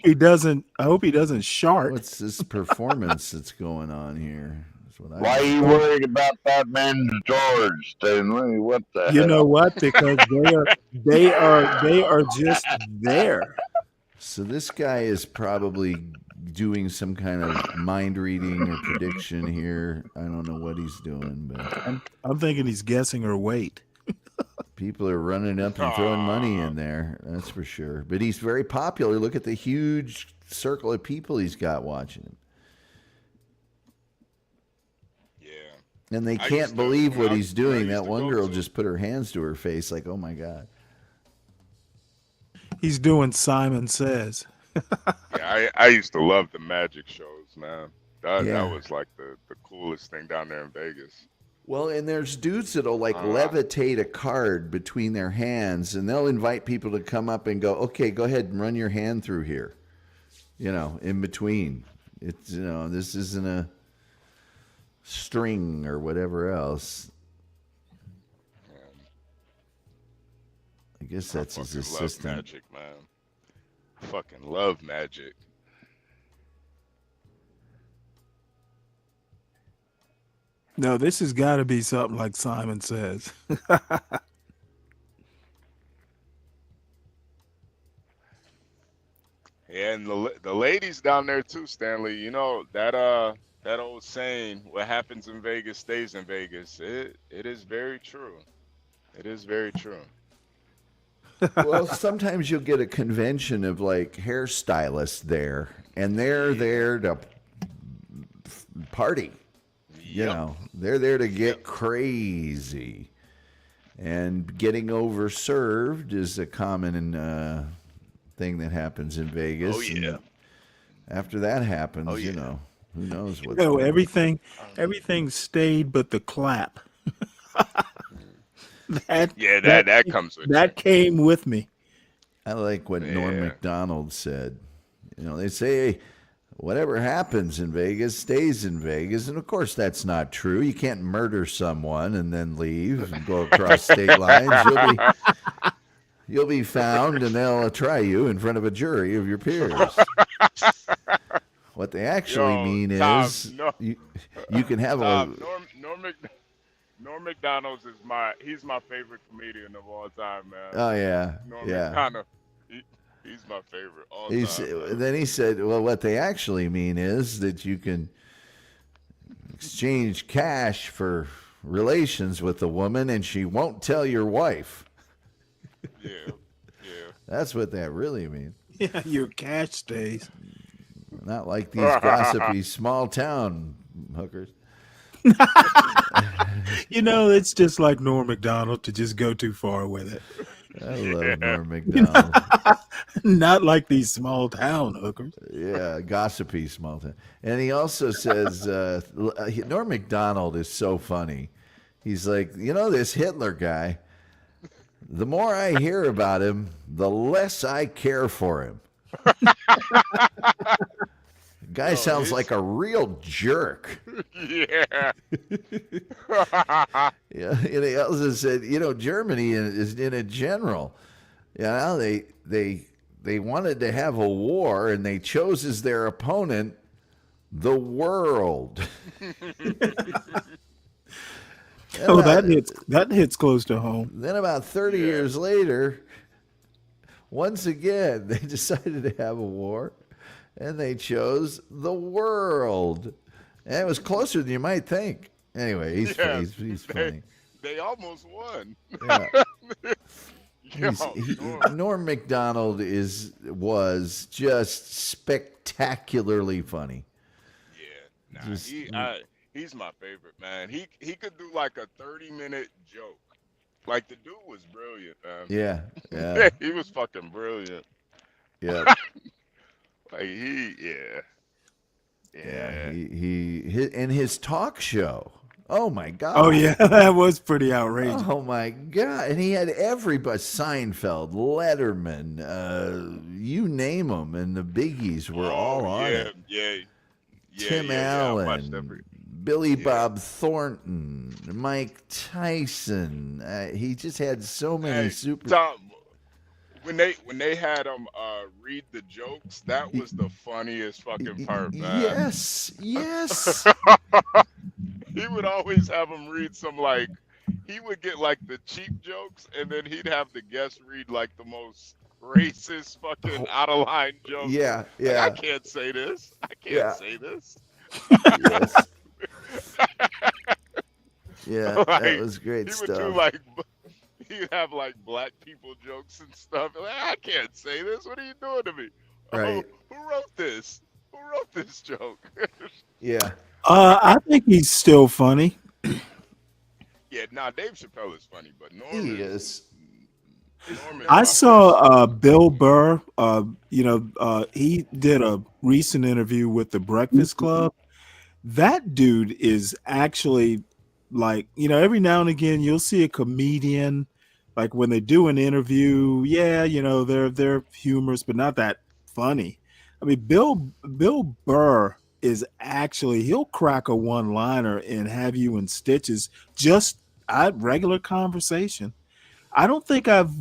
he doesn't shark. What's this performance that's going on here? Why are you worried about that man's drawers, Stanley? What the hell? You know what? Because they are just there. So this guy is probably doing some kind of mind reading or prediction here. I don't know what he's doing, but I'm thinking he's guessing her weight. People are running up and throwing money in there, that's for sure. But he's very popular. Look at the huge circle of people he's got watching him. Yeah. And they can't believe what he's doing. That one girl just put her hands to her face like, oh my God. He's doing Simon Says. Yeah, I used to love the magic shows, man. That was like the coolest thing down there in Vegas. Well, and there's dudes that'll like levitate a card between their hands, and they'll invite people to come up and go, okay, go ahead and run your hand through here, in between. It's, this isn't a string or whatever else. I guess that's his assistant. Love magic, man. I fucking love magic. No, this has got to be something like Simon Says. Yeah, and the ladies down there too, Stanley. You know that old saying, "What happens in Vegas stays in Vegas." It is very true. It is very true. Well, sometimes you'll get a convention of like hairstylists there, and they're there to party. You know, they're there to get crazy. And getting overserved is a common thing that happens in Vegas. Oh, yeah. And after that happens, you know, who knows what. No, everything stayed but the clap. that comes with that came with me. I like what Norm Macdonald said. You know, they say whatever happens in Vegas stays in Vegas, and of course that's not true. You can't murder someone and then leave and go across state lines. You'll be found, and they'll try you in front of a jury of your peers. What they actually mean is you can have Norm Macdonald's is he's my favorite comedian of all time, man. Oh yeah, Norm yeah. Macdonald, he's my favorite all time. Then he said, well, what they actually mean is that you can exchange cash for relations with a woman, and she won't tell your wife. Yeah. That's what that really means. Yeah, your cash stays. Not like these gossipy small town hookers. You know, it's just like Norm Macdonald to just go too far with it. I love Norm Macdonald. Not like these small town hookers. Yeah, gossipy small town. And he also says, Norm Macdonald is so funny. He's like, you know, this Hitler guy, the more I hear about him, the less I care for him. Guy sounds like a real jerk. Yeah. Yeah. And he also said, you know, Germany is in a general. You know, they wanted to have a war, and they chose as their opponent the world. Oh, that hits close to home. Then about 30 years later, once again, they decided to have a war, and they chose the world. And it was closer than you might think. Anyway, he's funny. They almost won. Yeah. Norm Macdonald was just spectacularly funny. He's my favorite, man. He could do like a 30-minute joke. Like, the dude was brilliant, man. Yeah. He was fucking brilliant. Yeah. Like He in his talk show. Oh my God. Oh yeah, that was pretty outrageous. Oh my God. And he had everybody, Seinfeld, Letterman, you name them, and the biggies were all on it. Tim Allen, Billy Bob Thornton, Mike Tyson. He just had so many Tom, when they had him read the jokes, that was the funniest fucking part, man. Yes. He would always have him read some, like, he would get like the cheap jokes, and then he'd have the guest read like the most racist fucking out of line jokes. Yeah. Like, I can't say this. I can't say this. Yes. Yeah, like, that was great he stuff. Would do like, he'd have like black people jokes and stuff. Like, I can't say this. What are you doing to me? Right. Oh, who wrote this? Who wrote this joke? Yeah. I think he's still funny. Yeah, Dave Chappelle is funny, but Norm is. I saw Bill Burr. He did a recent interview with the Breakfast Club. That dude is actually like, every now and again you'll see a comedian, like when they do an interview, they're humorous, but not that funny. I mean, Bill Burr is actually, he'll crack a one-liner and have you in stitches. Just regular conversation. I don't think I've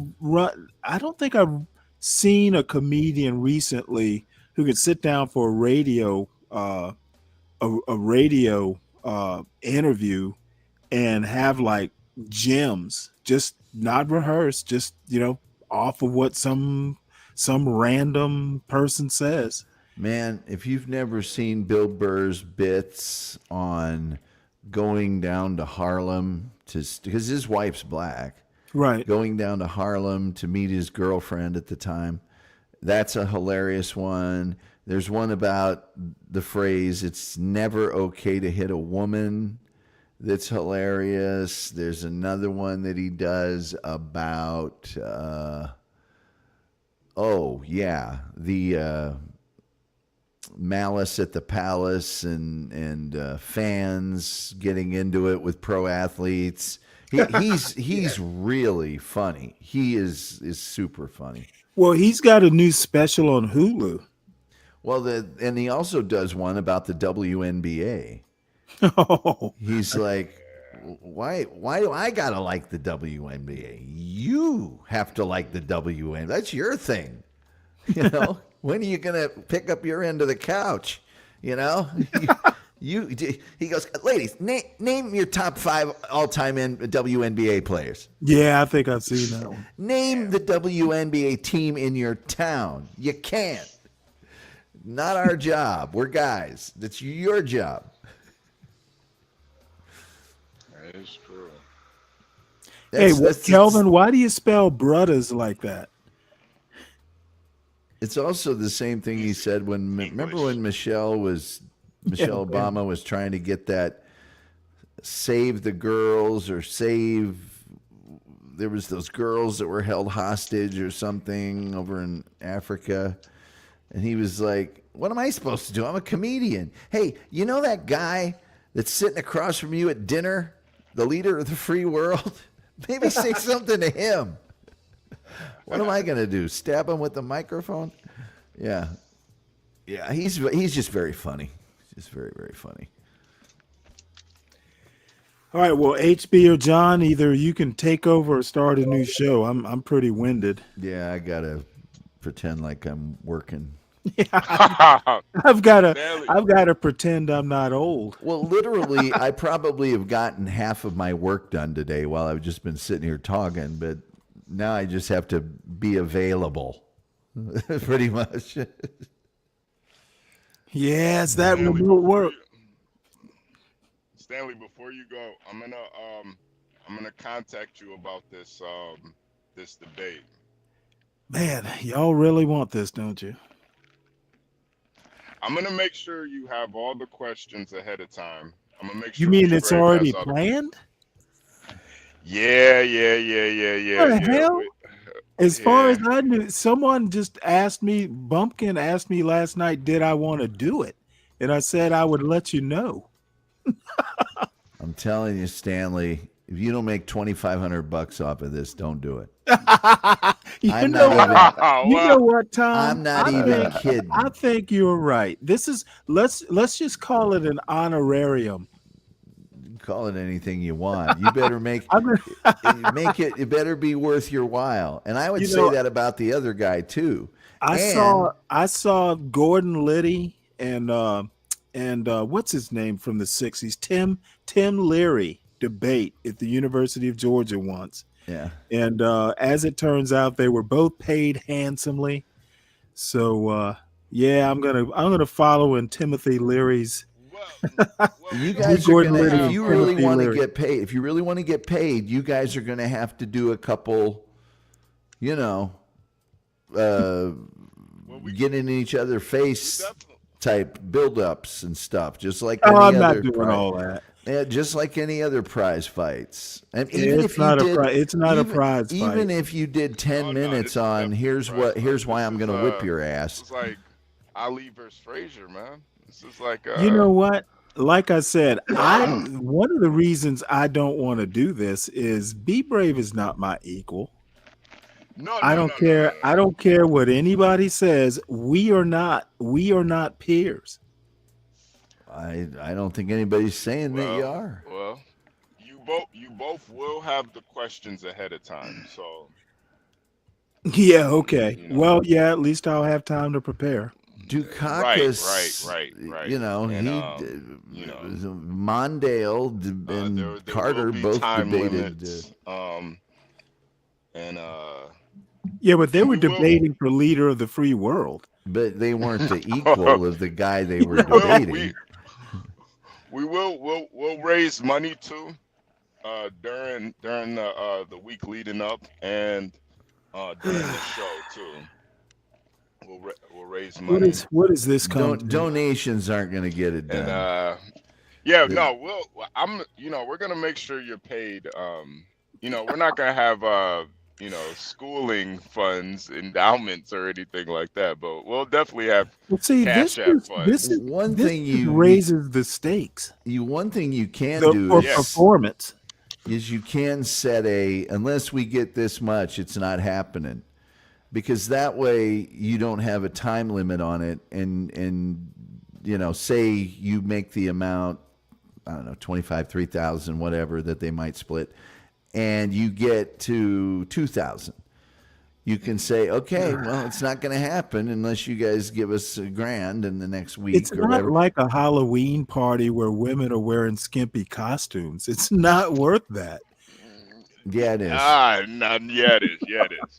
seen a comedian recently who could sit down for a radio interview and have like gems, just not rehearsed, just off of what some random person says. Man, if you've never seen Bill Burr's bits on going down to Harlem because his wife's black, right? Going down to Harlem to meet his girlfriend at the time, that's a hilarious one. There's one about the phrase "it's never okay to hit a woman." That's hilarious. There's another one that he does about the malice at the palace and fans getting into it with pro athletes. He's really funny. He is super funny. Well, he's got a new special on Hulu. Well, and he also does one about the WNBA. Oh. He's like, why do I gotta like the WNBA? You have to like the WNBA. That's your thing. When are you gonna pick up your end of the couch? He goes, ladies, name your top 5 all-time WNBA players. Yeah, I think I've seen that one. Name the WNBA team in your town. You can't. Not our job. We're guys. That's your job. That is true. Kelvin, why do you spell brothers like that? It's also the same thing he said remember when Michelle Obama was trying to get that save the girls or there was those girls that were held hostage or something over in Africa. And he was like, what am I supposed to do? I'm a comedian. Hey, you know that guy that's sitting across from you at dinner, the leader of the free world? Maybe say something to him. What am I going to do? Stab him with the microphone? Yeah. Yeah, he's just very funny. Just very, very funny. All right, well, HB or John, either you can take over or start a new show. I'm pretty winded. Yeah, I got to pretend like I'm working. I've got to pretend I'm not old. Well, literally, I probably have gotten half of my work done today while I've just been sitting here talking, but now I just have to be available, pretty much. Yeah, it's that remote work. Stanley, before you go, I'm gonna contact you about this this debate. Man, y'all really want this, don't you? I'm gonna make sure you have all the questions ahead of time. I'm gonna make sure. You mean it's already planned? Yeah. What the hell? As far as I knew, someone just Bumpkin asked me last night, did I want to do it? And I said I would let you know. I'm telling you, Stanley, if you don't make $2,500 off of this, don't do it. You know what, Tom? I'm not even kidding. I think you're right. Let's just call it an honorarium. Call it anything you want. You better make it better be worth your while. And I would say that about the other guy too. I saw Gordon Liddy and what's his name from the 60s? Tim Leary debate at the University of Georgia once. Yeah. And as it turns out, they were both paid handsomely. So I'm gonna follow in Timothy Leary's. You guys are gonna, if you really want to get paid, you guys are gonna have to do a couple, getting in each other's face type build-ups and stuff, just like I'm not doing all that. Yeah, just like any other prize fights. And it's not a prize fight. Even if you did 10 minutes on here's why I'm gonna whip your ass. It's like Ali versus Frazier, man. This is like you know what? Like I said, one of the reasons I don't want to do this is Be Brave is not my equal. I don't care. I don't care what anybody says. We are not peers. I don't think anybody's saying that you are. Well, you both will have the questions ahead of time, so. Yeah. Okay. Well, yeah. At least I'll have time to prepare. Dukakis, right. you know, And, he, Mondale and Carter will be both time debated. limits. And Yeah, but they were we will- debating for leader of the free world. But they weren't the equal of the guy they were we will debating. we'll raise money too during the week leading up and during the show too. We'll raise money. What is this come to? Donations aren't going to get it done. And we're gonna make sure you're paid. We're not gonna have schooling funds, endowments, or anything like that, but we'll definitely have cash app funds. Raises the stakes. One thing you can for do performance is you can set unless we get this much, it's not happening. Because that way you don't have a time limit on it, and say you make the amount, I don't know, 25, 3,000, whatever that they might split, and you get to 2,000. You can say, okay, well, it's not going to happen unless you guys give us $1,000 in the next week. It's not like a Halloween party where women are wearing skimpy costumes. It's not worth that. Yeah, it is. Yeah, it is.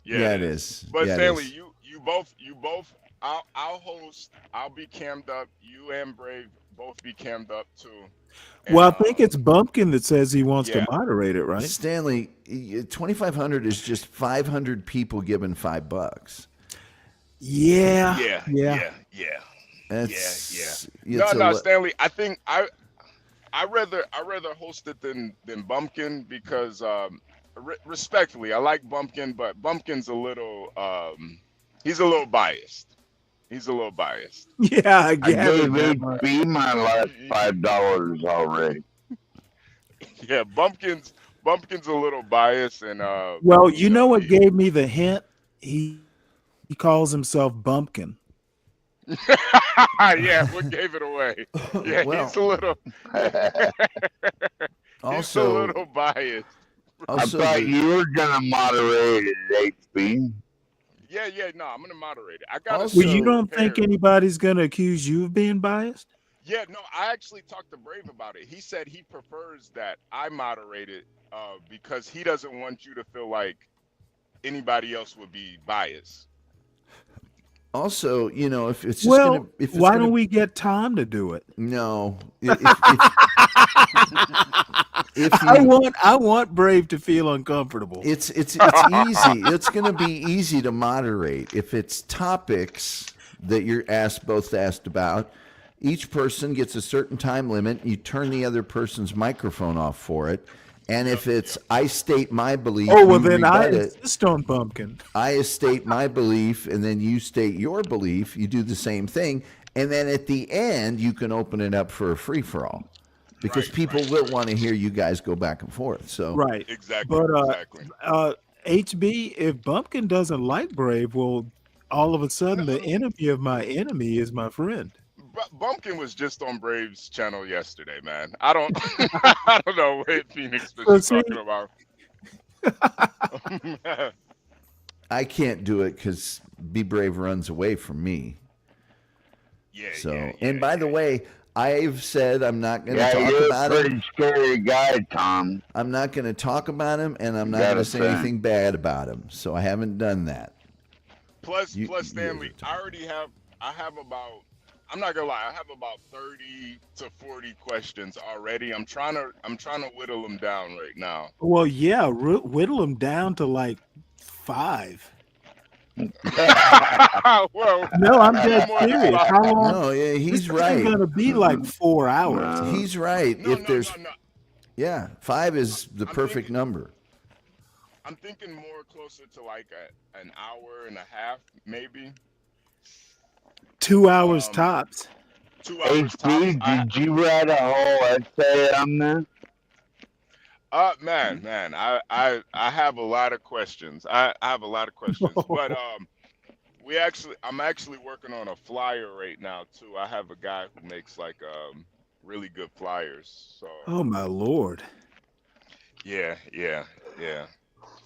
Yeah, it is. But Yeah, Stanley, it is. you both. I'll host. I'll be cammed up. You and Brave both be cammed up too. Well, I think it's Bumpkin that says he wants to moderate it, right? Stanley, 2,500 is just 500 people giving $5. Yeah. That's, No, Stanley. I think I rather host it than Bumpkin because respectfully, I like Bumpkin, but Bumpkin's a little he's a little biased. Yeah, I gave HB my last $5 already. Yeah, Bumpkin's a little biased, and well, you know what gave me the hint? He calls himself Bumpkin. Yeah, what gave it away? Yeah, he's a little he's a little biased. I thought you were gonna moderate it, HB. Yeah, no, I'm gonna moderate it. I got. Well, you don't think anybody's gonna accuse you of being biased? Yeah, no, I actually talked to Brave about it. He said he prefers that I moderate it because he doesn't want you to feel like anybody else would be biased. Also, if it's just well, gonna, if it's why gonna, don't we get Tom to do it? No. I want Brave to feel uncomfortable. It's easy. It's going to be easy to moderate if it's topics that you're both asked about. Each person gets a certain time limit. You turn the other person's microphone off for it. And if it's I state my belief, then I insist on Bumpkin. I state my belief, and then you state your belief. You do the same thing, and then at the end, you can open it up for a free for all, because people will want to hear you guys go back and forth. So right, exactly. But HB, if Bumpkin doesn't like Brave, well, all of a sudden the enemy of my enemy is my friend. Bumpkin was just on Brave's channel yesterday, man. I don't know what Phoenix was talking about. I can't do it because Be Brave runs away from me. And by the way, I've said I'm not going to talk about him. You're a pretty scary guy, Tom. I'm not going to talk about him, and I'm not going to say anything bad about him. So I haven't done that. Plus, Stanley, I have about. I'm not gonna lie. I have about 30 to 40 questions already. I'm trying to whittle them down right now. Well, yeah, whittle them down to like 5. Well, no, I'm dead serious. How long? No, yeah, he's this right. It's going to be like 4 hours. He's right. Yeah, 5 is the perfect number. I'm thinking more closer to like an hour and a half, maybe. 2 hours tops. 2 hours HB, tops. Did you write a whole essay on that? Man, I have a lot of questions. I have a lot of questions, but I'm actually working on a flyer right now too. I have a guy who makes like really good flyers. So. Oh my Lord. Yeah.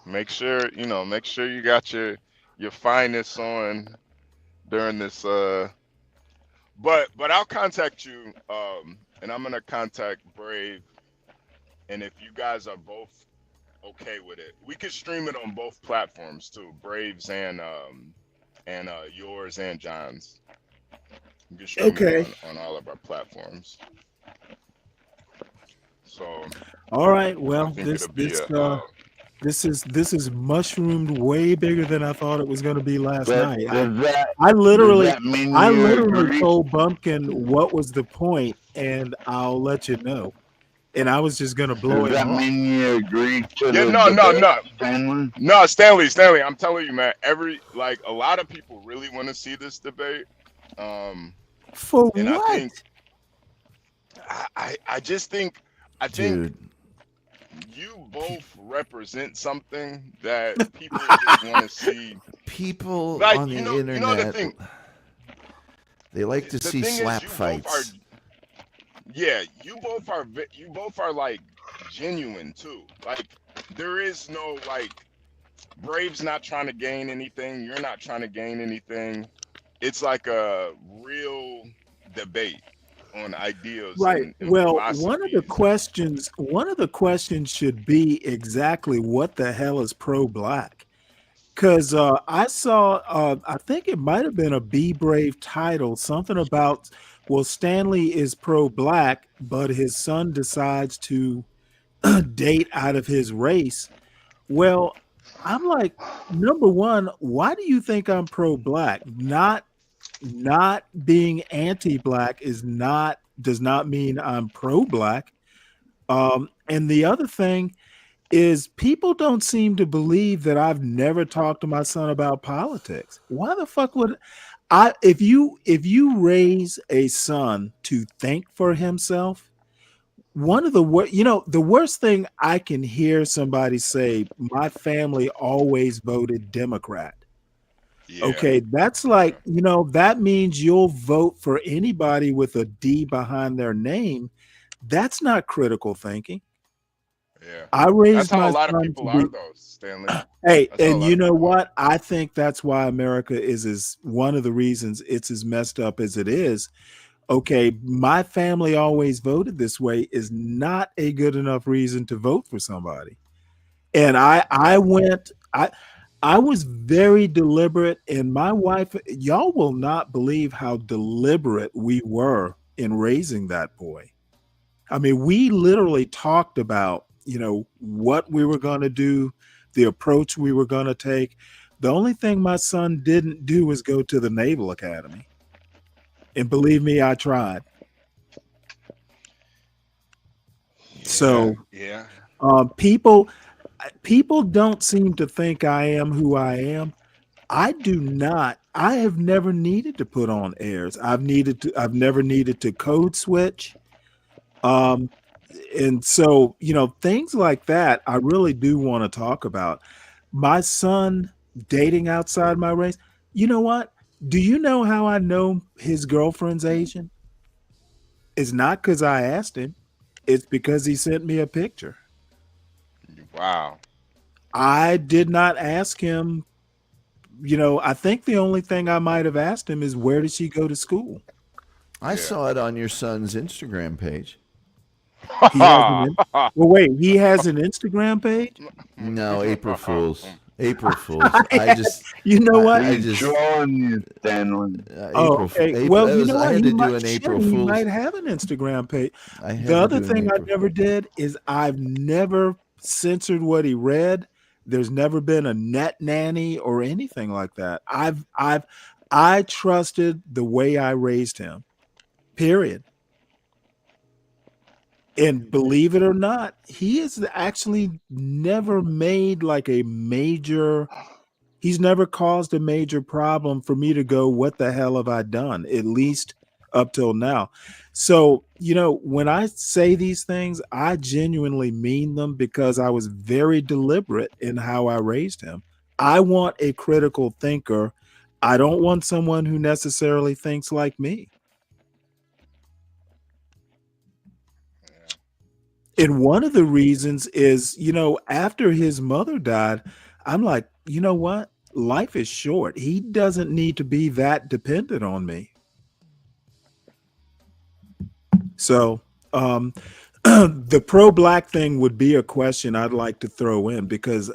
Make sure you got your finest on during this But I'll contact you, and I'm gonna contact Brave, and if you guys are both okay with it, we could stream it on both platforms too, Braves and yours and John's. You can stream Okay. it on all of our platforms. So All right. I Well, think this it'll be this a this is mushroomed way bigger than I thought it was going to be last But night. does I literally that mean I you literally agree? told Bumpkin what was the point, and I'll let you know. And I was just going to blow Does him that off. mean you agree to yeah, the no, debate, Stanley? no, Stanley. I'm telling you, man. A lot of people really want to see this debate. For And what? I think I just think Dude, you both represent something that people just want to see. people Like on the you know the internet, thing. they like to The see thing slap is, fights. you both are like genuine too. Like there is no like Brave's not trying to gain anything. You're not trying to gain anything. It's like a real debate on ideas Right. and Well, philosophy. one of the questions should be exactly what the hell is pro-black? Because I saw, I think it might have been a Be Brave title, something about, well, Stanley is pro-black, but his son decides to date out of his race. Well, I'm like, number one, why do you think I'm pro-black? Not being anti-black does not mean I'm pro-black. And the other thing is people don't seem to believe that I've never talked to my son about politics. Why the fuck would I if you raise a son to think for himself, one of the the worst thing I can hear somebody say, my family always voted Democrat. Yeah. Okay, that's like, that means you'll vote for anybody with a D behind their name. That's not critical thinking. Yeah. I That's raised how my a lot of son people to are be. though, Stanley. Hey, That's how a and lot you of know people are. what? I think that's why America is as one of the reasons it's as messed up as it is. Okay, my family always voted this way is not a good enough reason to vote for somebody. And I was very deliberate, and my wife, y'all will not believe how deliberate we were in raising that boy. I mean, we literally talked about, what we were going to do, the approach we were going to take. The only thing my son didn't do was go to the Naval Academy. And believe me, I tried. So, Yeah. people don't seem to think I am who I am. I do not. I have never needed to put on airs. I've never needed to code switch. And so, things like that, I really do want to talk about. My son dating outside my race. You know what? Do you know how I know his girlfriend's Asian? It's not because I asked him. It's because he sent me a picture. Wow. I did not ask him. I think the only thing I might have asked him is, where did she go to school? I saw it on your son's Instagram page. He has wait, he has an Instagram page? No, April Fools. April Fools. I just, you know what? I just, Stanley. Okay. Well, you know what? I had He to do might, an April he Fools. might have an Instagram page. I had The to other do an thing I April never did is I've never censored what he read. There's never been a net nanny or anything like that. I trusted the way I raised him. Period. And believe it or not, he has actually never made like he's never caused a major problem for me to go, what the hell have I done? At least up till now. So, when I say these things, I genuinely mean them because I was very deliberate in how I raised him. I want a critical thinker. I don't want someone who necessarily thinks like me. And one of the reasons is, after his mother died, I'm like, you know what? Life is short. He doesn't need to be that dependent on me. So the pro-black thing would be a question I'd like to throw in because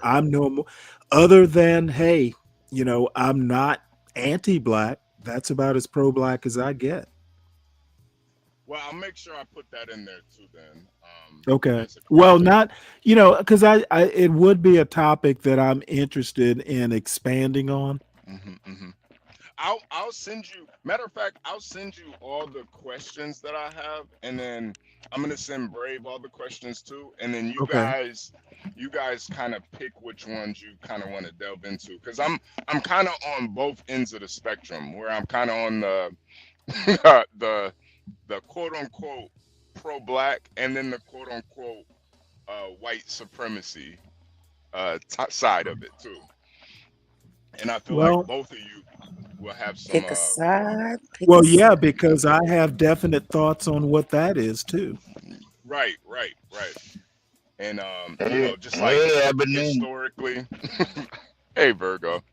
I'm no more other than hey, I'm not anti-black. That's about as pro-black as I get. Well, I'll make sure I put that in there too. Then. Okay. Well, not because I it would be a topic that I'm interested in expanding on. I'll send you. Matter of fact, I'll send you all the questions that I have, and then I'm gonna send Brave all the questions too, and then you Okay. guys kind of pick which ones you kind of want to delve into, because I'm kind of on both ends of the spectrum, where I'm kind of on the the quote unquote pro-black, and then the quote unquote white supremacy side of it too. And I feel like Well, both of you will have some. Pick a side. Pick well, a yeah, side. because I have definite thoughts on what that is too. Right. And just like Hey, Ebony. historically. Hey, Virgo.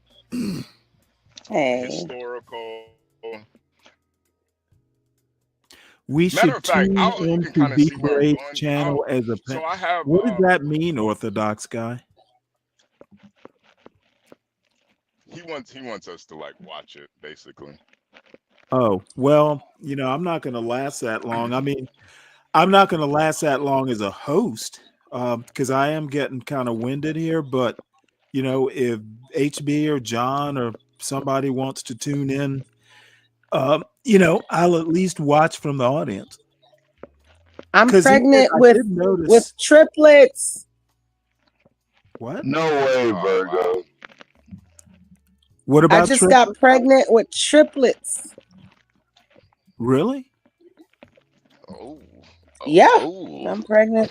Hey. Historical. We Matter should of fact, tune you can into kind of see where I'm B-Brave's going. channel as a So I have. What does that mean, Orthodox guy? He wants us to like watch it, basically. Oh, well, I'm not going to last that long. I mean, I'm not going to last that long as a host because I am getting kind of winded here. But, if HB or John or somebody wants to tune in, I'll at least watch from the audience. I'm 'Cause pregnant I with did notice- with triplets. What? No way, Virgo. What about I just triplets? got pregnant with triplets. Really? Yeah, I'm pregnant.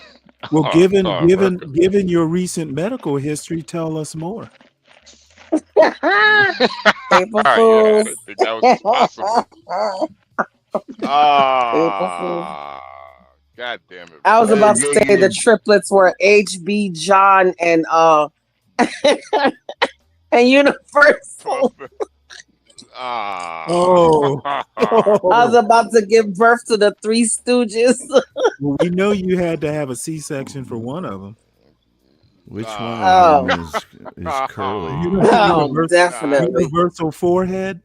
Well, given your recent medical history, tell us more. April I Fools. didn't think that was possible. God damn it. I was Virgo. about to say the triplets were HB, John, and and Universal. Oh. I was about to give birth to the Three Stooges. Well, we know you had to have a C-section for one of them. Which one of them is curly? Oh, definitely. Universal forehead?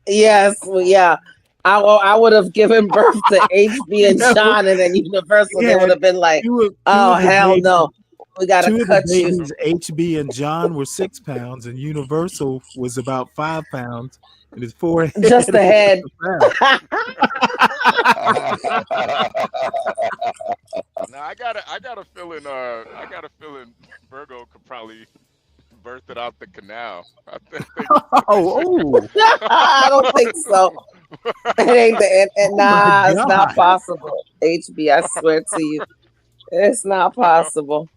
Yes, well, yeah. I would have given birth to HB and John, and then Universal. They would have been like, "Oh hell no, we gotta two cut of the you." babies, HB and John, were 6 pounds, and Universal was about 5 pounds, and his forehead. Just the head. Now I got a feeling Virgo could probably birth it out the canal. I don't think so. It ain't nah, it's not possible. HB, I swear to you, it's not possible.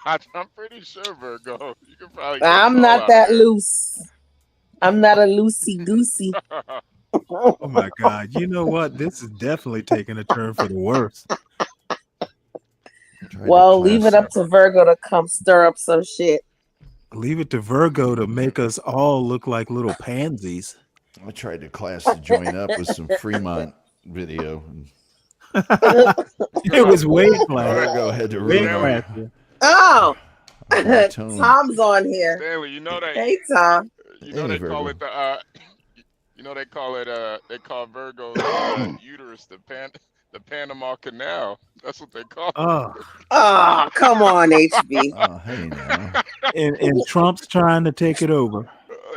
I'm pretty sure, Virgo. You can probably. I'm not that loose. I'm not a loosey goosey. Oh my God! You know what? This is definitely taking a turn for the worse. Well, leave it up to Virgo to come stir up some shit. Leave it to Virgo to make us all look like little pansies. I tried to class the joint up with some Fremont video. It was way class. Virgo had to ruin our Oh, tone. Tom's on here. Stanley, you know that. Hey, Tom. You know Hey, they call Virgo. it they call Virgo's uterus the Panama Canal. That's what they call it. Oh, come on, HB. Oh, hey now. And Trump's trying to take it over.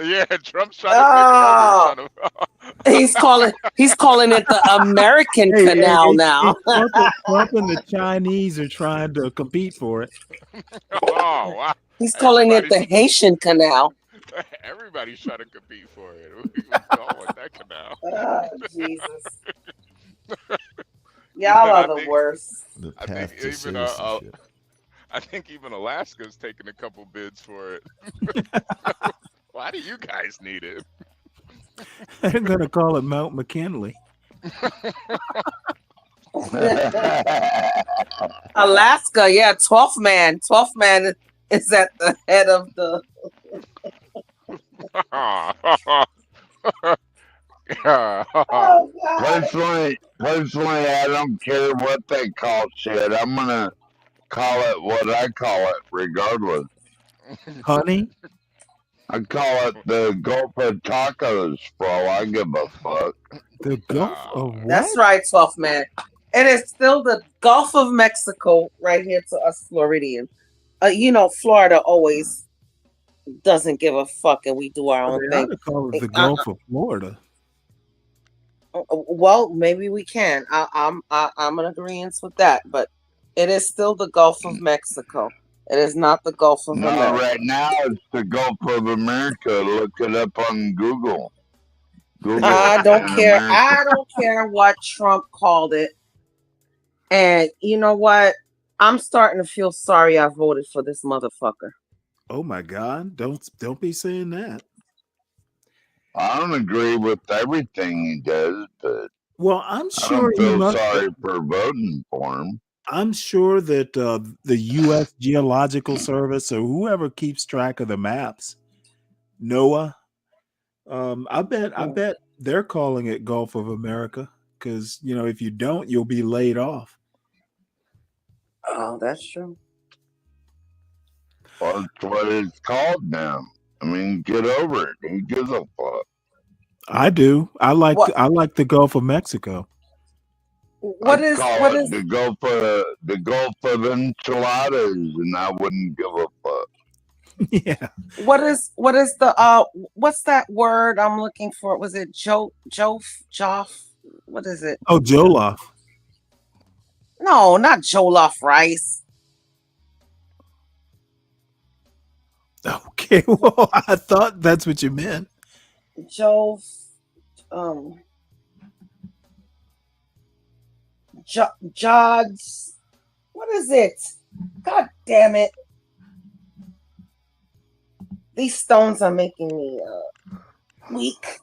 Yeah, Trump's trying to take it over. He's calling it the American Canal now. Trump and the Chinese are trying to compete for it. Oh, wow. He's calling it the Haitian Canal. Everybody's trying to compete for it. We don't want that canal. Oh, Jesus. Y'all are the worst. The I path think to even citizenship. I think even Alaska's taking a couple bids for it. Why do you guys need it? They're gonna call it Mount McKinley. Alaska, yeah, 12th man. 12th man is at the head of the. Personally, Personally, I don't care what they call shit. I'm gonna call it what I call it, regardless. Honey? I call it the Gulf of Tacos for all I give a fuck. The Gulf of what? That's right, tough man. It is still the Gulf of Mexico right here to us Floridians. Florida always doesn't give a fuck, and we do our own They ought thing. to call it the Gulf of Florida. Well, maybe we can. I'm in agreement with that, but it is still the Gulf of Mexico. It is not the Gulf of No, America. right now it's the Gulf of America. Look it up on Google. I don't and care. America. I don't care what Trump called it. And you know what? I'm starting to feel sorry I voted for this motherfucker. Oh my God! Don't be saying that. I don't agree with everything he does, but Well, I'm I sure don't he feel must. sorry for voting for him. I'm sure that the U.S. Geological Service or whoever keeps track of the maps, NOAA, I bet they're calling it Gulf of America because if you don't, you'll be laid off. Oh, that's true. Well, that's what it's called now. I mean, get over it. Who gives a fuck? I do. I like the Gulf of Mexico. What is the Gulf of enchiladas, and I wouldn't give a fuck. Yeah. What is the what's that word I'm looking for? Was it Joff? What is it? Oh, Jollof. No, not Jollof rice. Okay, well, I thought that's what you meant. Jods. What is it? God damn it! These stones are making me weak.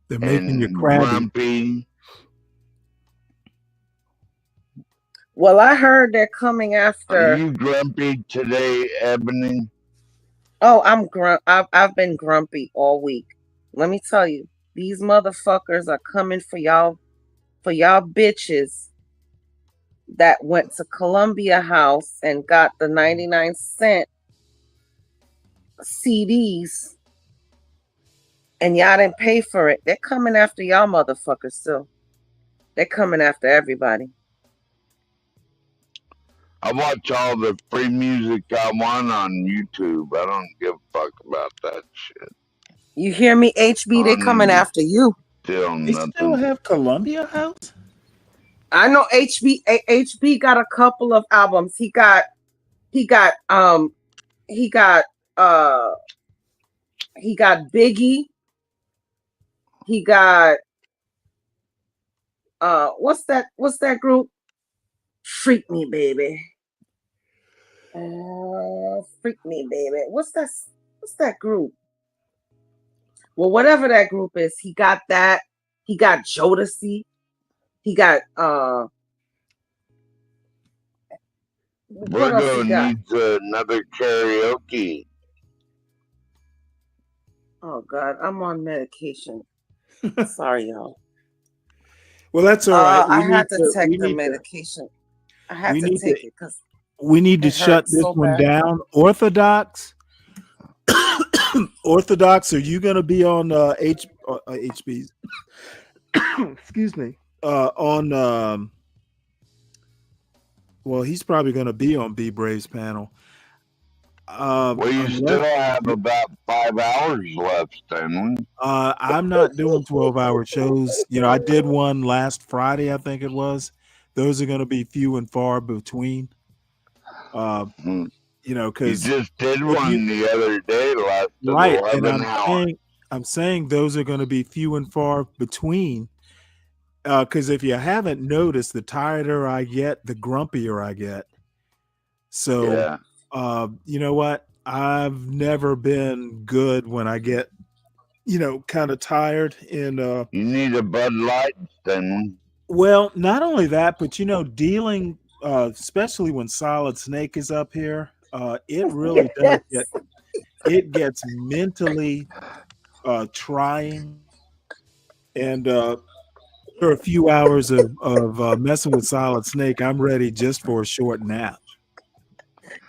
They're making you crabby. Grumpy. Well, I heard they're coming after. Are you grumpy today, Ebony? Oh, I've been grumpy all week. Let me tell you, these motherfuckers are coming for y'all bitches that went to Columbia House and got the 99-cent CDs and y'all didn't pay for it. They're coming after y'all motherfuckers too. They're coming after everybody. I watch all the free music I want on YouTube. I don't give a fuck about that shit. You hear me, HB? They coming after you. Still They still have Columbia House? I know HB got a couple of albums. He got Biggie. He got what's that group? Freak Me Baby. Freak Me Baby. What's that group? Well, whatever that group is, he got that. He got Jodeci. He got what else Virgo he got? needs another karaoke. Oh God, I'm on medication. Sorry, y'all. Well, that's all right. I had to take the medication. I had to take it because we need to shut this one down. Orthodox, are you going to be on HB's? Excuse me. On well, he's probably going to be on B Brave's panel. Well, you still have about 5 hours left, Stanley. I'm not doing 12-hour shows. I did one last Friday, I think it was. Those are going to be few and far between. Because you just did one the other day, lasted right, 11 hours. I'm saying those are going to be few and far between. Because if you haven't noticed, the tireder I get, the grumpier I get. So. Yeah. You know what? I've never been good when I get, kind of tired. And you need a Bud Light, then. Well, not only that, but dealing, especially when Solid Snake is up here, it really does gets mentally trying. And After a few hours of messing with Solid Snake, I'm ready just for a short nap.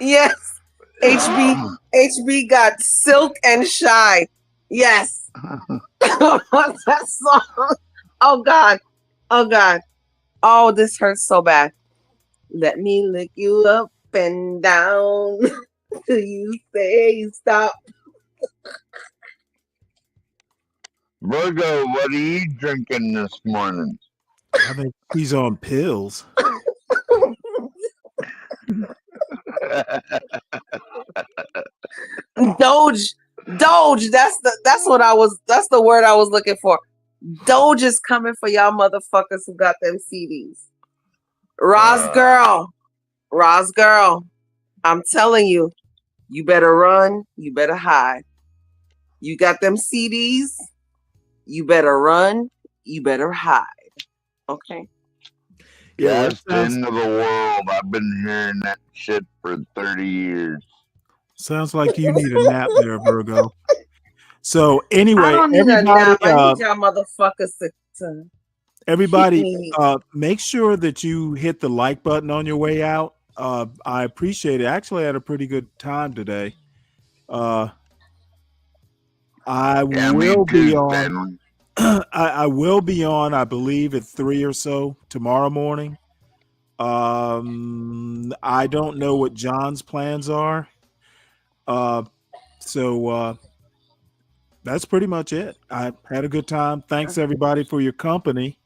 Yes. HB got Silk and Shy. Yes. What's that song? Oh God. Oh God. Oh, this hurts so bad. Let me lick you up and down till you say stop. Virgo, what are you drinking this morning? I think he's on pills. Doge. That's the word I was looking for. Doge is coming for y'all motherfuckers who got them CDs. Roz girl, I'm telling you, you better run, you better hide. You got them CDs, you better run, you better hide. Okay. Yeah, That's the end of the world. I've been hearing that shit for 30 years. Sounds like you need a nap there, Virgo. So anyway, I don't need a nap. I need y'all motherfuckers to everybody, keep me. make sure that you hit the like button on your way out. I appreciate it. Actually, I had a pretty good time today. I will be on. I will be on, I believe, at 3 or so tomorrow morning. I don't know what John's plans are. So that's pretty much it. I had a good time. Thanks everybody for your company.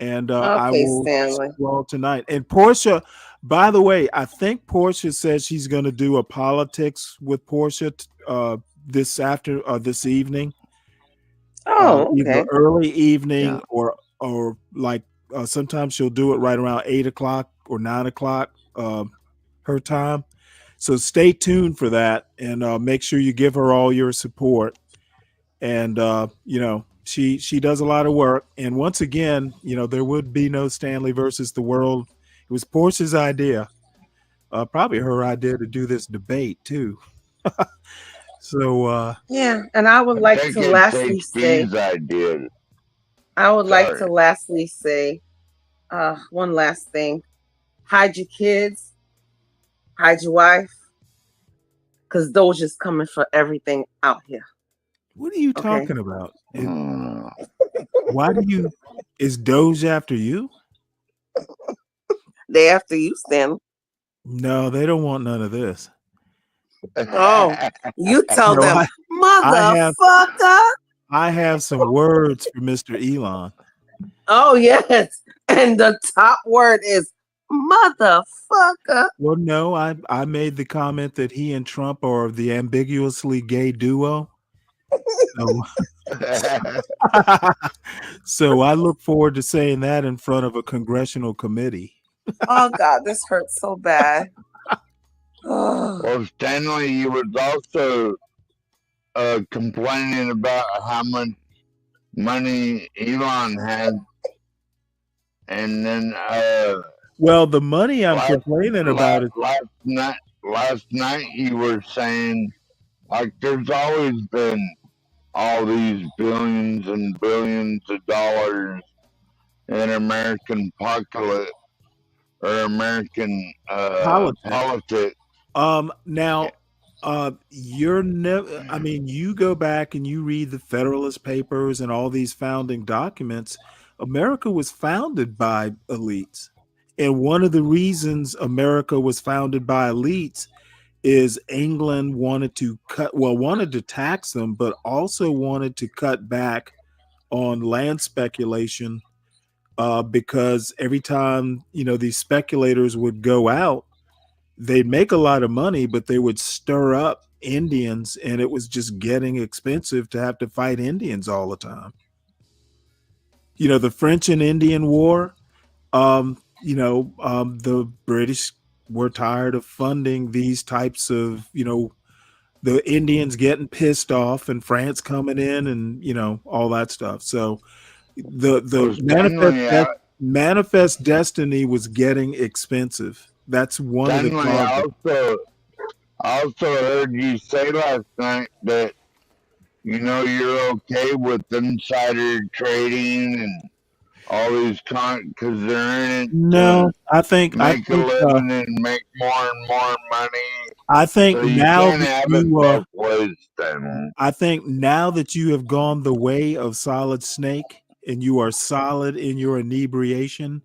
And I Okay, will Stanley. see you all tonight. And Portia, by the way, I think Portia says she's going to do a politics with Portia this evening. Oh, Either okay. early evening or like sometimes she'll do it right around 8 o'clock or 9 o'clock her time. So stay tuned for that, and make sure you give her all your support. And she does a lot of work. And once again, there would be no Stanley versus the world. It was Portia's idea, probably her idea to do this debate too. So yeah, and I would like to lastly say, idea. I would like to lastly say, one last thing: hide your kids, hide your wife, because those just coming for everything out here. What are you talking about? Why is Doge after you? They after you, Stanley. No, they don't want none of this. Oh, you tell them, I motherfucker. have some words for Mr. Elon. Oh, yes. And the top word is motherfucker. Well, no, I made the comment that he and Trump are the ambiguously gay duo. So I look forward to saying that in front of a congressional committee. Oh, God, this hurts so bad. Well, Stanley, you was also complaining about how much money Elon had, and then well, the money I'm complaining about is last night you were saying like there's always been all these billions and billions of dollars in American pocket or American politics. Now, I mean, you go back and you read the Federalist Papers and all these founding documents. America was founded by elites. And one of the reasons America was founded by elites is England wanted to tax them, but also wanted to cut back on land speculation because every time, these speculators would go out, they'd make a lot of money, but they would stir up Indians, and it was just getting expensive to have to fight Indians all the time. The French and Indian War, the British were tired of funding these types of, the Indians getting pissed off and France coming in and, all that stuff. So the manifest destiny was getting expensive. That's one of the problems. I also heard you say last night that you're okay with insider trading and All these because they're in it No, I think make a living and make more and more money. I think So you now can't that have you it are, both ways, Stanley. I think now that you have gone the way of Solid Snake and you are solid in your inebriation,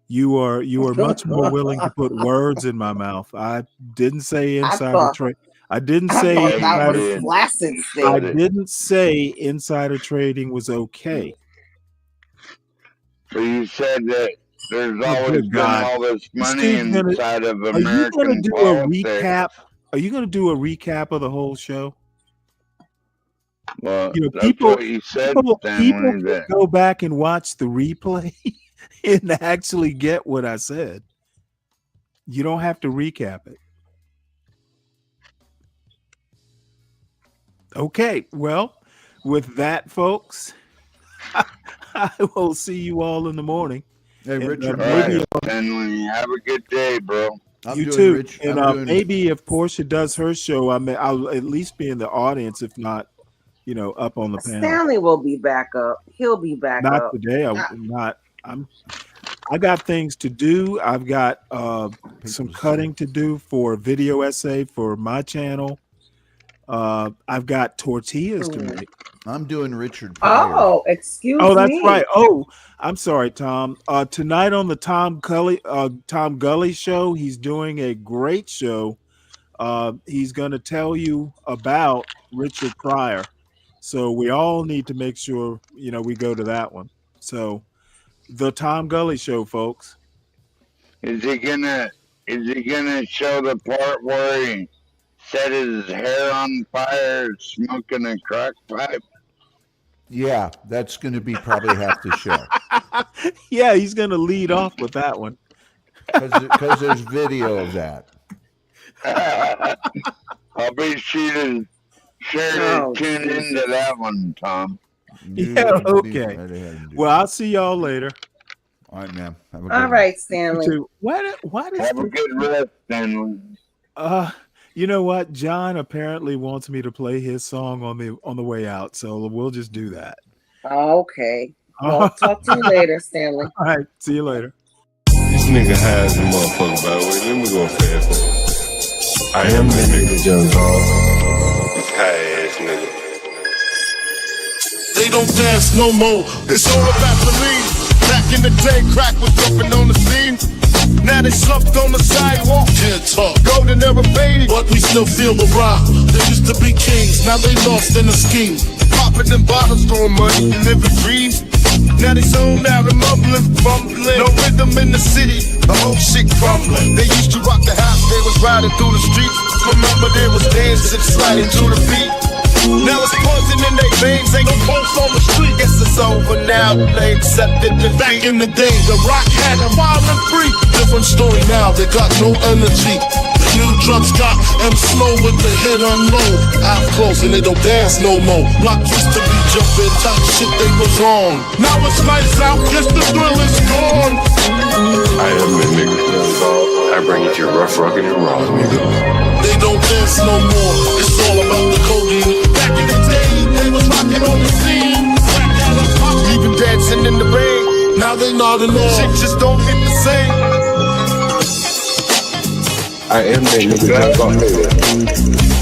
you are much more willing to put words in my mouth. I didn't say insider trade. I didn't say that was insider. flaccid I state. didn't say insider trading was okay. So you said that there's always Good been God. all this This money dude's gonna- inside of Are you going to American do politics. a recap? Are you going to do a recap of the whole show? Well, You know, that's people, what you said, people Stanley. can That go back and watch the replay and actually get what I said. You don't have to recap it. Okay, well, with that, folks, I will see you all in the morning. Hey, And, Richard, maybe Stanley, have a good day, bro. you too. And maybe if Portia does her show, I'll at least be in the audience, if not, up on the panel. Stanley will be back up. He'll be back Not up. today. I got things to do. I've got some cutting to do for video essay for my channel. I've got tortillas to make. I'm doing Richard Pryor. Oh, excuse me. Oh, that's right. Oh, I'm sorry, Tom. Tonight on the Tom Gully show, he's doing a great show. He's going to tell you about Richard Pryor. So we all need to make sure, we go to that one. So the Tom Gully show, folks. Is he gonna show the part where he set his hair on fire smoking a crack pipe? Yeah, that's going to be probably half the show. Yeah, he's going to lead off with that one. Because there's video of that. I'll be sure to tune into that one, Tom. Yeah, okay. Well, I'll see y'all later. All right, man. Have a good All right, Stanley. Why does Have a good rest, Stanley. You know what? John apparently wants me to play his song on the way out, so we'll just do that. Okay. Well, talk to you later, Stanley. All right. See you later. This nigga high as a motherfucker, by the way. Let me go fast forward. I am the nigga, John Paul. High ass nigga. They don't dance no more. It's all about the lean. Back in the day, crack was jumping on the scene. Now they slumped on the sidewalk. Can't talk. Golden era faded, but we still feel the rock. They used to be kings, now they lost in the scheme. Popping them bottles, throwing money, and living dreams. Now they zoned out and mumbling, fumbling. No rhythm in the city, the whole shit crumbling. They used to rock the house, they was riding through the streets. Remember there was dancing, sliding to the beat. Now it's poison in their veins, ain't no pulse on the street. Guess it's over now, they accepted the back in the day, the rock had them wild and free. Different story now, they got no energy. The new drugs got them slow with the hit unload. Eye closed and they don't dance no more. Rock used to be jumping, top shit they was on. Now it's lights out, guess the thrill is gone. I am the nigga, John Paul. I bring it to you rough, rugged, and raw, nigga. They don't dance no more, it's all about the codeine. Back in the day, they was rocking on the scene. Even dancing in the rain, now they nodding off. Shit just don't hit the same. I am that nigga, John Paul.